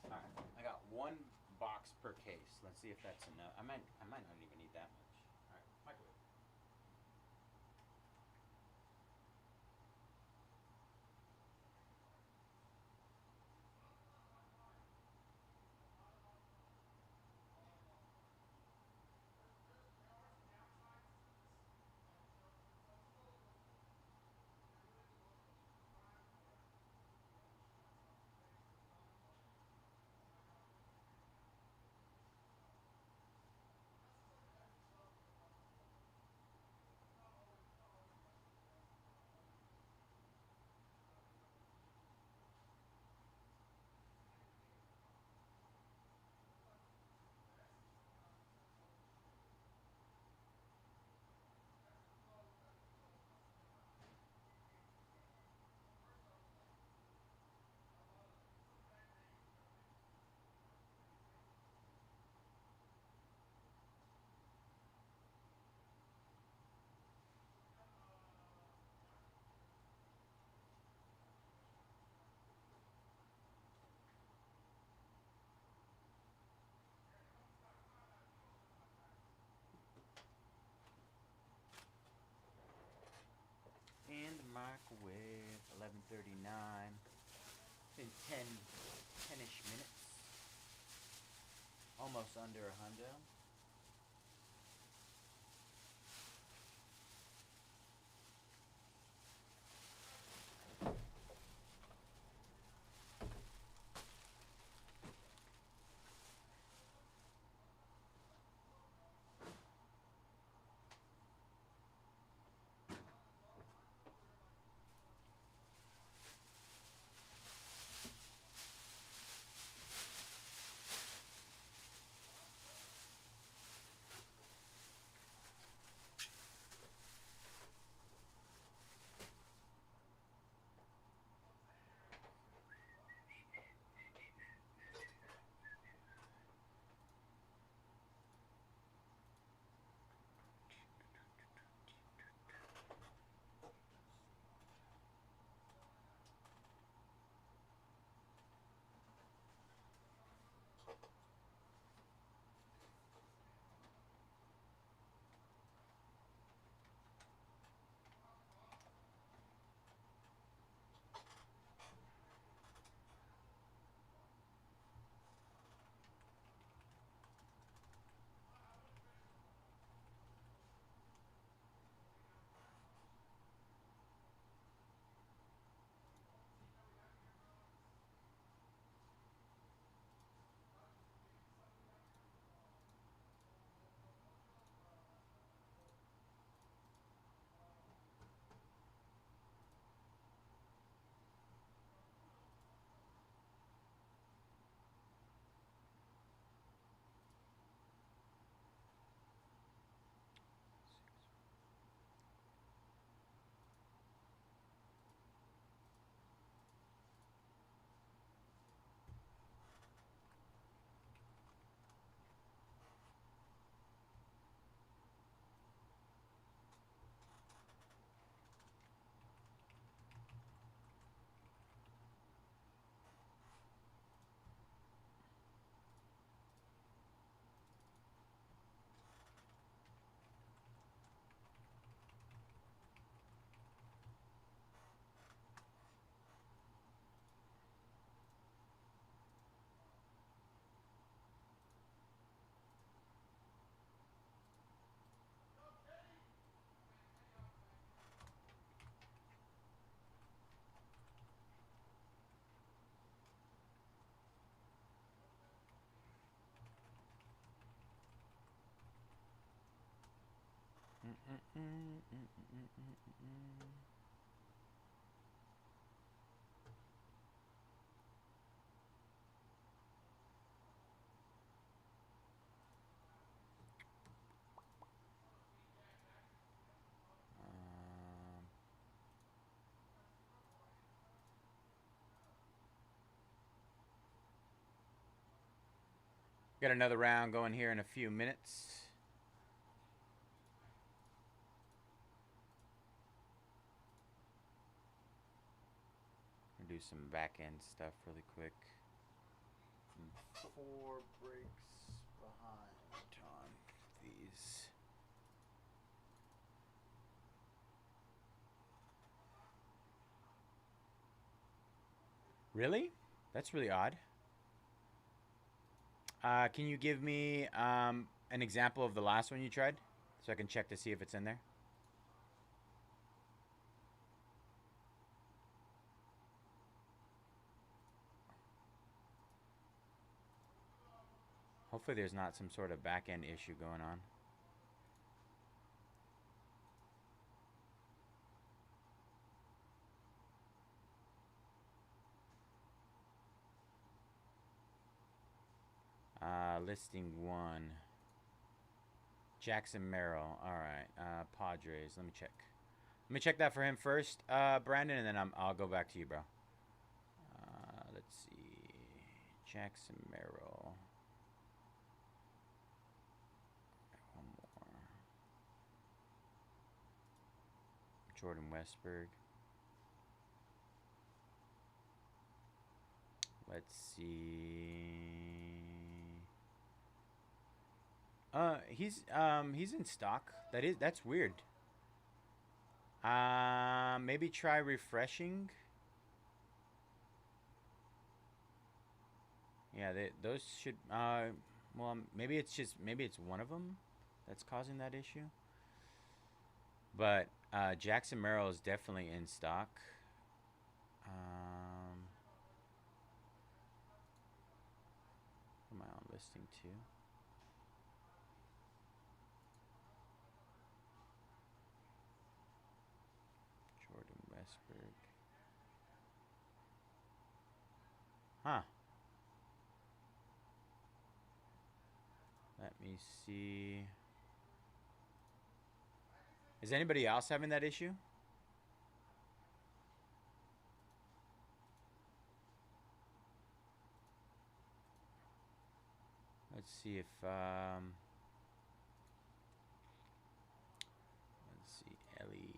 S1: Alright, I got one box per case. Let's see if that's enough. I might not even need that much. Alright, microwave. And the microwave, 11:39. In 10-ish minutes. Almost under a hundo. Got another round going here in a few minutes. Do some back end stuff really quick.
S6: 4 breaks behind
S1: On these. Really? That's really odd. Can you give me an example of the last one you tried so I can check to see if it's in there? Hopefully there's not some sort of back end issue going on. Listing 1. Jackson Merrill. All right. Padres. Let me check. Let me check that for him first, Brandon, and then I'll go back to you, bro. Let's see. Jackson Merrill. One more. Jordan Westberg. Let's see. He's in stock. That's weird. Maybe try refreshing. Yeah, those should. Well, maybe it's one of them that's causing that issue. But Jackson Merrill is definitely in stock. Am I on listing 2? Jordan Westberg. Huh. Let me see. Is anybody else having that issue? Let's see if let's see, Ellie.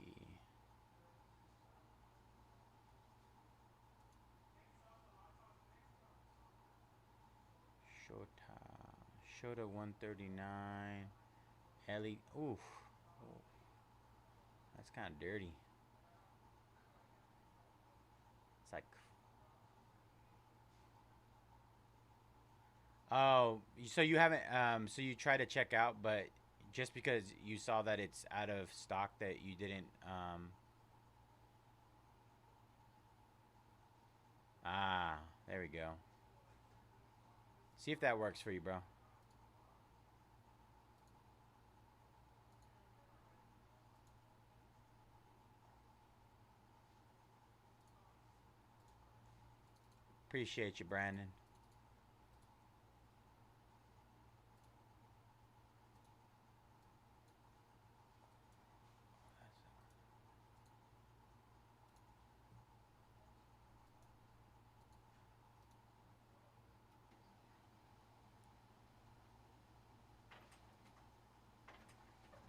S1: Shota 139. Ellie. Oof. Oh, that's kind of dirty. It's like. Oh, so you haven't. So you tried to check out, but just because you saw that it's out of stock, that you didn't. There we go. See if that works for you, bro. Appreciate you, Brandon.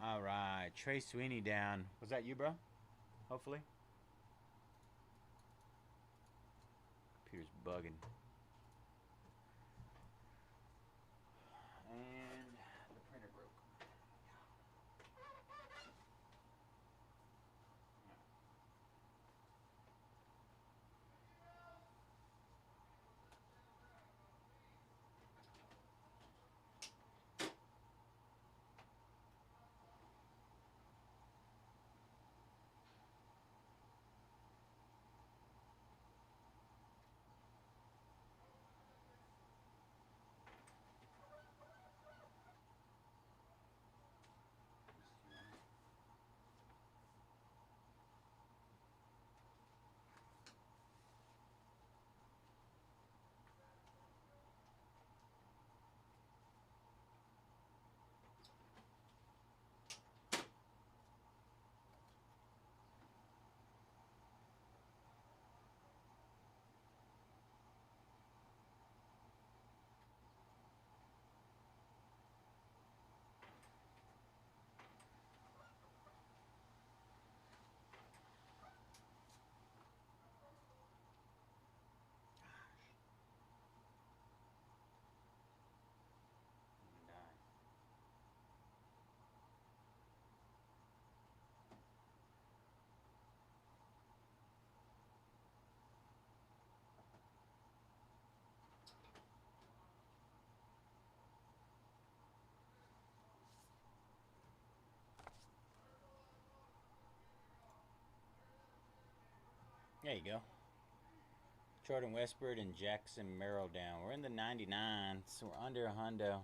S1: All right, Trey Sweeney down. Was that you, bro? Hopefully. Computer's bugging. And the printer broke. There you go. Jordan Westbrook and Jackson Merrill down. We're in the 99, so we're under a hundo.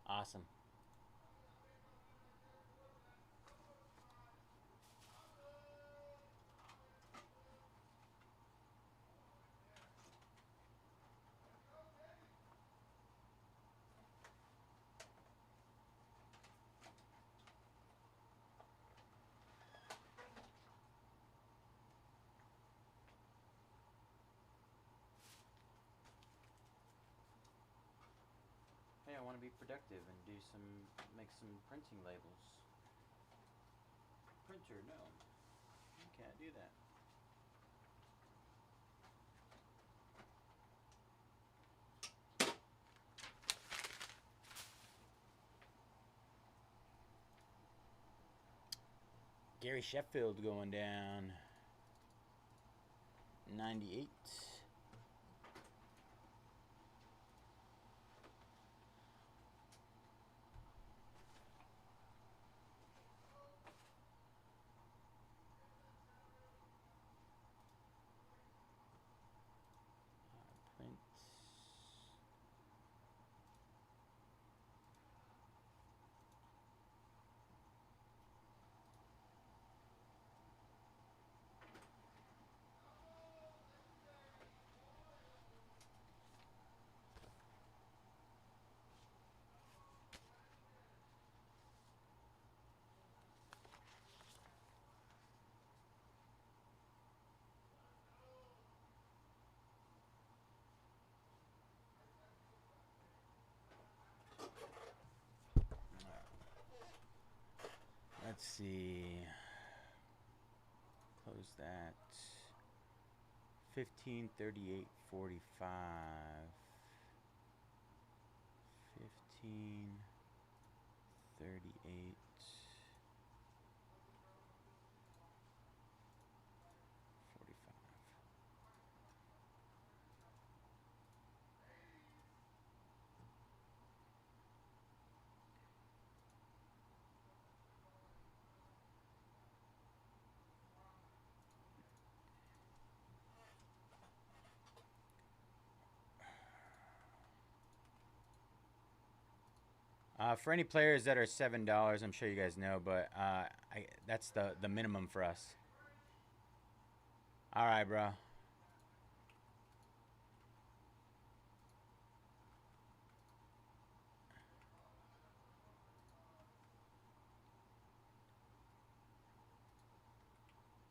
S1: Awesome. Hey, I want to be productive and make some printing labels. Printer, no. You can't do that. Gary Sheffield going down. 98. Prince. Let's see. Close that. 15, 38, 45. 15, 38. 45. For any players that are $7, I'm sure you guys know, but that's the minimum for us. All right, bro.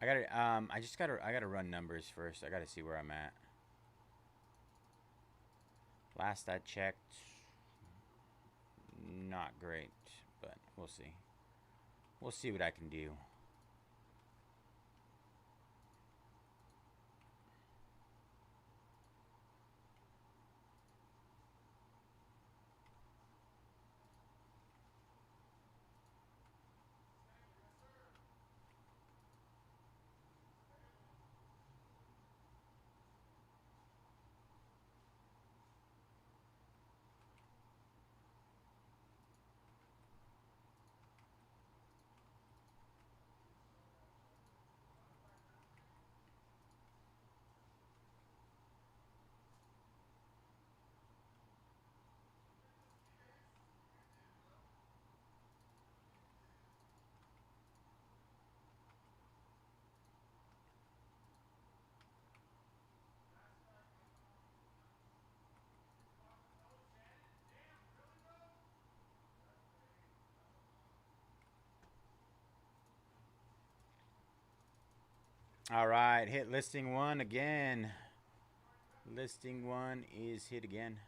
S1: I gotta run numbers first. I gotta see where I'm at. Last I checked, not great, but we'll see. We'll see what I can do. All right, hit listing one again. Listing one is hit again.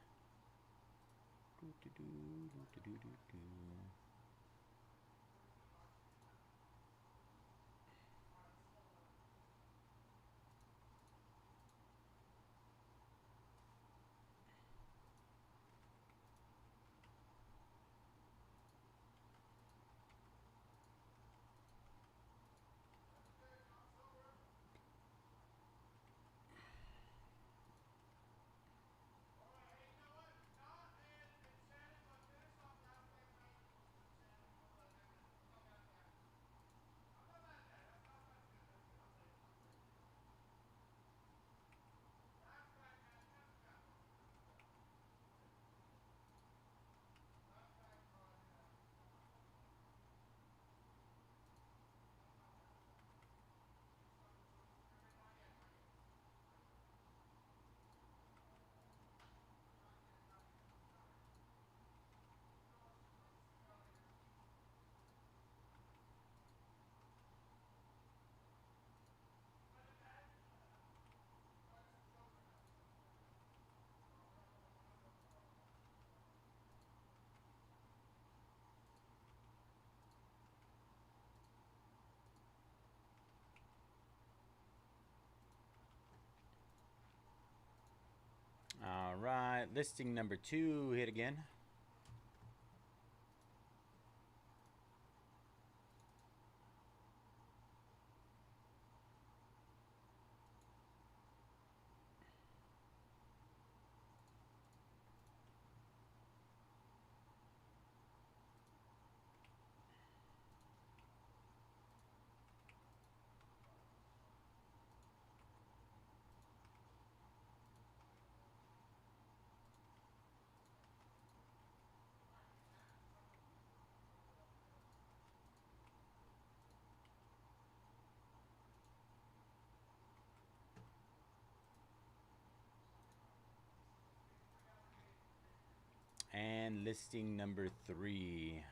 S1: Listing number 2 hit again. And listing number 3.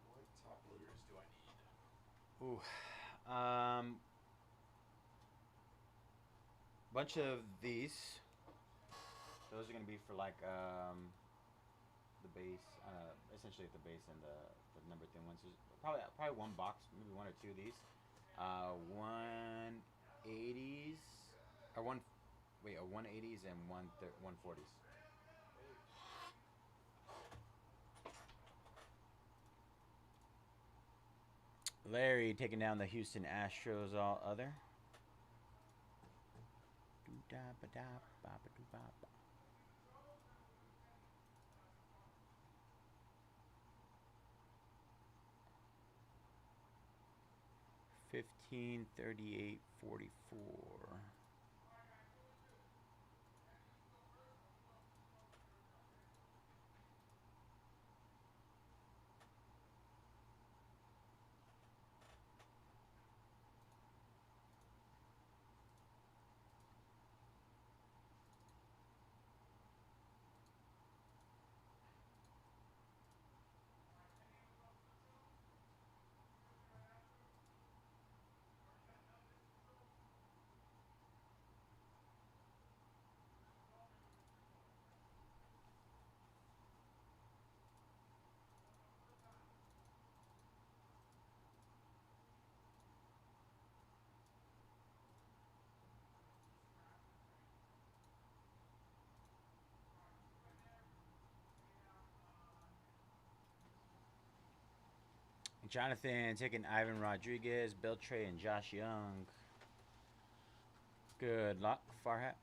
S2: What top loaders do I need?
S1: Ooh. Bunch of these. Those are gonna be for like the base, essentially the base and the number thin ones. There's probably one box, maybe 1 or 2 of these. 180s or 180s and 140s. Larry taking down the Houston Astros, all other. Doo-da-ba-da-ba-ba-doo-ba-ba. $15.38.44. Jonathan taking Ivan Rodriguez, Beltre, and Josh Young. Good luck, Farhat.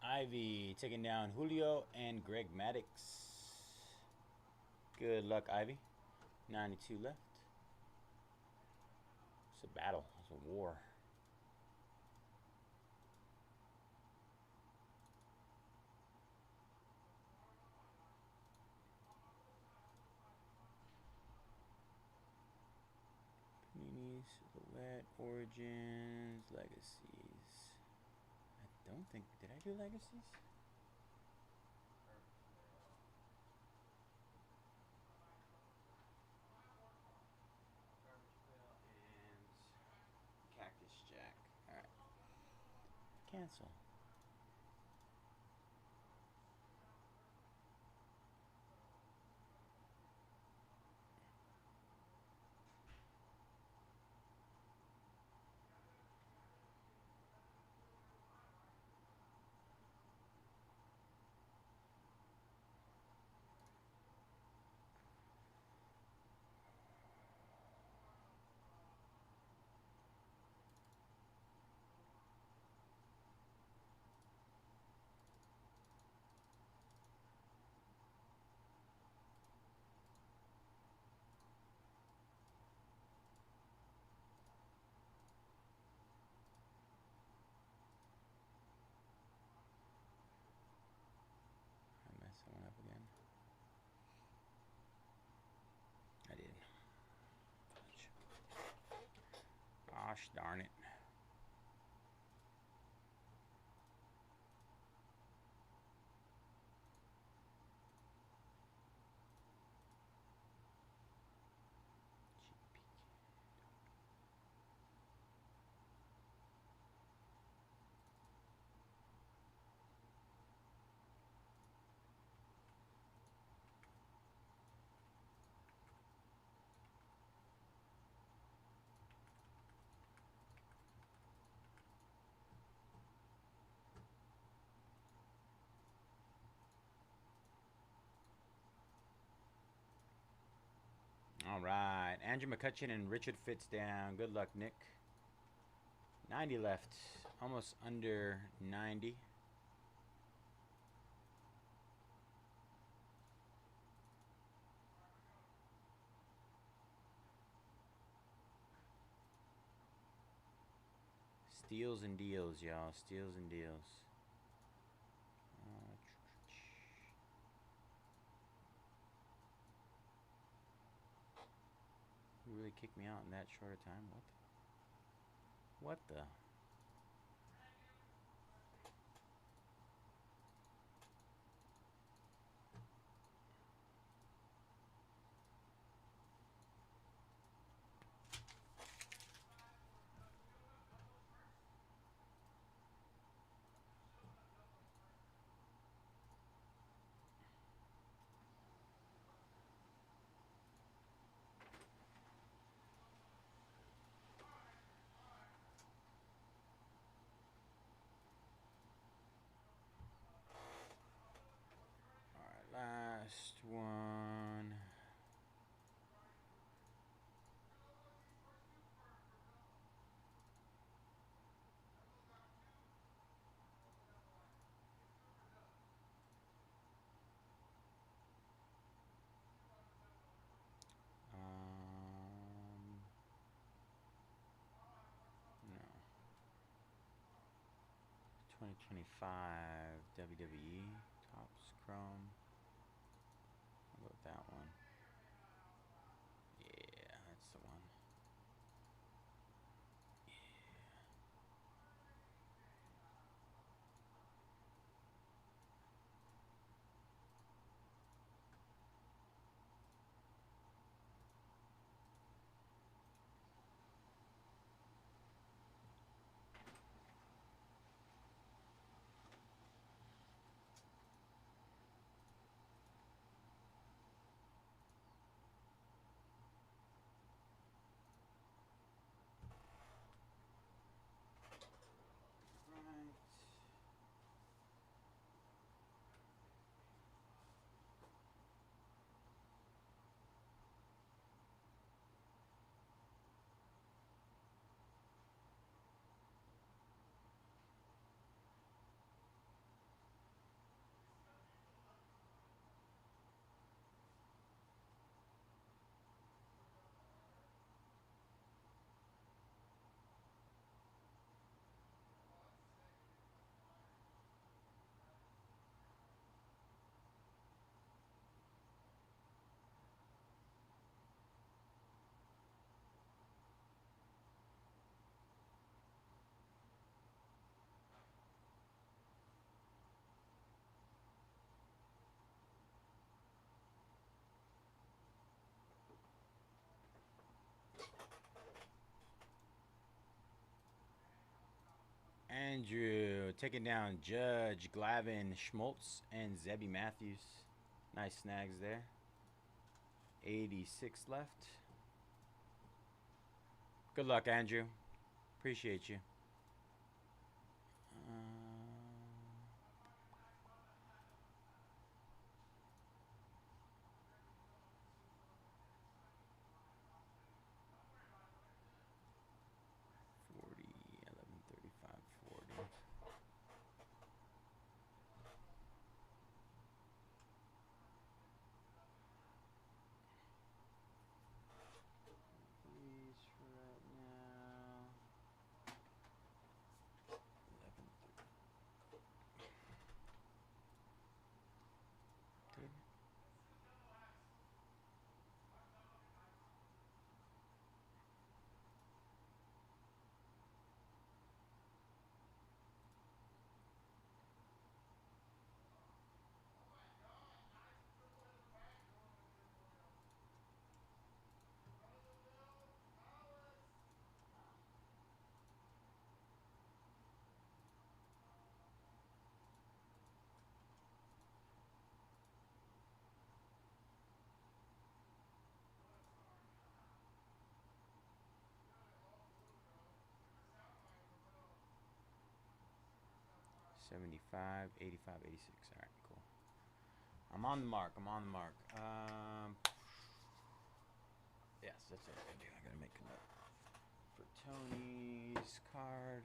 S1: Ivy taking down Julio and Greg Maddux. Good luck, Ivy. 92 left. It's a battle. It's a war. Panini, Silhouette, Origins, Legacies. I don't think... Did I do Legacies? And Cactus Jack. Alright. Cancel. Darn it. All right, Andrew McCutcheon and Richard Fitz-down. Good luck, Nick. 90 left, almost under 90. Steals and deals, y'all. Steals and deals. You really kicked me out in that short a time? What the? Last one. No. 2025 WWE Tops Chrome. How about that one? Yeah, that's the one. Andrew taking down Judge, Glavin, Schmaltz, and Zebby Matthews. Nice snags there. 86 left. Good luck, Andrew. Appreciate you. 75, 85, 86. All right, cool. I'm on the mark. Yes, that's what I'm gonna do. I gotta make a note for Tony's card.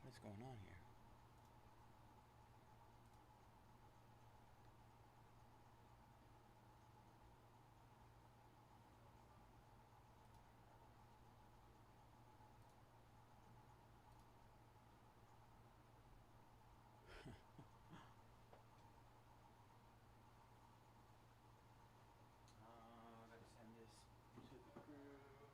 S1: What's going on here? Gotta send this to the group.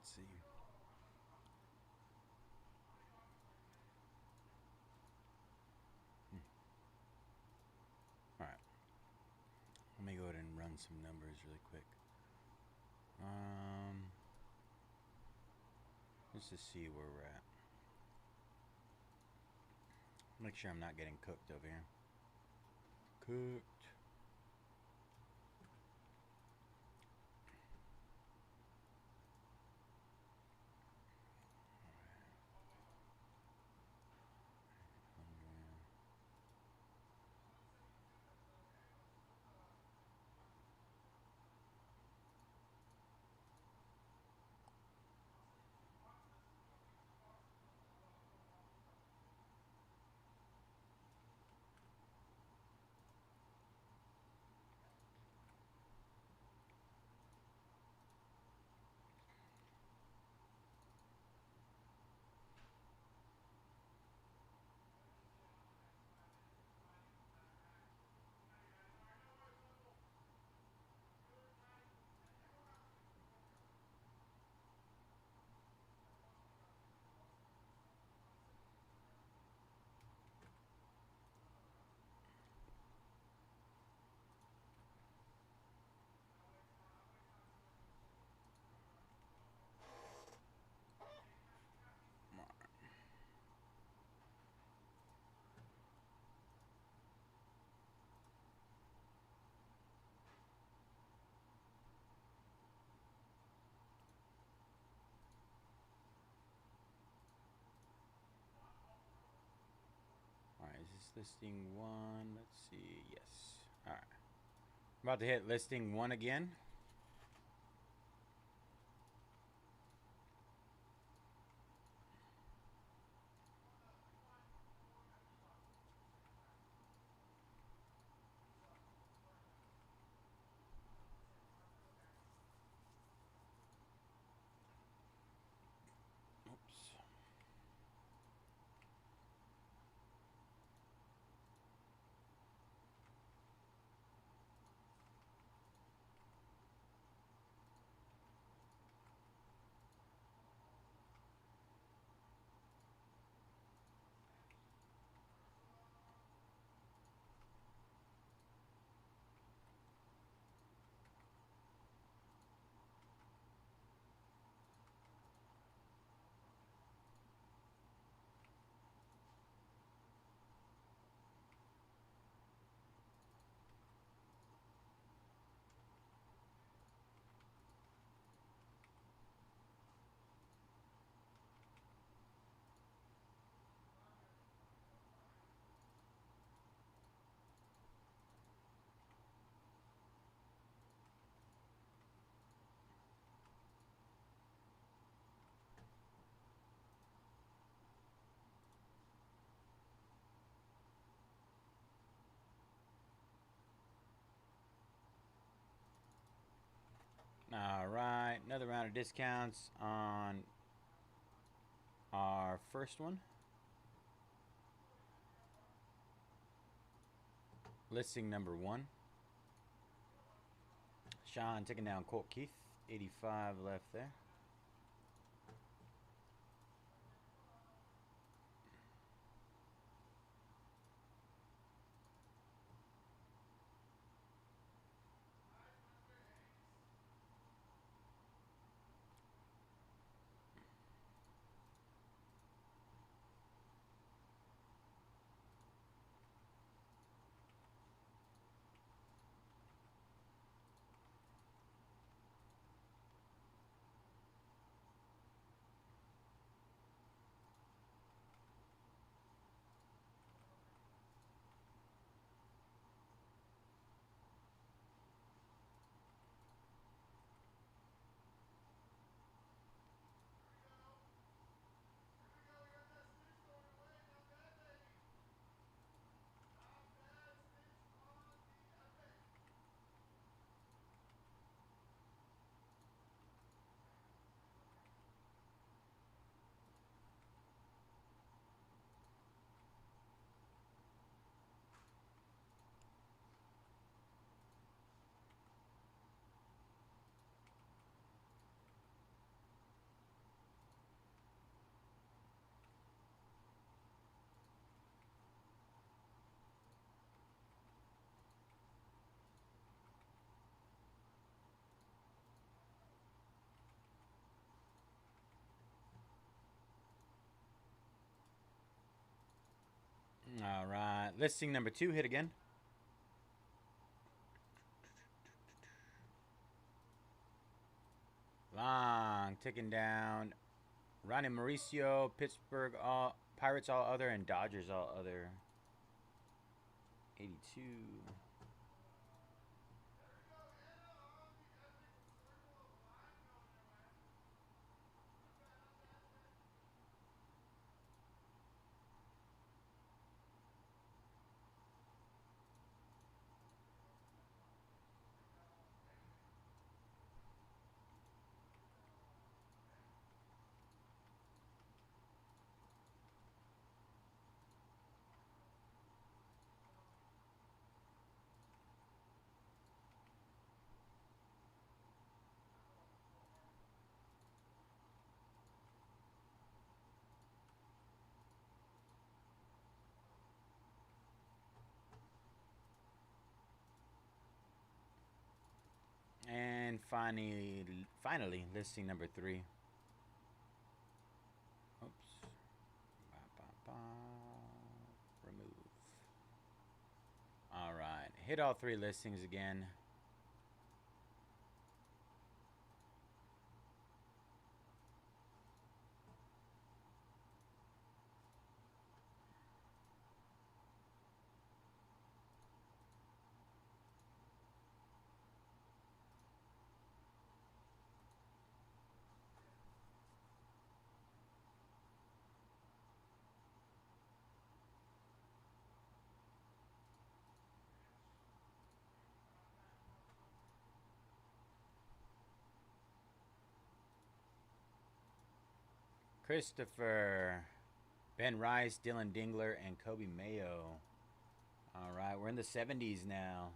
S1: Let's see. All right. Let me go ahead and run some numbers really quick. Just to see where we're at. Make sure I'm not getting cooked over here. Cooked. Alright, is this listing 1? Let's see. Yes. Alright. I'm about to hit listing 1 again. Oops. All right, another round of discounts on our first one. Listing number 1. Sean taking down Colt Keith. 85 left there. Listing number 2 hit again. Long ticking down. Ronnie Mauricio, Pittsburgh all Pirates all other, and Dodgers all other. 82. And finally, listing number 3. Oops. Remove. All right. Hit all 3 listings again. Christopher, Ben Rice, Dylan Dingler, and Kobe Mayo. All right, we're in the 70s now.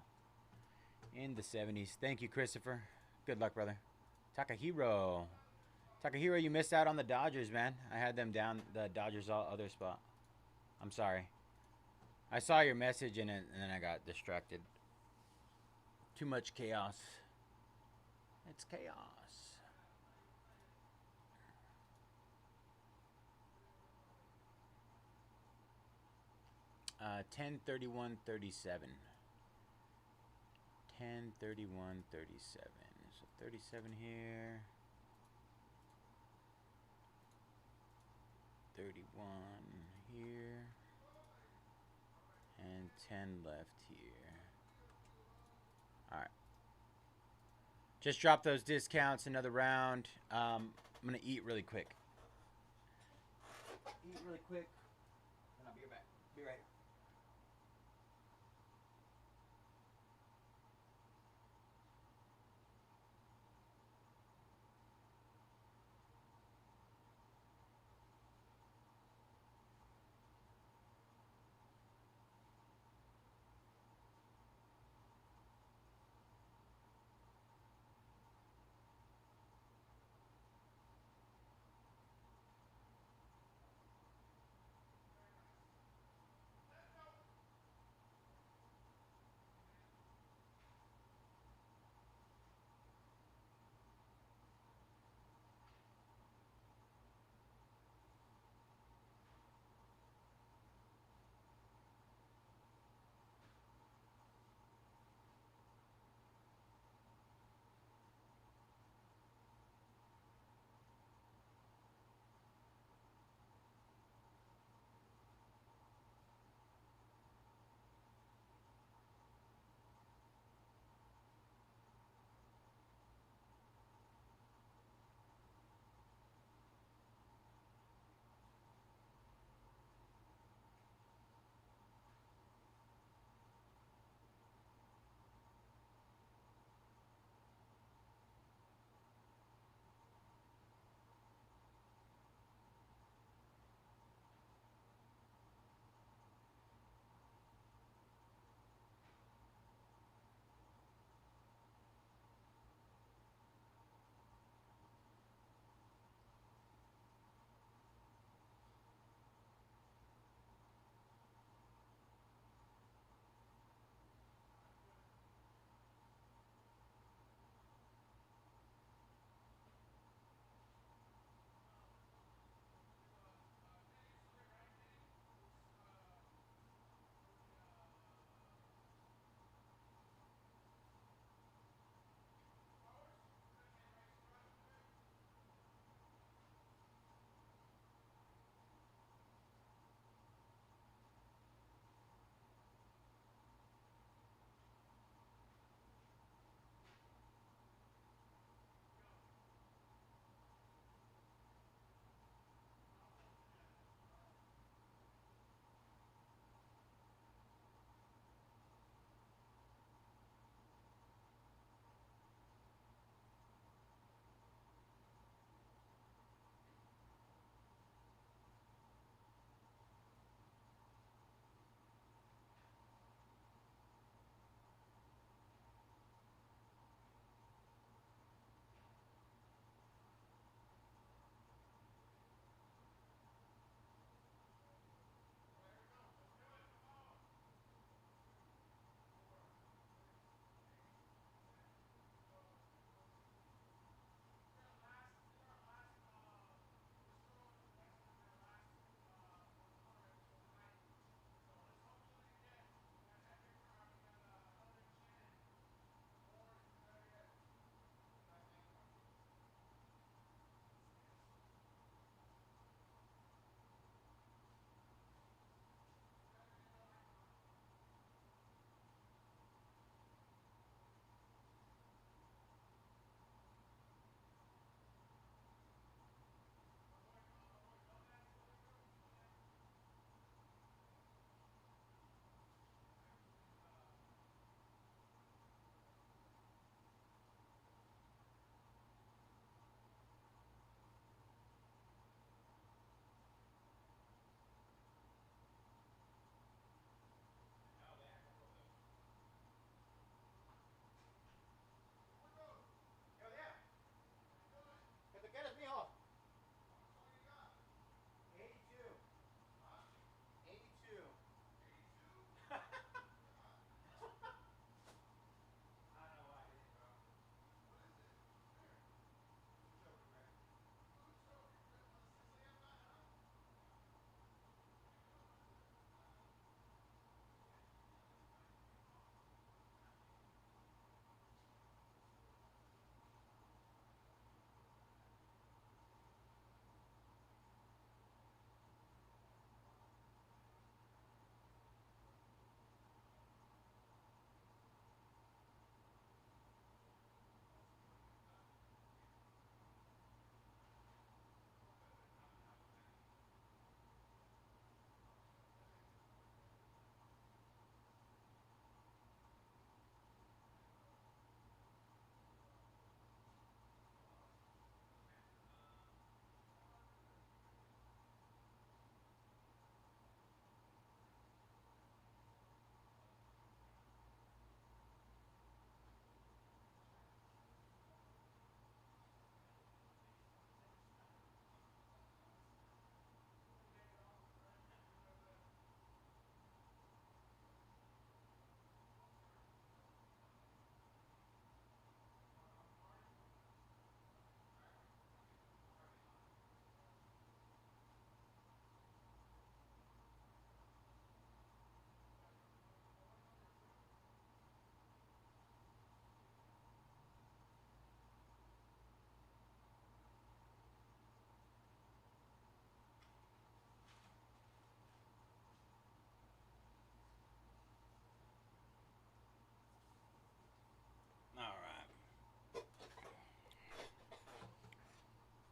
S1: In the 70s. Thank you, Christopher. Good luck, brother. Takahiro. Takahiro, you missed out on the Dodgers, man. I had them down the Dodgers all other spot. I'm sorry. I saw your message and then I got distracted. Too much chaos. It's chaos. 10/31/37. 10/31/37. So 37 here. 31 here. And 10 left here. Alright. Just drop those discounts another round. I'm going to eat really quick. Eat really quick. And I'll be right back. Be right here.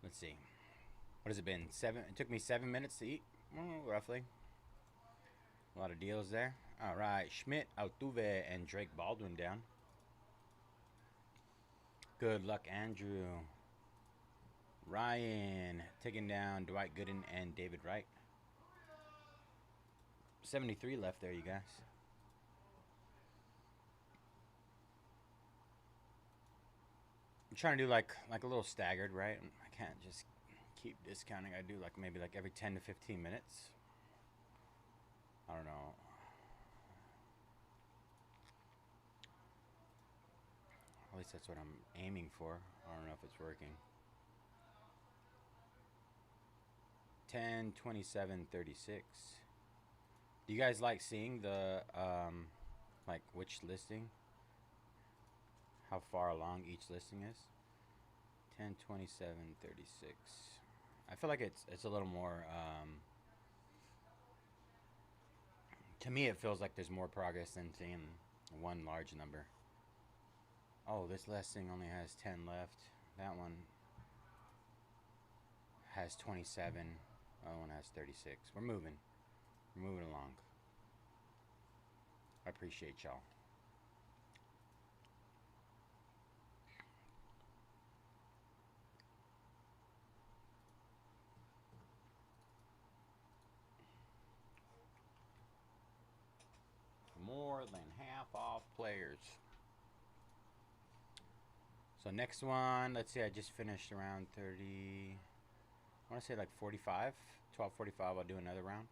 S1: let's see. What has it been? It took me 7 minutes to eat, roughly. A lot of deals there. All right, Schmidt, Altuve, and Drake Baldwin down. Good luck, Andrew. Ryan taking down Dwight Gooden and David Wright. 73 left there, you guys. I'm trying to do like a little staggered, right? I can't just keep discounting. I do like maybe like every 10 to 15 minutes. I don't know. At least that's what I'm aiming for. I don't know if it's working. 10, 27, 36. Do you guys like seeing the like which listing? How far along each listing is? 10, 27, 36. I feel like it's a little more to me it feels like there's more progress than seeing one large number. Oh, this listing only has 10 left. That one has 27. The other one has 36. We're moving. We're moving along. I appreciate y'all. More than half off players. So next one, let's see, I just finished around 30. I want to say like 45. 12:45, I'll do another round.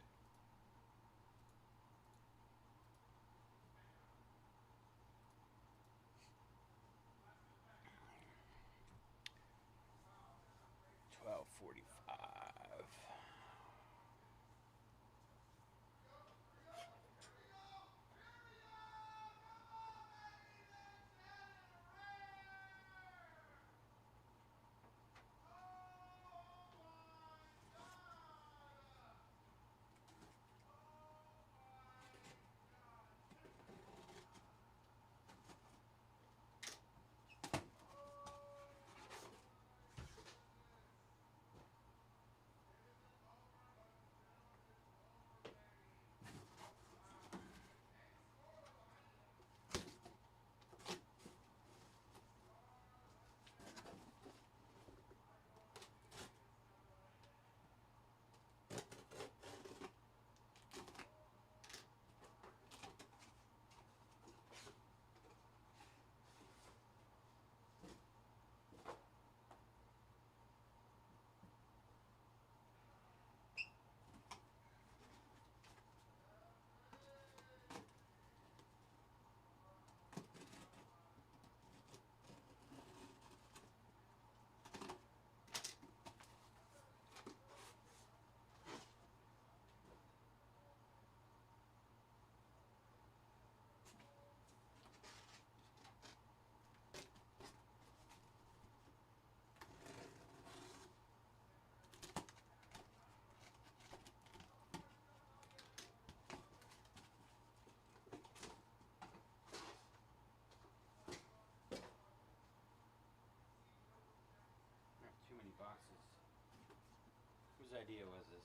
S1: Whose idea was this?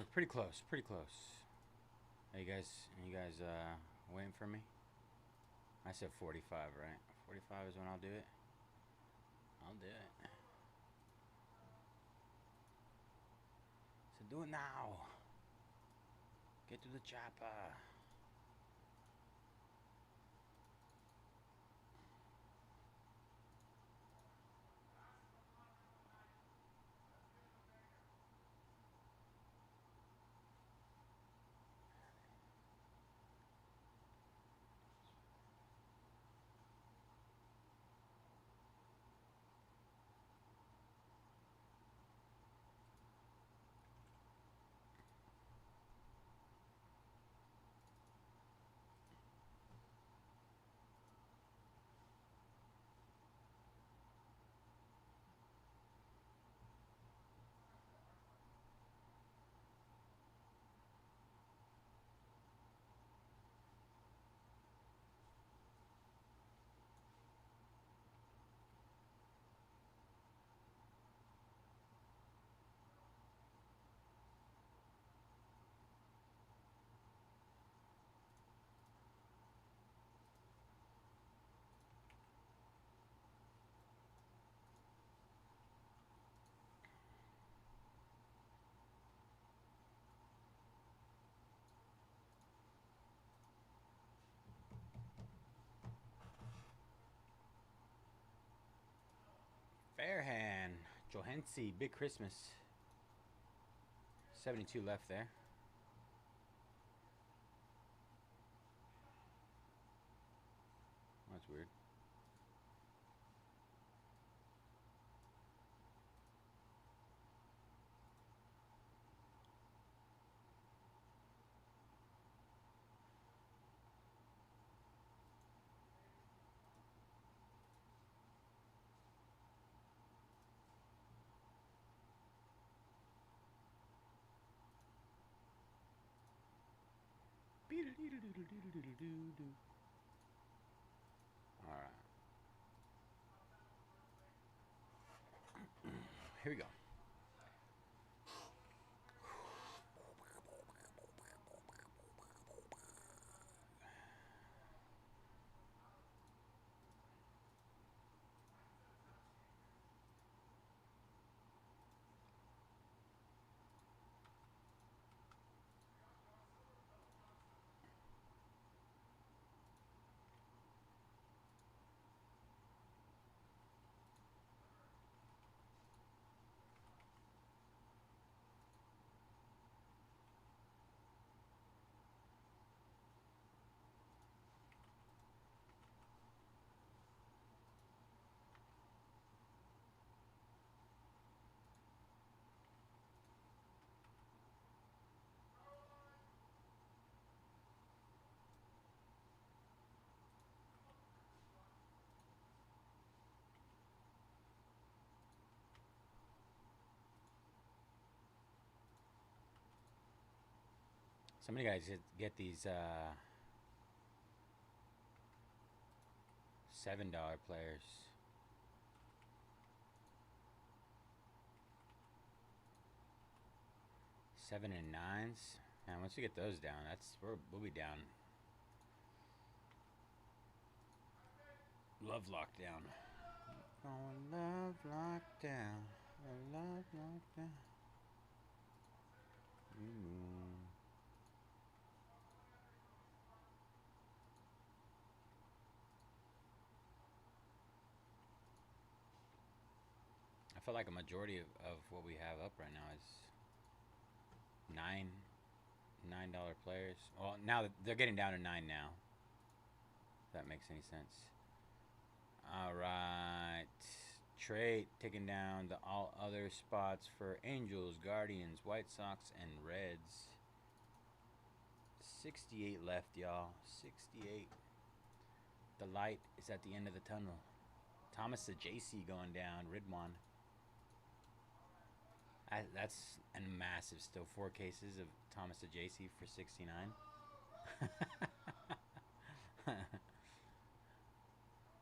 S1: We're pretty close. Pretty close. Are you guys waiting for me? I said 45, right? 45 is when I'll do it. I'll do it. So do it now. Get to the chopper. Fairhand, Johansi, Big Christmas. 72 left there. That's weird. All right. Here we go. Some of you guys get these $7 players. Seven and nines. And once you get those down, we'll be down. Love lockdown. Oh, love lockdown. Love lockdown. I feel like a majority of what we have up right now is $9 players. Well, now they're getting down to 9 now. If that makes any sense. All right. Trade taking down the all other spots for Angels, Guardians, White Sox, and Reds. 68 left, y'all. 68. The light is at the end of the tunnel. Thomas the JC going down. Ridwan. That's a massive still. 4 cases of Thomas the JC for 69.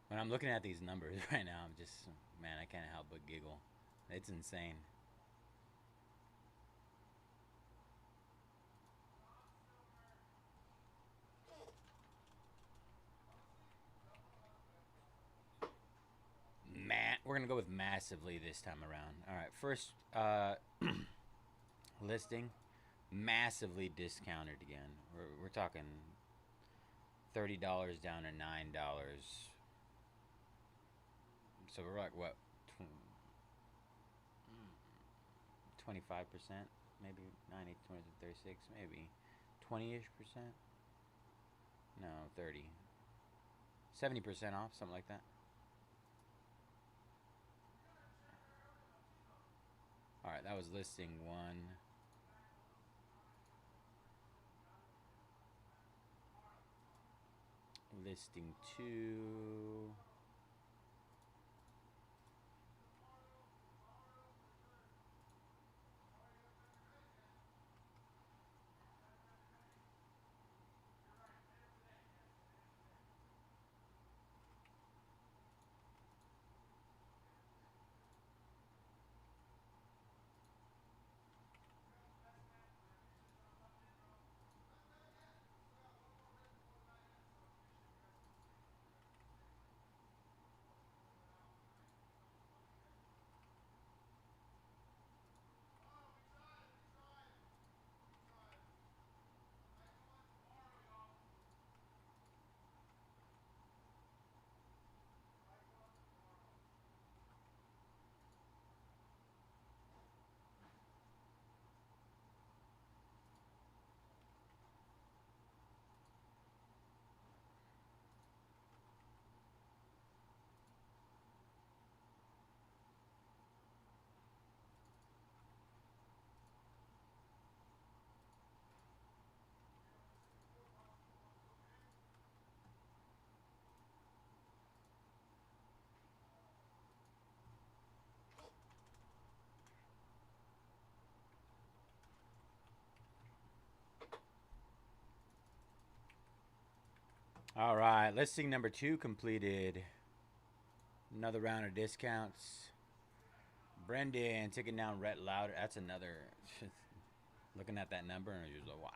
S1: When I'm looking at these numbers right now, I'm just, man, I can't help but giggle. It's insane. We're gonna go with massively this time around. All right, first listing, massively discounted again. We're talking $30 down to $9. So we're like what, 25%, maybe 90, 20, 36, maybe 20-ish%. No, 30, 70% off, something like that. All right, that was listing 1. Listing 2. All right, listing number 2 completed. Another round of discounts. Brendan taking down Rhett Louder. That's another. Looking at that number and you're just like, wow.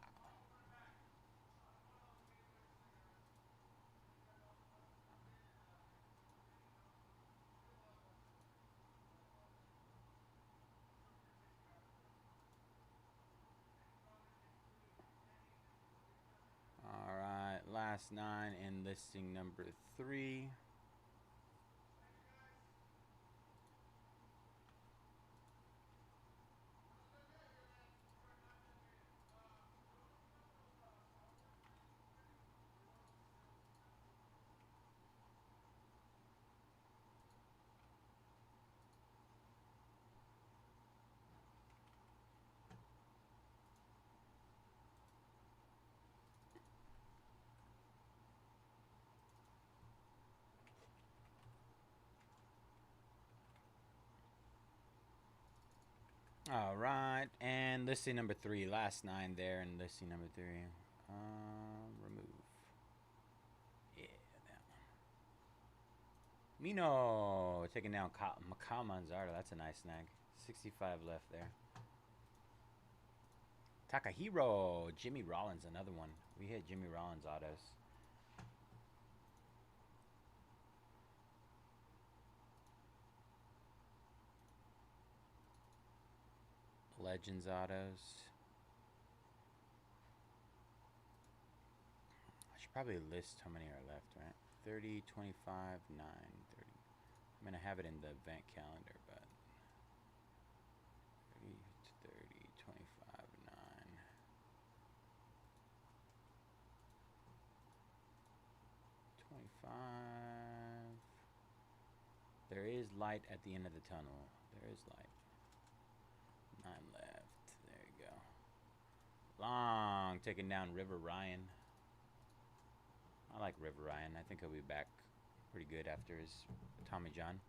S1: All right, last 9 in listing number 3. All right, and listing number 3, last 9 there, and listing number 3. Remove. Yeah, that one. Mino taking down Macau Manzardo. That's a nice snag. 65 left there. Takahiro, Jimmy Rollins, another one. We hit Jimmy Rollins autos. Legends autos. I should probably list how many are left, right? 30, 25, 9, 30. I'm going to have it in the event calendar, but 30, 30, 25, 9. 25. There is light at the end of the tunnel. There is light. 9 left. There you go. Long taking down River Ryan. I like River Ryan. I think he'll be back pretty good after his Tommy John.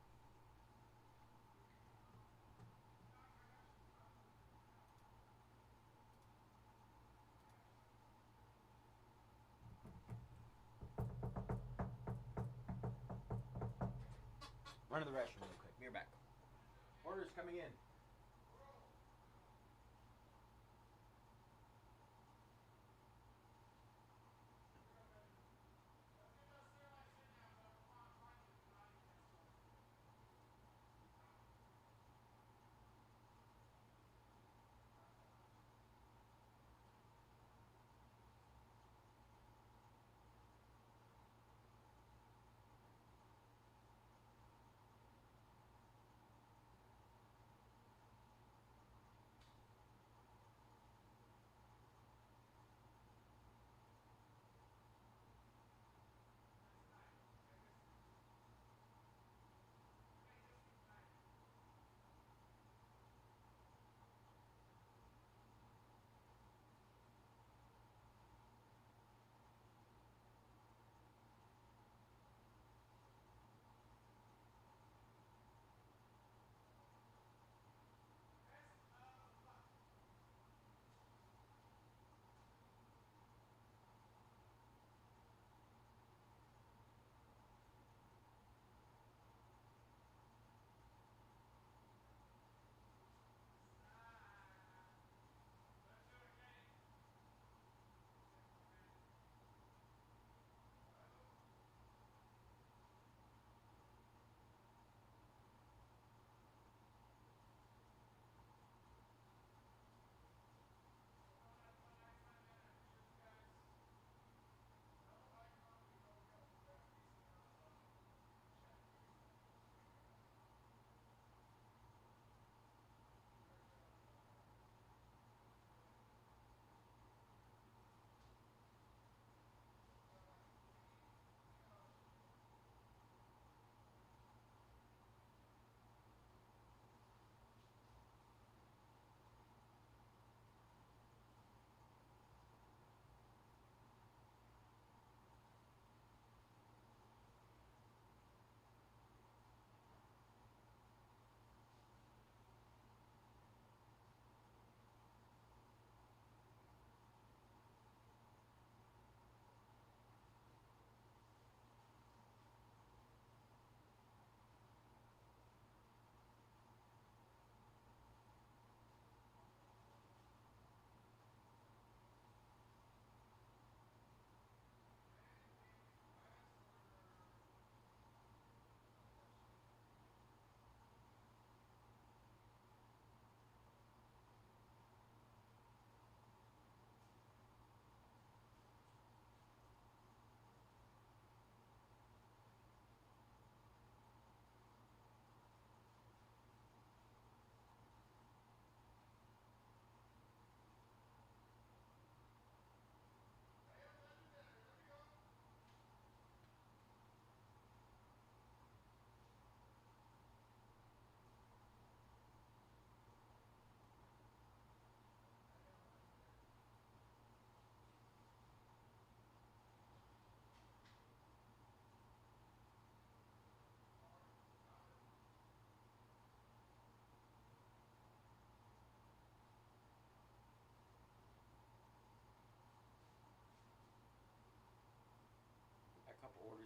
S1: Run to the restroom real quick. Be right back. Orders coming in.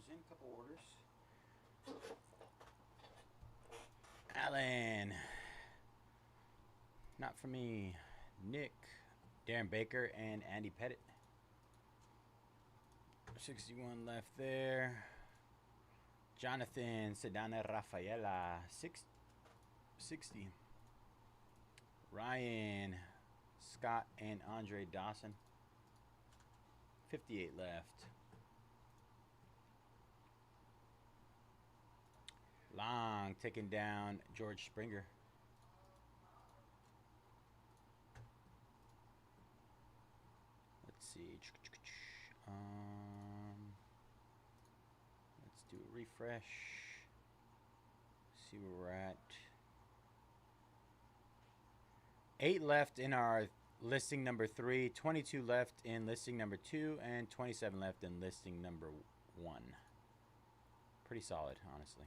S1: in, couple orders. Alan. Not for me. Nick. Darren Baker and Andy Pettit. 61 left there. Jonathan Sedana Rafaela. 60. Ryan. Scott and Andre Dawson. 58 left. Long taking down George Springer. Let's see. Let's do a refresh. See where we're at. 8 left in our listing number 3, 22 left in listing number 2, and 27 left in listing number 1. Pretty solid, honestly.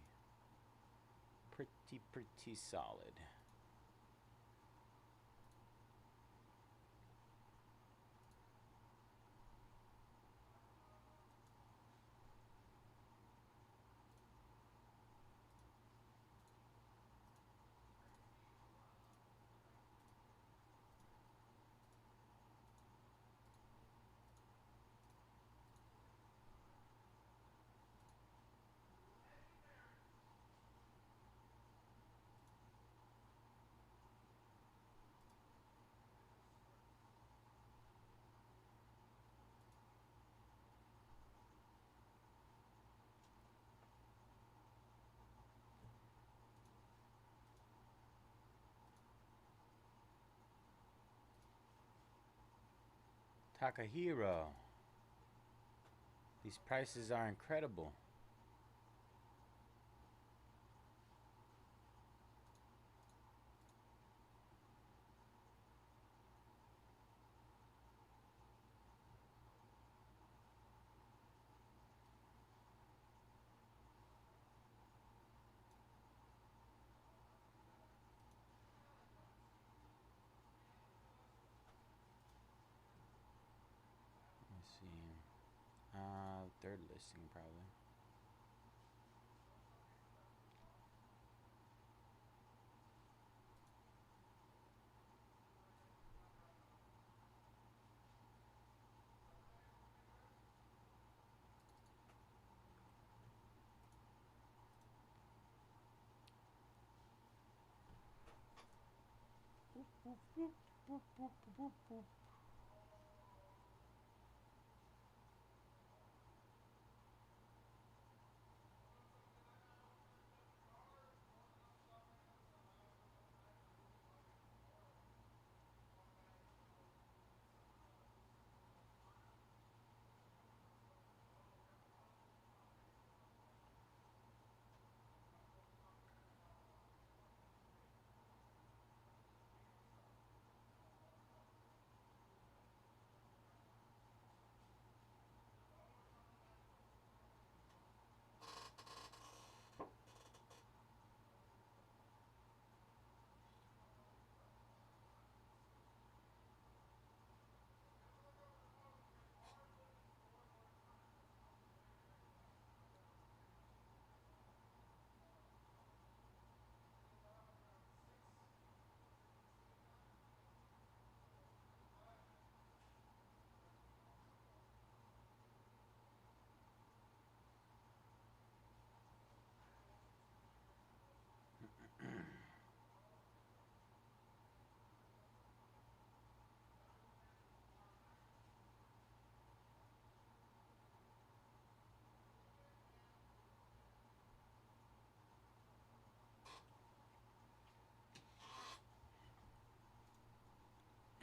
S1: Pretty solid. Takahiro. These prices are incredible. Third listing probably.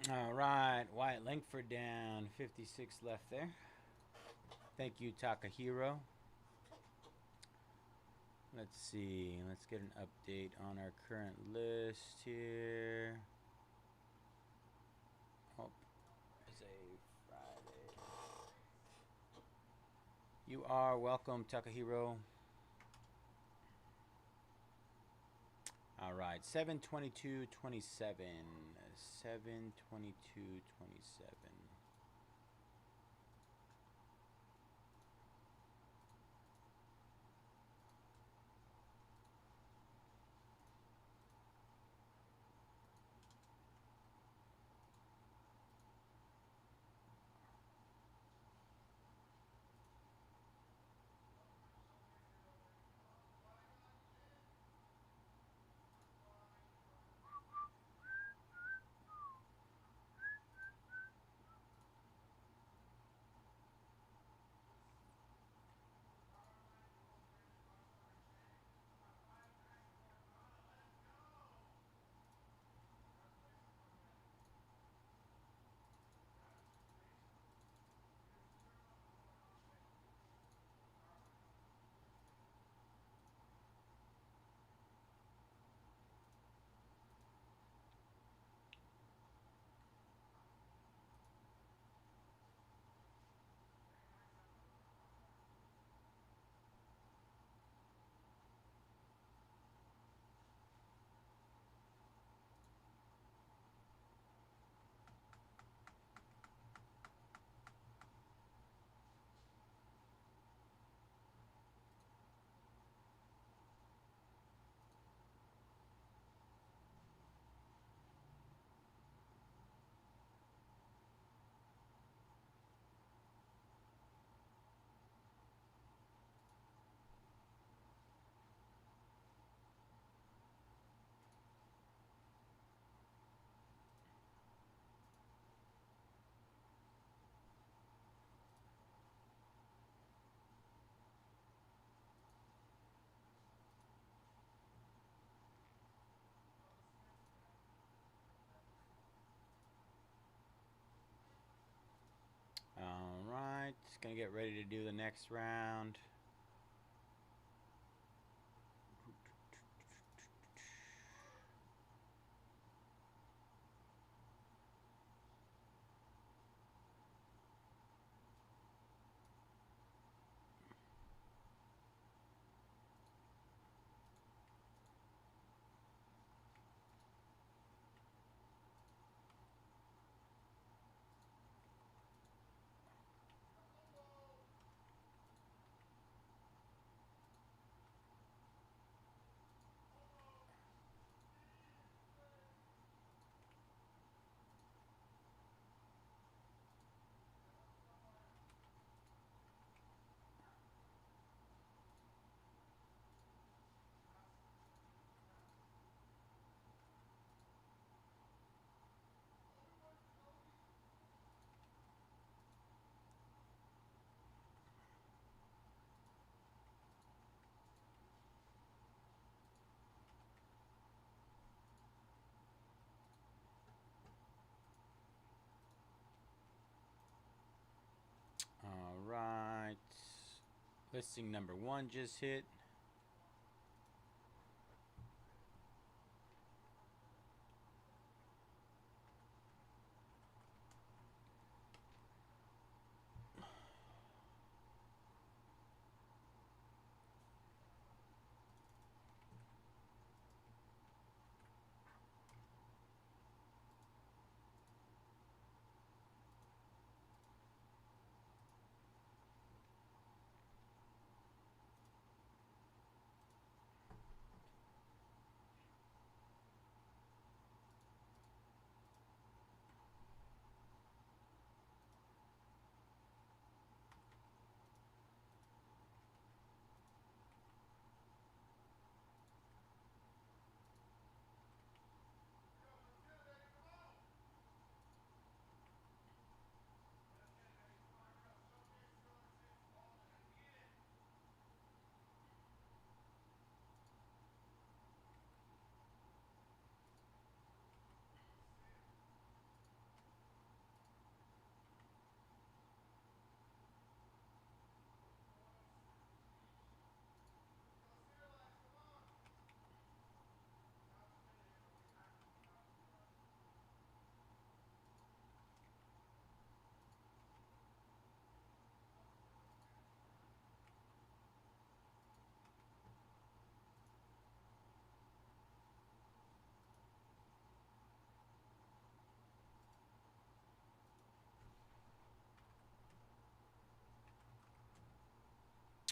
S1: All right, Wyatt Langford down, 56 left there. Thank you, Takahiro. Let's see, let's get an update on our current list here. Oh, it's a Friday. You are welcome, Takahiro. All right, 7/22/27. 7/22/27. right. Gonna get ready to do the next round. All right. Listing number 1 just hit.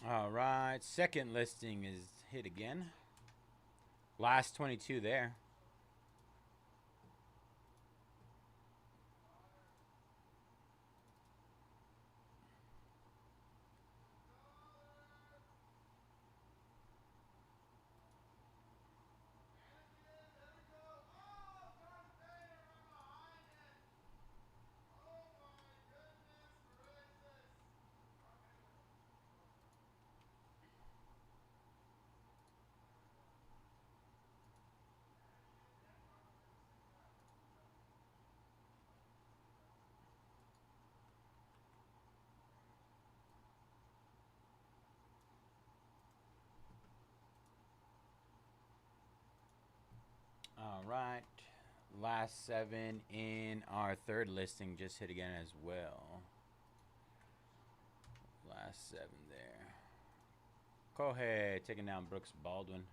S1: All right. Second listing is hit again. Last 22 there. All right. Last 7 in our third listing just hit again as well. Last 7 there. Kohei taking down Brooks Baldwin.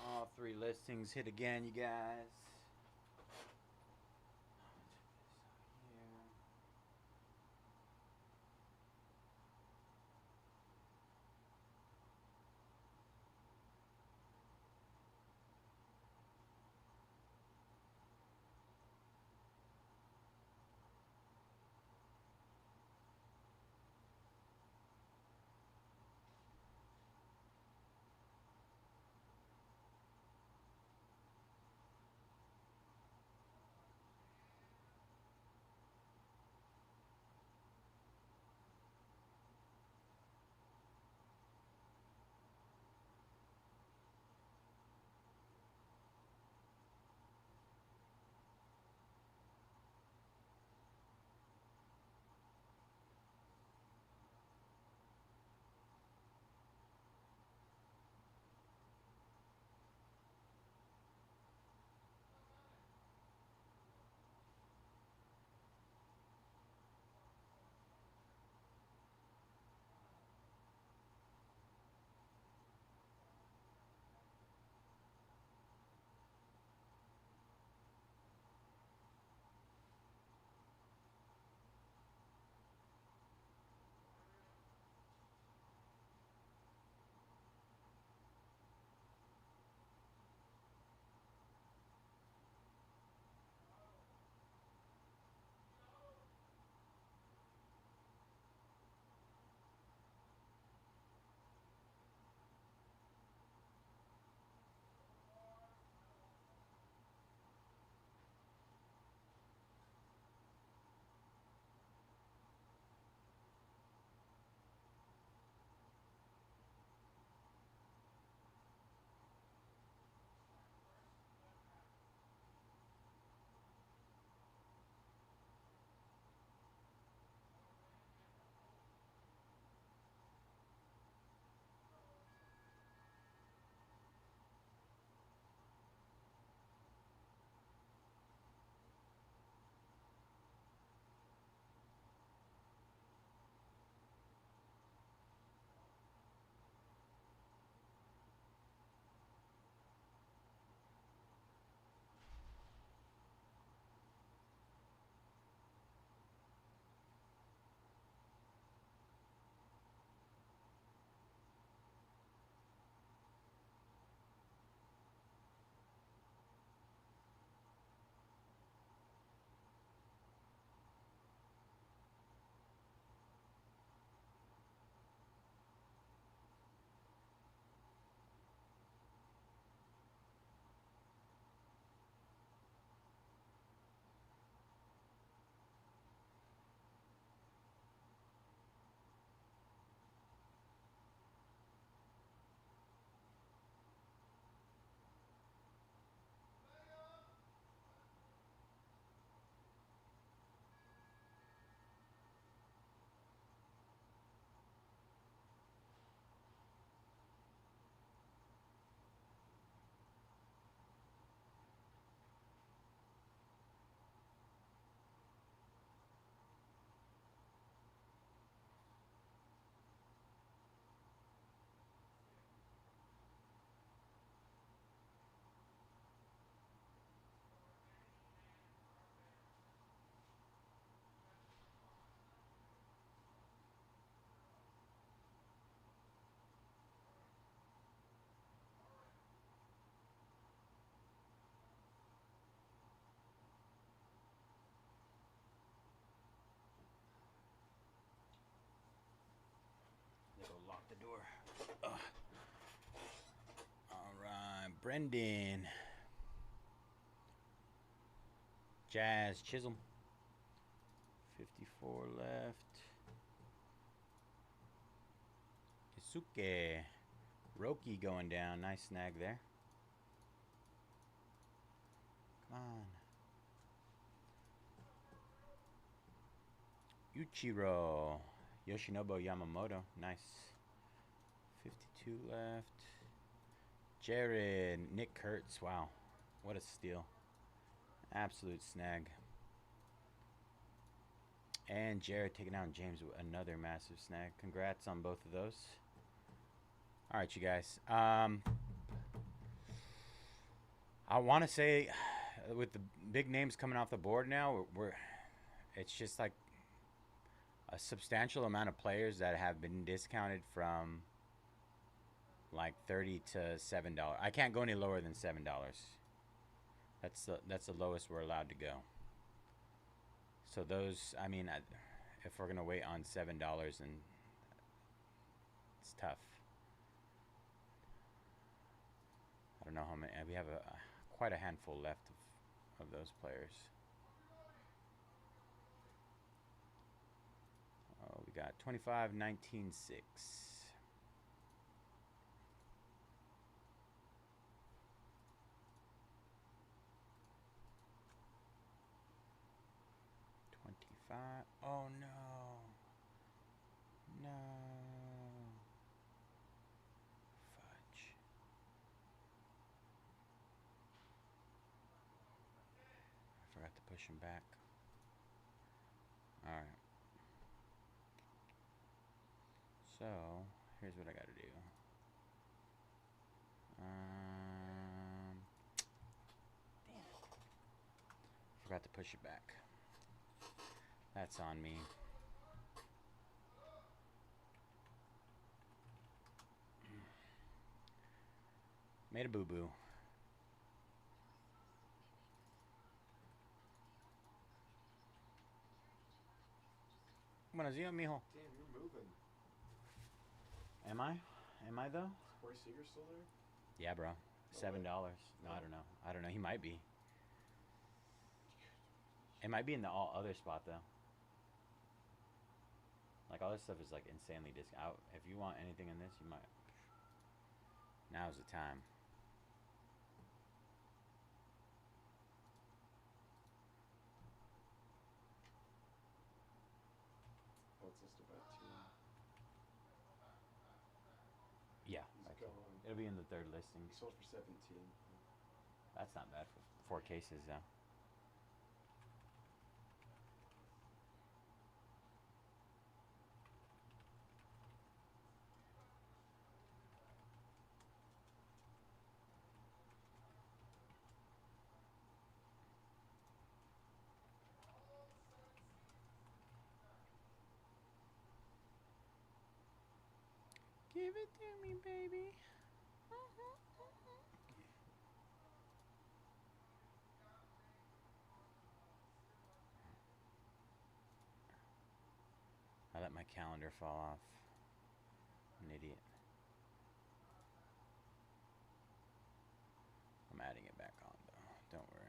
S1: All 3 listings hit again, you guys. Brendan. Jazz Chisholm. 54 left. Isuke. Roki going down. Nice snag there. Come on. Uchiro. Yoshinobu Yamamoto. Nice. 52 left. Jared. Nick Kurtz. Wow. What a steal. Absolute snag. And Jared taking out James with another massive snag. Congrats on both of those. All right, you guys. I want to say, with the big names coming off the board now, it's just like a substantial amount of players that have been discounted from like $30 to $7. I can't go any lower than $7. That's the lowest we're allowed to go. So those, I mean, if we're gonna wait on $7, then it's tough. I don't know how many. We have quite a handful left of those players. Oh, we got 25, 19, 6. Oh no. No. Fudge. I forgot to push him back. Alright. So, here's what I gotta do. Damn it. Forgot to push it back. That's on me. Made a boo-boo. Buenos dias, mijo.
S6: Damn, you're moving.
S1: Am I? Am I though?
S6: Is Corey Seager still there?
S1: Yeah, bro. $7. No, I don't know. I don't know. He might be. It might be in the all other spot though. Like all this stuff is like insanely discounted. If you want anything in this, you might. Now's the time.
S6: Oh, it's listed by team.
S1: Yeah,
S6: He's
S1: right
S6: gone.
S1: there. It'll be in the third listing.
S6: He sold for 17.
S1: That's not bad for 4 cases though. Give it to me, baby. I let my calendar fall off. I'm an idiot. I'm adding it back on though. Don't worry.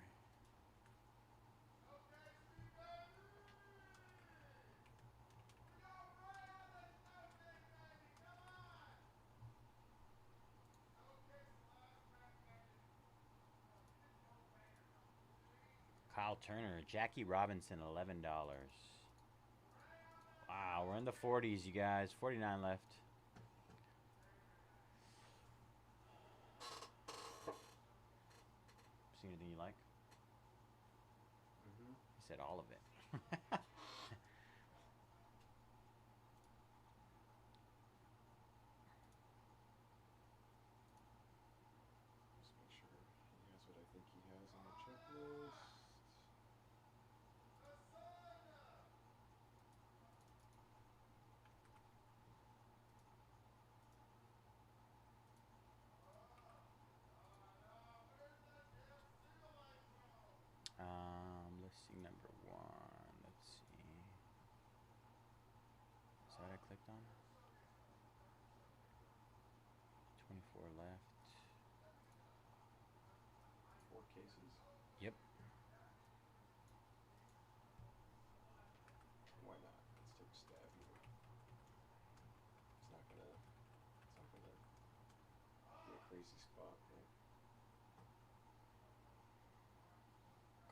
S1: Kyle Turner, Jackie Robinson, $11. Wow, we're in the 40s, you guys. 49 left. See anything you like?
S6: Mm-hmm.
S1: He said all of it.
S6: Just make sure he has what I think he has on the checklist.
S1: Listing number 1. Let's see. Is that what I clicked on? 24 left.
S6: cases.
S1: Yep.
S6: Why not? Let's take a stab here. It's not gonna be a crazy spot, right?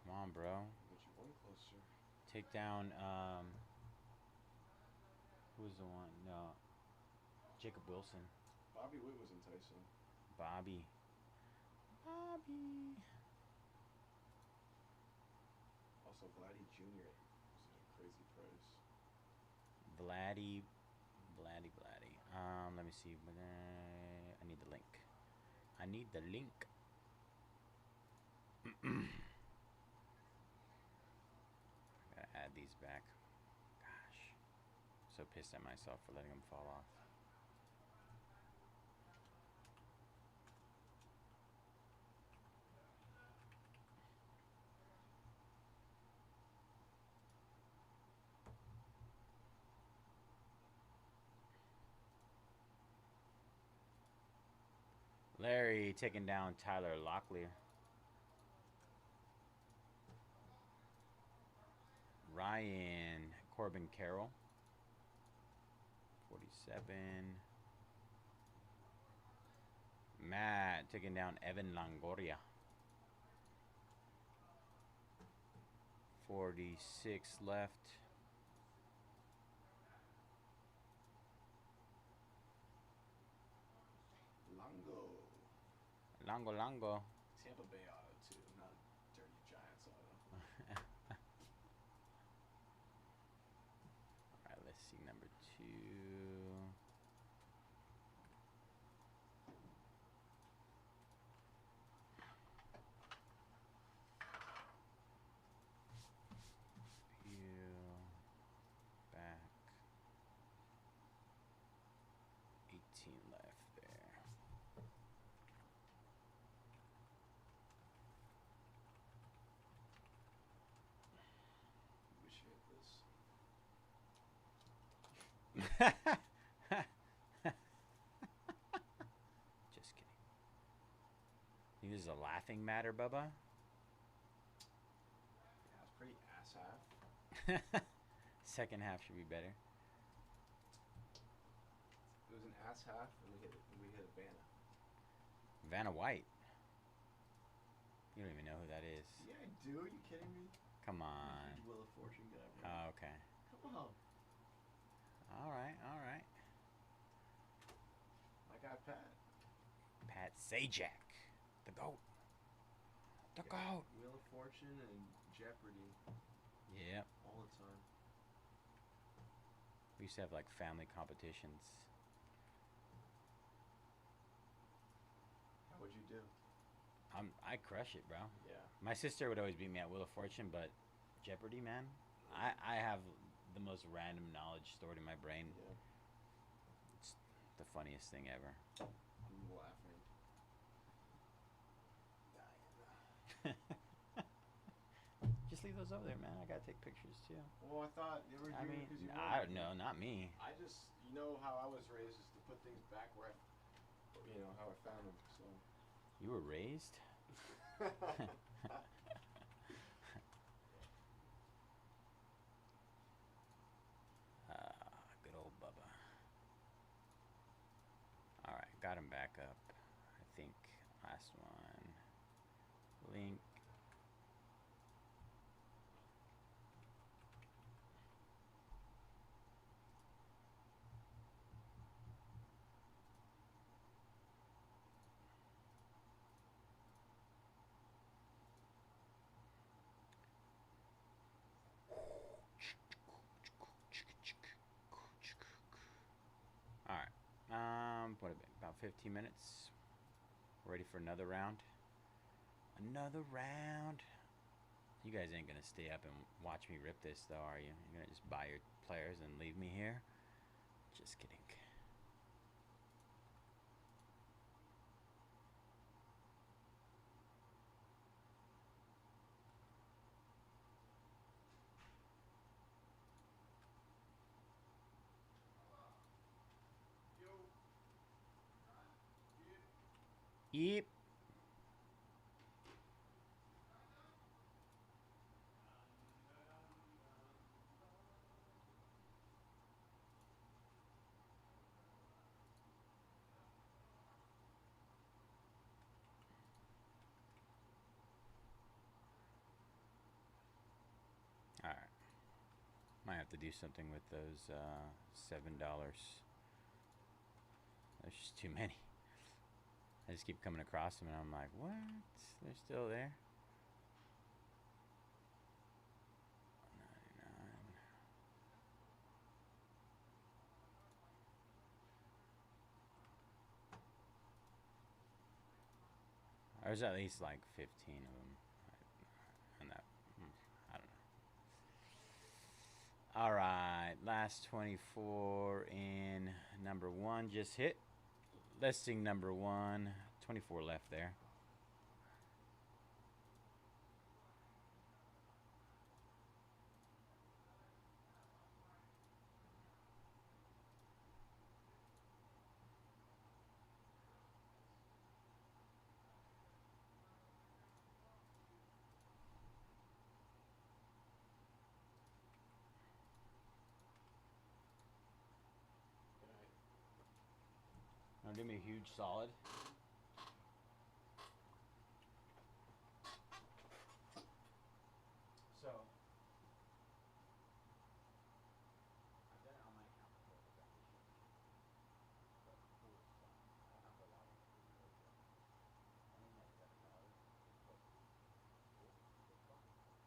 S1: Come on, bro.
S6: Get you one closer.
S1: Take down, who was the one? No. Jacob Wilson.
S6: Bobby Witt was enticing.
S1: Bobby.
S6: Also, Vladdy Jr. was at a crazy price.
S1: Vladdy. Let me see. I need the link. Gotta add these back. Gosh. So pissed at myself for letting them fall off. Larry taking down Tyler Locklear. Ryan Corbin Carroll. 47. Matt taking down Evan Longoria. 46 left. Longo.
S6: Tampa Bay auto too, not Dirty Giants auto.
S1: Alright, let's see number 2. Back. 18 left there.
S6: Wish you had this.
S1: Just kidding. Think this is a laughing matter, Bubba?
S6: Yeah, it's pretty ass half.
S1: Second half should be better.
S6: It was an ass half, and we hit Vanna.
S1: Vanna White. You don't even know who that is.
S6: Yeah, I do. Are you kidding me?
S1: Come on.
S6: Wheel of Fortune guy. Bro.
S1: Oh, okay.
S6: Come on.
S1: All right.
S6: My guy Pat.
S1: Pat Sajak, the GOAT. The GOAT.
S6: Wheel of Fortune and Jeopardy
S1: Yep.
S6: all the time.
S1: We used to have like family competitions.
S6: How would you do?
S1: I crush it, bro.
S6: Yeah.
S1: My sister would always beat me at Wheel of Fortune, but Jeopardy, man, I have the most random knowledge stored in my brain.
S6: Yeah.
S1: It's the funniest thing ever.
S6: I'm laughing.
S1: Just leave those over there, man. I gotta take pictures too.
S6: Well, I thought they were
S1: I
S6: doing
S1: mean,
S6: it because you
S1: I
S6: wanted.
S1: no, not me.
S6: I just, you know how I was raised is to put things back where how I found them. So.
S1: You were raised. Good old Bubba. All right, got him back up. I think last one. Link. All right. What about 15 minutes? Ready for another round? Another round. You guys ain't gonna stay up and watch me rip this, though, are you? You're gonna just buy your players and leave me here? Just kidding. Yep. to do something with those $7. There's just too many. I just keep coming across them, and I'm like, what? They're still there? 99. There's at least like 15 of them. And that, I don't know. All right, last 24 in number 1 just hit. Listing number 1, 24 left there. Now do me a huge solid. So, I've done it on my account before, but that issue. But cool stuff. I don't have to log into the code yet. Only at $7. Just put cool book, the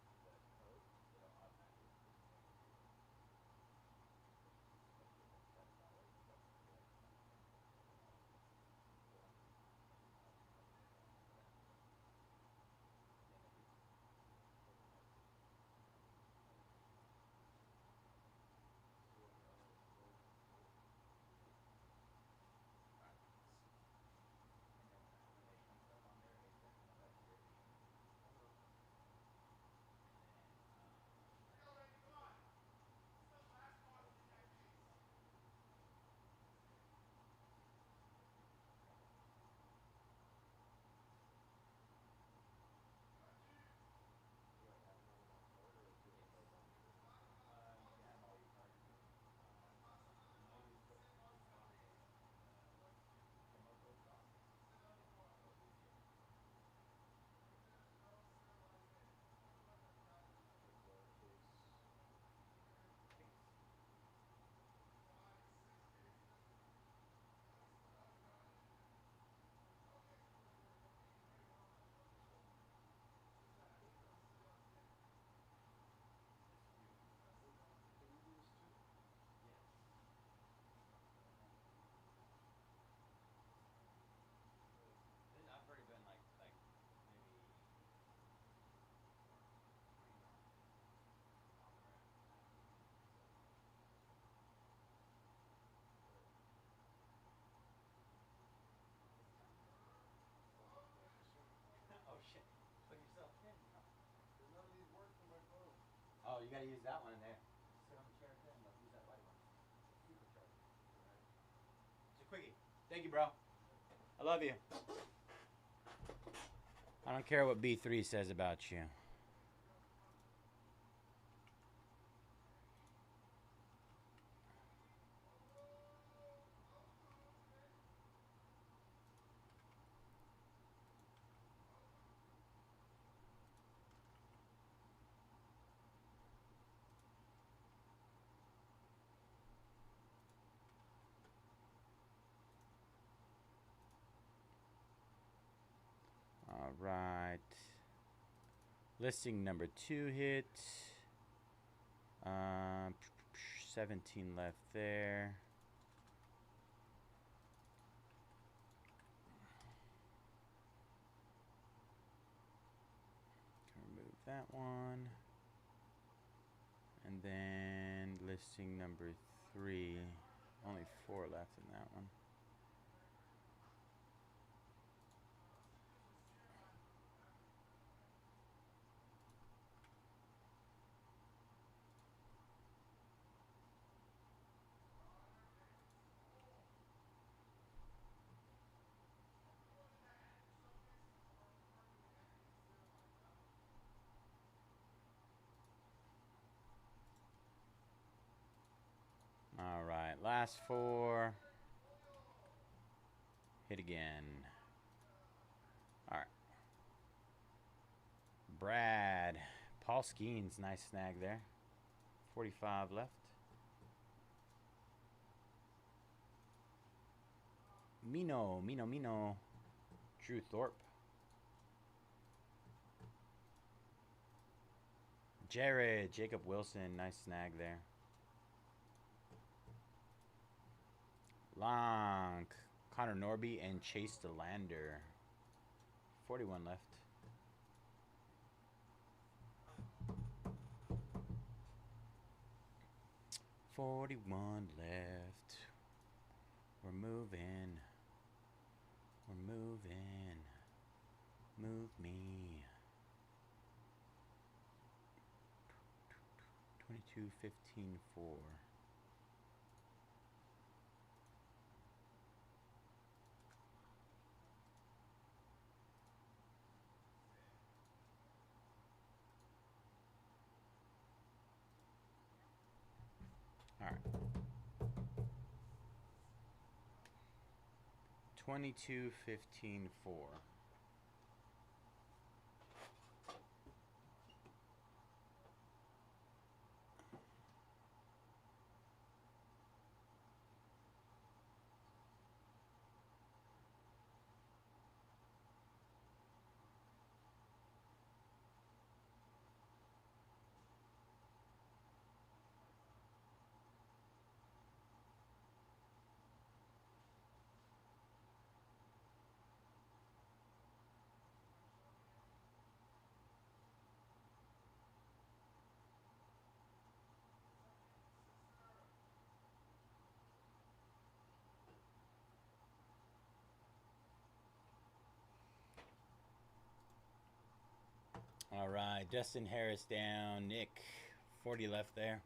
S1: code, it'll automatically increase the payment. Especially if it's $7, but like I've already been like maybe oh shit. Plug yourself in.
S6: Because none of these work for my phone.
S1: Oh, you gotta use that one in there. Sit on the chair again. Use that white one. Supercharger.
S6: Right?
S1: It's a quickie. Thank you, bro. I love you. I don't care what B3 says about you. All right. Listing number 2 hit. 17 left there. Remove that one. And then listing number 3. Only 4 left in that one. All right, last 4. Hit again. All right. Brad. Paul Skeens, nice snag there. 45 left. Mino. Drew Thorpe. Jacob Wilson. Nice snag there. Long. Connor Norby and Chase DeLander. 41 left. $41 left. We're moving. Move me. 22-15-4. All right. 22-15-4. All right, Dustin Harris down. Nick, 40 left there.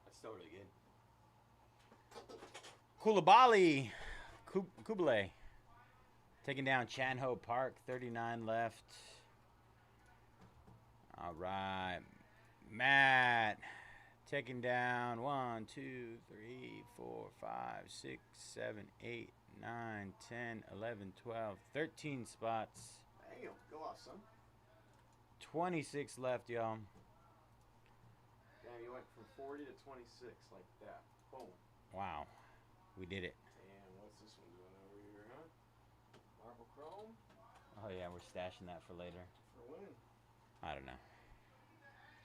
S1: That's still really good. Koulibaly. Kublai. Taking down Chanho Park. 39 left. All right. Matt. Taking down 1, 2, 3, 4, 5, 6, 7, 8, 9, 10, 11, 12, 13 spots.
S6: Damn, go off, son.
S1: 26 left, y'all.
S6: Damn, you went from 40 to 26 like that. Boom.
S1: Wow. We did it.
S6: Damn, what's this one doing over here, huh? Marble Chrome?
S1: Oh, yeah, we're stashing that for later.
S6: For when?
S1: I don't know.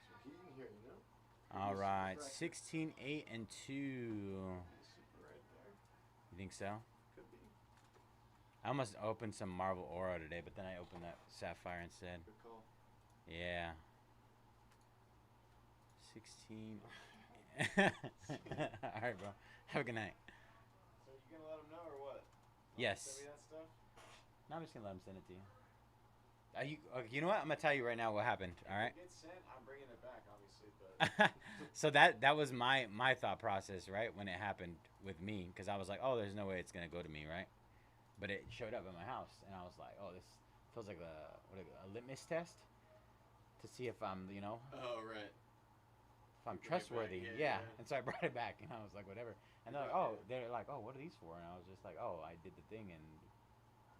S6: Some heat in here, you know?
S1: All right,
S6: Refractor.
S1: 16, 8, and 2.
S6: Super right there.
S1: You think so?
S6: Could be.
S1: I almost opened some Marvel Aura today, but then I opened that Sapphire instead.
S6: Good call.
S1: Yeah. 16. All right, bro. Have a good night.
S6: So you gonna let him know or what?
S1: Yes.
S6: Send me that stuff.
S1: No, I'm just gonna let him send it to you. You know what? I'm gonna tell you right now what happened. All right.
S6: If it gets sent, I'm bringing it back, obviously, but
S1: So that was my thought process, right, when it happened with me, because I was like, oh, there's no way it's gonna go to me, right? But it showed up at my house, and I was like, oh, this feels like a litmus test to see if I'm,
S6: oh right.
S1: if I'm
S6: Bring it back,
S1: trustworthy.
S6: yeah.
S1: And so I brought it back, and I was like, whatever. And they're like, oh, what are these for? And I was just like, oh, I did the thing, and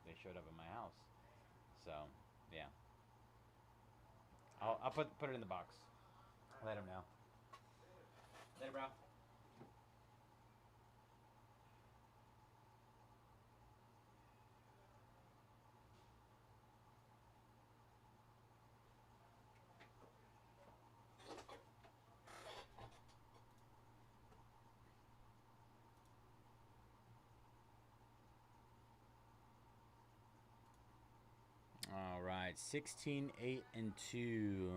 S1: they showed up at my house. So yeah, I'll put it in the box. Let him know. Later, bro. All right, 16, 8, and 2.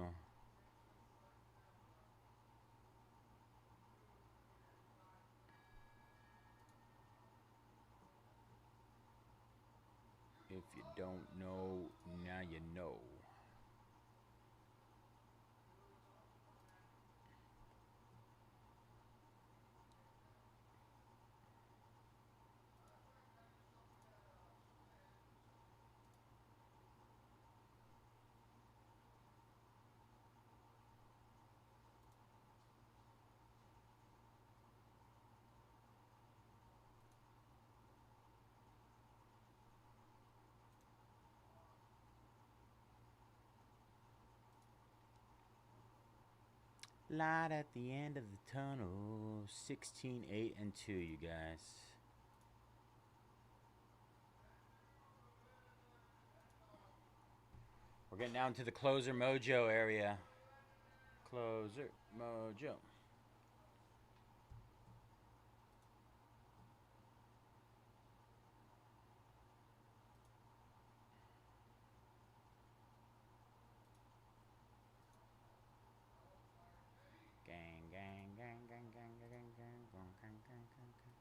S1: If you don't know, now you know. Light at the end of the tunnel. 16, 8, and 2, you guys. We're getting down to the closer mojo area. Closer mojo. Gang, gang, gang, gang, gang, gang, gang, gang, gang, gang, gang, gang.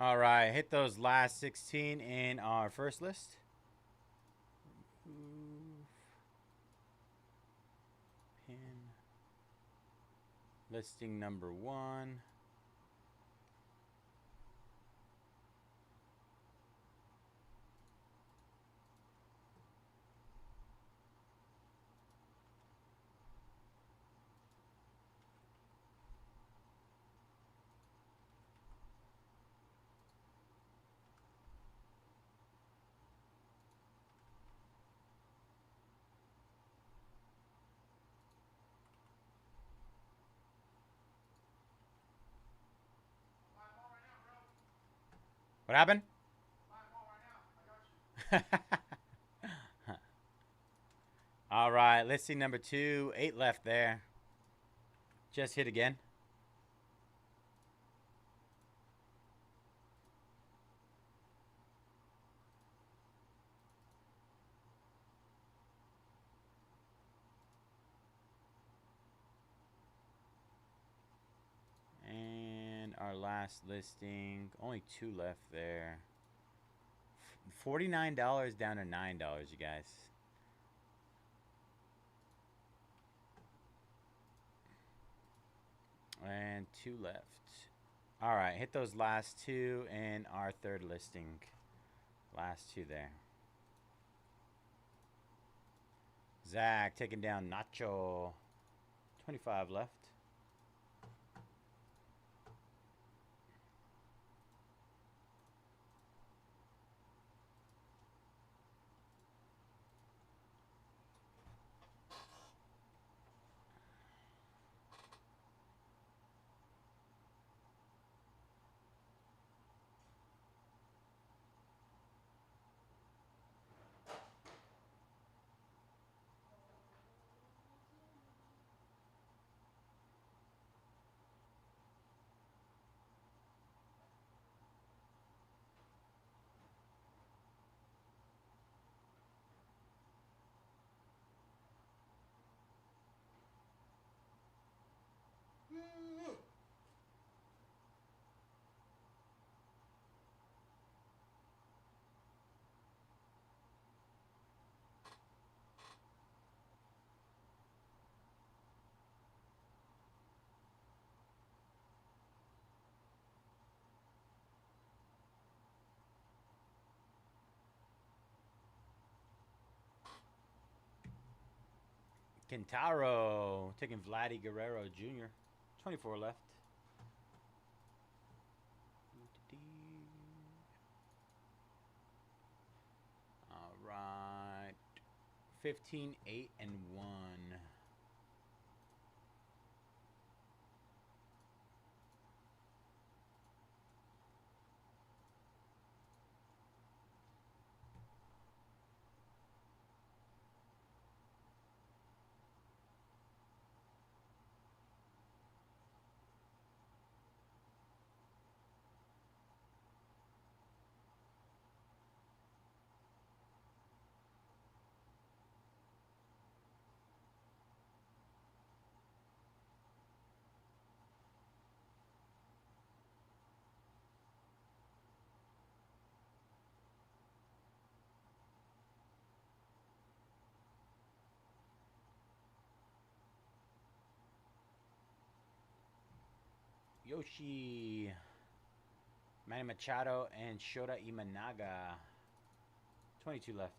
S1: All right, hit those last 16 in our first list. Pin. Listing number 1. What happened? All right, let's see number 2. 8 left there. Just hit again. And our last listing, only 2 left there. $49 down to $9, you guys. And 2 left. All right, hit those last 2 in our third listing. Last 2 there. Zach taking down Nacho. 25 left. Kentaro taking Vladdy Guerrero Jr. 24 left. All right. 15, 8, and 1. Yoshi, Manny Machado, and Shota Imanaga. 22 left.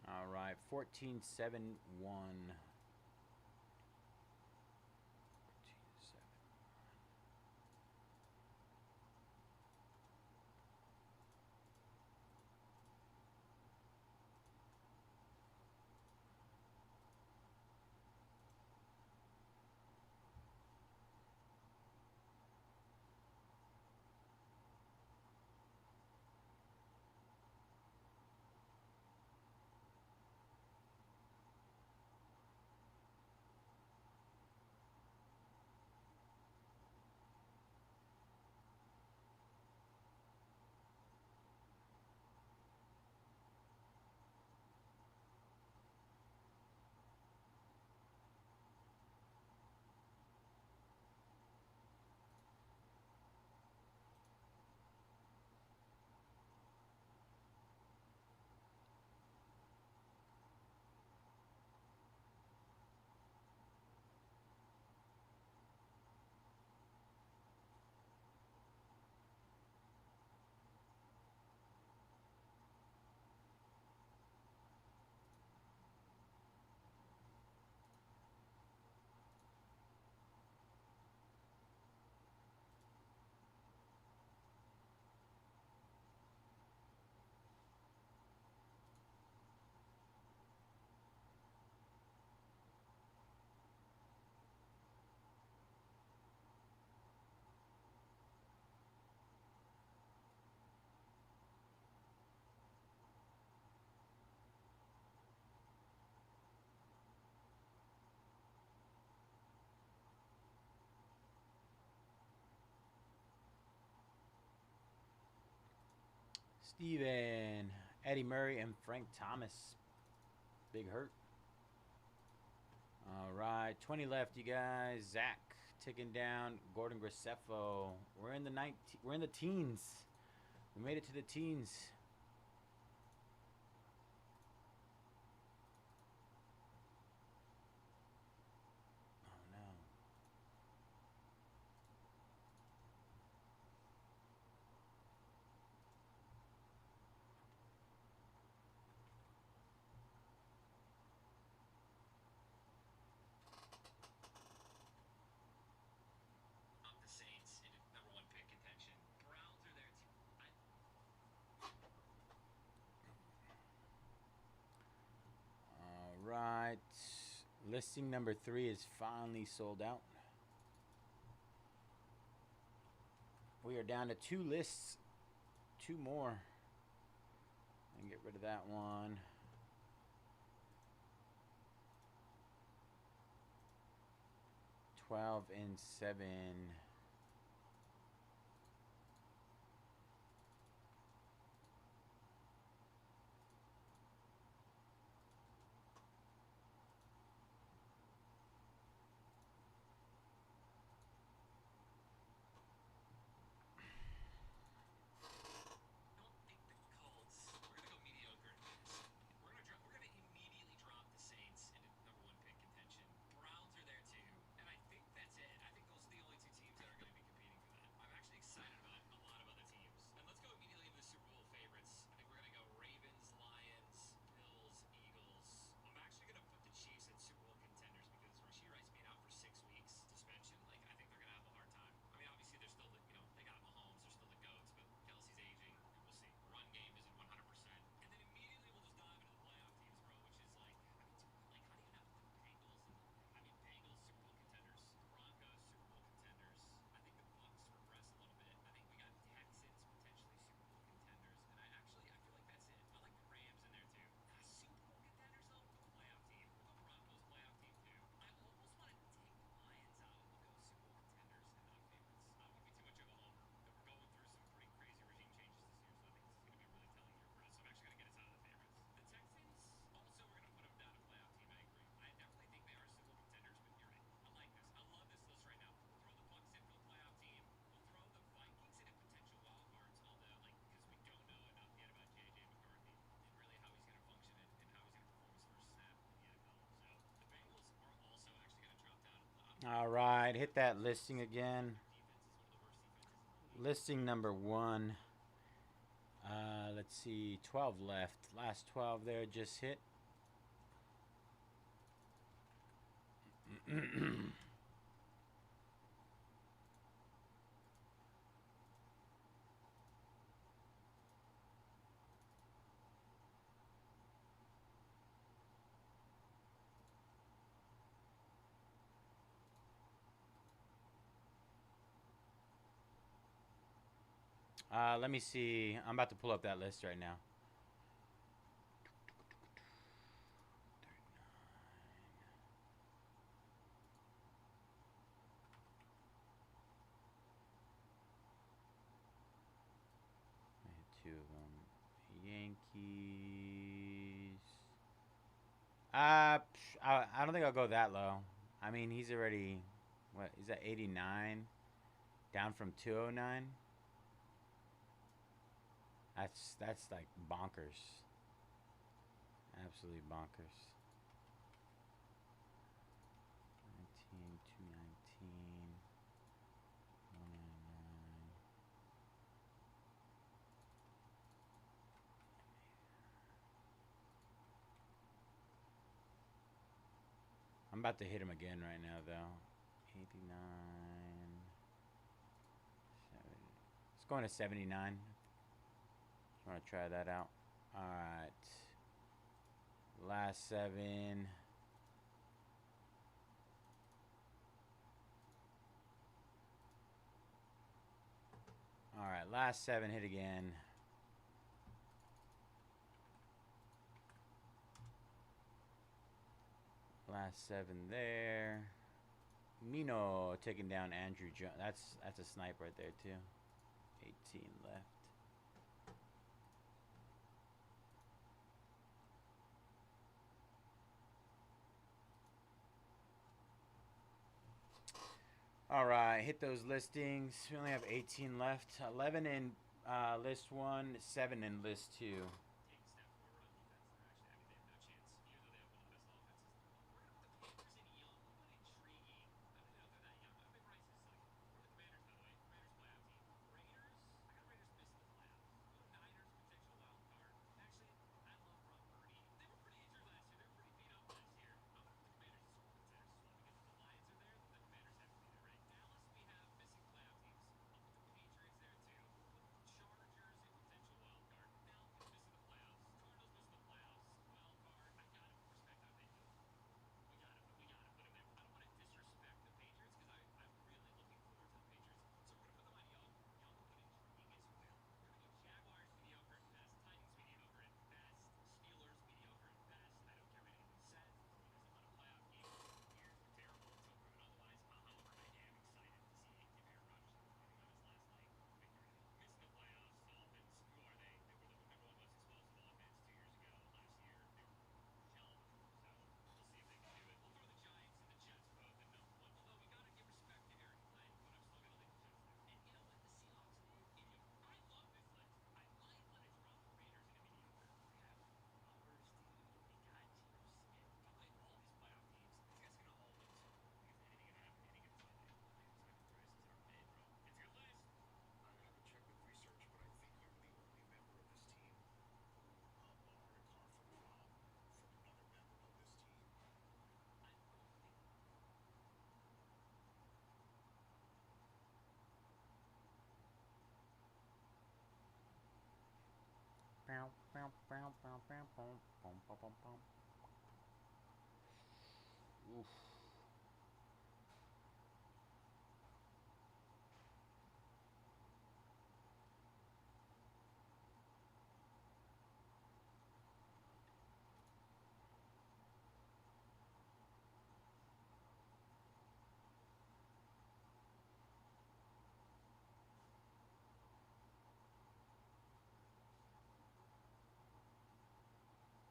S1: All right, 14, 7, 1. Steven, Eddie Murray, and Frank Thomas. Big hurt. All right, 20 left, you guys. Zach ticking down. Gordon Graceffo. We're in the teens. We made it to the teens. Oh no.
S7: The Saints in number 1 pick contention. Browns are there too.
S1: All right. Listing number 3 is finally sold out. We are down to 2 lists. 2 more. And get rid of that one. $12 and $7.
S7: Don't think the Colts. We're gonna go mediocre in this. We're gonna immediately drop the Saints into number 1 pick contention. Browns are there too, and I think that's it. I think those are the only 2 teams that are gonna be competing for that. I'm actually excited about a lot of other teams. And let's go immediately into the Super Bowl favorites. I think we're gonna go Ravens, Lions, Bills, Eagles. I'm actually gonna put the Chiefs at Super Bowl contenders because Rashee Rice being out for 6 weeks suspension, like I think they're gonna have a hard time. I mean, obviously they're still they got Mahomes, they're still the GOATs, but Kelsey's aging, and we'll see. Run game isn't 100%. And then immediately we'll just dive into the playoff teams, bro, which is like, how do you not put the Bengals Bengals Super Bowl contenders, Broncos Super Bowl contenders. I think the Bucks regress a little bit. I think we got Texans potentially Super Bowl contenders, and I feel like that's it. I like the Rams in there too. Super Bowl contenders though, the playoff team. We'll go Broncos playoff team too. I almost want to take the Lions out and we'll go Super Bowl contenders and not favorites. I don't want to be too much of a homer. We're going through some pretty crazy regime changes this year, so I think this is going to be a really telling year for us. So I'm actually going to get us out of the favorites. The Texans, also we're going to put them down to playoff team. I agree. I definitely think they are Super Bowl contenders, but you're right. I like this. I love this list right now. We'll throw the Bucks in for the playoff team. We'll throw the Vikings in at potential wild cards, although because we don't know enough yet about JJ McCarthy and really how he's going to function and how he's going to perform his first snap in the NFL. So the Bengals are also actually going to drop down a lot.
S1: All right, hit that listing again.
S7: Defense is one of the worst defenses in the league.
S1: Listing number 1. Let's see, 12 left. Last 12 there just hit. Let me see. I'm about to pull up that list right now. I hit 2 of them. Yankees. I don't think I'll go that low. I mean, he's already, what, he's at 89, down from 209. That's like bonkers. Absolutely bonkers. 19, 219, 199. I'm about to hit him again right now, though. 89. 70. It's going to 79. Just want to try that out. All right. Last 7. All right, last 7 hit again. Last 7 there. Mino taking down Andrew Jones. That's a snipe right there too. 18 left. All right, hit those listings. We only have 18 left. 11 in list 1, 7 in list 2.
S7: Take a step forward on defense. They're actually, I mean, they have no chance. Even though they have one of the best offenses in the league. We're gonna put the Panthers in young but intriguing. I don't know if they're that young. We're the Commanders, by the way. Commanders, by the way. Commanders playoff team. Raiders. I got Raiders missing the playoffs. Niners potential wild card. Actually, I love Brock Purdy. They were pretty injured last year. They were pretty beat up last year. I'm gonna put the Commanders as Super contenders as well because if the Lions are there, the Commanders have to be there, right? Dallas, we have missing playoff teams. I'll put the Patriots there too. Chargers a potential wild card. Falcons missing the playoffs. Cardinals missing the playoffs. Wild card. I gotta put respect on Mayfield. We gotta put him there. I don't want to disrespect the Patriots because I'm really looking forward to the Patriots. So we're gonna put them on young but intriguing as well. We're gonna go Jaguars mediocre at best, Titans mediocre at best, Steelers mediocre at best. I don't care what anyone says. This team hasn't won a playoff game in 2 years. They're terrible until proven otherwise. However, I am excited to see if Aaron Rodgers is performing on his last leg of victory. Missing the playoffs, Dolphins. Who are they? They were the number 1 most explosive offense 2 years ago. Last year, they were shelved. So we'll see if they can do it. We'll throw the Giants and the Jets both in number 1. Although we gotta give respect to Eric Glenn, but I'm still gonna leave the Jets there. And you know what? The Seahawks mediocre. I love this list. I might want to drop the Raiders in a mediocre. We have Robert Steve. We got Geno Smith. We play all these playoff teams. These guys are gonna all win Super Bowl because anything can happen any given Sunday. Lions have prices that are mid, bro. It's a good list.
S8: I haven't checked with research, but I think I'm the only member of this team who borrowed a car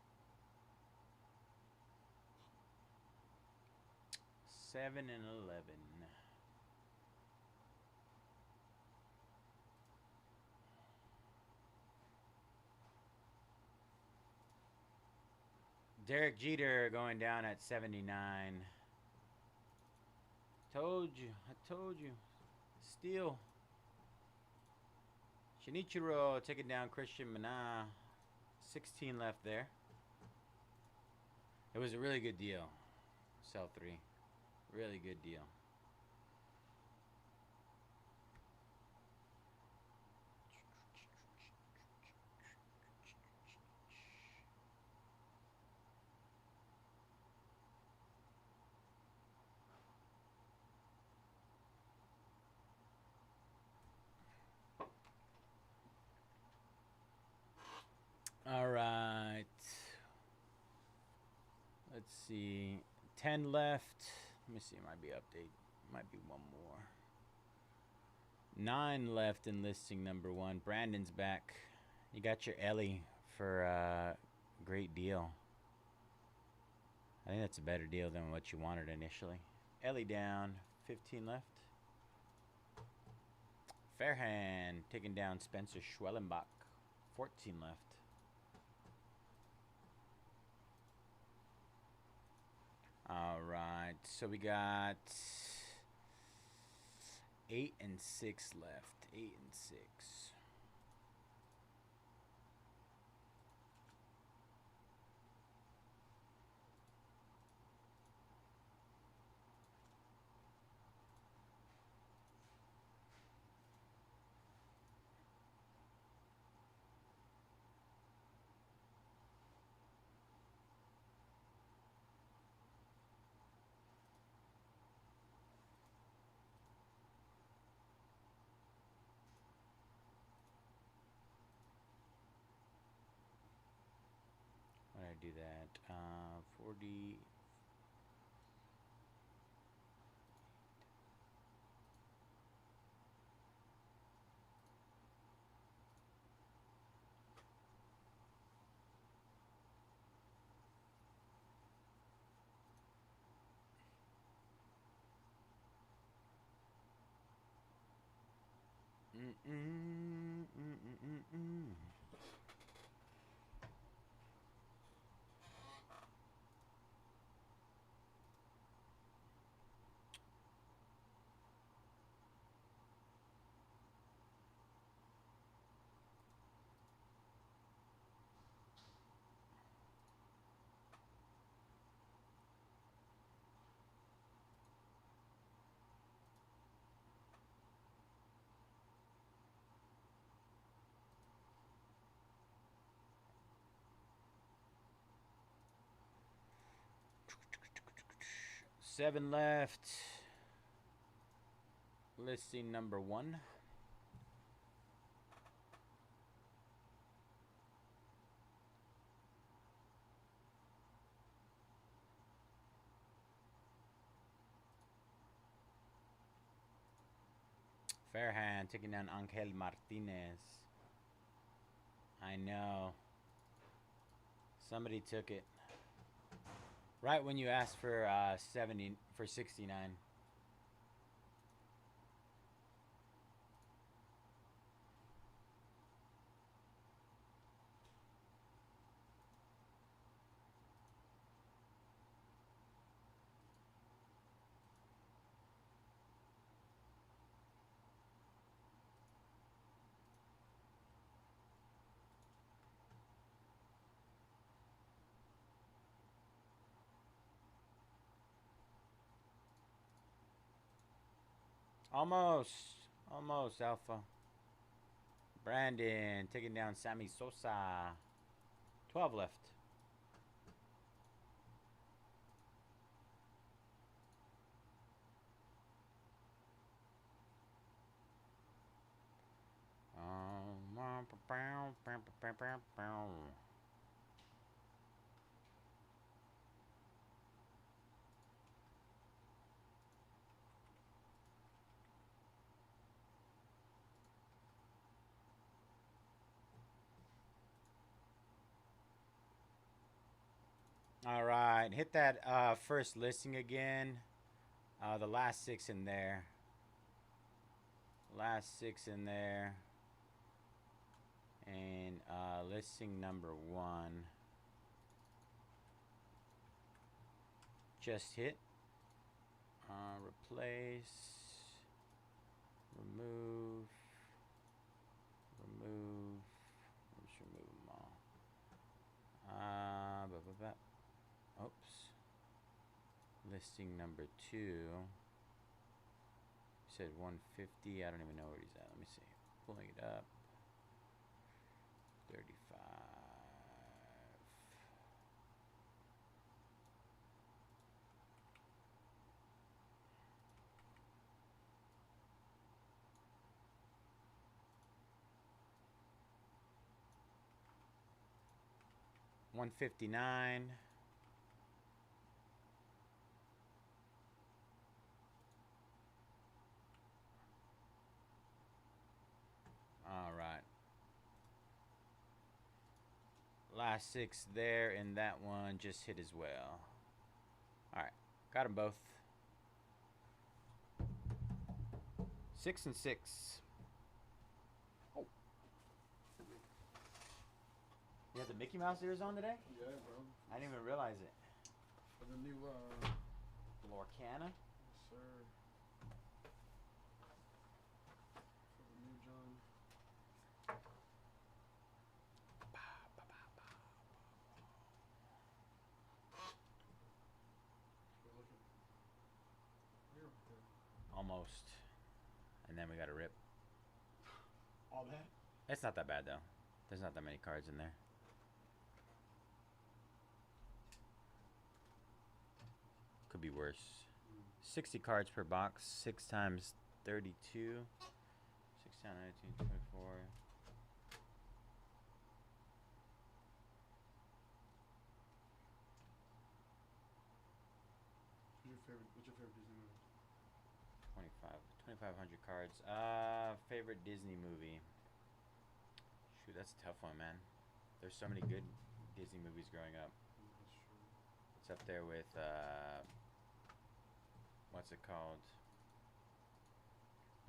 S8: from Rob from another member of this team.
S1: Oof. Seven and 11. Derek Jeter going down at 79. Told you. I told you. Steal. Shinichiro taking down Christian Mana. 16 left there. It was a really good deal. Sell 3. Really good deal. All right. Let's see. 10 left. Let me see. Might be update. Might be one more. 9 left in listing number 1. Brandon's back. You got your Ellie for a great deal. I think that's a better deal than what you wanted initially. Ellie down. 15 left. Fairhand taking down Spencer Schwellenbach. 14 left. All right, so we got 8 and 6 left. 8 and 6. When I do that, 40. Seven left. Listing number 1. Fairhand taking down Angel Martinez. I know. Somebody took it. Right when you asked for 69. Almost, Alpha. Brandon taking down Sammy Sosa. 12 left. All right, hit that first listing again. The last 6 in there. Last 6 in there. And listing number 1 just hit. Replace. Remove. Let's remove them all. Oops. Listing number 2. Said 150. I don't even know where he's at. Let me see. Pulling it up. 35. $159. All right. Last 6 there, and that one just hit as well. All right, got them both. 6 and 6. Oh. You have the Mickey Mouse ears on today?
S6: Yeah, bro.
S1: I didn't even realize it.
S6: For the new,
S1: Lorcana?
S6: yes, sir. For the new John. We're looking. Here we go.
S1: Almost. And then we got a rip.
S6: All that?
S1: It's not that bad, though. There's not that many cards in there. Could be worse. 60 cards per box. 6 times 32. 6 times 19, 24.
S6: What's your favorite Disney movie?
S1: 2,500 cards. Favorite Disney movie. Shoot, that's a tough one, man. There's so many good Disney movies growing up.
S6: That's true.
S1: It's up there with what's it called?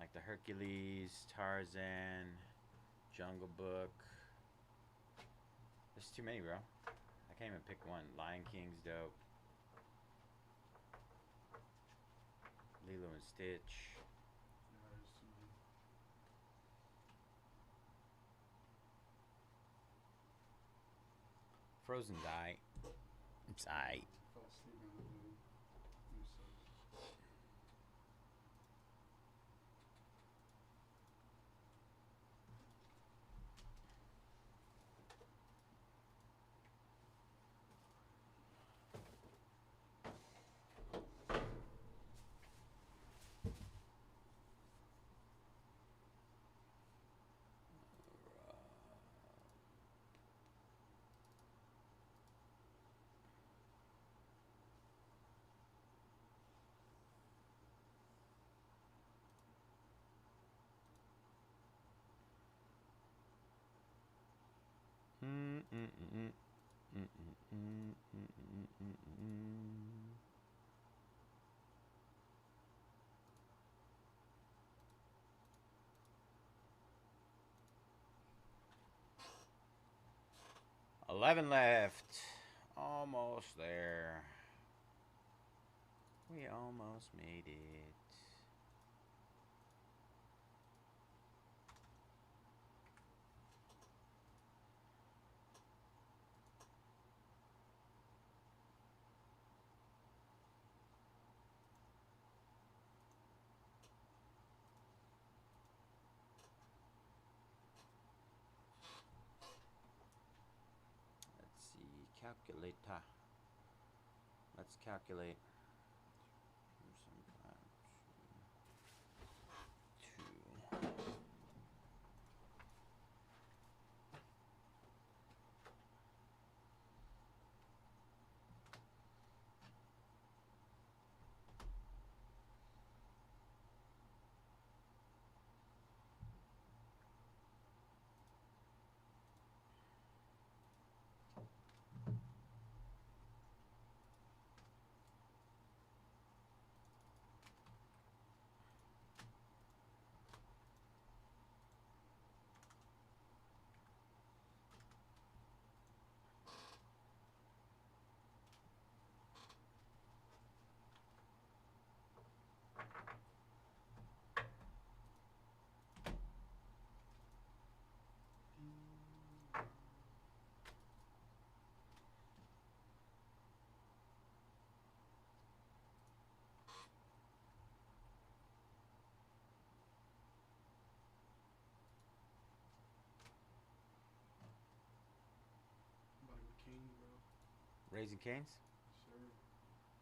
S1: Like the Hercules, Tarzan, Jungle Book. There's too many, bro. I can't even pick one. Lion King's dope. Lilo and Stitch.
S6: Yeah, there's too many.
S1: Frozen's aight. It's aight.
S6: Fell asleep on the movie. Movie sucks.
S1: $11 left. Almost there. We almost made it. Let's see, calculator. Let's calculate. 2.
S6: King, bro.
S1: Raising Cane's?
S6: Sure.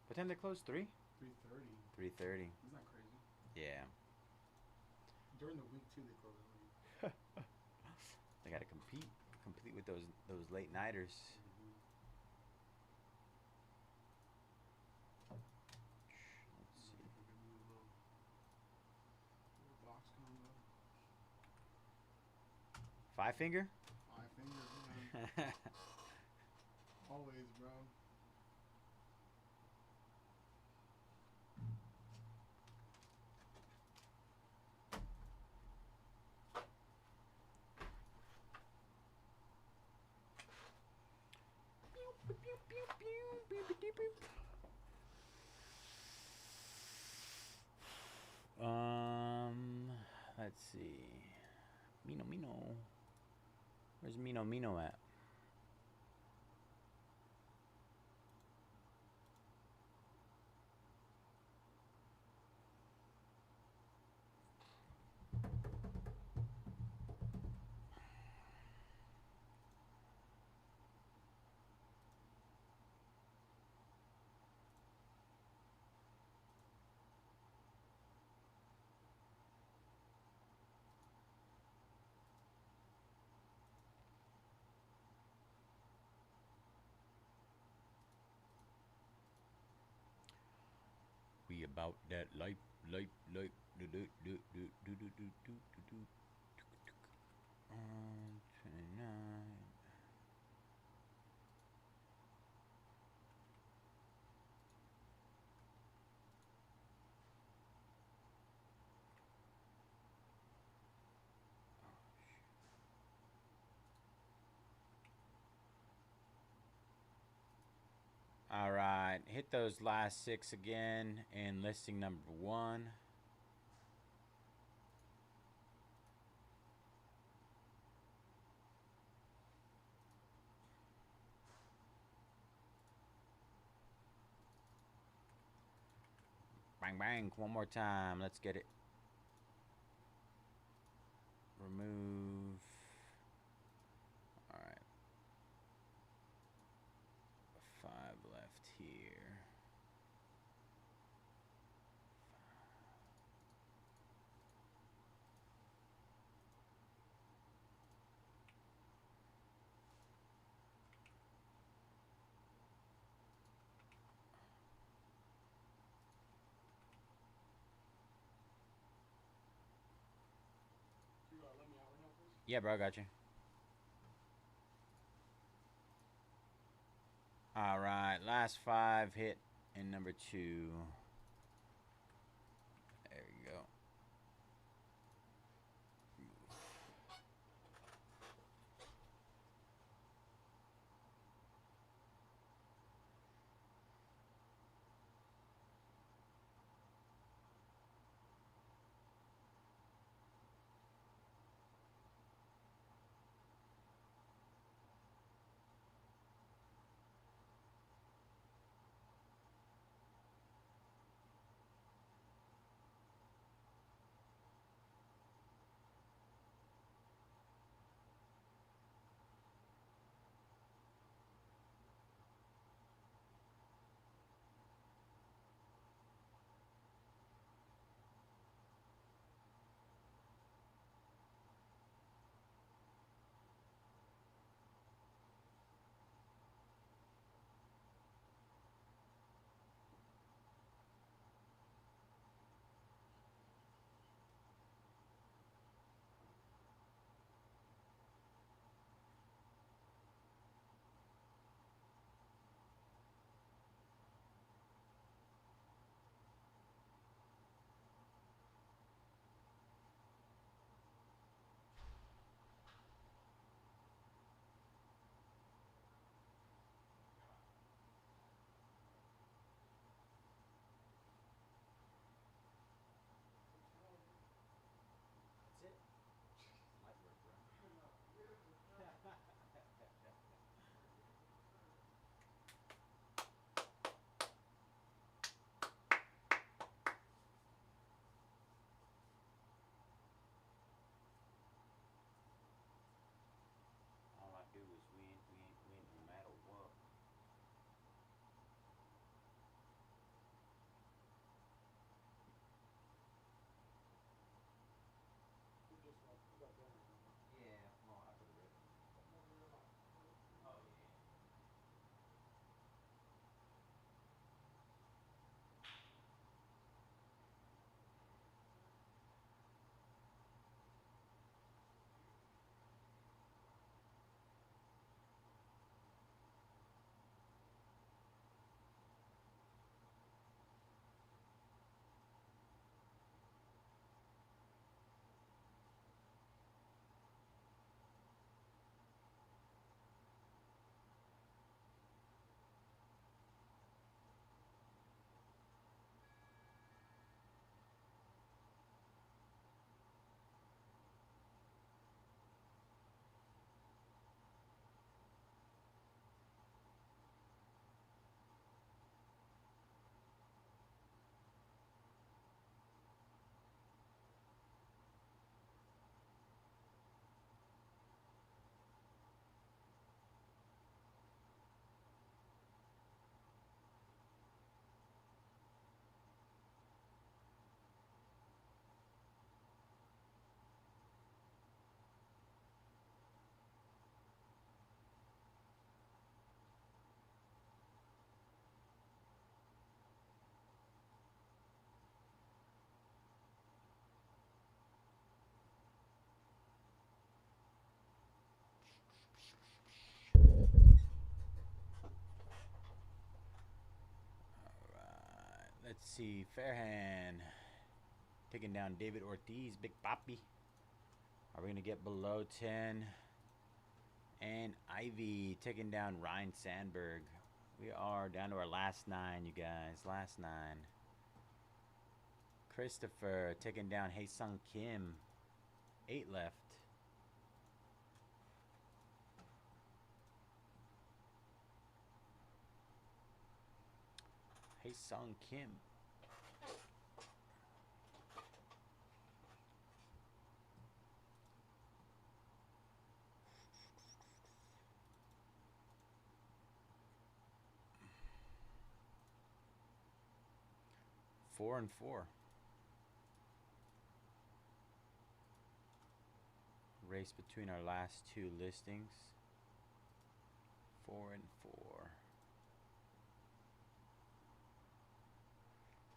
S1: What time they close? 3?
S6: 3:30.
S1: 3:30.
S6: Isn't that crazy?
S1: Yeah.
S6: During the week too, they close early.
S1: They gotta compete with those late nighters.
S6: Mm-hmm.
S1: Let's see.
S6: Box combo.
S1: 5 finger?
S6: 5 fingers, man. Always, bro.
S1: Let's see. Mino. Where's Mino at? We about that life. Do. 29. hit those last 6 again in listing number 1. Bang, bang. One more time. Let's get it. Remove. All right. 5 left here.
S6: You let me out right now, please?
S1: Yeah, bro, I got you. All right, last 5 hit in number 2. There you go. All I do is win, win, win, no matter what.
S6: Who just who got dinner?
S1: Yeah, well, I put it ready. Oh, yeah. Alright, let's see. Fairhand taking down David Ortiz, Big Papi. Are we going to get below 10? And Ivy taking down Ryan Sandberg. We are down to our last 9, you guys. Last 9. Christopher taking down Haesung Kim. 8 left. Haesung Kim. Four and 4. Race between our last 2 listings. 4 and 4.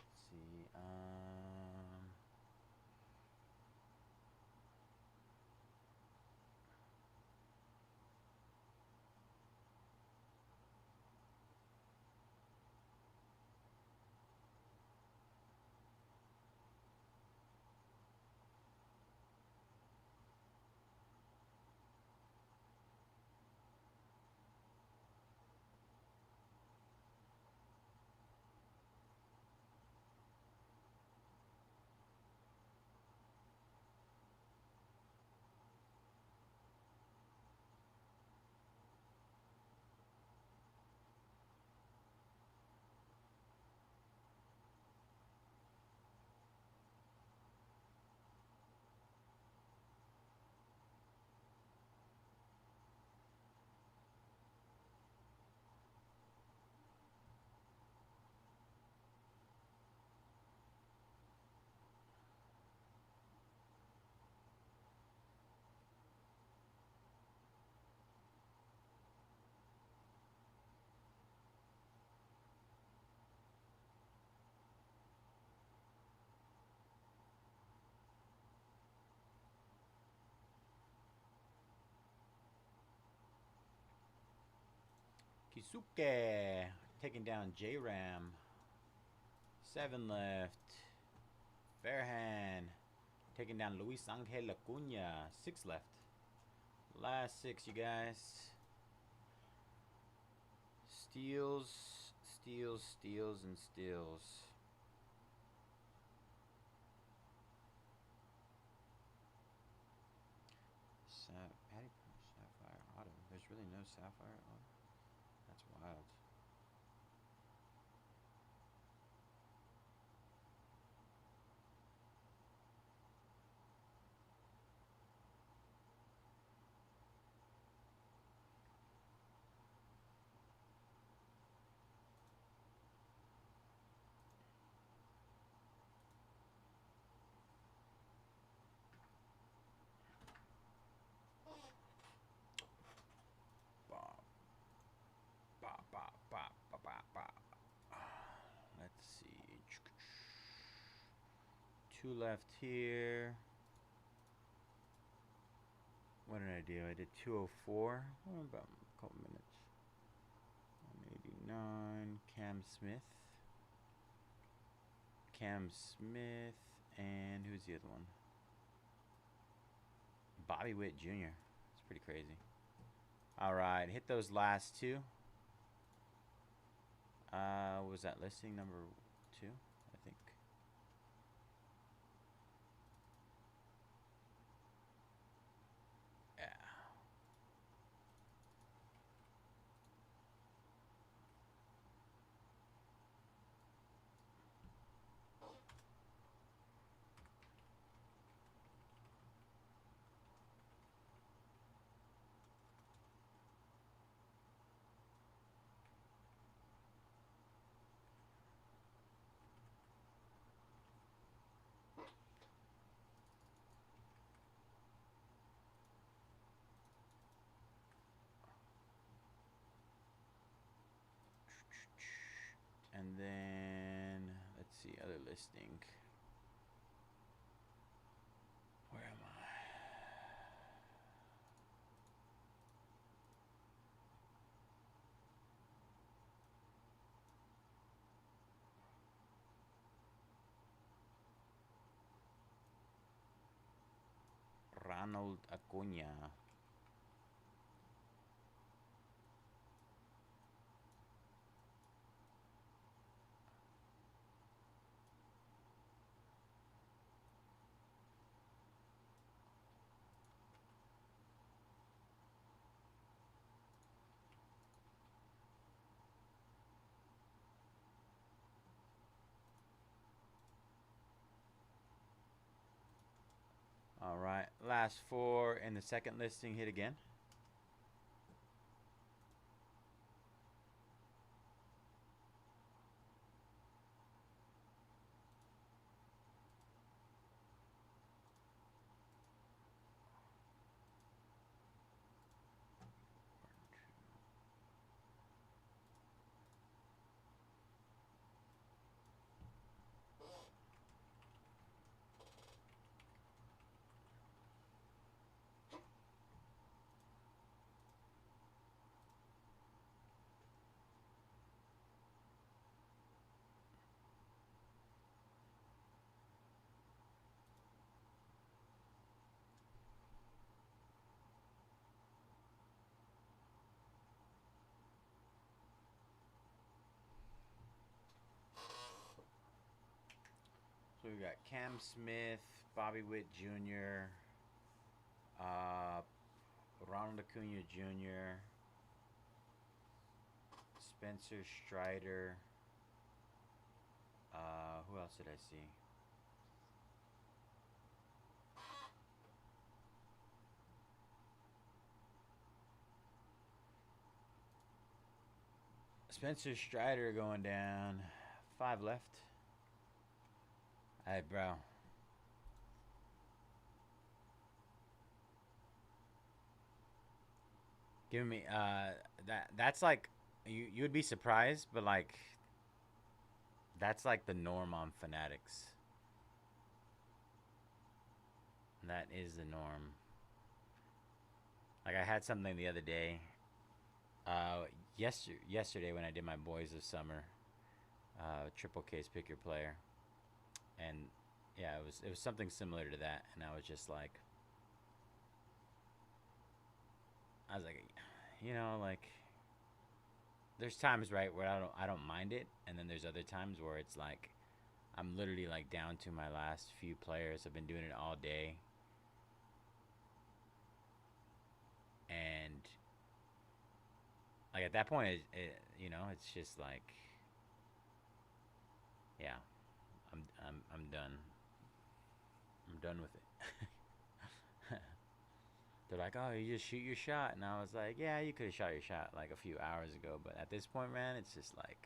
S1: Let's see. Kisuke taking down J-Ram. 7 left. Fairhand taking down Luis Angel Acuna. 6 left. Last 6, you guys. Steals, steals, steals, and steals. Patty Punch Sapphire Auto. There's really no Sapphire Auto. That's wild. Let's see. 2 left here. What did I do? I did 204. About a couple minutes. 189. Cam Smith. Cam Smith. And who's the other one? Bobby Witt Jr. It's pretty crazy. Alright, hit those last 2. What was that listing number 2? I think. Yeah. And then, let's see, other listing. Where am I? Ronald Acuna. last 4 in the second listing hit again. So we got Cam Smith, Bobby Witt Jr., Ronald Acuna Jr., Spencer Strider. Who else did I see? Spencer Strider going down. 5 left. Hey, bro. Give me that's like you would be surprised, but like that's like the norm on Fanatics. That is the norm. Like I had something the other day. Yesterday when I did my Boys of Summer, triple case pick your player, and yeah, it was something similar to that, and I was just like, you know, like there's times right where I don't mind it, and then there's other times where it's like I'm literally like down to my last few players. I've been doing it all day, and like at that point, you know, it's just like, yeah, I'm done. I'm done with it. They're like, oh, you just shoot your shot, and I was like, yeah, you could have shot your shot like a few hours ago, but at this point, man, it's just like,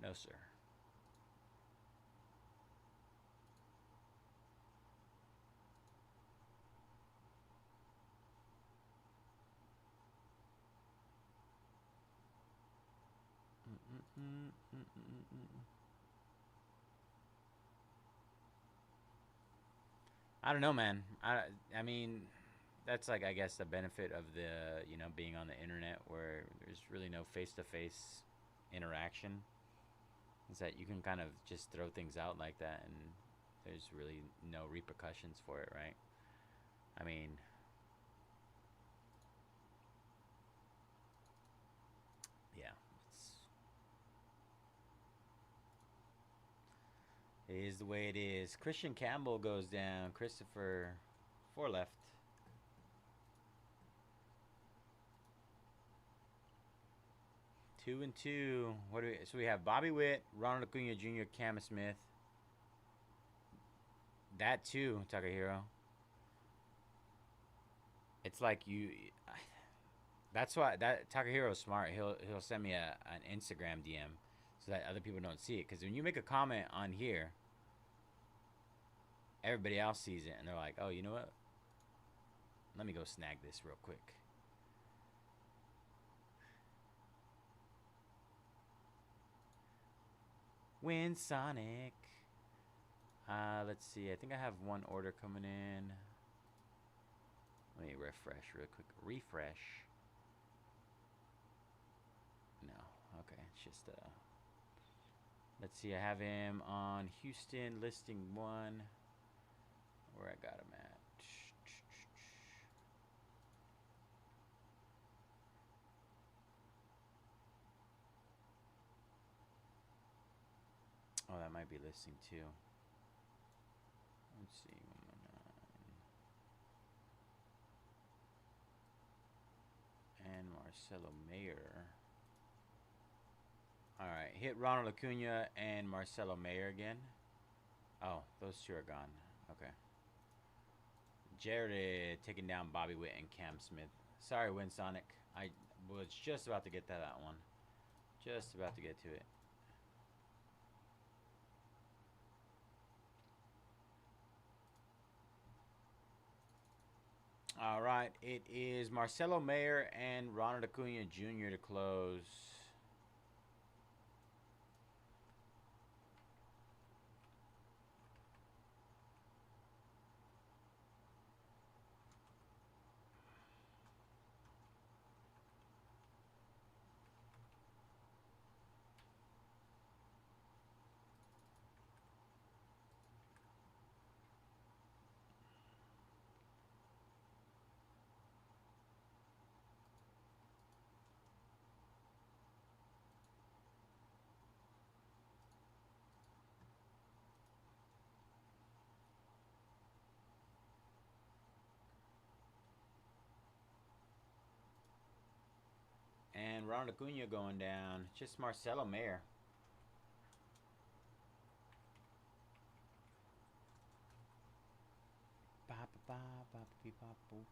S1: no, sir. I don't know, man. I mean, that's like I guess the benefit of the, you know, being on the internet where there's really no face-to-face interaction. Is that you can kind of just throw things out like that and there's really no repercussions for it, right? I mean, yeah, it is the way it is. Christian Campbell goes down. Christopher, 4 left. Two and two. What do we? So we have Bobby Witt, Ronald Acuna Jr., Cam Smith. That too, Takahiro. It's like you. That's why that Takahiro's smart. He'll send me an Instagram DM so that other people don't see it. Because when you make a comment on here, everybody else sees it and they're like, oh, you know what? Let me go snag this real quick. Win Sonic. Let's see. I think I have one order coming in. Let me refresh real quick. Refresh. No. Okay. It's just let's see. I have him on Houston listing 1. Where I got him at. Oh, that might be listing 2. Let's see. 119. And Marcelo Mayer. All right, hit Ronald Acuna and Marcelo Mayer again. Oh, those two are gone. Okay. Jared taking down Bobby Witt and Cam Smith. Sorry, Winsonic. I was just about to get to that one. Just about to get to it. All right, it is Marcelo Mayer and Ronald Acuna Jr. to close. And Ronald Acuna going down. Just Marcelo Mayer. Ba ba ba ba ba ba boop.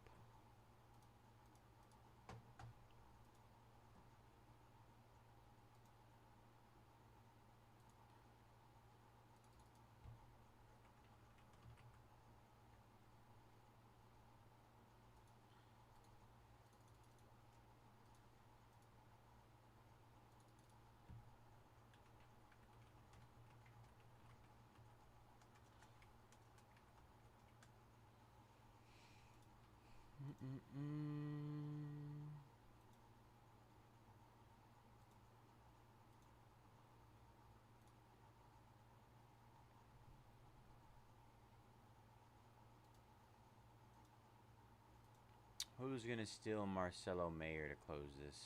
S1: Who's gonna steal Marcelo Mayer to close this?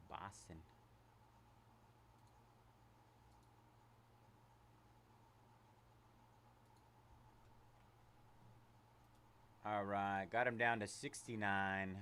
S1: Boston. All right, got him down to 69.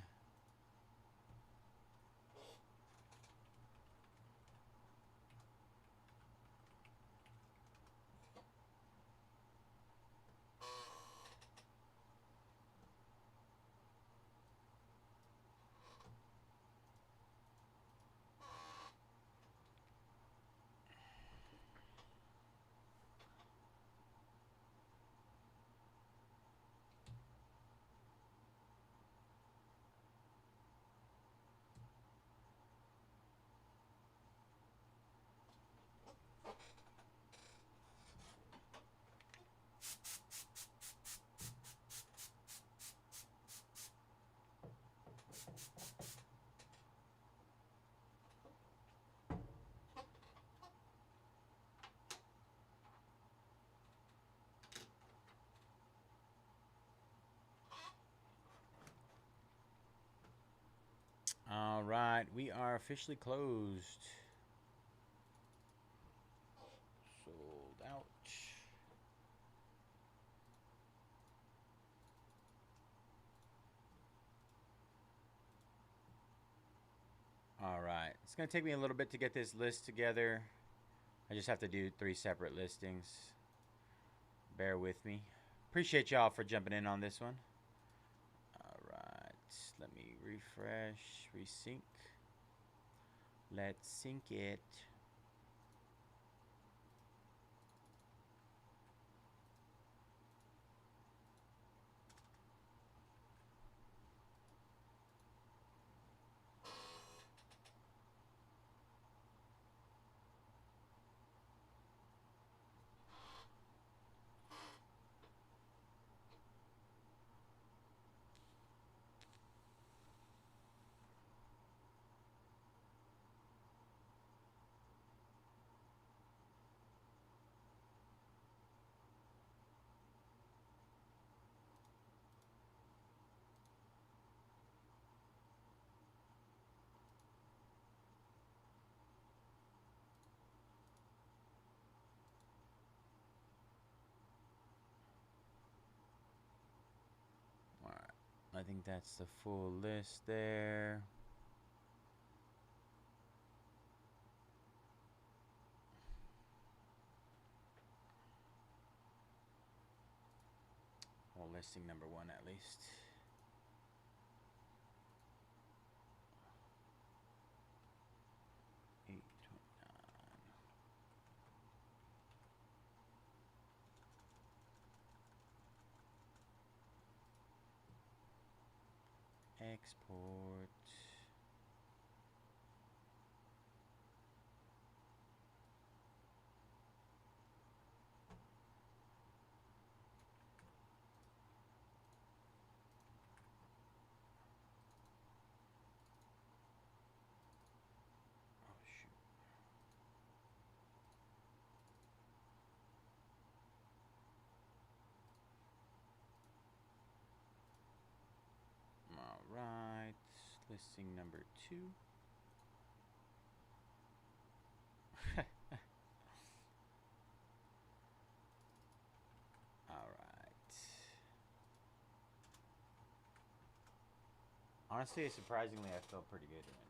S1: All right, we are officially closed. Sold out. All right, it's gonna take me a little bit to get this list together. I just have to do 3 separate listings. Bear with me. Appreciate y'all for jumping in on this one. All right, let me refresh, resync. Let's sync it. I think that's the full list there. Well, listing number 1 at least. Export. Oh shoot. All right, listing number 2. All right. Honestly, surprisingly, I feel pretty good right now.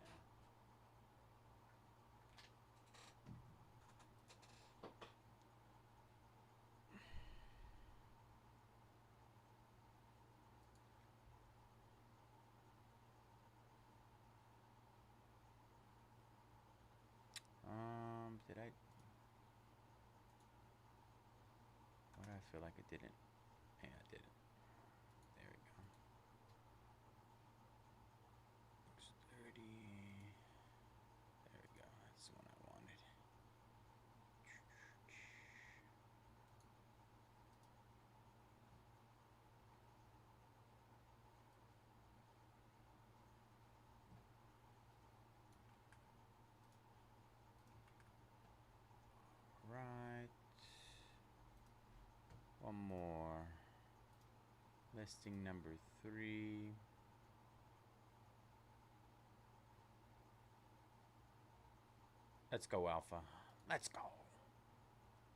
S1: Did I? What do I feel like I didn't? Yeah, I didn't. There we go. Looks 30. There we go. That's the one I wanted. Right. One more. Listing number 3. Let's go, Alpha. Let's go.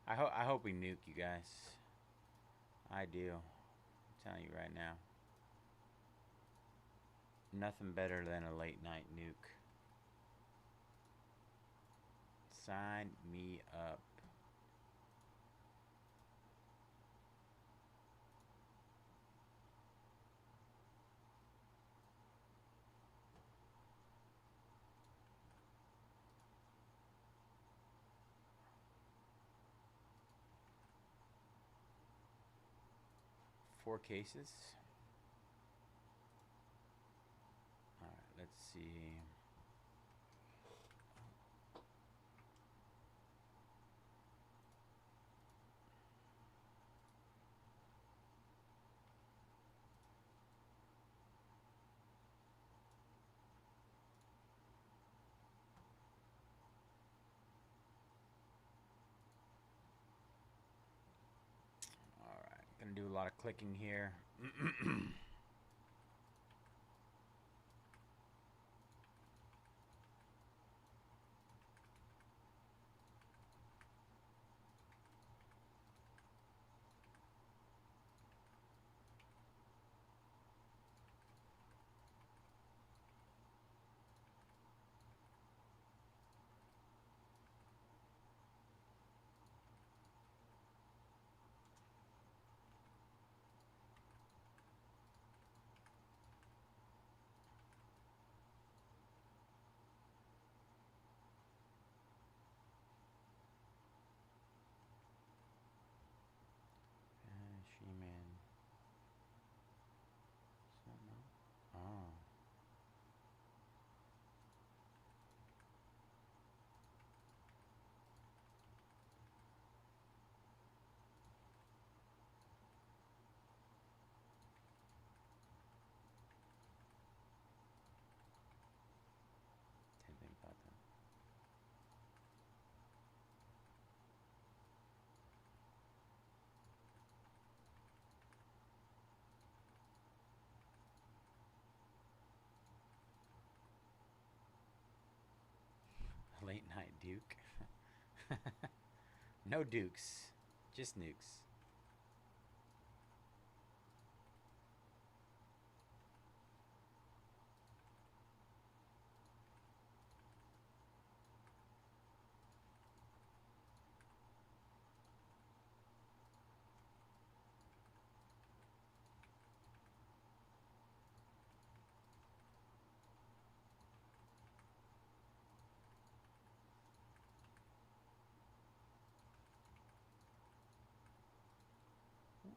S1: I hope we nuke you guys. I do. I'm telling you right now. Nothing better than a late night nuke. Sign me up. Four cases. All right, let's see. All right, gonna do a lot of clicking here. She-Man. Oh. Didn't think about that. Late night Duke. No Dukes, just nukes.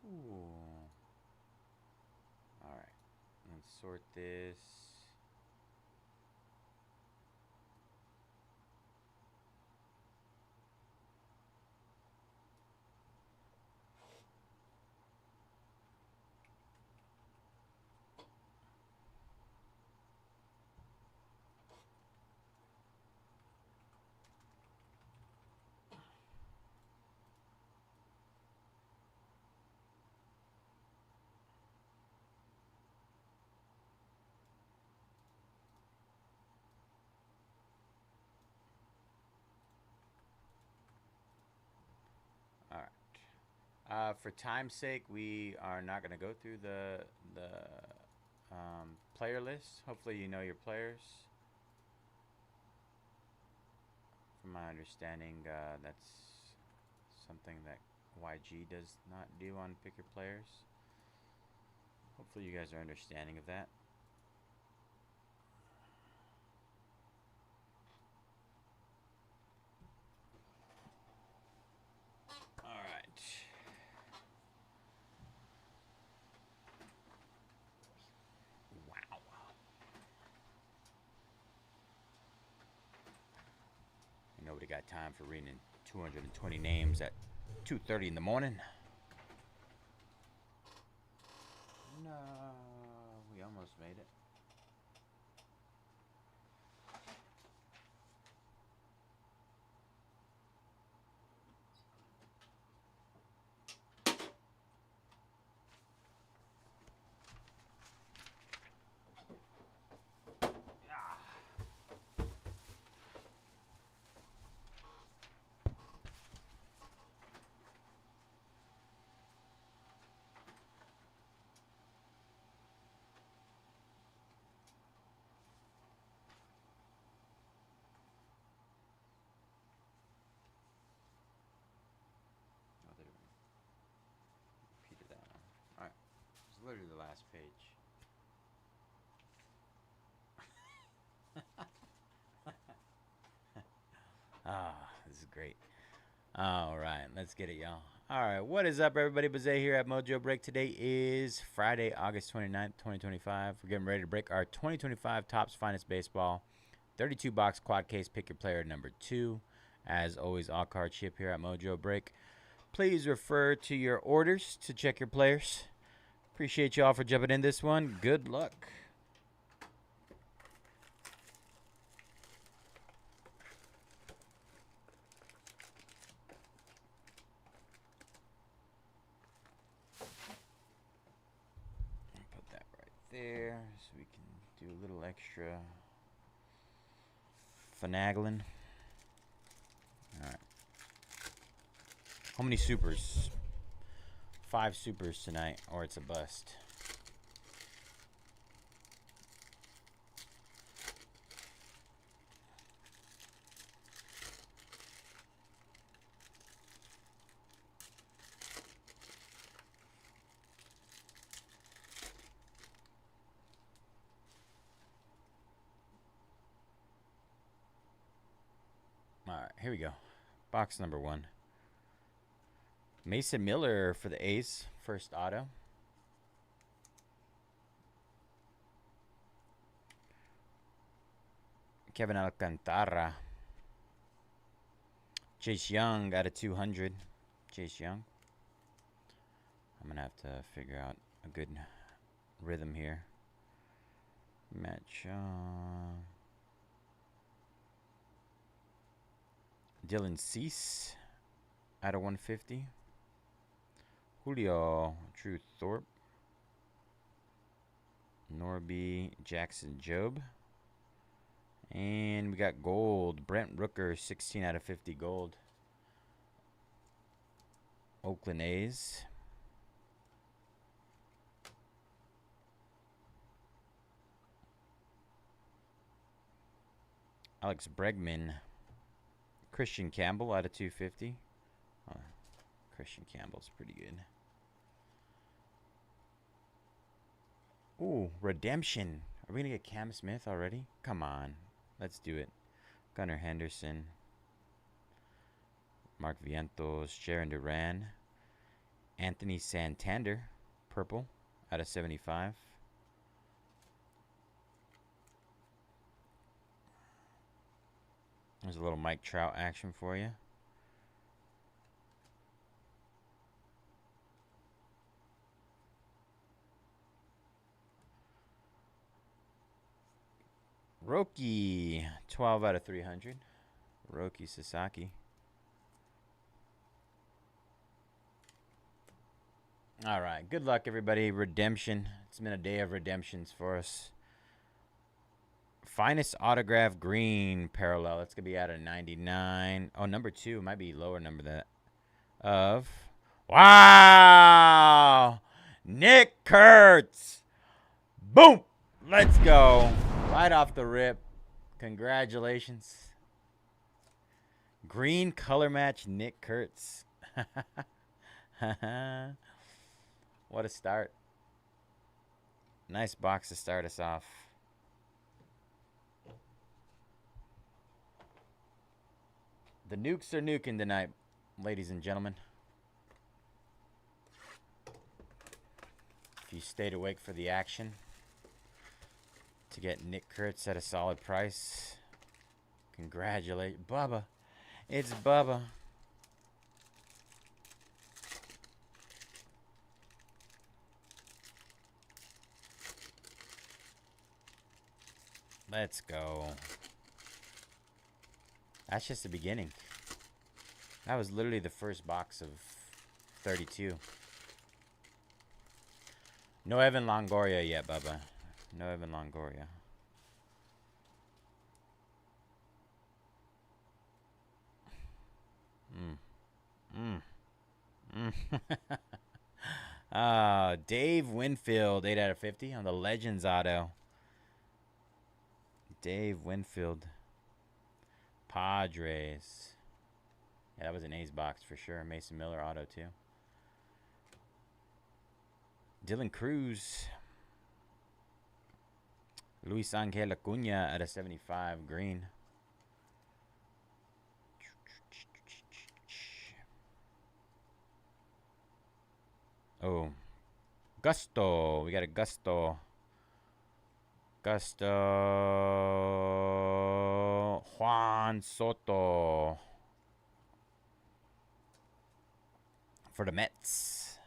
S1: Ooh. All right. Let's sort this. All right. For time's sake, we are not going to go through the player list. Hopefully, you know your players. From my understanding, that's something that YG does not do on Pick Your Players. Hopefully, you guys are understanding of that. All right. Wow. Nobody got time for reading 220 names at 2:30 in the morning. No, we almost made it. Oh, there we go. Repeated that one. All right, it's literally the last page. Ah, this is great. All right, let's get it, y'all. All right, what is up, everybody? Bayze here at Mojobreak. Today is Friday, August 29th, 2025. We're getting ready to break our 2025 Topps Finest Baseball 32-box quad case. Pick your player number 2. As always, all card ship here at Mojobreak. Please refer to your orders to check your players. Appreciate y'all for jumping in this one. Good luck. Put that right there so we can do a little extra finagling. All right. How many supers? 5 supers tonight, or it's a bust. All right, here we go. Box number 1. Mason Miller for the A's, first auto. Kevin Alcantara. Chase Young out of 200. Chase Young. I'm going to have to figure out a good rhythm here. Match. Dylan Cease out of 150. Julio Drew Thorpe. Norby Jackson Job. And we got gold. Brent Rooker, 16 out of 50 gold. Oakland A's. Alex Bregman. Christian Campbell out of 250. Oh, Christian Campbell's pretty good. Ooh, redemption. Are we going to get Cam Smith already? Come on. Let's do it. Gunnar Henderson. Mark Vientos. Sharon Duran. Anthony Santander, purple, out of 75. There's a little Mike Trout action for you. Roki, 12 out of 300. Roki Sasaki. All right. Good luck, everybody. Redemption. It's been a day of redemptions for us. Finest autograph green parallel. That's going to be out of 99. Oh, number 2. Might be lower number that. Of. Wow. Nick Kurtz. Boom. Let's go. Right off the rip. Congratulations. Green color match, Nick Kurtz. What a start. Nice box to start us off. The nukes are nuking tonight, ladies and gentlemen. If you stayed awake for the action to get Nick Kurtz at a solid price, congratulate Bubba. It's Bubba. Let's go. That's just the beginning. That was literally the first box of 32. No Evan Longoria yet, Bubba. No Evan Longoria. Dave Winfield, 8 out of 50 on the Legends auto. Dave Winfield. Padres. Yeah, that was an A's box for sure. Mason Miller auto too. Dylan Cruz. Luis Angel Acuna out of 75 green. Oh. Gusto. We got a Gusto. Juan Soto for the Mets.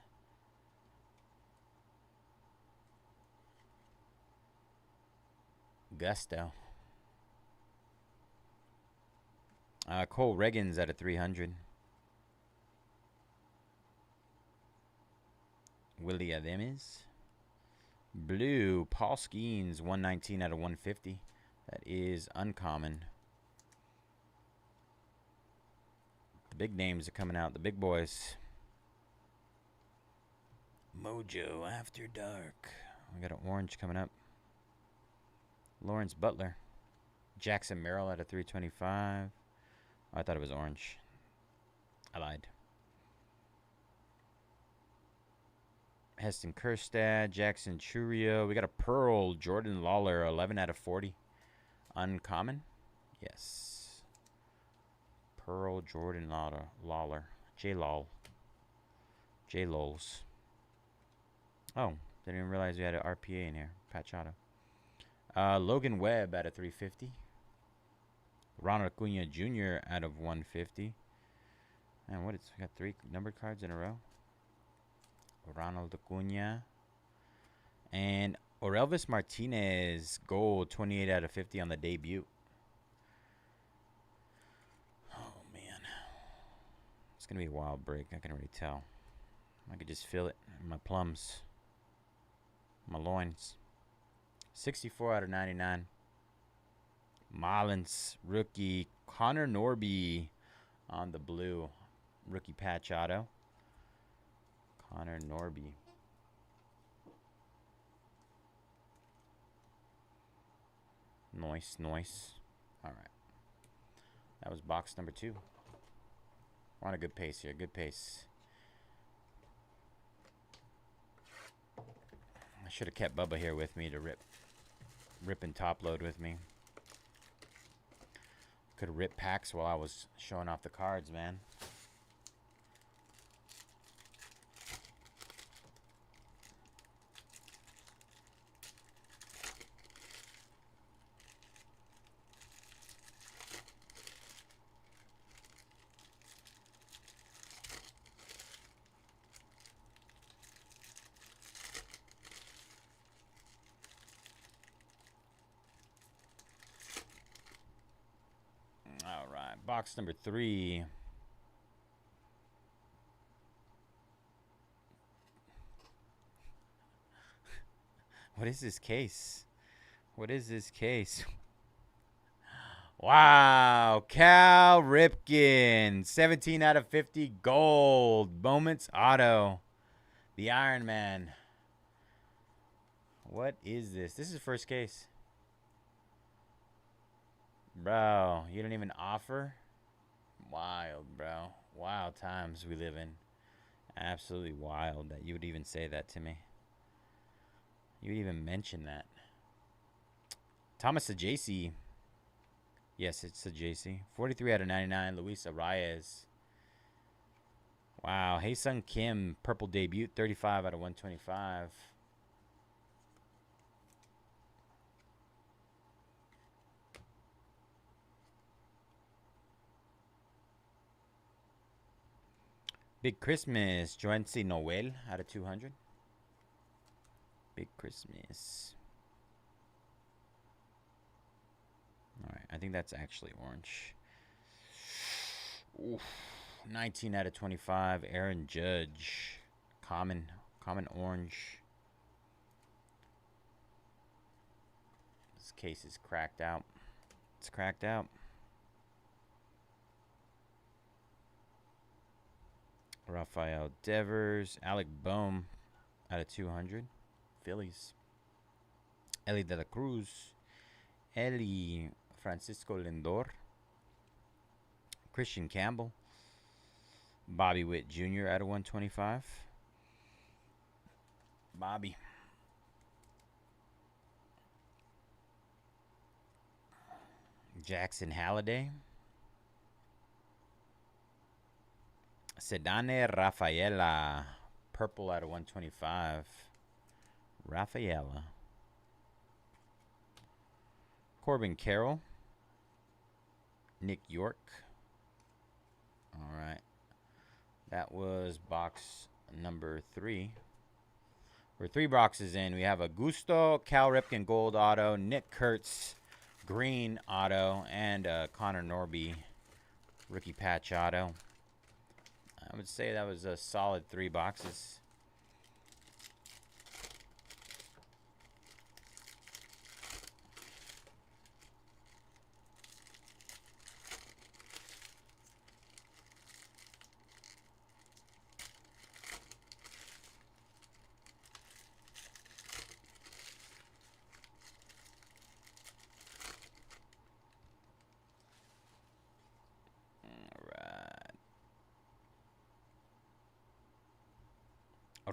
S1: Gusto. Cole Reagans at a 300. Willie Adames. Blue, Paul Skeens, 119 out of 150. That is uncommon. The big names are coming out, the big boys. Mojo After Dark. We got an orange coming up. Lawrence Butler. Jackson Merrill at a 325. Oh, I thought it was orange. I lied. Heston Kjerstad, Jackson Churio. We got a Pearl, Jordan Lawler, 11 out of 40. Uncommon? Yes. Pearl, Jordan Lawler. J-Lol. J-Lols. Oh, didn't even realize we had an RPA in here. Patch auto. Logan Webb out of 350. Ronald Acuna Jr. out of 150. And what is, we got 3 numbered cards in a row. Ronald Acuna. And Orelvis Martinez, gold, 28 out of 50 on the debut. Oh, man. It's going to be a wild break. I can already tell. I could just feel it in my plums. My loins. 64 out of 99. Marlins rookie Connor Norby on the blue. Rookie patch auto. Connor Norby. Nice, nice. All right. That was box number 2. We're on a good pace here. Good pace. I should have kept Bubba here with me to rip and top load with me. Could have ripped packs while I was showing off the cards, man. Box number 3. What is this case? What is this case? Wow, Cal Ripken, 17 out of 50 gold. Moments auto. The Iron Man. What is this? This is first case. Bro, you don't even offer? Wild, bro. Wild times we live in. Absolutely wild that you would even say that to me. You would even mention that. Thomas Ajayce. Yes, it's Ajayce. 43 out of 99. Luis Arias. Wow. Hae-Sung Kim. Purple debut. 35 out of 125. Big Christmas. Joency Noel out of 200. Big Christmas. Alright, I think that's actually orange. Oof. 19 out of 25. Aaron Judge. Common orange. This case is cracked out. It's cracked out. Rafael Devers. Alec Boehm out of 200. Phillies. Eli De La Cruz. Eli Francisco Lindor. Christian Campbell. Bobby Witt Jr. out of 125. Bobby. Jackson Halliday. Sedane Rafaela. Purple out of 125. Rafaela. Corbin Carroll. Nick York. All right. That was box number 3. We're 3 boxes in. We have Augusto, Cal Ripken gold auto, Nick Kurtz green auto, and Connor Norby rookie patch auto. I would say that was a solid 3 boxes.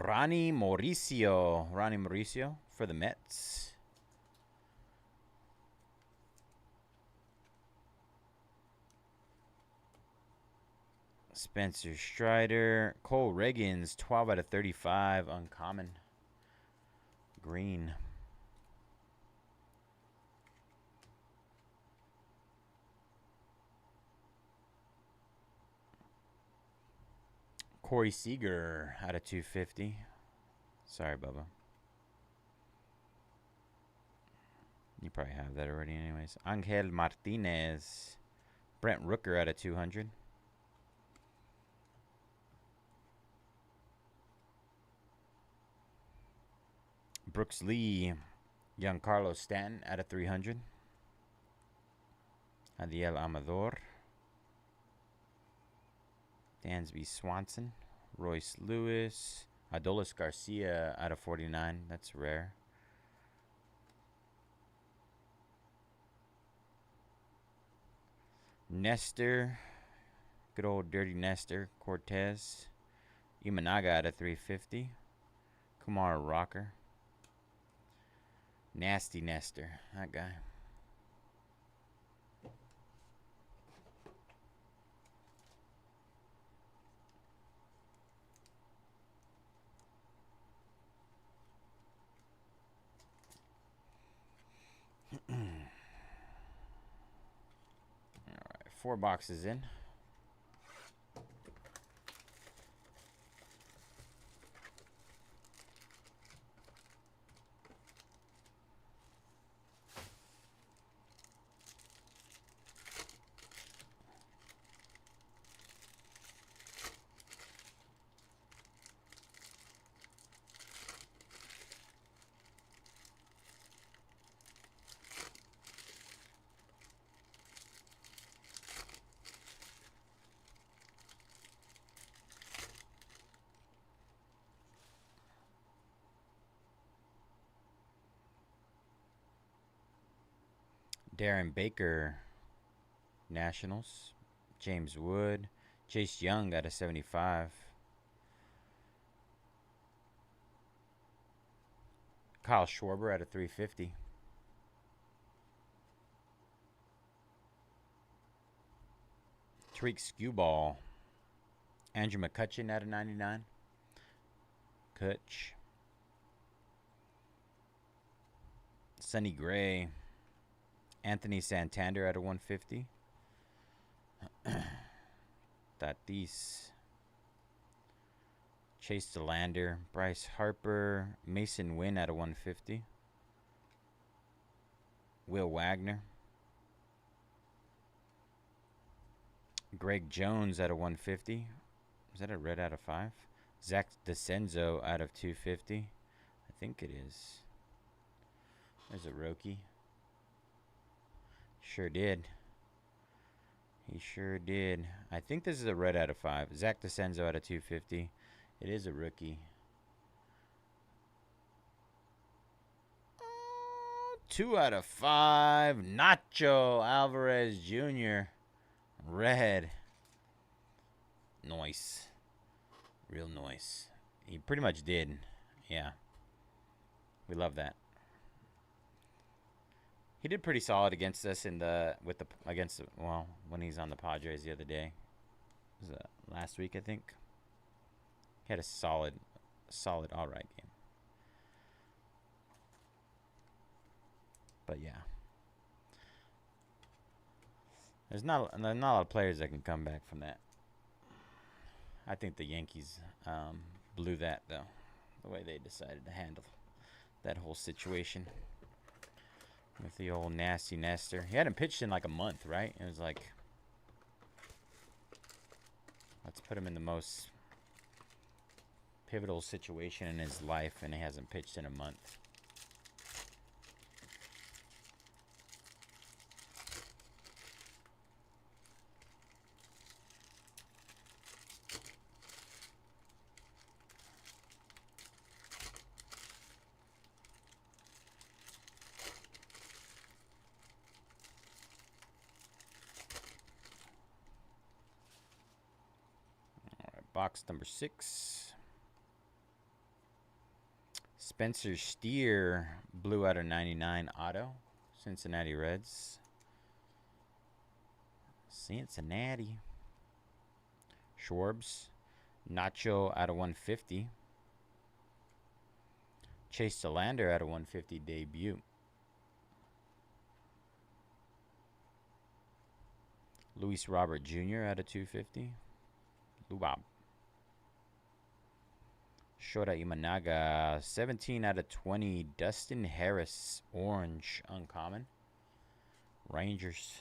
S1: Ronnie Mauricio for the Mets. Spencer Strider. Cole Reagans, 12 out of 35. Uncommon. Green. Corey Seager out of 250. Sorry, Bubba. You probably have that already anyways. Angel Martinez. Brent Rooker out of 200. Brooks Lee. Giancarlo Stanton out of 300. Adiel Amador. Dansby Swanson. Royce Lewis. Adolis Garcia out of 49. That's rare. Nestor. Good old dirty Nestor. Cortez. Imanaga out of 350. Kumar Rocker. Nasty Nestor. That guy. Alright, 4 boxes in. Darren Baker, Nationals. James Wood. Chase Young out of 75. Kyle Schwarber out of 350. Tariq Skewball. Andrew McCutcheon out of 99. Kutch. Sonny Gray. Anthony Santander out of 150. Tatis. Chase DeLander. Bryce Harper. Mason Wynn out of 150. Will Wagner. Greg Jones out of 150. Is that a red out of 5? Zach DeCenzo out of 250. I think it is. There's a rookie. Sure did. He sure did. I think this is a red out of 5. Zach DeCenzo out of 250. It is a rookie. 2 out of 5. Nacho Alvarez Jr. Red. Nice. Real nice. He pretty much did. Yeah. We love that. He did pretty solid against us in the when he's on the Padres the other day. It was last week, I think. He had a solid all right game. But yeah. There's not a lot of players that can come back from that. I think the Yankees blew that, though. The way they decided to handle that whole situation. With the old nasty Nestor. He hadn't pitched in like a month, right? It was like, let's put him in the most pivotal situation in his life, and he hasn't pitched in a month. Box number 6. Spencer Steer, blue out of 99 auto. Cincinnati Reds. Cincinnati. Schwarbs. Nacho out of 150. Chase DeLander out of 150 debut. Luis Robert Jr. out of 250. Lubab. Shota Imanaga, 17 out of 20. Dustin Harris, orange, uncommon. Rangers.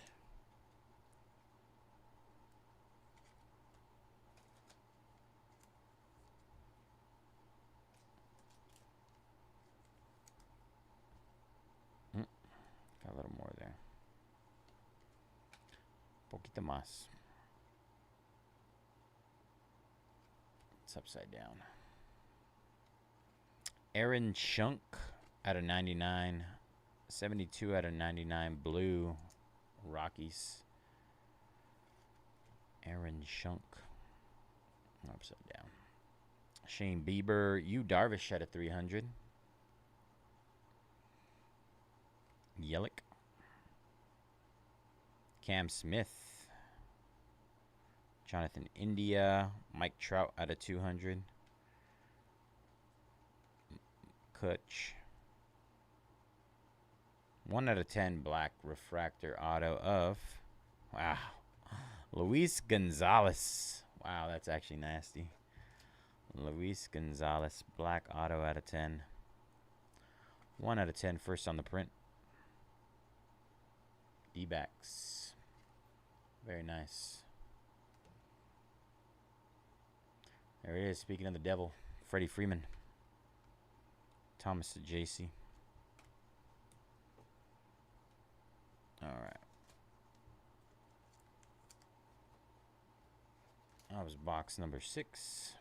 S1: Got a little more there. Poquito más. It's upside down. Aaron Schunk out of 99. 72 out of 99. Blue. Rockies. Aaron Schunk. Upside down. Shane Bieber. Yu Darvish out of 300. Yelich. Cam Smith. Jonathan India. Mike Trout out of 200. Kutch. 1 out of 10 black refractor auto of, wow, Luis Gonzalez. Wow, that's actually nasty. Luis Gonzalez, black auto out of 10. 1 out of 10 first on the print. D-backs. Very nice. There it is. Speaking of the devil, Freddie Freeman. Thomas to JC. All right. That was box number 6.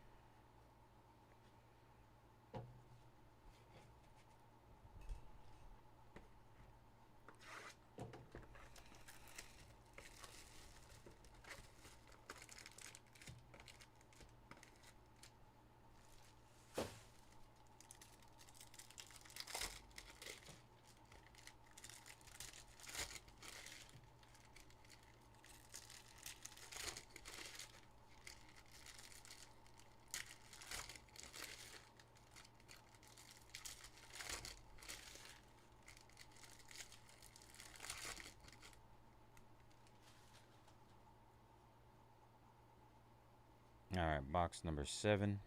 S1: All right, box number 7.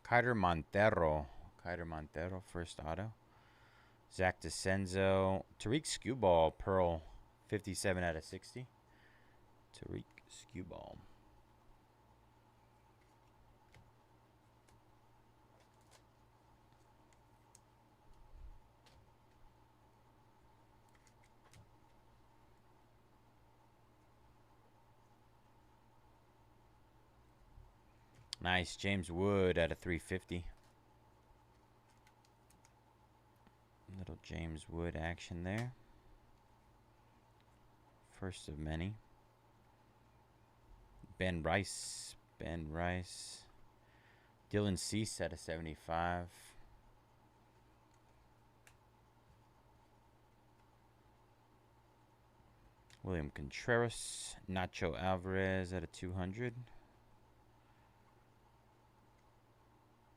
S1: Kaider Montero. Kaider Montero, first auto. Zach DeCenzo. Tariq Skewball, Pearl, 57 out of 60. Tariq Skewball. Nice. James Wood at a 350. Little James Wood action there. First of many. Ben Rice. Ben Rice. Dylan Cease at a 75. William Contreras. Nacho Alvarez at a 200.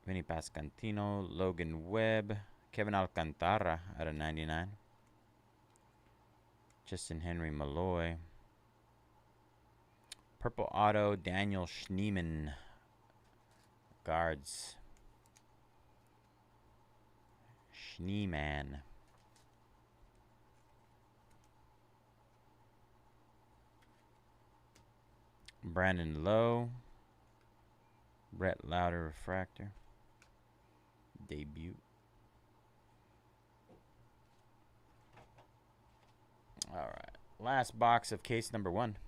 S1: Vinny Pascantino, Logan Webb, Kevin Alcantara at a 99. Justin Henry Malloy. Purple auto, Daniel Schneemann. Guards. Schneemann. Brandon Lowe. Brett Lauder refractor. Debut. All right. Last box of case number 1.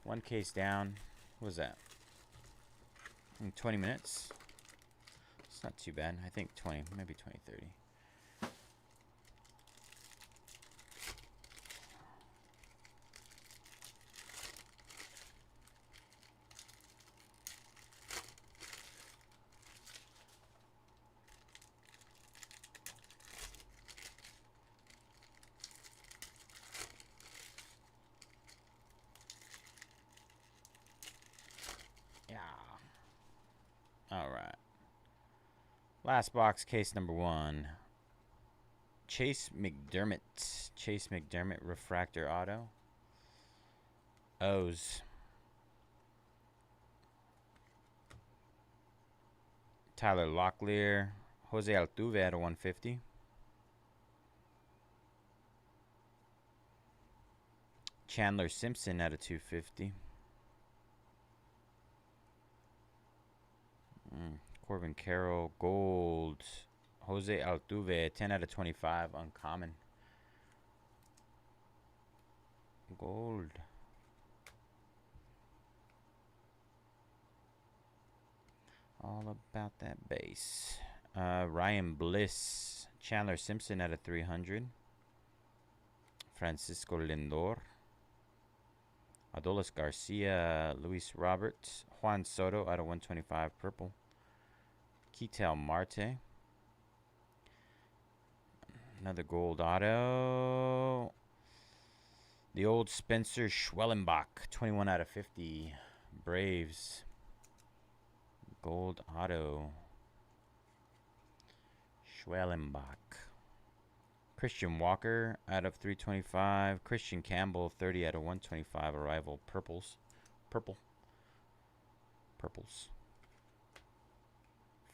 S1: One case down. What was that? 20 minutes. It's not too bad. I think 20, maybe 20, 30. All right. Last box, case number 1. Chase McDermott. Chase McDermott refractor auto. O's. Tyler Locklear. Jose Altuve at a 150. Chandler Simpson at a 250. Corbin Carroll, gold. Jose Altuve, 10 out of 25, uncommon. Gold. All about that base. Ryan Bliss, Chandler Simpson at a 300. Francisco Lindor. Adolis Garcia, Luis Roberts, Juan Soto out of 125 purple. Ketel Marte. Another gold auto. The old Spencer Schwellenbach, 21 out of 50. Braves. Gold auto. Schwellenbach. Christian Walker out of 325. Christian Campbell, 30 out of 125. Arrival purples. Purple. Purples.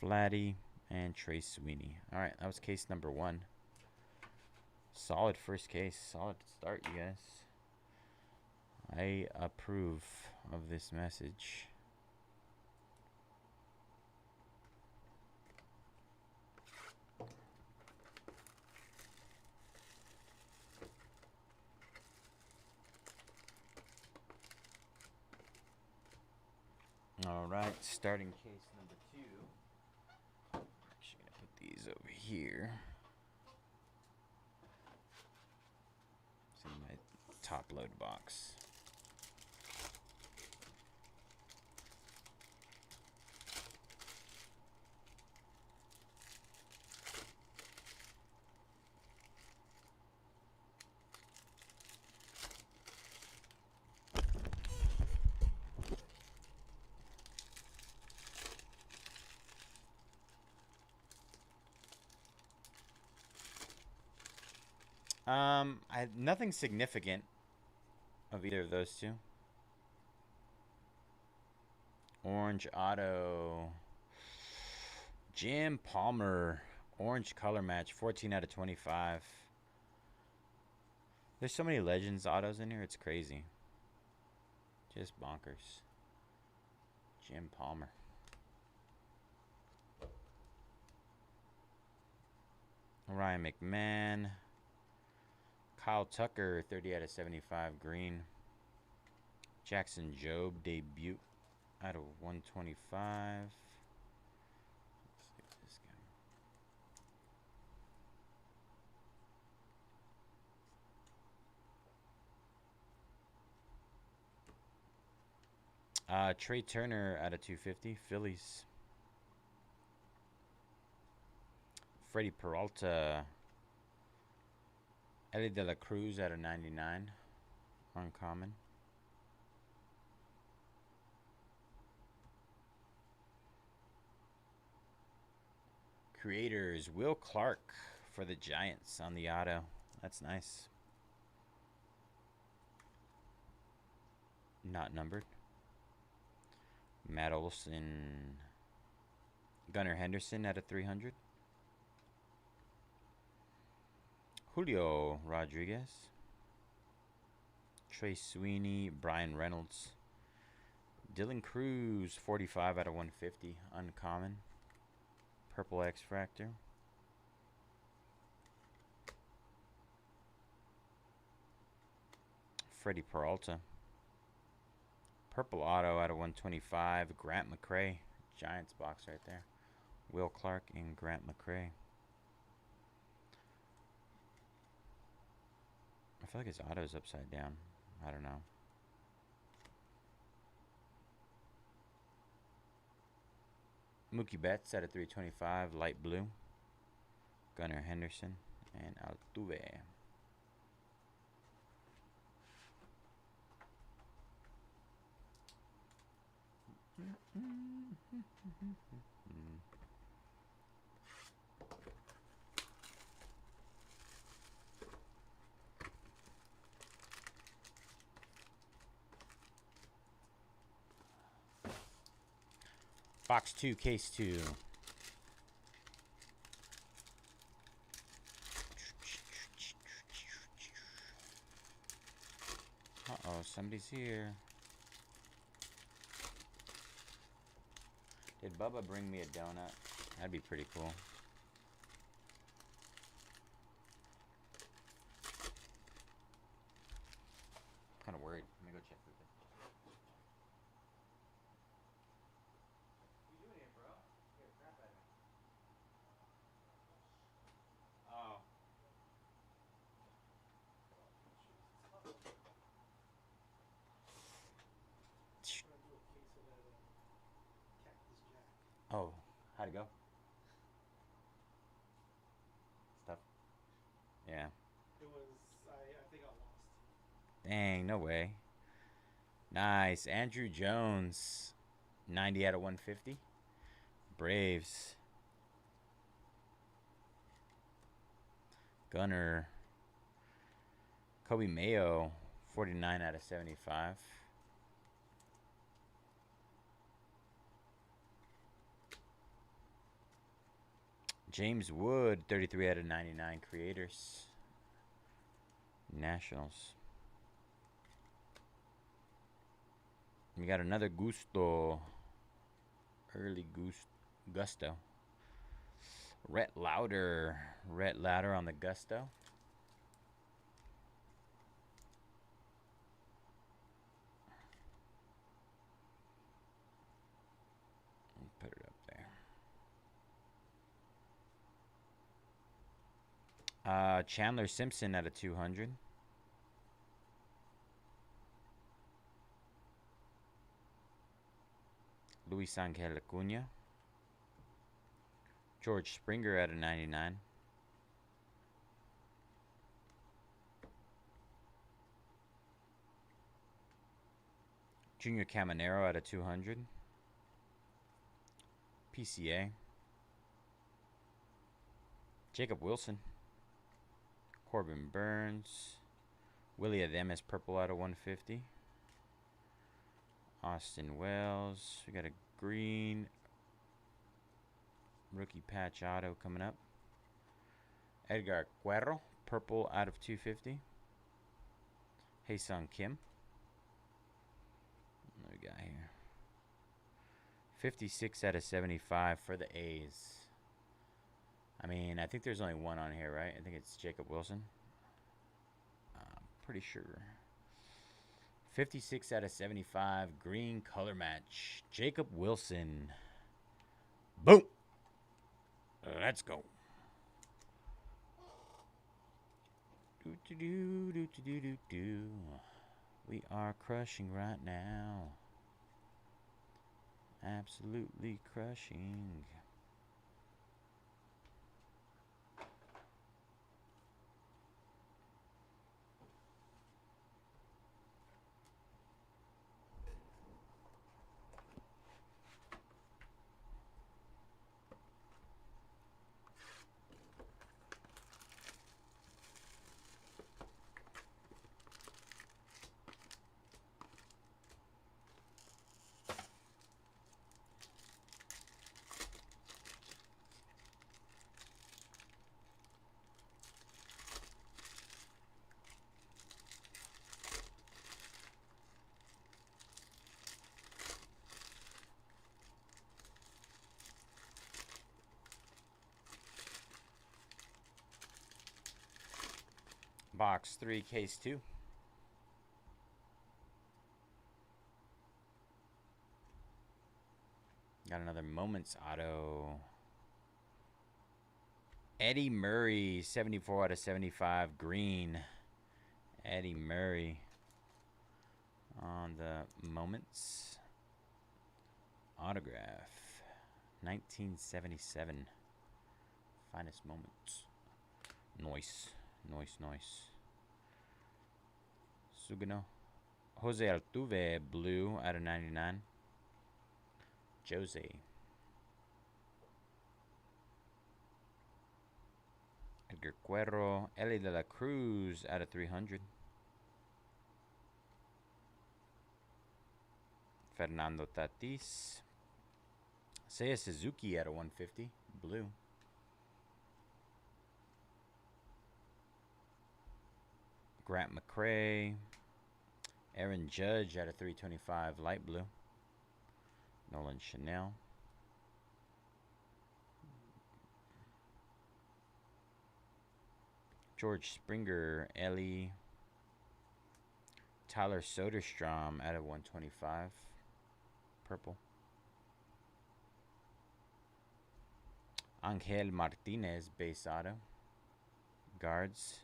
S1: Vladdy and Trey Sweeney. All right, that was case number 1. Solid first case. Solid start, you guys. I approve of this message. All right, starting case number 2. Actually, gonna put these over here. It's in my top load box. Nothing significant of either of those two. Orange auto. Jim Palmer. Orange color match. 14 out of 25. There's so many Legends autos in here. It's crazy. Just bonkers. Jim Palmer. Ryan McMahon. Kyle Tucker. 30 out of 75. Green. Jackson Jobe. Debut out of 125. Let's see this guy. Trey Turner out of 250. Phillies. Freddie Peralta. Ellie De La Cruz out of 99. Uncommon. Creators. Will Clark for the Giants on the auto. That's nice. Not numbered. Matt Olson. Gunnar Henderson out of 300. Julio Rodriguez. Trey Sweeney. Brian Reynolds. Dylan Cruz. 45 out of 150. Uncommon. Purple X-Fractor. Freddie Peralta. Purple auto out of 125. Grant McCray. Giants box right there. Will Clark and Grant McCray. I feel like his auto's upside down. I don't know. Mookie Betts out of 325. Light blue. Gunnar Henderson and Altuve. Box 2, case 2. Uh-oh, somebody's here. Did Bubba bring me a donut? That'd be pretty cool. Kind of worried. Let me go check with it.
S4: What are you doing here, bro? Here, crap at me.
S1: Oh. Oh, how'd it go? Stuff. Yeah.
S9: It was, I think I lost.
S1: Dang, no way. Nice. Andrew Jones. 90 out of 150. Braves. Gunner. Kobe Mayo. 49 out of 75. James Wood, 33 out of 99. Creators. Nationals. We got another Gusto. Early Gusto. Rhett Lauder. Rhett Lauder on the Gusto. Put it up there. Chandler Simpson out of 200. Luis Angel Acuna. George Springer out of 99. Junior Caminero out of 200. PCA. Jacob Wilson. Corbin Burns. Willie Adames purple out of 150. Austin Wells. We got a green rookie patch auto coming up. Edgar Cuero, purple out of 250. Hae-Sung Kim. What do we got here? 56 out of 75 for the A's. I mean, I think there's only one on here, right? I think it's Jacob Wilson. I'm pretty sure. 56 out of 75, green color match. Jacob Wilson. Boom! Let's go. Do. We are crushing right now. Absolutely crushing. Box 3, case 2. Got another Moments auto. Eddie Murray, 74 out of 75, green. Eddie Murray on the Moments. Autograph. 1977. Finest Moments. Nice. Nice. Sugano. Jose Altuve, blue out of 99. Jose. Edgar Cuero. Ellie de la Cruz out of 300. Fernando Tatis. Seiya Suzuki out of 150. Blue. Grant McCray. Aaron Judge out of 325, light blue. Nolan Chanel. George Springer, Ellie. Tyler Soderstrom out of 125, purple. Angel Martinez, base auto. Guards.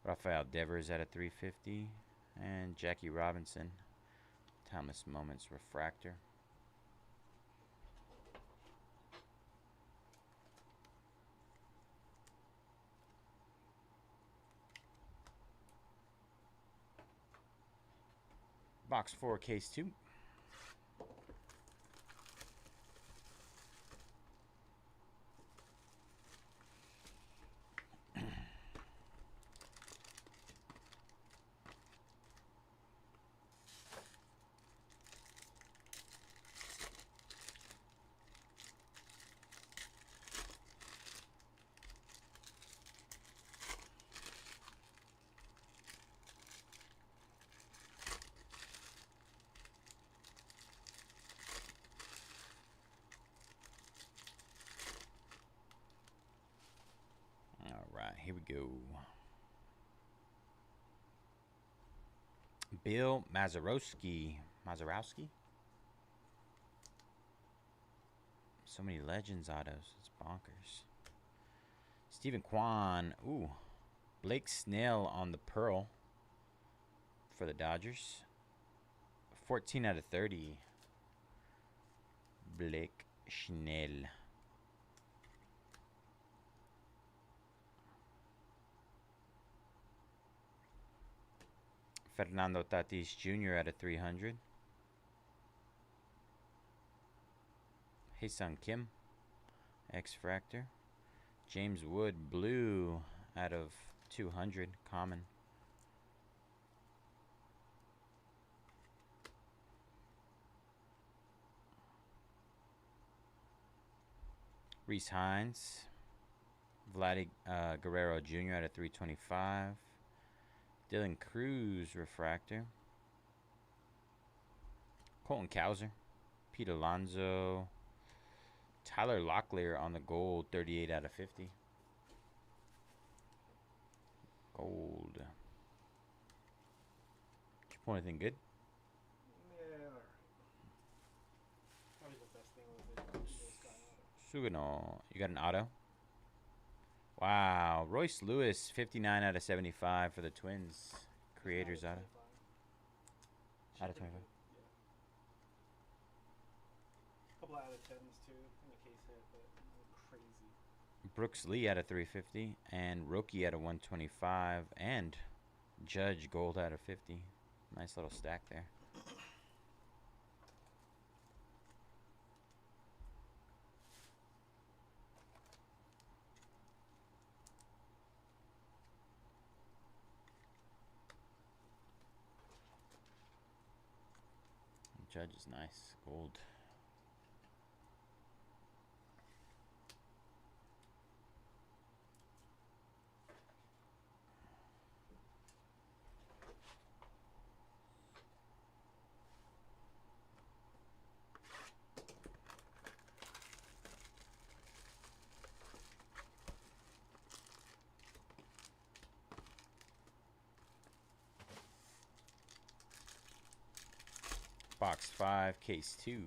S1: Rafael Devers at a 350. And Jackie Robinson. Timeless Moments refractor. Box 4, case 2. Here we go. Bill Mazeroski. So many Legends autos. It's bonkers. Stephen Kwan. Ooh. Blake Snell on the Pearl for the Dodgers. 14 out of 30. Blake Snell. Fernando Tatis Jr. at a 300. Hae-Sung Kim, X-Fractor. James Wood, blue out of 200, common. Reese Hines. Vladdy Guerrero Jr. out of 325. Dylan Cruz refractor. Colton Cowser. Pete Alonso. Tyler Locklear on the gold, 38 out of 50. Gold. Did you pull anything good?
S9: Yeah, alright. Probably the best thing was the Sky Auto.
S1: Sugano. You got an auto? Wow. Royce Lewis, 59 out of 75 for the Twins. Creators auto. Out of 25.
S9: Yeah. Couple out of 10s too in the case hit, but nothing crazy.
S1: Brooks Lee out of 350. And Roki out of 125. And Judge gold out of 50. Nice little stack there. Judge is nice. Gold. Box 5, case 2.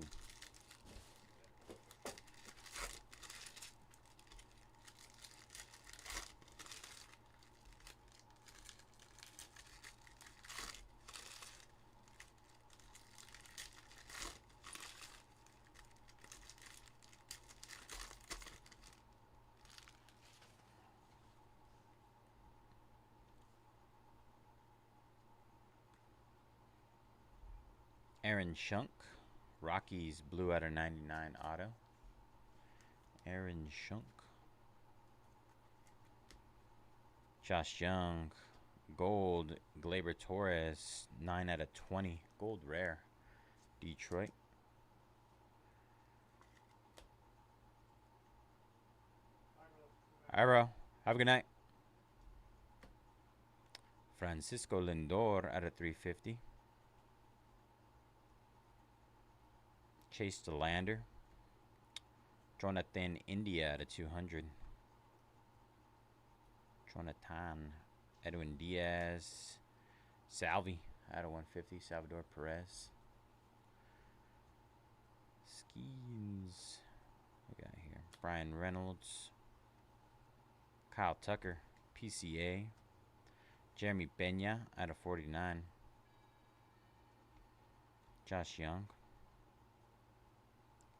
S1: Aaron Shunk. Rockies blue out of 99 auto. Aaron Shunk. Josh Young. Gold. Gleyber Torres. 9 out of 20. Gold rare. Detroit. Arrow. Have a good night. Francisco Lindor out of 350. Chase DeLander. Jonathan India out of 200. Jonathan. Edwin Diaz. Salvi out of 150. Salvador Perez. Skeens. What we got here? Brian Reynolds. Kyle Tucker. PCA. Jeremy Pena out of 49. Josh Young.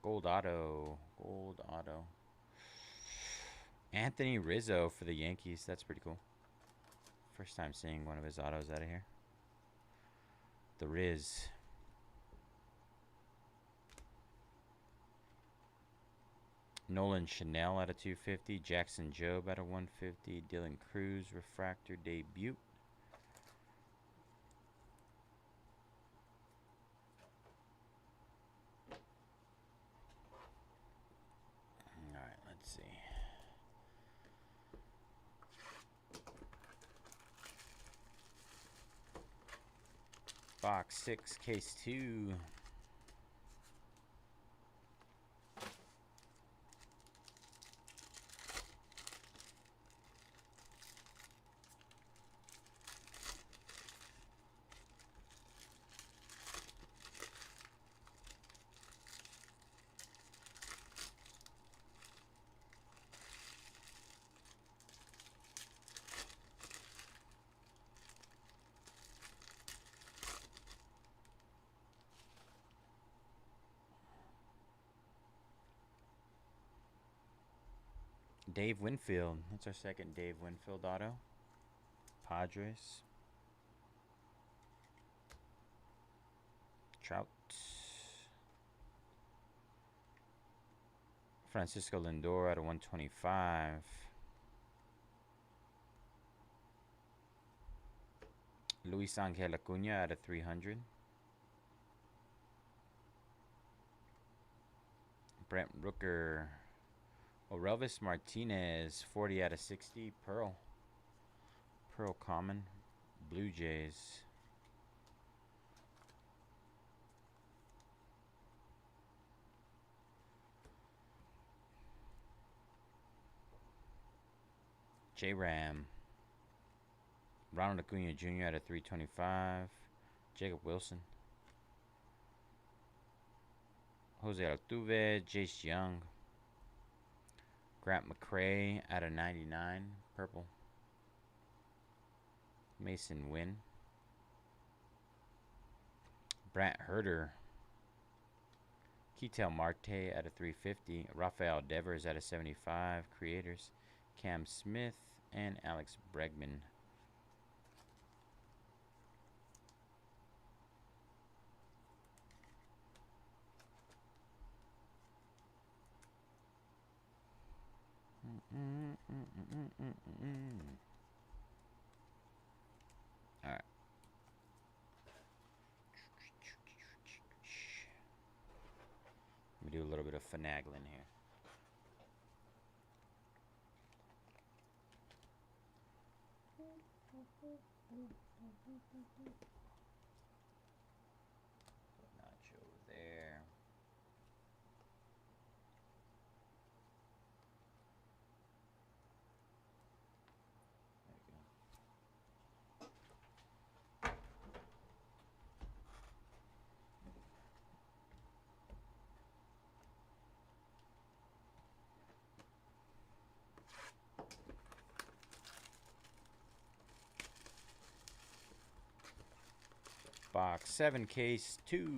S1: Gold auto. Gold auto. Anthony Rizzo for the Yankees. That's pretty cool. First time seeing one of his autos out of here. The Riz. Nolan Chanel out of 250. Jackson Jobe out of 150. Dylan Cruz refractor debut. Alright, let's see. Box 6, case 2. Dave Winfield. That's our second Dave Winfield auto. Padres. Trout. Francisco Lindor out of 125. Luis Angel Acuna out of 300. Brent Rooker. Relvis Martinez, 40 out of 60. Pearl. Pearl Common. Blue Jays. J-Ram. Ronald Acuna Jr. out of 325. Jacob Wilson. Jose Altuve. Jace Young. Grant McCray out of 99. Purple. Mason Wynn. Brant Herter. Ketel Marte out of 350. Rafael Devers out of 75. Creators. Cam Smith and Alex Bregman. All right. Let me do a little bit of finagling here. Notch over there. There you go. Box 7, case 2.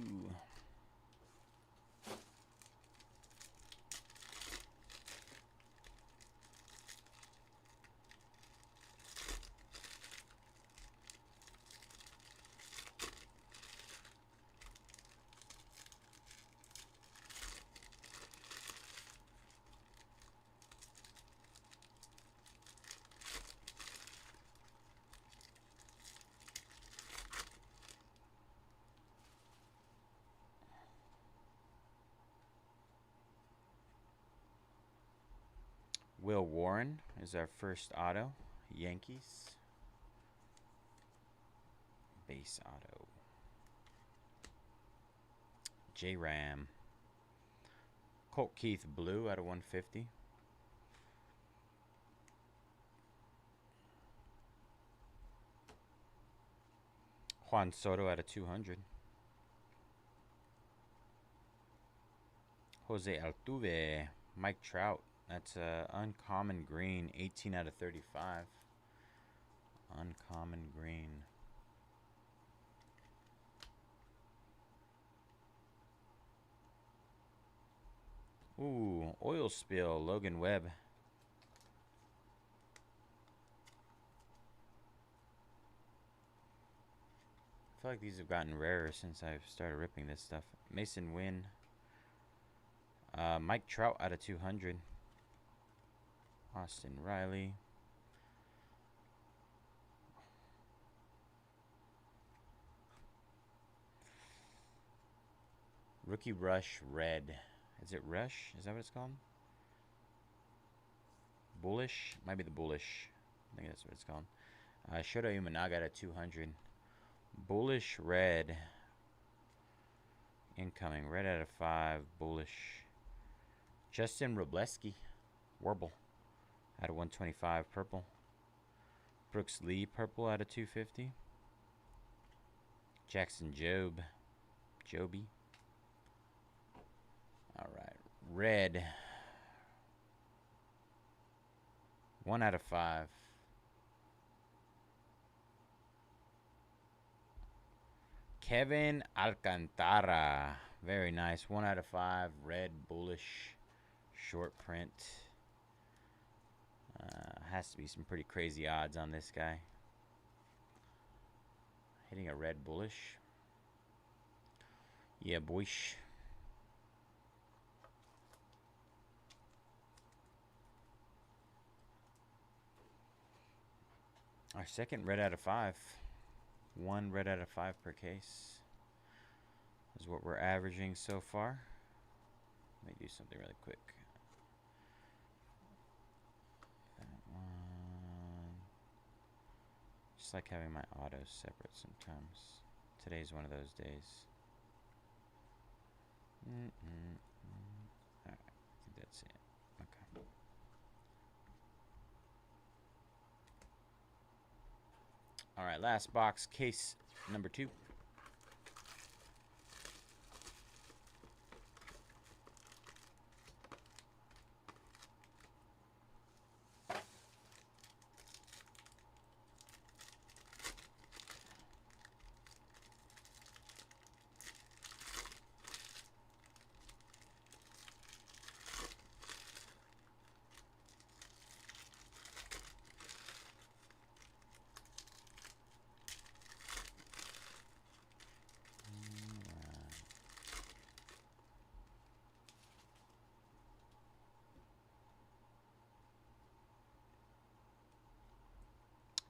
S1: Will Warren is our first auto. Yankees. Base auto. J-Ram. Colt Keith Blue out of 150. Juan Soto out of 200. Jose Altuve. Mike Trout. That's uncommon green, 18 out of 35. Uncommon green. Ooh, oil spill, Logan Webb. I feel like these have gotten rarer since I've started ripping this stuff. Mason Wynn. Mike Trout out of 200. Austin Riley. Rookie Rush Red. Is it Rush? Is that what it's called? Bullish? Might be the Bullish. I think that's what it's called. Shota Imanaga at 200. Bullish Red. Incoming. Red out of 5. Bullish. Justin Robleski. Warble. Out of 125. Purple. Brooks Lee. Purple out of 250. Jackson Job. Joby. Alright. Red. 1 out of 5. Kevin Alcantara. Very nice. 1 out of 5. Red, bullish, short print. Has to be some pretty crazy odds on this guy. Hitting a red bullish. Yeah, boish. Our second red out of 5. 1 red out of 5 per case is what we're averaging so far. Let me do something really quick. just like having my autos separate sometimes. Today's one of those days. Alright, I think that's it. Okay. Alright, last box, case number 2.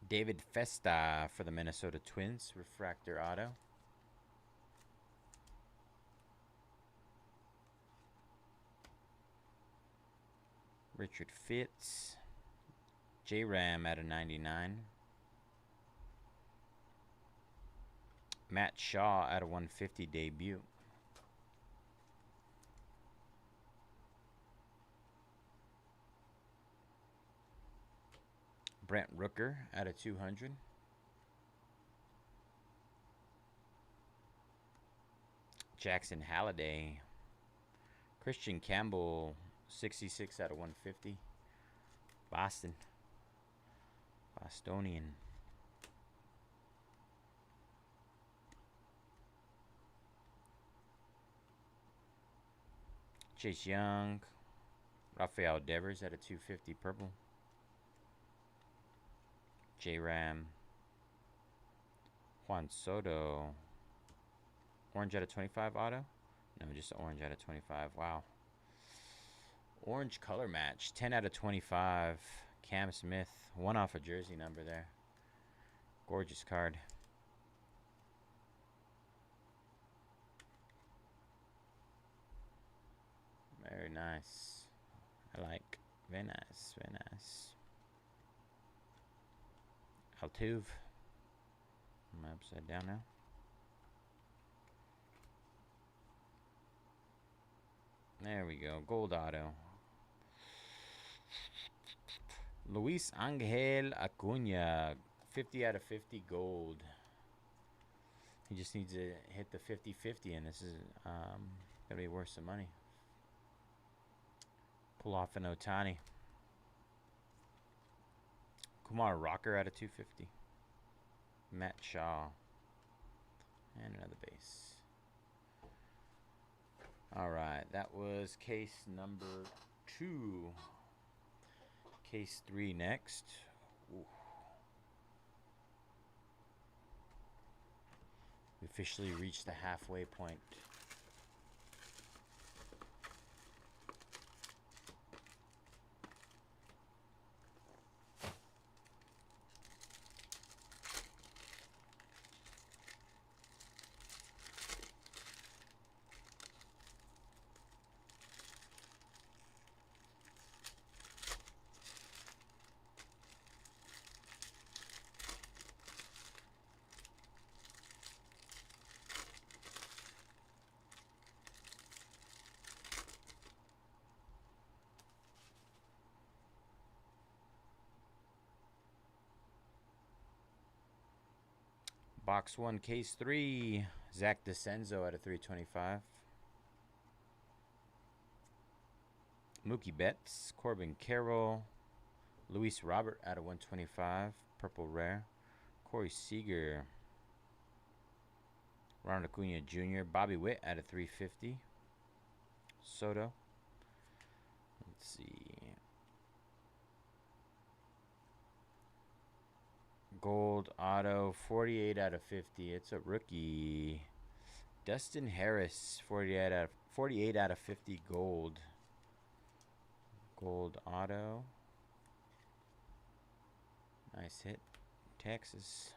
S1: David Festa for the Minnesota Twins, refractor auto. Richard Fitz, J-Ram out of 99. Matt Shaw out of 150 debut. Brent Rooker out of 200. Jackson Halliday. Christian Campbell, 66 out of 150. Boston. Bostonian. Chase Young. Rafael Devers out of 250 purple. J-Ram. Juan Soto. Orange out of 25 auto? No, just orange out of 25. Wow. Orange color match. 10 out of 25. Cam Smith. One off a jersey number there. Gorgeous card. Very nice. I like. Very nice. Very nice. Altuve. I'm upside down now. There we go. Gold auto. Luis Angel Acuna. 50 out of 50 gold. He just needs to hit the 50-50, and this is going to be worth some money. Pull off an Ohtani. Kumar Rocker out of 250. Matt Shaw. And another base. Alright, that was case number 2. Case 3 next. Ooh. We officially reached the halfway point. Box 1, case 3. Zach DeCenzo out of 325. Mookie Betts, Corbin Carroll, Luis Robert out of 125. Purple rare. Corey Seager. Ronald Acuna Jr. Bobby Witt out of 350. Soto. Let's see. Gold auto, 48 out of 50. It's a rookie. Dustin Harris, 48 out of 50 gold. Gold auto. Nice hit. Texas.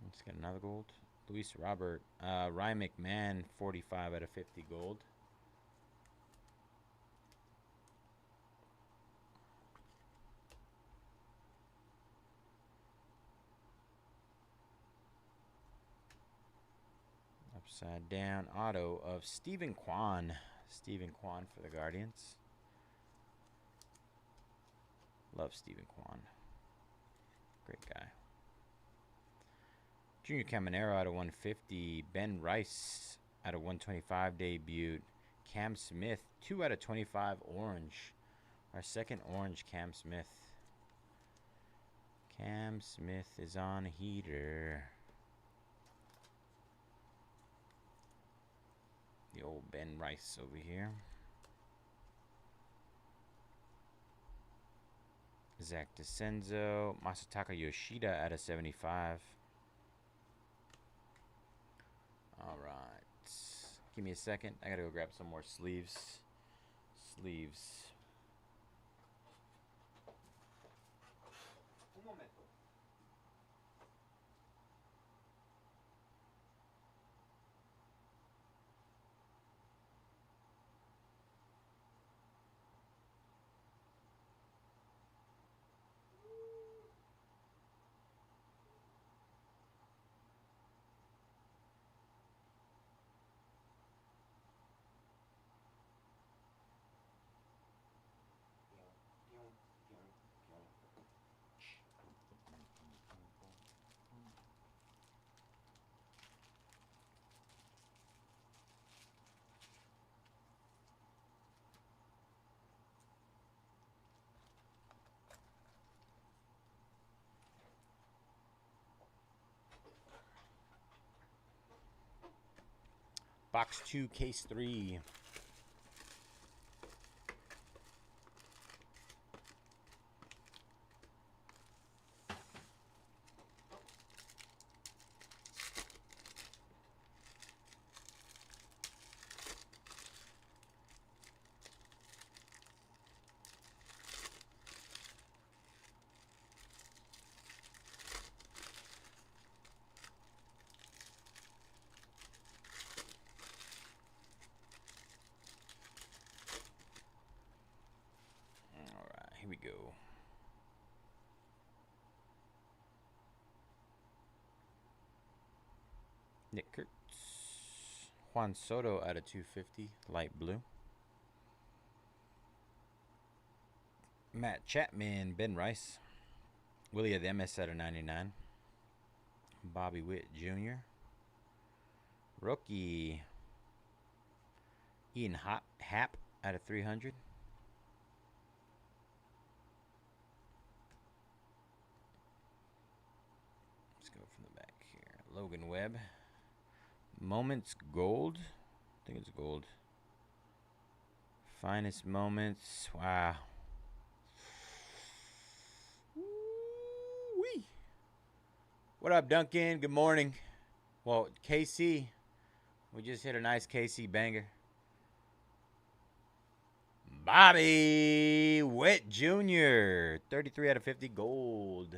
S1: Let's get another gold. Luis Robert. Ryan McMahon, 45 out of 50 gold. Upside down auto of Stephen Kwan. Stephen Kwan for the Guardians. Love Stephen Kwan. Great guy. Junior Caminero out of 150. Ben Rice out of 125 debut. Cam Smith, 2 out of 25 orange. Our second orange, Cam Smith. Cam Smith is on a heater. The old Ben Rice over here. Zach DeCenzo. Masataka Yoshida out of 75. All right. Give me a second. I gotta go grab some more sleeves. Sleeves.
S6: Un momento.
S1: Box 2, case 3. Here we go. Nick Kurtz. Juan Soto out of 250, light blue. Matt Chapman, Ben Rice. Willie of the MS out of 99. Bobby Witt Jr. Rookie. Ian Happ out of 300. Logan Webb. Moments Gold. I think it's gold. Finest Moments. Wow. Woo-wee. What up, Duncan? Good morning. Well, KC. We just hit a nice KC banger. Bobby Witt Jr. 33 out of 50 gold.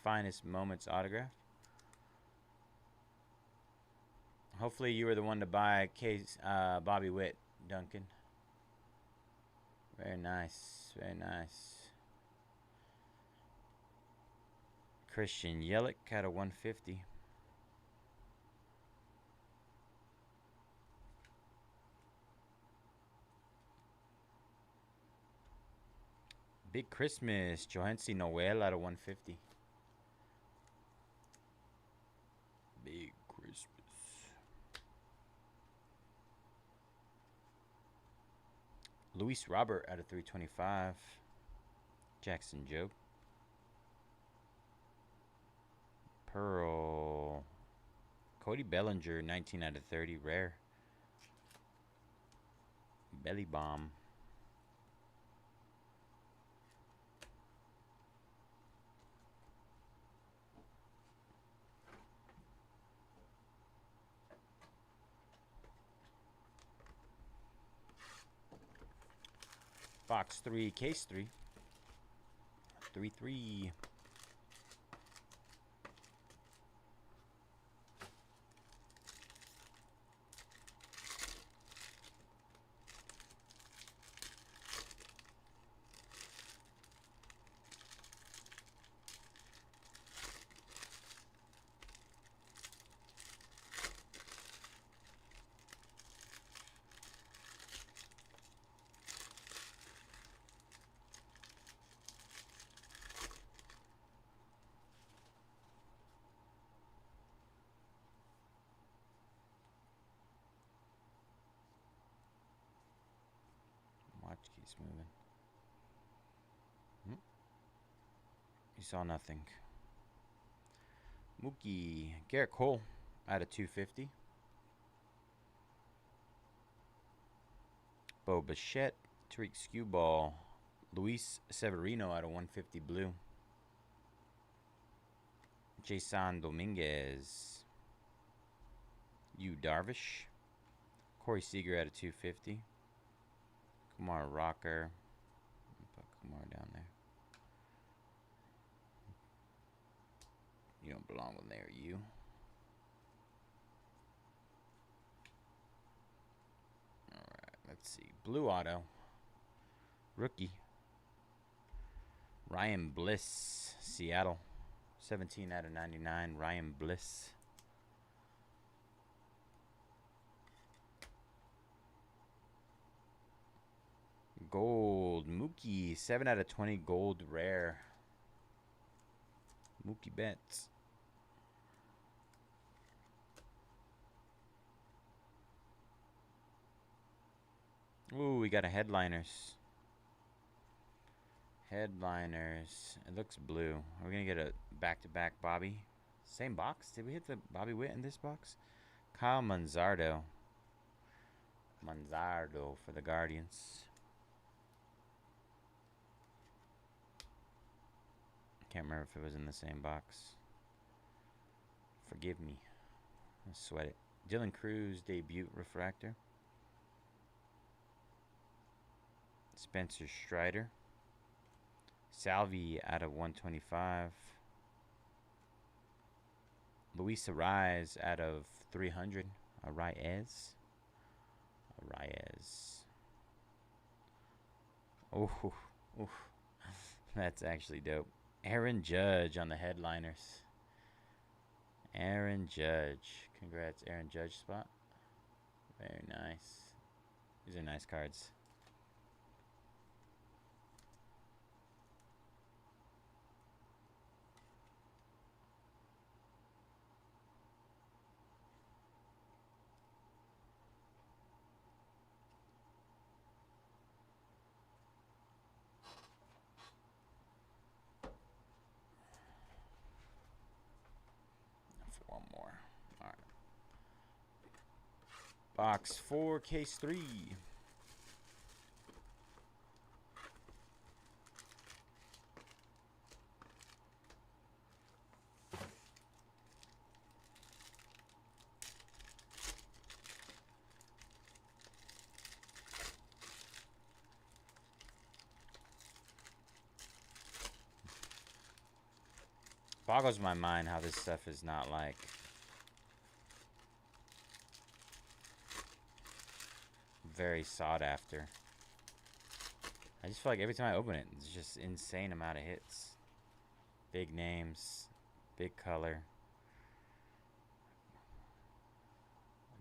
S1: Finest Moments autograph. Hopefully you were the one to buy Bobby Witt, Duncan. Very nice. Very nice. Christian Yelich out of 150. Big Christmas. Johansi Noel out of 150. Big Christmas. Luis Robert out of 325. Jackson Jobe. Pearl. Cody Bellinger, 19 out of 30. Rare. Belly Bomb. Box 3, case 3. 3-3. Keeps moving. You saw nothing. Mookie. Garrett Cole out of 250. Bo Bichette. Tariq Skewball. Luis Severino out of 150 blue. Jason Dominguez. Yu Darvish. Corey Seager out of 250. Kumar Rocker. Put Kumar down there. You don't belong in there, you. Alright, let's see. Blue auto. Rookie. Ryan Bliss. Seattle. 17 out of 99. Ryan Bliss. Gold. Mookie. 7 out of 20. Gold rare. Mookie Betts. Ooh, we got a headliners. Headliners. It looks blue. Are we going to get a back-to-back Bobby? Same box? Did we hit the Bobby Witt in this box? Kyle Manzardo. Manzardo for the Guardians. Can't remember if it was in the same box. Forgive me. I'll sweat it. Dylan Cruz debut refractor. Spencer Strider. Salvi out of 125. Luis Arraez out of 300. Arraez. Oh, that's actually dope. Aaron Judge on the headliners. Aaron Judge. Congrats, Aaron Judge spot. Very nice. These are nice cards. One more. All right. Box 4, case 3. Boggles my mind how this stuff is not like very sought after. I just feel like every time I open it, it's just insane amount of hits. Big names, big color.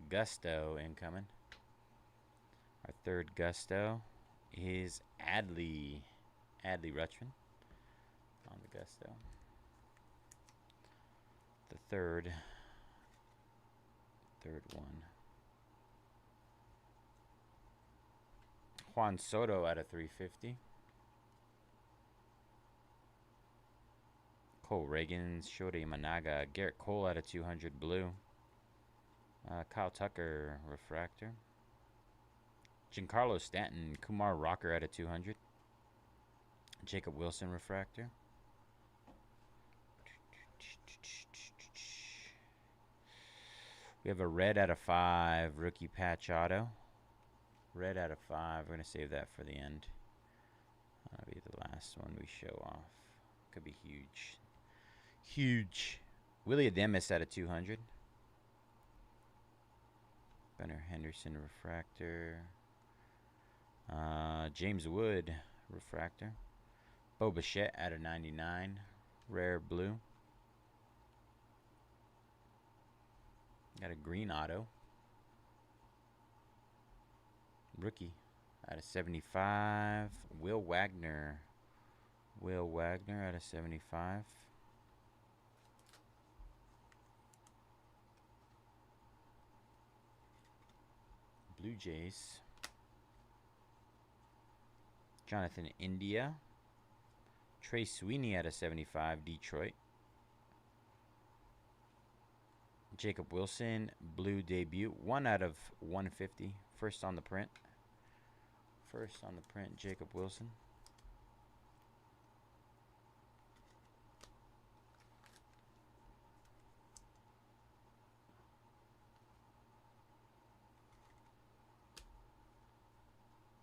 S1: Gusto incoming. Our third Gusto is Adley Rutschman on the Gusto. The third one. Juan Soto out of 350. Cole Reagan, Shorty Managa, Garrett Cole out of 200 blue. Kyle Tucker refractor. Giancarlo Stanton, Kumar Rocker out of 200. Jacob Wilson refractor. We have a red out of 5 rookie patch auto. Red out of 5. We're going to save that for the end. That'll be the last one we show off. Could be huge. Huge. Willie Ademis out of 200. Gunnar Henderson refractor. James Wood refractor. Bo Bichette out of 99. Rare blue. Got a green auto. Rookie out of 75. Will Wagner. Will Wagner out of 75. Blue Jays. Jonathan India. Trey Sweeney out of 75, Detroit. Jacob Wilson, blue debut. 1 out of 150. First on the print. First on the print, Jacob Wilson.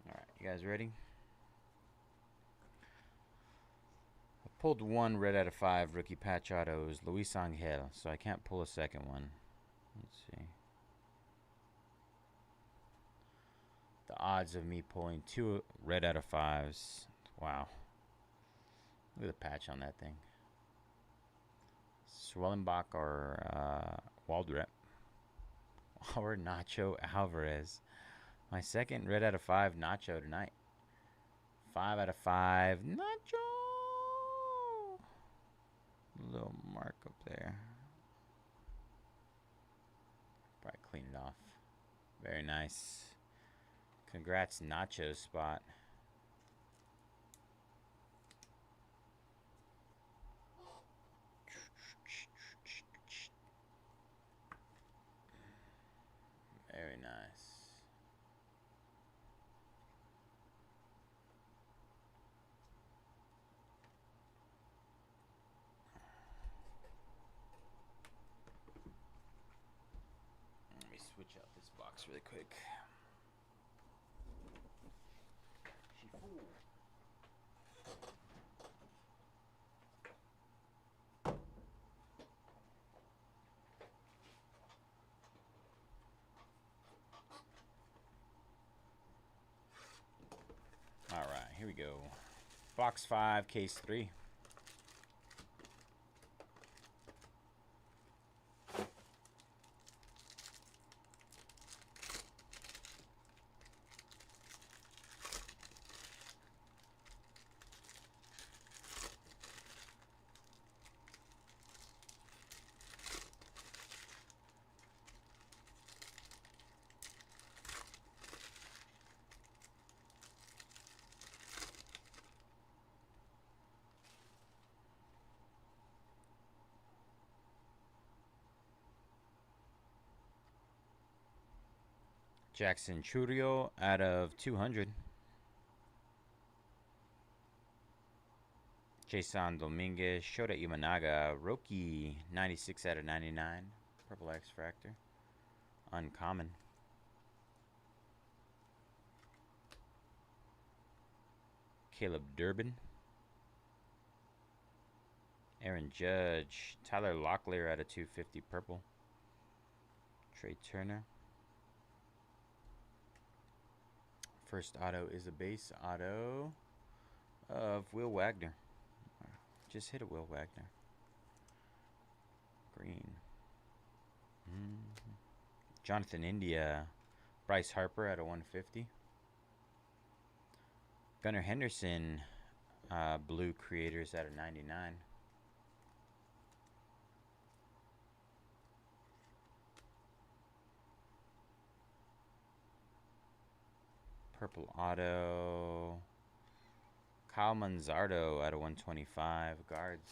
S1: All right, you guys ready? I pulled 1 red out of 5 rookie patch autos, Luis Angel, so I can't pull a second one. Let's see. The odds of me pulling 2 red out of 5s. Wow. Look at the patch on that thing. Swellenbach or Waldrep. Or Nacho Alvarez. My second red out of 5 Nacho tonight. 5 out of 5 Nacho. Little mark up there. Probably clean it off. Very nice. Congrats, Nacho spot. Very nice. Let me switch out this box really quick. All right, here we go. Box 5, case 3. Jackson Churio out of 200. Jason Dominguez, Shota Imanaga, Roki, 96 out of 99. Purple X Fractor. Uncommon. Caleb Durbin. Aaron Judge. Tyler Locklear out of 250 purple. Trey Turner. First auto is a base auto of Will Wagner. Just hit a Will Wagner. Green. Jonathan India. Bryce Harper out of 150. Gunnar Henderson. Blue Creators out of 99. Purple auto. Kyle Manzardo out of 125. Guards.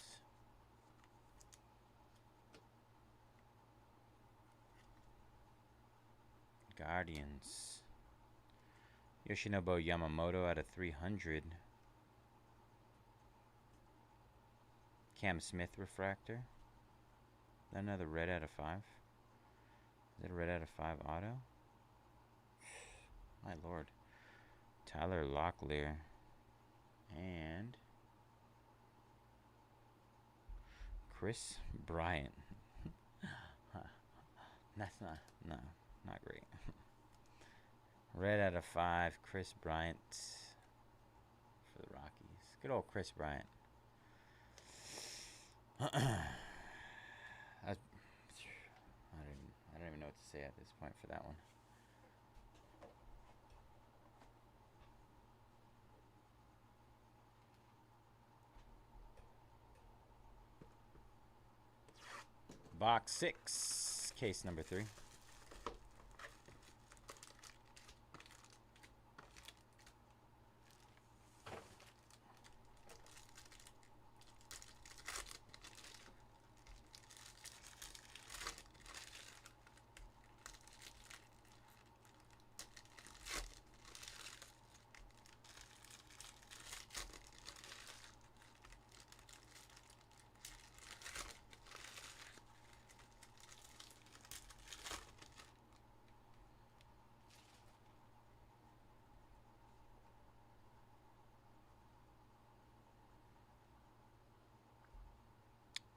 S1: Guardians. Yoshinobu Yamamoto out of 300. Cam Smith refractor. Another red out of 5. Is that a red out of 5 auto? My lord. Tyler Locklear. And Chris Bryant. That's not great. Red out of 5, Chris Bryant for the Rockies. Good old Chris Bryant. I don't even know what to say at this point for that one. Box 6, case number 3.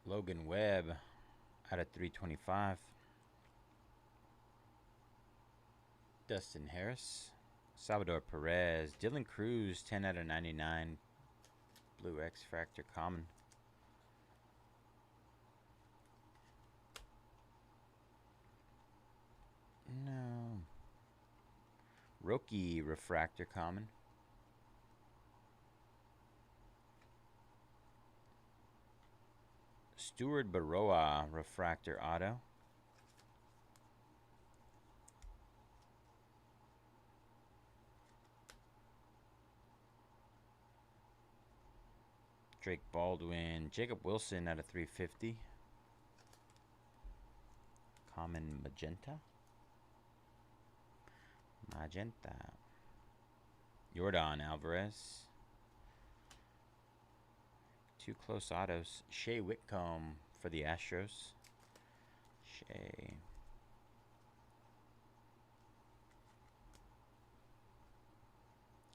S1: Logan Webb out of 325. Dustin Harris. Salvador Perez. Dylan Cruz, 10 out of 99. Blue X Fractor Common. No. Roki Refractor Common. Stuart Baroa Refractor Auto. Drake Baldwin. Jacob Wilson out of 350. Common Magenta. Magenta. Yordan Alvarez. Two close autos. Shea Whitcomb for the Astros. Shea.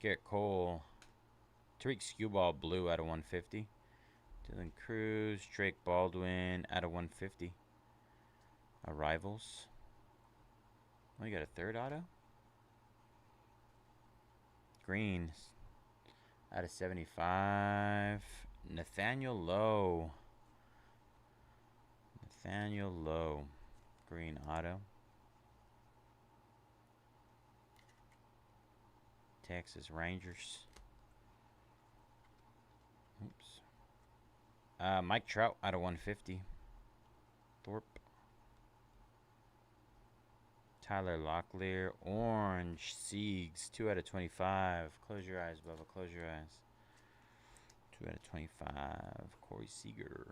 S1: Garrett Cole. Tariq Skewball blue out of 150. Dylan Cruz. Drake Baldwin out of 150. Arrivals. Oh, you got a third auto? Green out of 75. Nathaniel Lowe. Nathaniel Lowe. Green auto. Texas Rangers. Oops. Mike Trout out of 150. Thorpe. Tyler Locklear. Orange Siegs. 2 out of 25. Close your eyes, Bubba. Close your eyes. 2 out of 25. Corey Seager.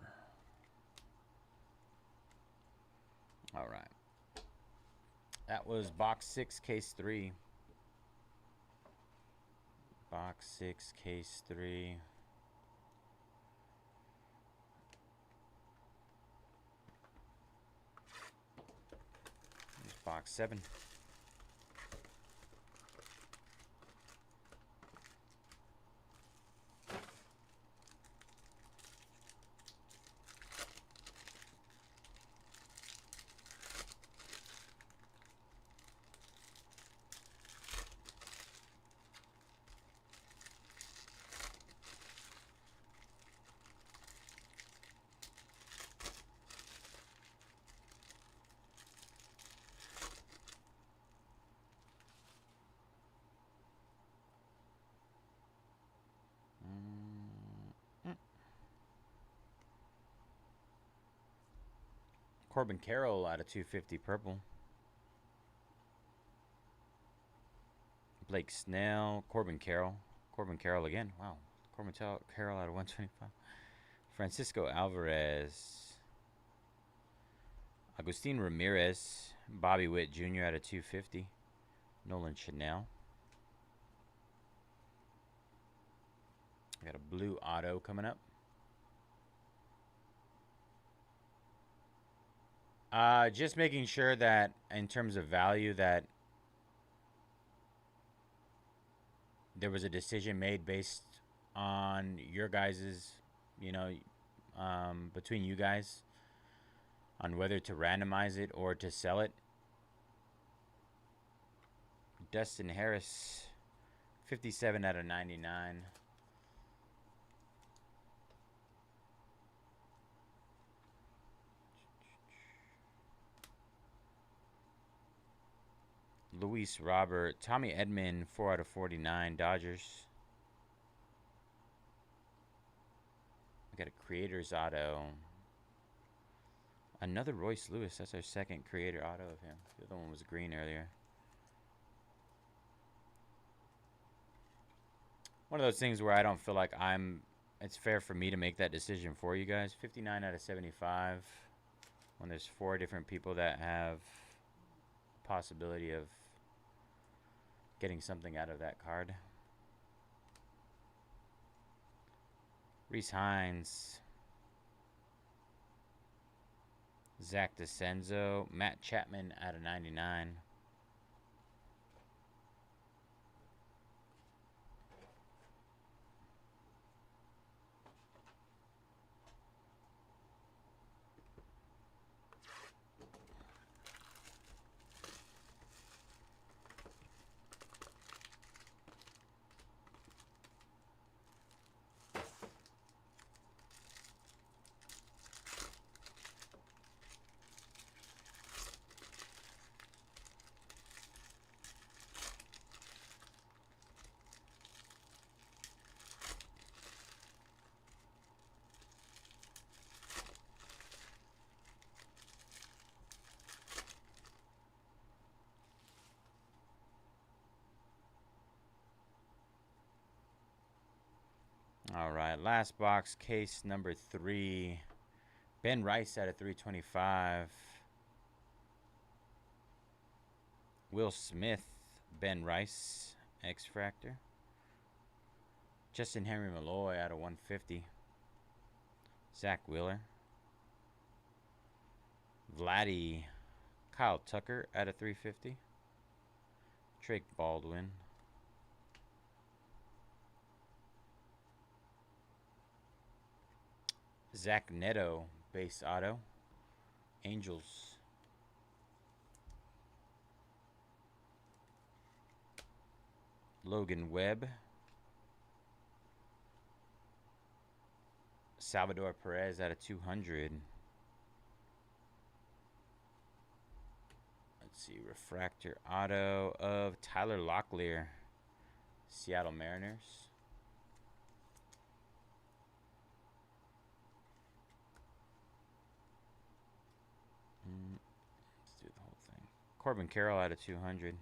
S1: All right. That was box 6, case 3. Box 6, case 3. Here's box 7. Corbin Carroll out of 250 purple. Blake Snell. Corbin Carroll. Corbin Carroll again. Wow. Corbin Carroll out of 125. Francisco Alvarez. Agustin Ramirez. Bobby Witt Jr. out of 250. Nolan Chanel. I got a blue auto coming up. Just making sure that in terms of value that there was a decision made based on your guys's, between you guys on whether to randomize it or to sell it. Dustin Harris, 57 out of 99. Luis Robert. Tommy Edman, 4 out of 49. Dodgers. We got a creator's auto. Another Royce Lewis. That's our second creator auto of him. The other one was green earlier. One of those things where I don't feel like it's fair for me to make that decision for you guys. 59 out of 75. When there's 4 different people that have possibility of getting something out of that card. Reese Hines. Zach DeCenzo. Matt Chapman out of 99. All right, last box, case number 3. Ben Rice out of 325. Will Smith, Ben Rice, X-Fractor. Justin Henry Malloy out of 150. Zach Wheeler. Vladdy, Kyle Tucker out of 350. Drake Baldwin. Zach Neto, base auto. Angels. Logan Webb. Salvador Perez out of 200. Let's see, refractor auto of Tyler Locklear, Seattle Mariners. Let's do the whole thing. Corbin Carroll out of 200.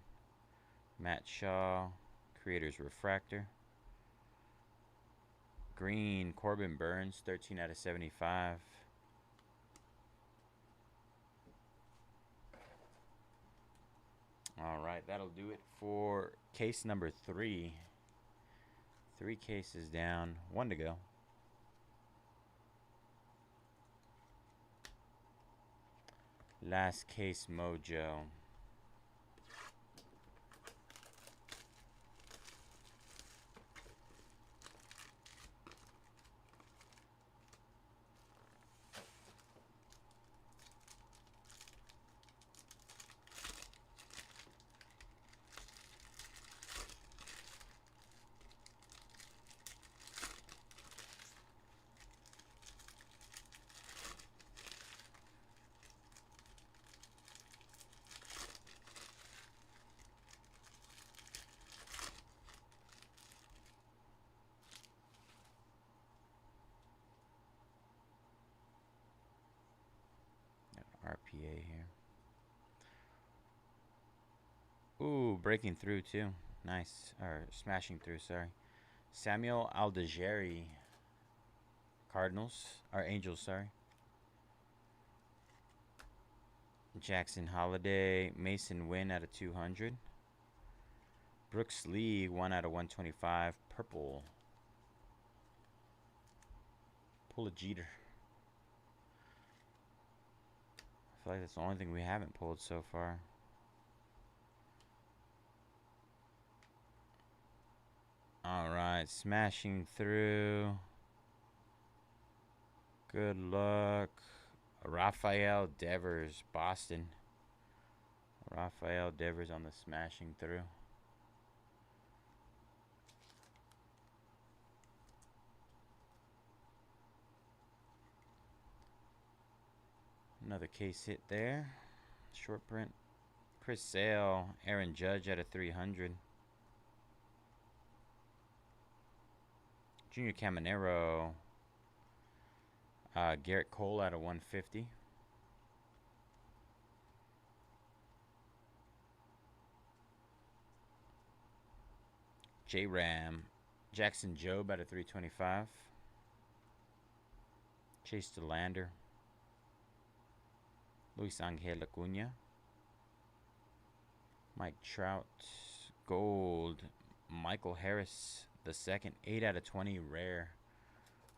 S1: Matt Shaw, Creators Refractor. Green, Corbin Burns, 13 out of 75. All right, that'll do it for case number 3. 3 cases down, 1 to go. Last case mojo. RPA here. Ooh, breaking through too. Nice. Or smashing through, sorry. Samuel Aldegeri, Cardinals. Or Angels, sorry. Jackson Holiday, Mason Wynn out of 200. Brooks Lee, 1 out of 125. Purple. Pull a Jeter. I feel like that's the only thing we haven't pulled so far. Alright, smashing through. Good luck. Rafael Devers, Boston. Rafael Devers on the smashing through. Another case hit there. Short print. Chris Sale, Aaron Judge out of 300. Junior Caminero. Garrett Cole out of 150. J-Ram. Jackson Jobe out of 325. Chase DeLander. Luis Angel Acuna. Mike Trout. Gold. Michael Harris the second. 8 out of 20. Rare.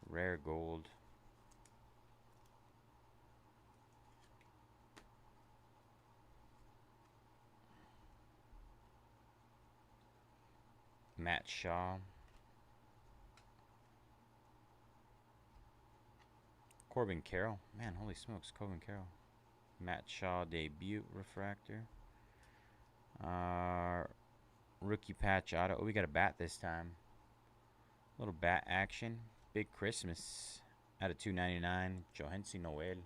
S1: Rare gold. Matt Shaw. Corbin Carroll. Man, holy smokes, Corbin Carroll. Matt Shaw debut refractor. Rookie patch auto. Oh, we got a bat this time. Little bat action. Big Christmas out of 299. Johansi Noel.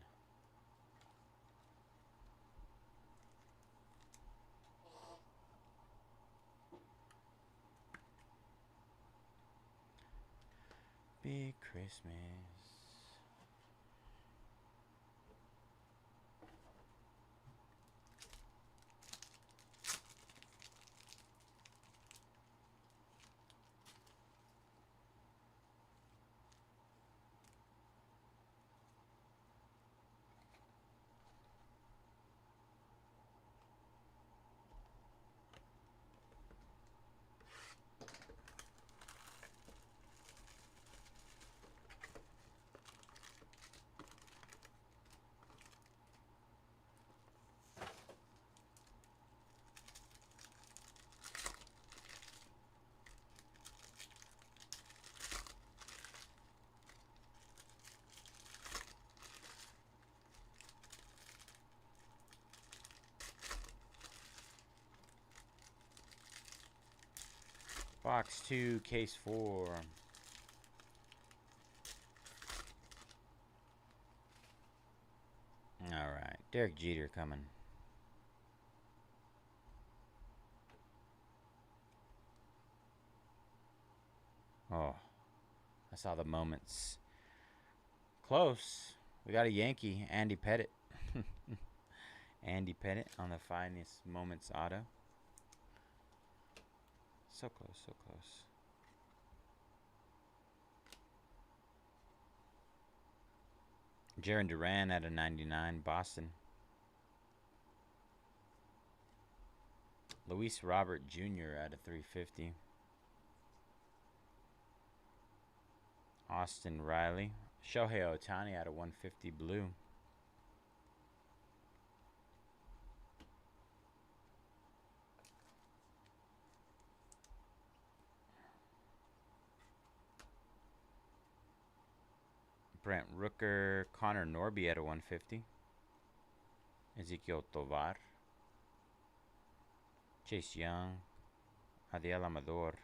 S1: Big Christmas. Box 2, case 4. Alright, Derek Jeter coming. Oh, I saw the moments. Close. We got a Yankee, Andy Pettit. Andy Pettit on the finest moments auto. So close, so close. Jaron Duran at a 99, Boston. Luis Robert Jr. at a 350. Austin Riley. Shohei Ohtani at a 150 blue. Brent Rooker, Connor Norby at a 150. Ezequiel Tovar. Chase Young. Adiel Amador.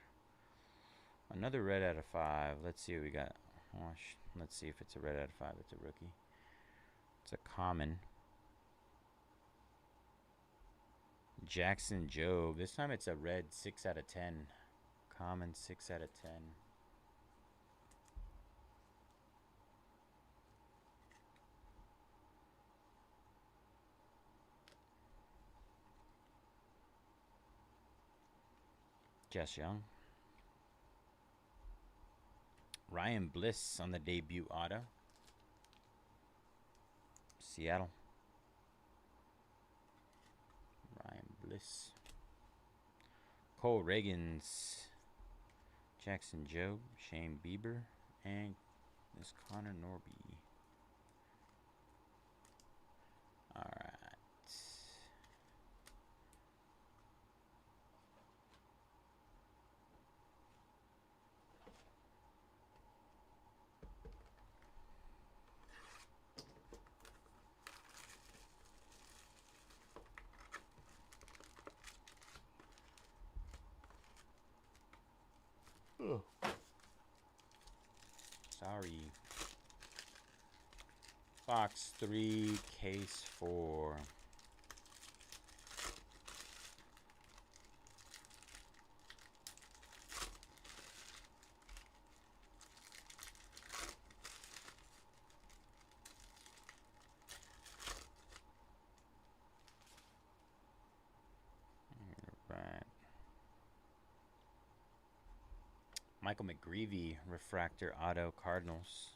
S1: Another red out of 5. Let's see what we got. Oh, let's see if it's a red out of 5. It's a rookie. It's a common. Jackson Jobe. This time it's a red 6 out of 10. Common 6 out of 10. Jess Young. Ryan Bliss on the debut auto. Seattle. Ryan Bliss. Cole Reagans. Jackson Jobe. Shane Bieber. And this Connor Norby. Alright. Sorry. Box 3, case 4. Right. Michael McGreevy, refractor auto, Cardinals.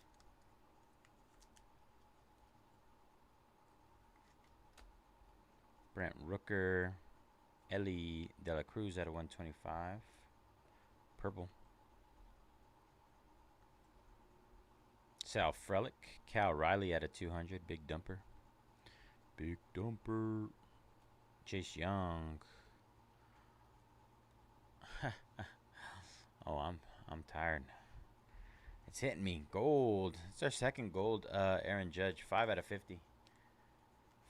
S1: Brent Rooker, Ellie De La Cruz at a 125. Purple. Sal Frelick, Cal Riley at a 200. Big dumper. Big dumper. Chase Young. Oh, I'm tired. It's hitting me. Gold. It's our second gold. Aaron Judge. 5 out of 50.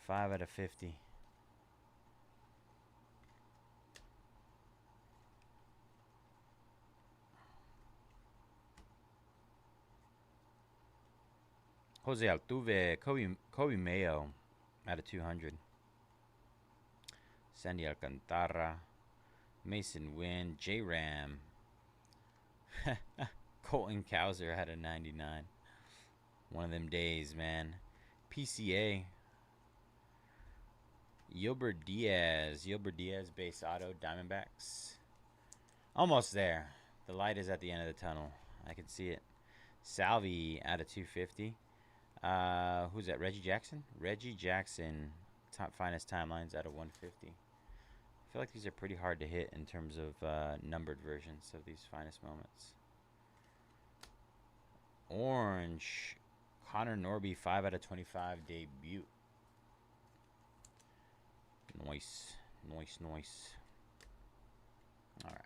S1: 5 out of 50. Jose Altuve, Kobe Mayo out of 200. Sandy Alcantara, Mason Wynn, J-Ram. Colton Cowser had a 99. One of them days, man. PCA. Yilbert Diaz base auto, Diamondbacks. Almost there. The light is at the end of the tunnel. I can see it. Salvi out of 250. Who's that? Reggie Jackson? Reggie Jackson, top finest timelines out of 150. I feel like these are pretty hard to hit in terms of numbered versions of these finest moments. Orange, Connor Norby, 5 out of 25 debut. Nice. All right.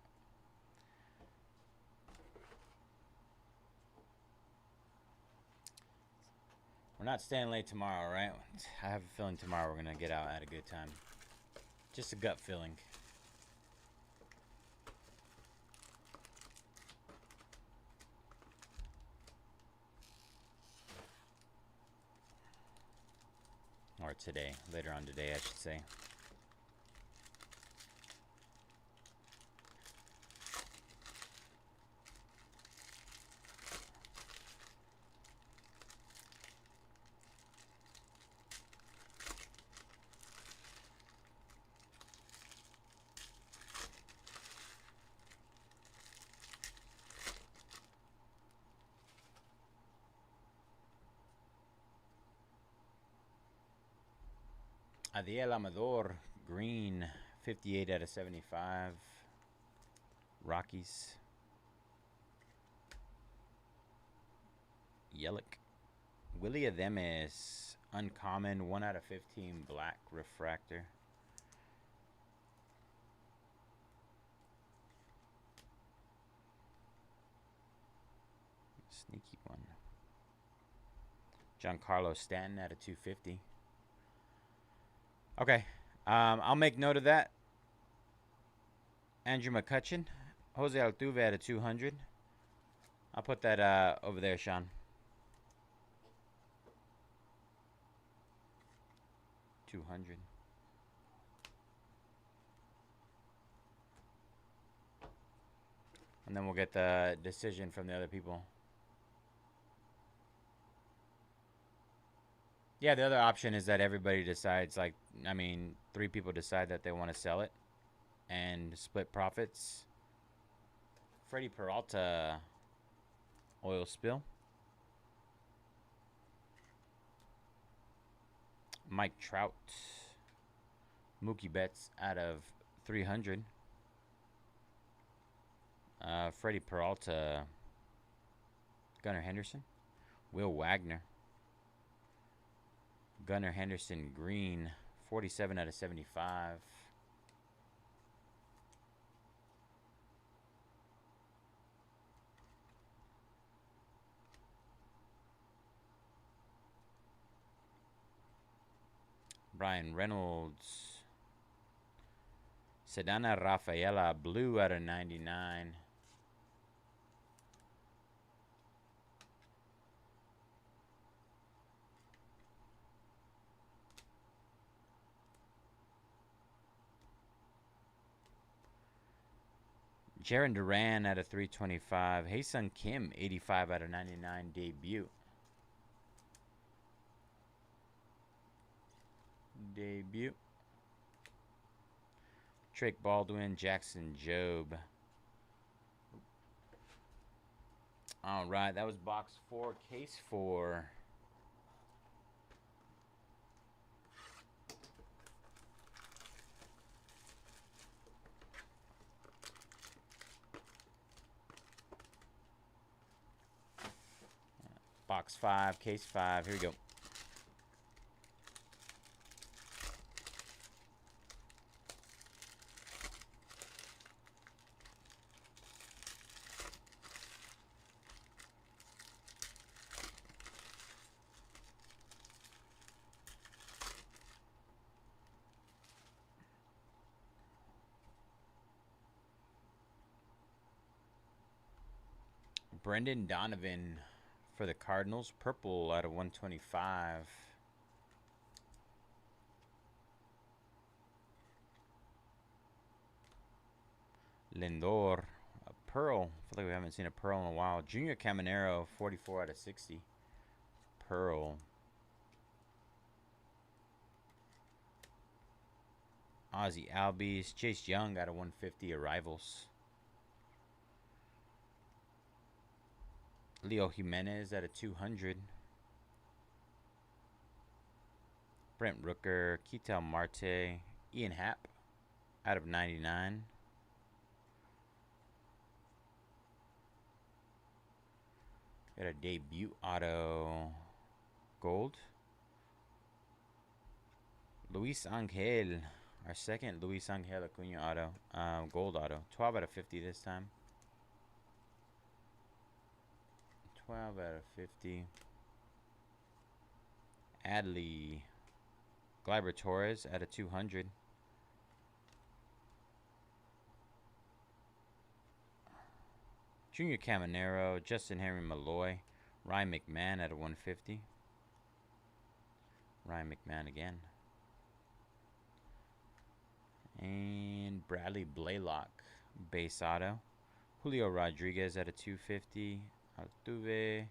S1: We're not staying late tomorrow, right? I have a feeling tomorrow we're going to get out at a good time. Just a gut feeling. or today. Later on today, I should say. Adiel Amador, green, 58 out of 75. Rockies. Yelich. Willie Ademis, uncommon, 1 out of 15, black refractor. Sneaky one. Giancarlo Stanton out of 250. Okay, I'll make note of that. Andrew McCutcheon, Jose Altuve out of 200. I'll put that over there, Sean. $200. And then we'll get the decision from the other people. Yeah, the other option is that everybody decides, like, I mean, 3 people decide that they want to sell it and split profits. Freddie Peralta, oil spill. Mike Trout, Mookie Betts out of 300. Freddie Peralta, Gunnar Henderson, Will Wagner. Gunnar Henderson, green, 47 out of 75. Brian Reynolds. Sedana Rafaela, blue out of 99. Jaron Duran out of 325. Hae-Sung Kim, 85 out of 99 debut. Drake Baldwin, Jackson Jobe. All right, that was box 4, case 4. Box 5, case 5. Here we go. Brendan Donovan for the Cardinals, purple out of 125. Lindor, a pearl. I feel like we haven't seen a pearl in a while. Junior Caminero, 44 out of 60. Pearl. Ozzie Albies, Chase Young out of 150, arrivals. Leo Jimenez out of 200. Brent Rooker, Ketel Marte, Ian Happ out of 99. Got a debut auto gold. Luis Angel, our second Luis Angel Acuna auto, gold auto. 12 out of 50 this time. 12 out of 50. Adley. Gleyber Torres out of 200. Junior Caminero. Justin Henry Malloy. Ryan McMahon out of 150. Ryan McMahon again. And Bradley Blaylock, base auto. Julio Rodriguez at a 250. Altuve.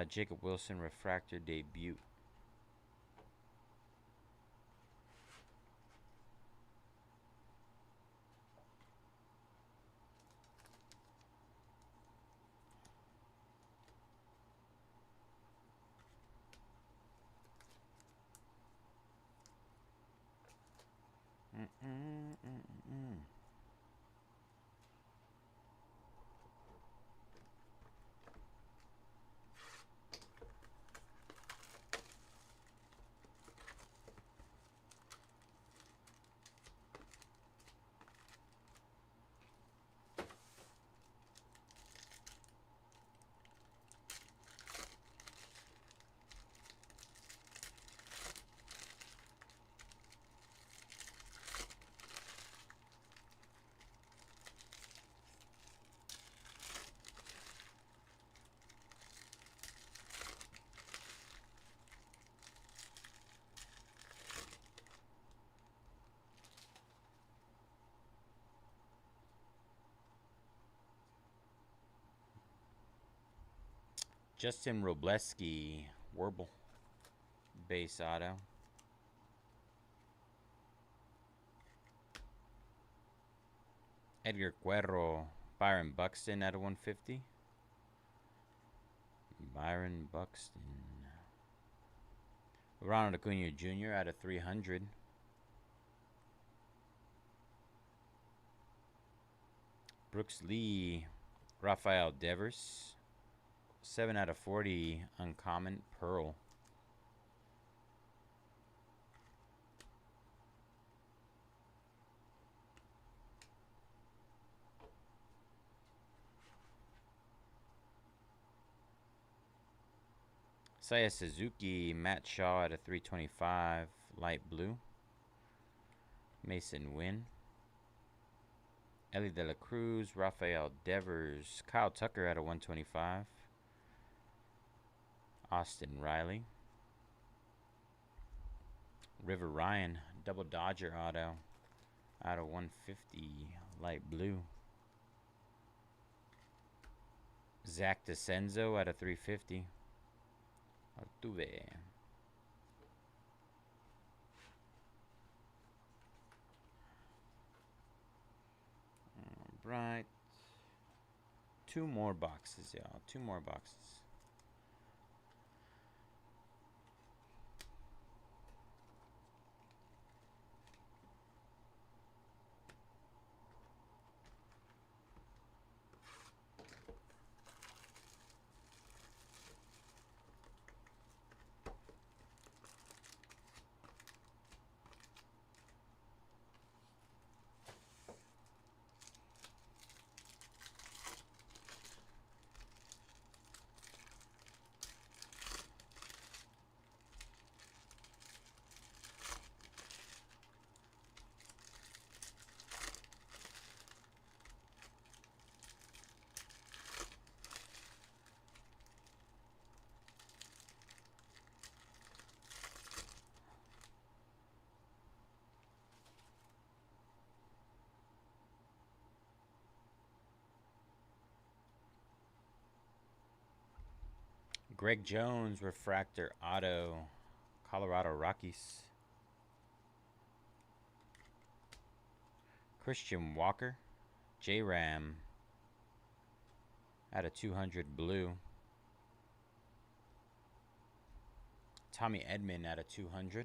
S1: Jacob Wilson, refractor debut. Justin Robleski, Warble, base auto. Edgar Cuero, Byron Buxton at a 150. Byron Buxton. Ronald Acuna Jr. at a 300. Brooks Lee, Rafael Devers. 7 out of 40, uncommon, Pearl. Saya Suzuki, Matt Shaw at a 325, light blue. Mason Wynn. Ellie De La Cruz, Rafael Devers, Kyle Tucker at a 125. Austin Riley. River Ryan, double Dodger auto out of 150, light blue. Zach DeCenzo at a 350. Altuve. All right. 2 more boxes, y'all. 2 more boxes. Greg Jones, refractor auto, Colorado Rockies. Christian Walker, J-Ram, out of 200 blue. Tommy Edman out of 200.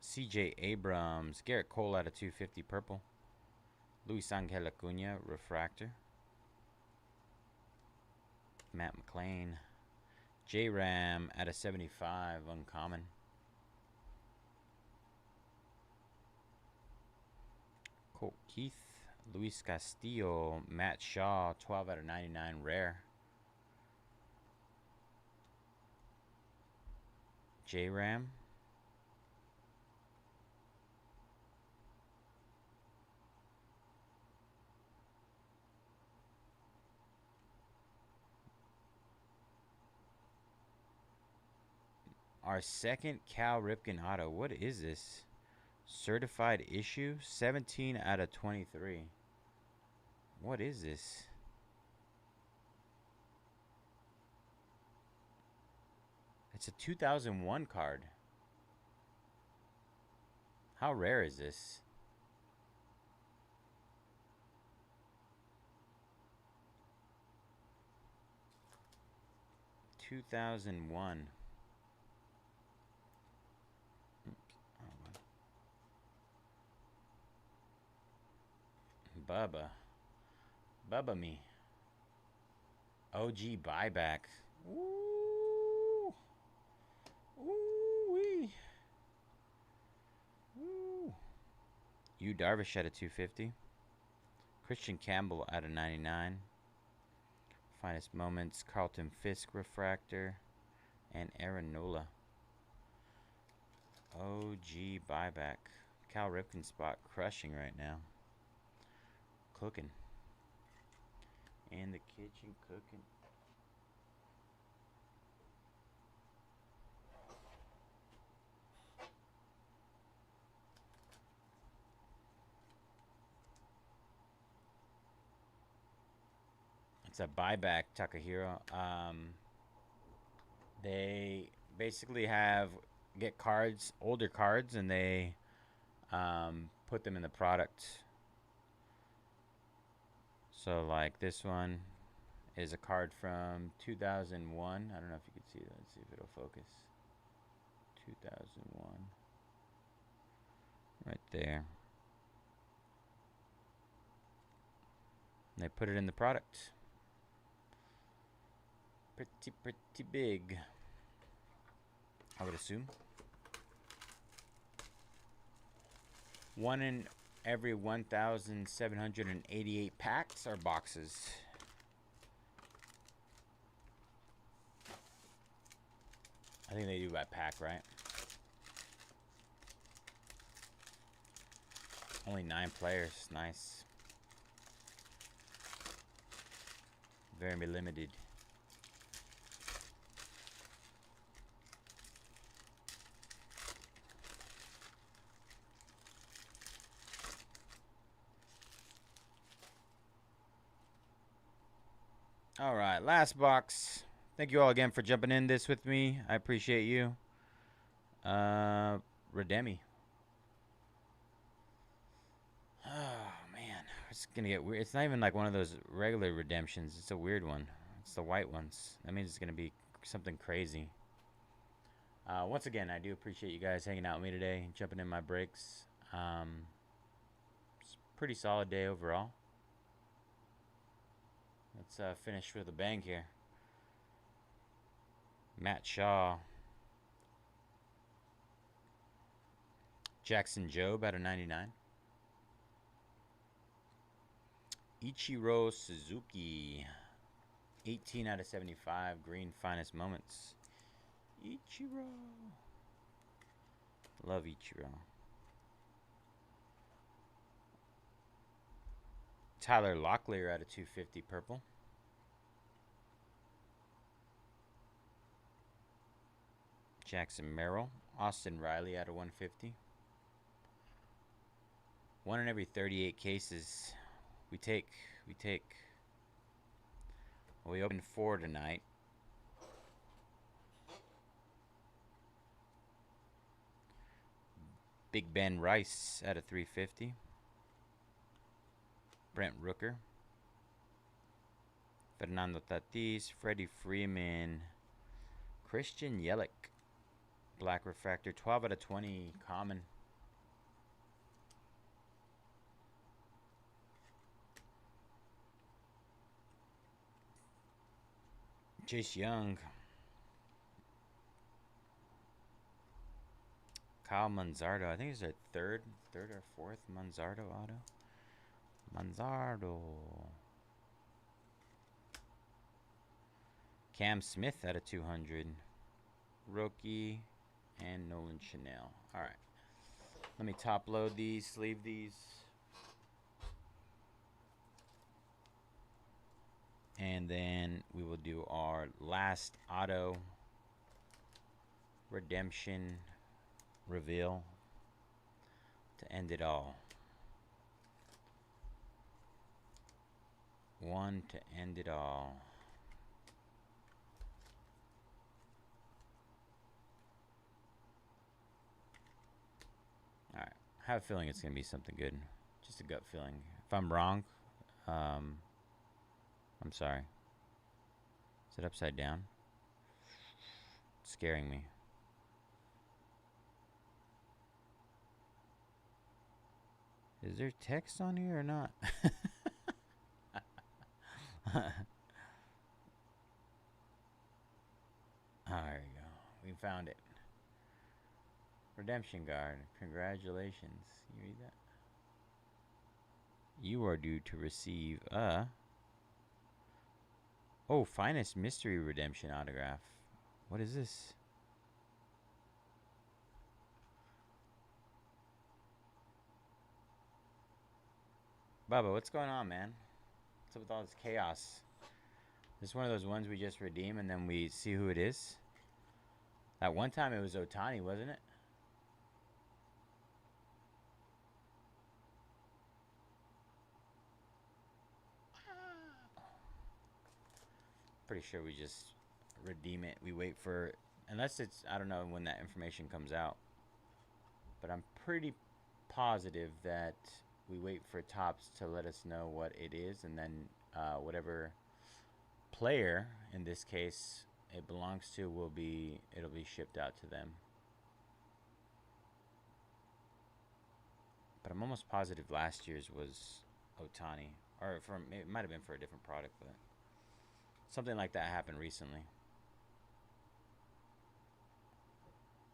S1: CJ Abrams, Garrett Cole out of 250 purple. Luis Angel Acuna, refractor. Matt McLean. J-Ram out of 75, uncommon. Colt Keith. Luis Castillo. Matt Shaw, 12 out of 99, rare. J-Ram. our second Cal Ripken auto. What is this? Certified issue? 17 out of 23. What is this? It's a 2001 card. How rare is this? (2001). Bubba me. OG buyback. Ooh. Ooh-wee. Ooh. Yu Darvish at a 250. Christian Campbell at a 99. Finest Moments, Carlton Fisk refractor, and Aaron Nola. OG buyback. Cal Ripken spot crushing right now. Cooking. In the kitchen cooking. It's a buyback, Takahiro. They basically get cards, older cards, and they put them in the product. So like this one is a card from 2001. I don't know if you can see that. Let's see if it'll focus. 2001. Right there. And they put it in the product. Pretty big, I would assume. One in every 1,788 packs or boxes. I think they do by pack, right? Only 9 players. Nice. Very limited. All right, last box. Thank you all again for jumping in this with me. I appreciate you. Redemi. Oh, man. It's going to get weird. It's not even like one of those regular redemptions. It's a weird one. It's the white ones. That means it's going to be something crazy. Once again, I do appreciate you guys hanging out with me today and jumping in my breaks. It's a pretty solid day overall. Let's finish with a bang here. Matt Shaw. Jackson Jobe out of 99. Ichiro Suzuki. 18 out of 75. Green Finest Moments. Ichiro. Love Ichiro. Tyler Locklear out of 250 purple. Jackson Merrill. Austin Riley out of 150. One in every 38 cases. We take. We opened 4 tonight. Big Ben Rice out of 350. Brent Rooker. Fernando Tatis. Freddie Freeman. Christian Yelich. Black refractor. 12 out of 20. Common. Chase Young. Kyle Manzardo. I think it's their third or fourth Manzardo auto. Manzardo. Cam Smith out of 200. Rookie. And Nolan Chanel. Alright. Let me top load these, sleeve these. And then we will do our last auto redemption reveal to end it all. One to end it all. Alright, I have a feeling it's going to be something good. Just a gut feeling. If I'm wrong, I'm sorry. Is it upside down? It's scaring me. Is there text on here or not? There you go. We found it. Redemption card. Congratulations. You read that? You are due to receive a... Oh, finest mystery redemption autograph. What is this? Bubba, what's going on, man? What's up with all this chaos? This is one of those ones we just redeem and then we see who it is. At one time it was Otani, wasn't it? Pretty sure we just redeem it. We wait for, unless it's, I don't know when that information comes out, but I'm pretty positive that we wait for Topps to let us know what it is, and then whatever player in this case it belongs to it'll be shipped out to them. But I'm almost positive last year's was Otani, or it might have been for a different product, but something like that happened recently.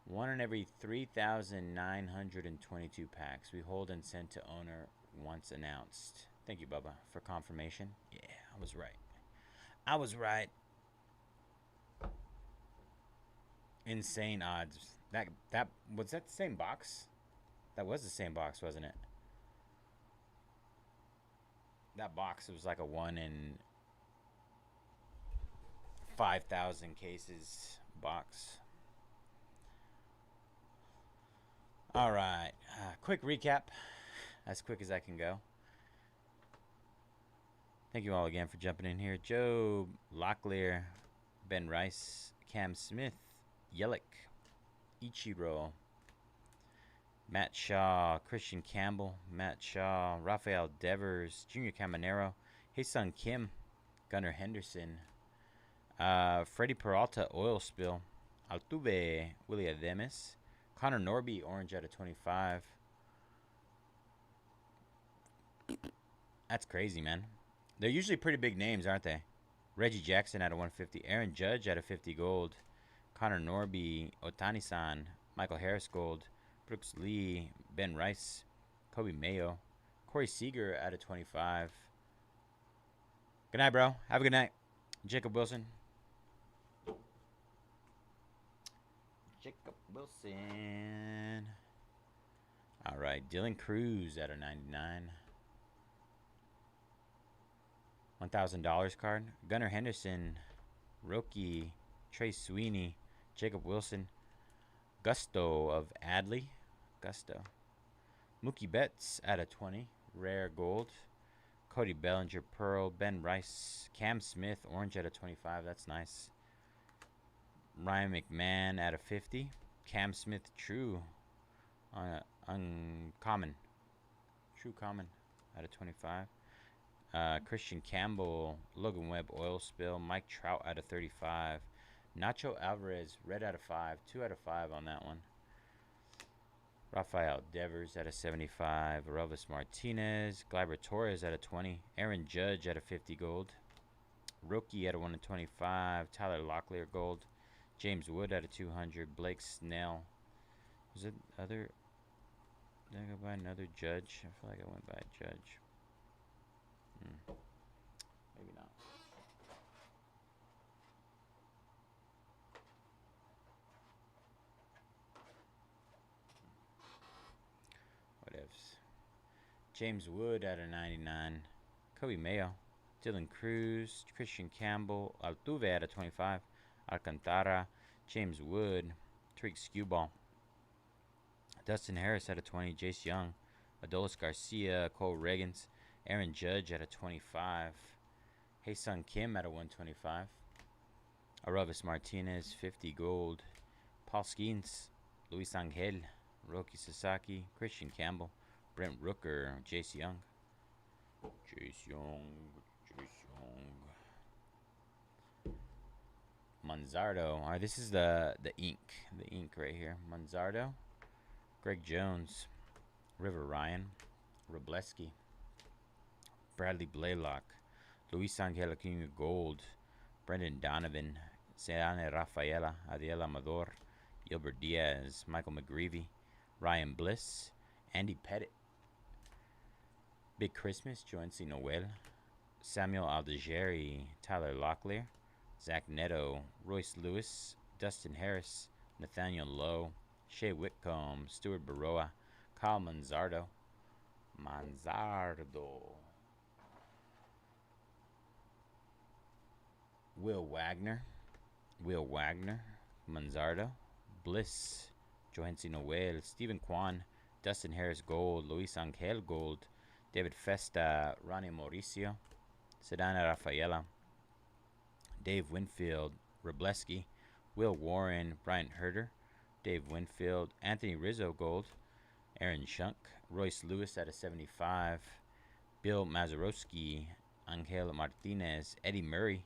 S1: One in every 3,922 packs we hold and send to owner once announced. Thank you, Bubba, for confirmation. Yeah, I was right. I was right. Insane odds. That was that the same box? That was the same box, wasn't it? That box was like a 1 in 5,000 cases box. All right, quick recap, as quick as I can go. Thank you all again for jumping in here. Joe Locklear, Ben Rice, Cam Smith, Yelich, Ichiro, Matt Shaw, Christian Campbell, Matt Shaw, Rafael Devers, Junior Caminero, Hae-Sung Kim, Gunnar Henderson, Freddie Peralta, Oil Spill, Altuve, Willie Ademis, Connor Norby, orange out of 25. That's crazy, man. They're usually pretty big names, aren't they? Reggie Jackson out of 150. Aaron Judge out of 50 gold. Connor Norby, Otani-san, Michael Harris gold. Brooks Lee, Ben Rice, Kobe Mayo, Corey Seager out of 25. Good night, bro. Have a good night. Jacob Wilson. Jacob Wilson. All right, Dylan Cruz out of 99. $1,000 card. Gunnar Henderson, Roki, Trey Sweeney, Jacob Wilson, Gusto of Adley. Gusto. Mookie Betts out of 20. Rare gold. Cody Bellinger, Pearl. Ben Rice, Cam Smith, orange out of 25. That's nice. Ryan McMahon out of 50. Cam Smith, true. Uncommon. True common out of 25. Christian Campbell, Logan Webb, Oil Spill. Mike Trout out of 35. Nacho Alvarez, red out of 5. 2 out of 5 on that one. Rafael Devers out of 75. Arovis Martinez. Gleyber Torres out of 20. Aaron Judge out of 50 gold. Rookie out of 1 of 25. Tyler Locklear gold. James Wood out of 200. Blake Snell. Was it other? Did I go by another Judge? I feel like I went by a Judge. Maybe not. Whatevs. James Wood out of 99. Kobe Mayo. Dylan Cruz. Christian Campbell. Altuve out of 25. Alcantara. James Wood. Tariq Skewball. Dustin Harris out of 20. Jace Young. Adolis Garcia. Cole Reagans. Aaron Judge out of 25. Hae-Sung Kim out of 125. Aravis Martinez, 50 gold. Paul Skeens. Luis Angel. Roki Sasaki. Christian Campbell. Brent Rooker. Jace Young. Jace Young. Manzardo. Alright, this is the ink. The ink right here. Manzardo. Greg Jones. River Ryan. Robleski. Bradley Blaylock. Luis Angel Acuna Gold. Brendan Donovan. Seane Rafaela. Adiel Amador. Gilbert Diaz. Michael McGreevy. Ryan Bliss. Andy Pettit. Big Christmas. Joancy Noel. Samuel Aldegeri. Tyler Locklear. Zach Neto. Royce Lewis. Dustin Harris. Nathaniel Lowe. Shea Whitcomb. Stuart Baroa. Kyle Manzardo. Will Wagner. Manzardo. Bliss. Johansi Noel. Stephen Kwan. Dustin Harris Gold. Luis Angel Gold. David Festa. Ronnie Mauricio. Sedana Rafaela. Dave Winfield. Robleski. Will Warren. Bryant Herder. Dave Winfield. Anthony Rizzo Gold. Aaron Shunk. Royce Lewis out of 75. Bill Mazurowski. Angel Martinez. Eddie Murray.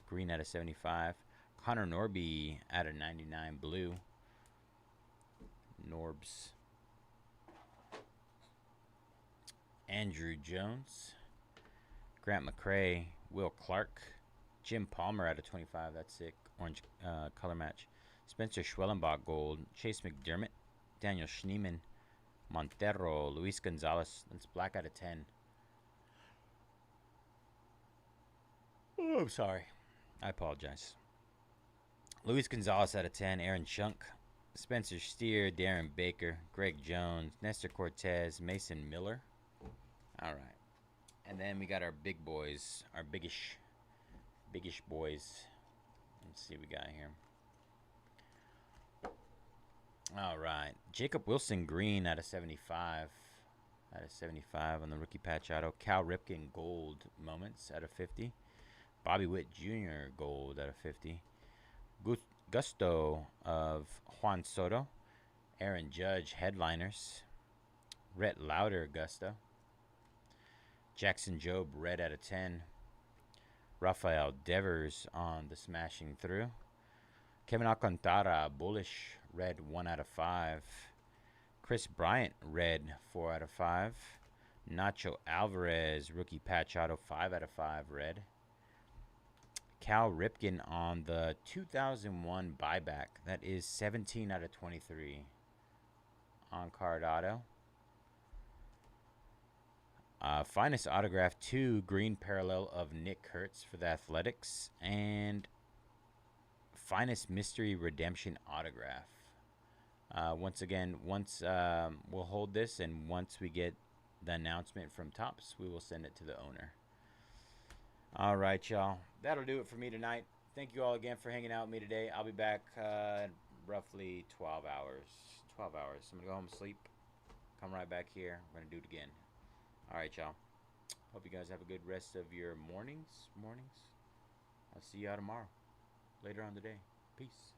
S1: Green out of 75. Connor Norby out of 99 blue. Norbs. Andrew Jones. Grant McCrae. Will Clark. Jim Palmer out of 25. That's sick. Orange color match. Spencer Schwellenbach Gold. Chase McDermott. Daniel Schneeman. Montero. Luis Gonzalez. That's black out of 10. Oh, I'm sorry. I apologize. Luis Gonzalez out of 10. Aaron Shunk. Spencer Steer. Darren Baker. Greg Jones. Nestor Cortez. Mason Miller. All right. And then we got our big boys. Our biggish boys. Let's see what we got here. All right. Jacob Wilson Green out of 75. Out of 75 on the rookie patch auto. Cal Ripken Gold Moments out of 50. Bobby Witt Jr. Gold out of 50. Gusto of Juan Soto. Aaron Judge Headliners. Rhett Lauder Gusto. Jackson Jobe Red out of 10. Rafael Devers on the Smashing Through. Kevin Alcantara Bullish Red 1 out of 5. Chris Bryant Red 4 out of 5. Nacho Alvarez Rookie Patch Auto 5 out of 5 Red. Cal Ripken on the 2001 buyback. That is 17 out of 23. On card auto. Finest autograph 2 green parallel of Nick Kurtz for the Athletics. And finest mystery redemption autograph. Once again, we'll hold this, and once we get the announcement from Topps, we will send it to the owner. All right, y'all. That'll do it for me tonight. Thank you all again for hanging out with me today. I'll be back in roughly 12 hours. 12 hours. I'm going to go home and sleep. Come right back here. We're going to do it again. All right, y'all. Hope you guys have a good rest of your mornings. I'll see y'all tomorrow. Later on today. Peace.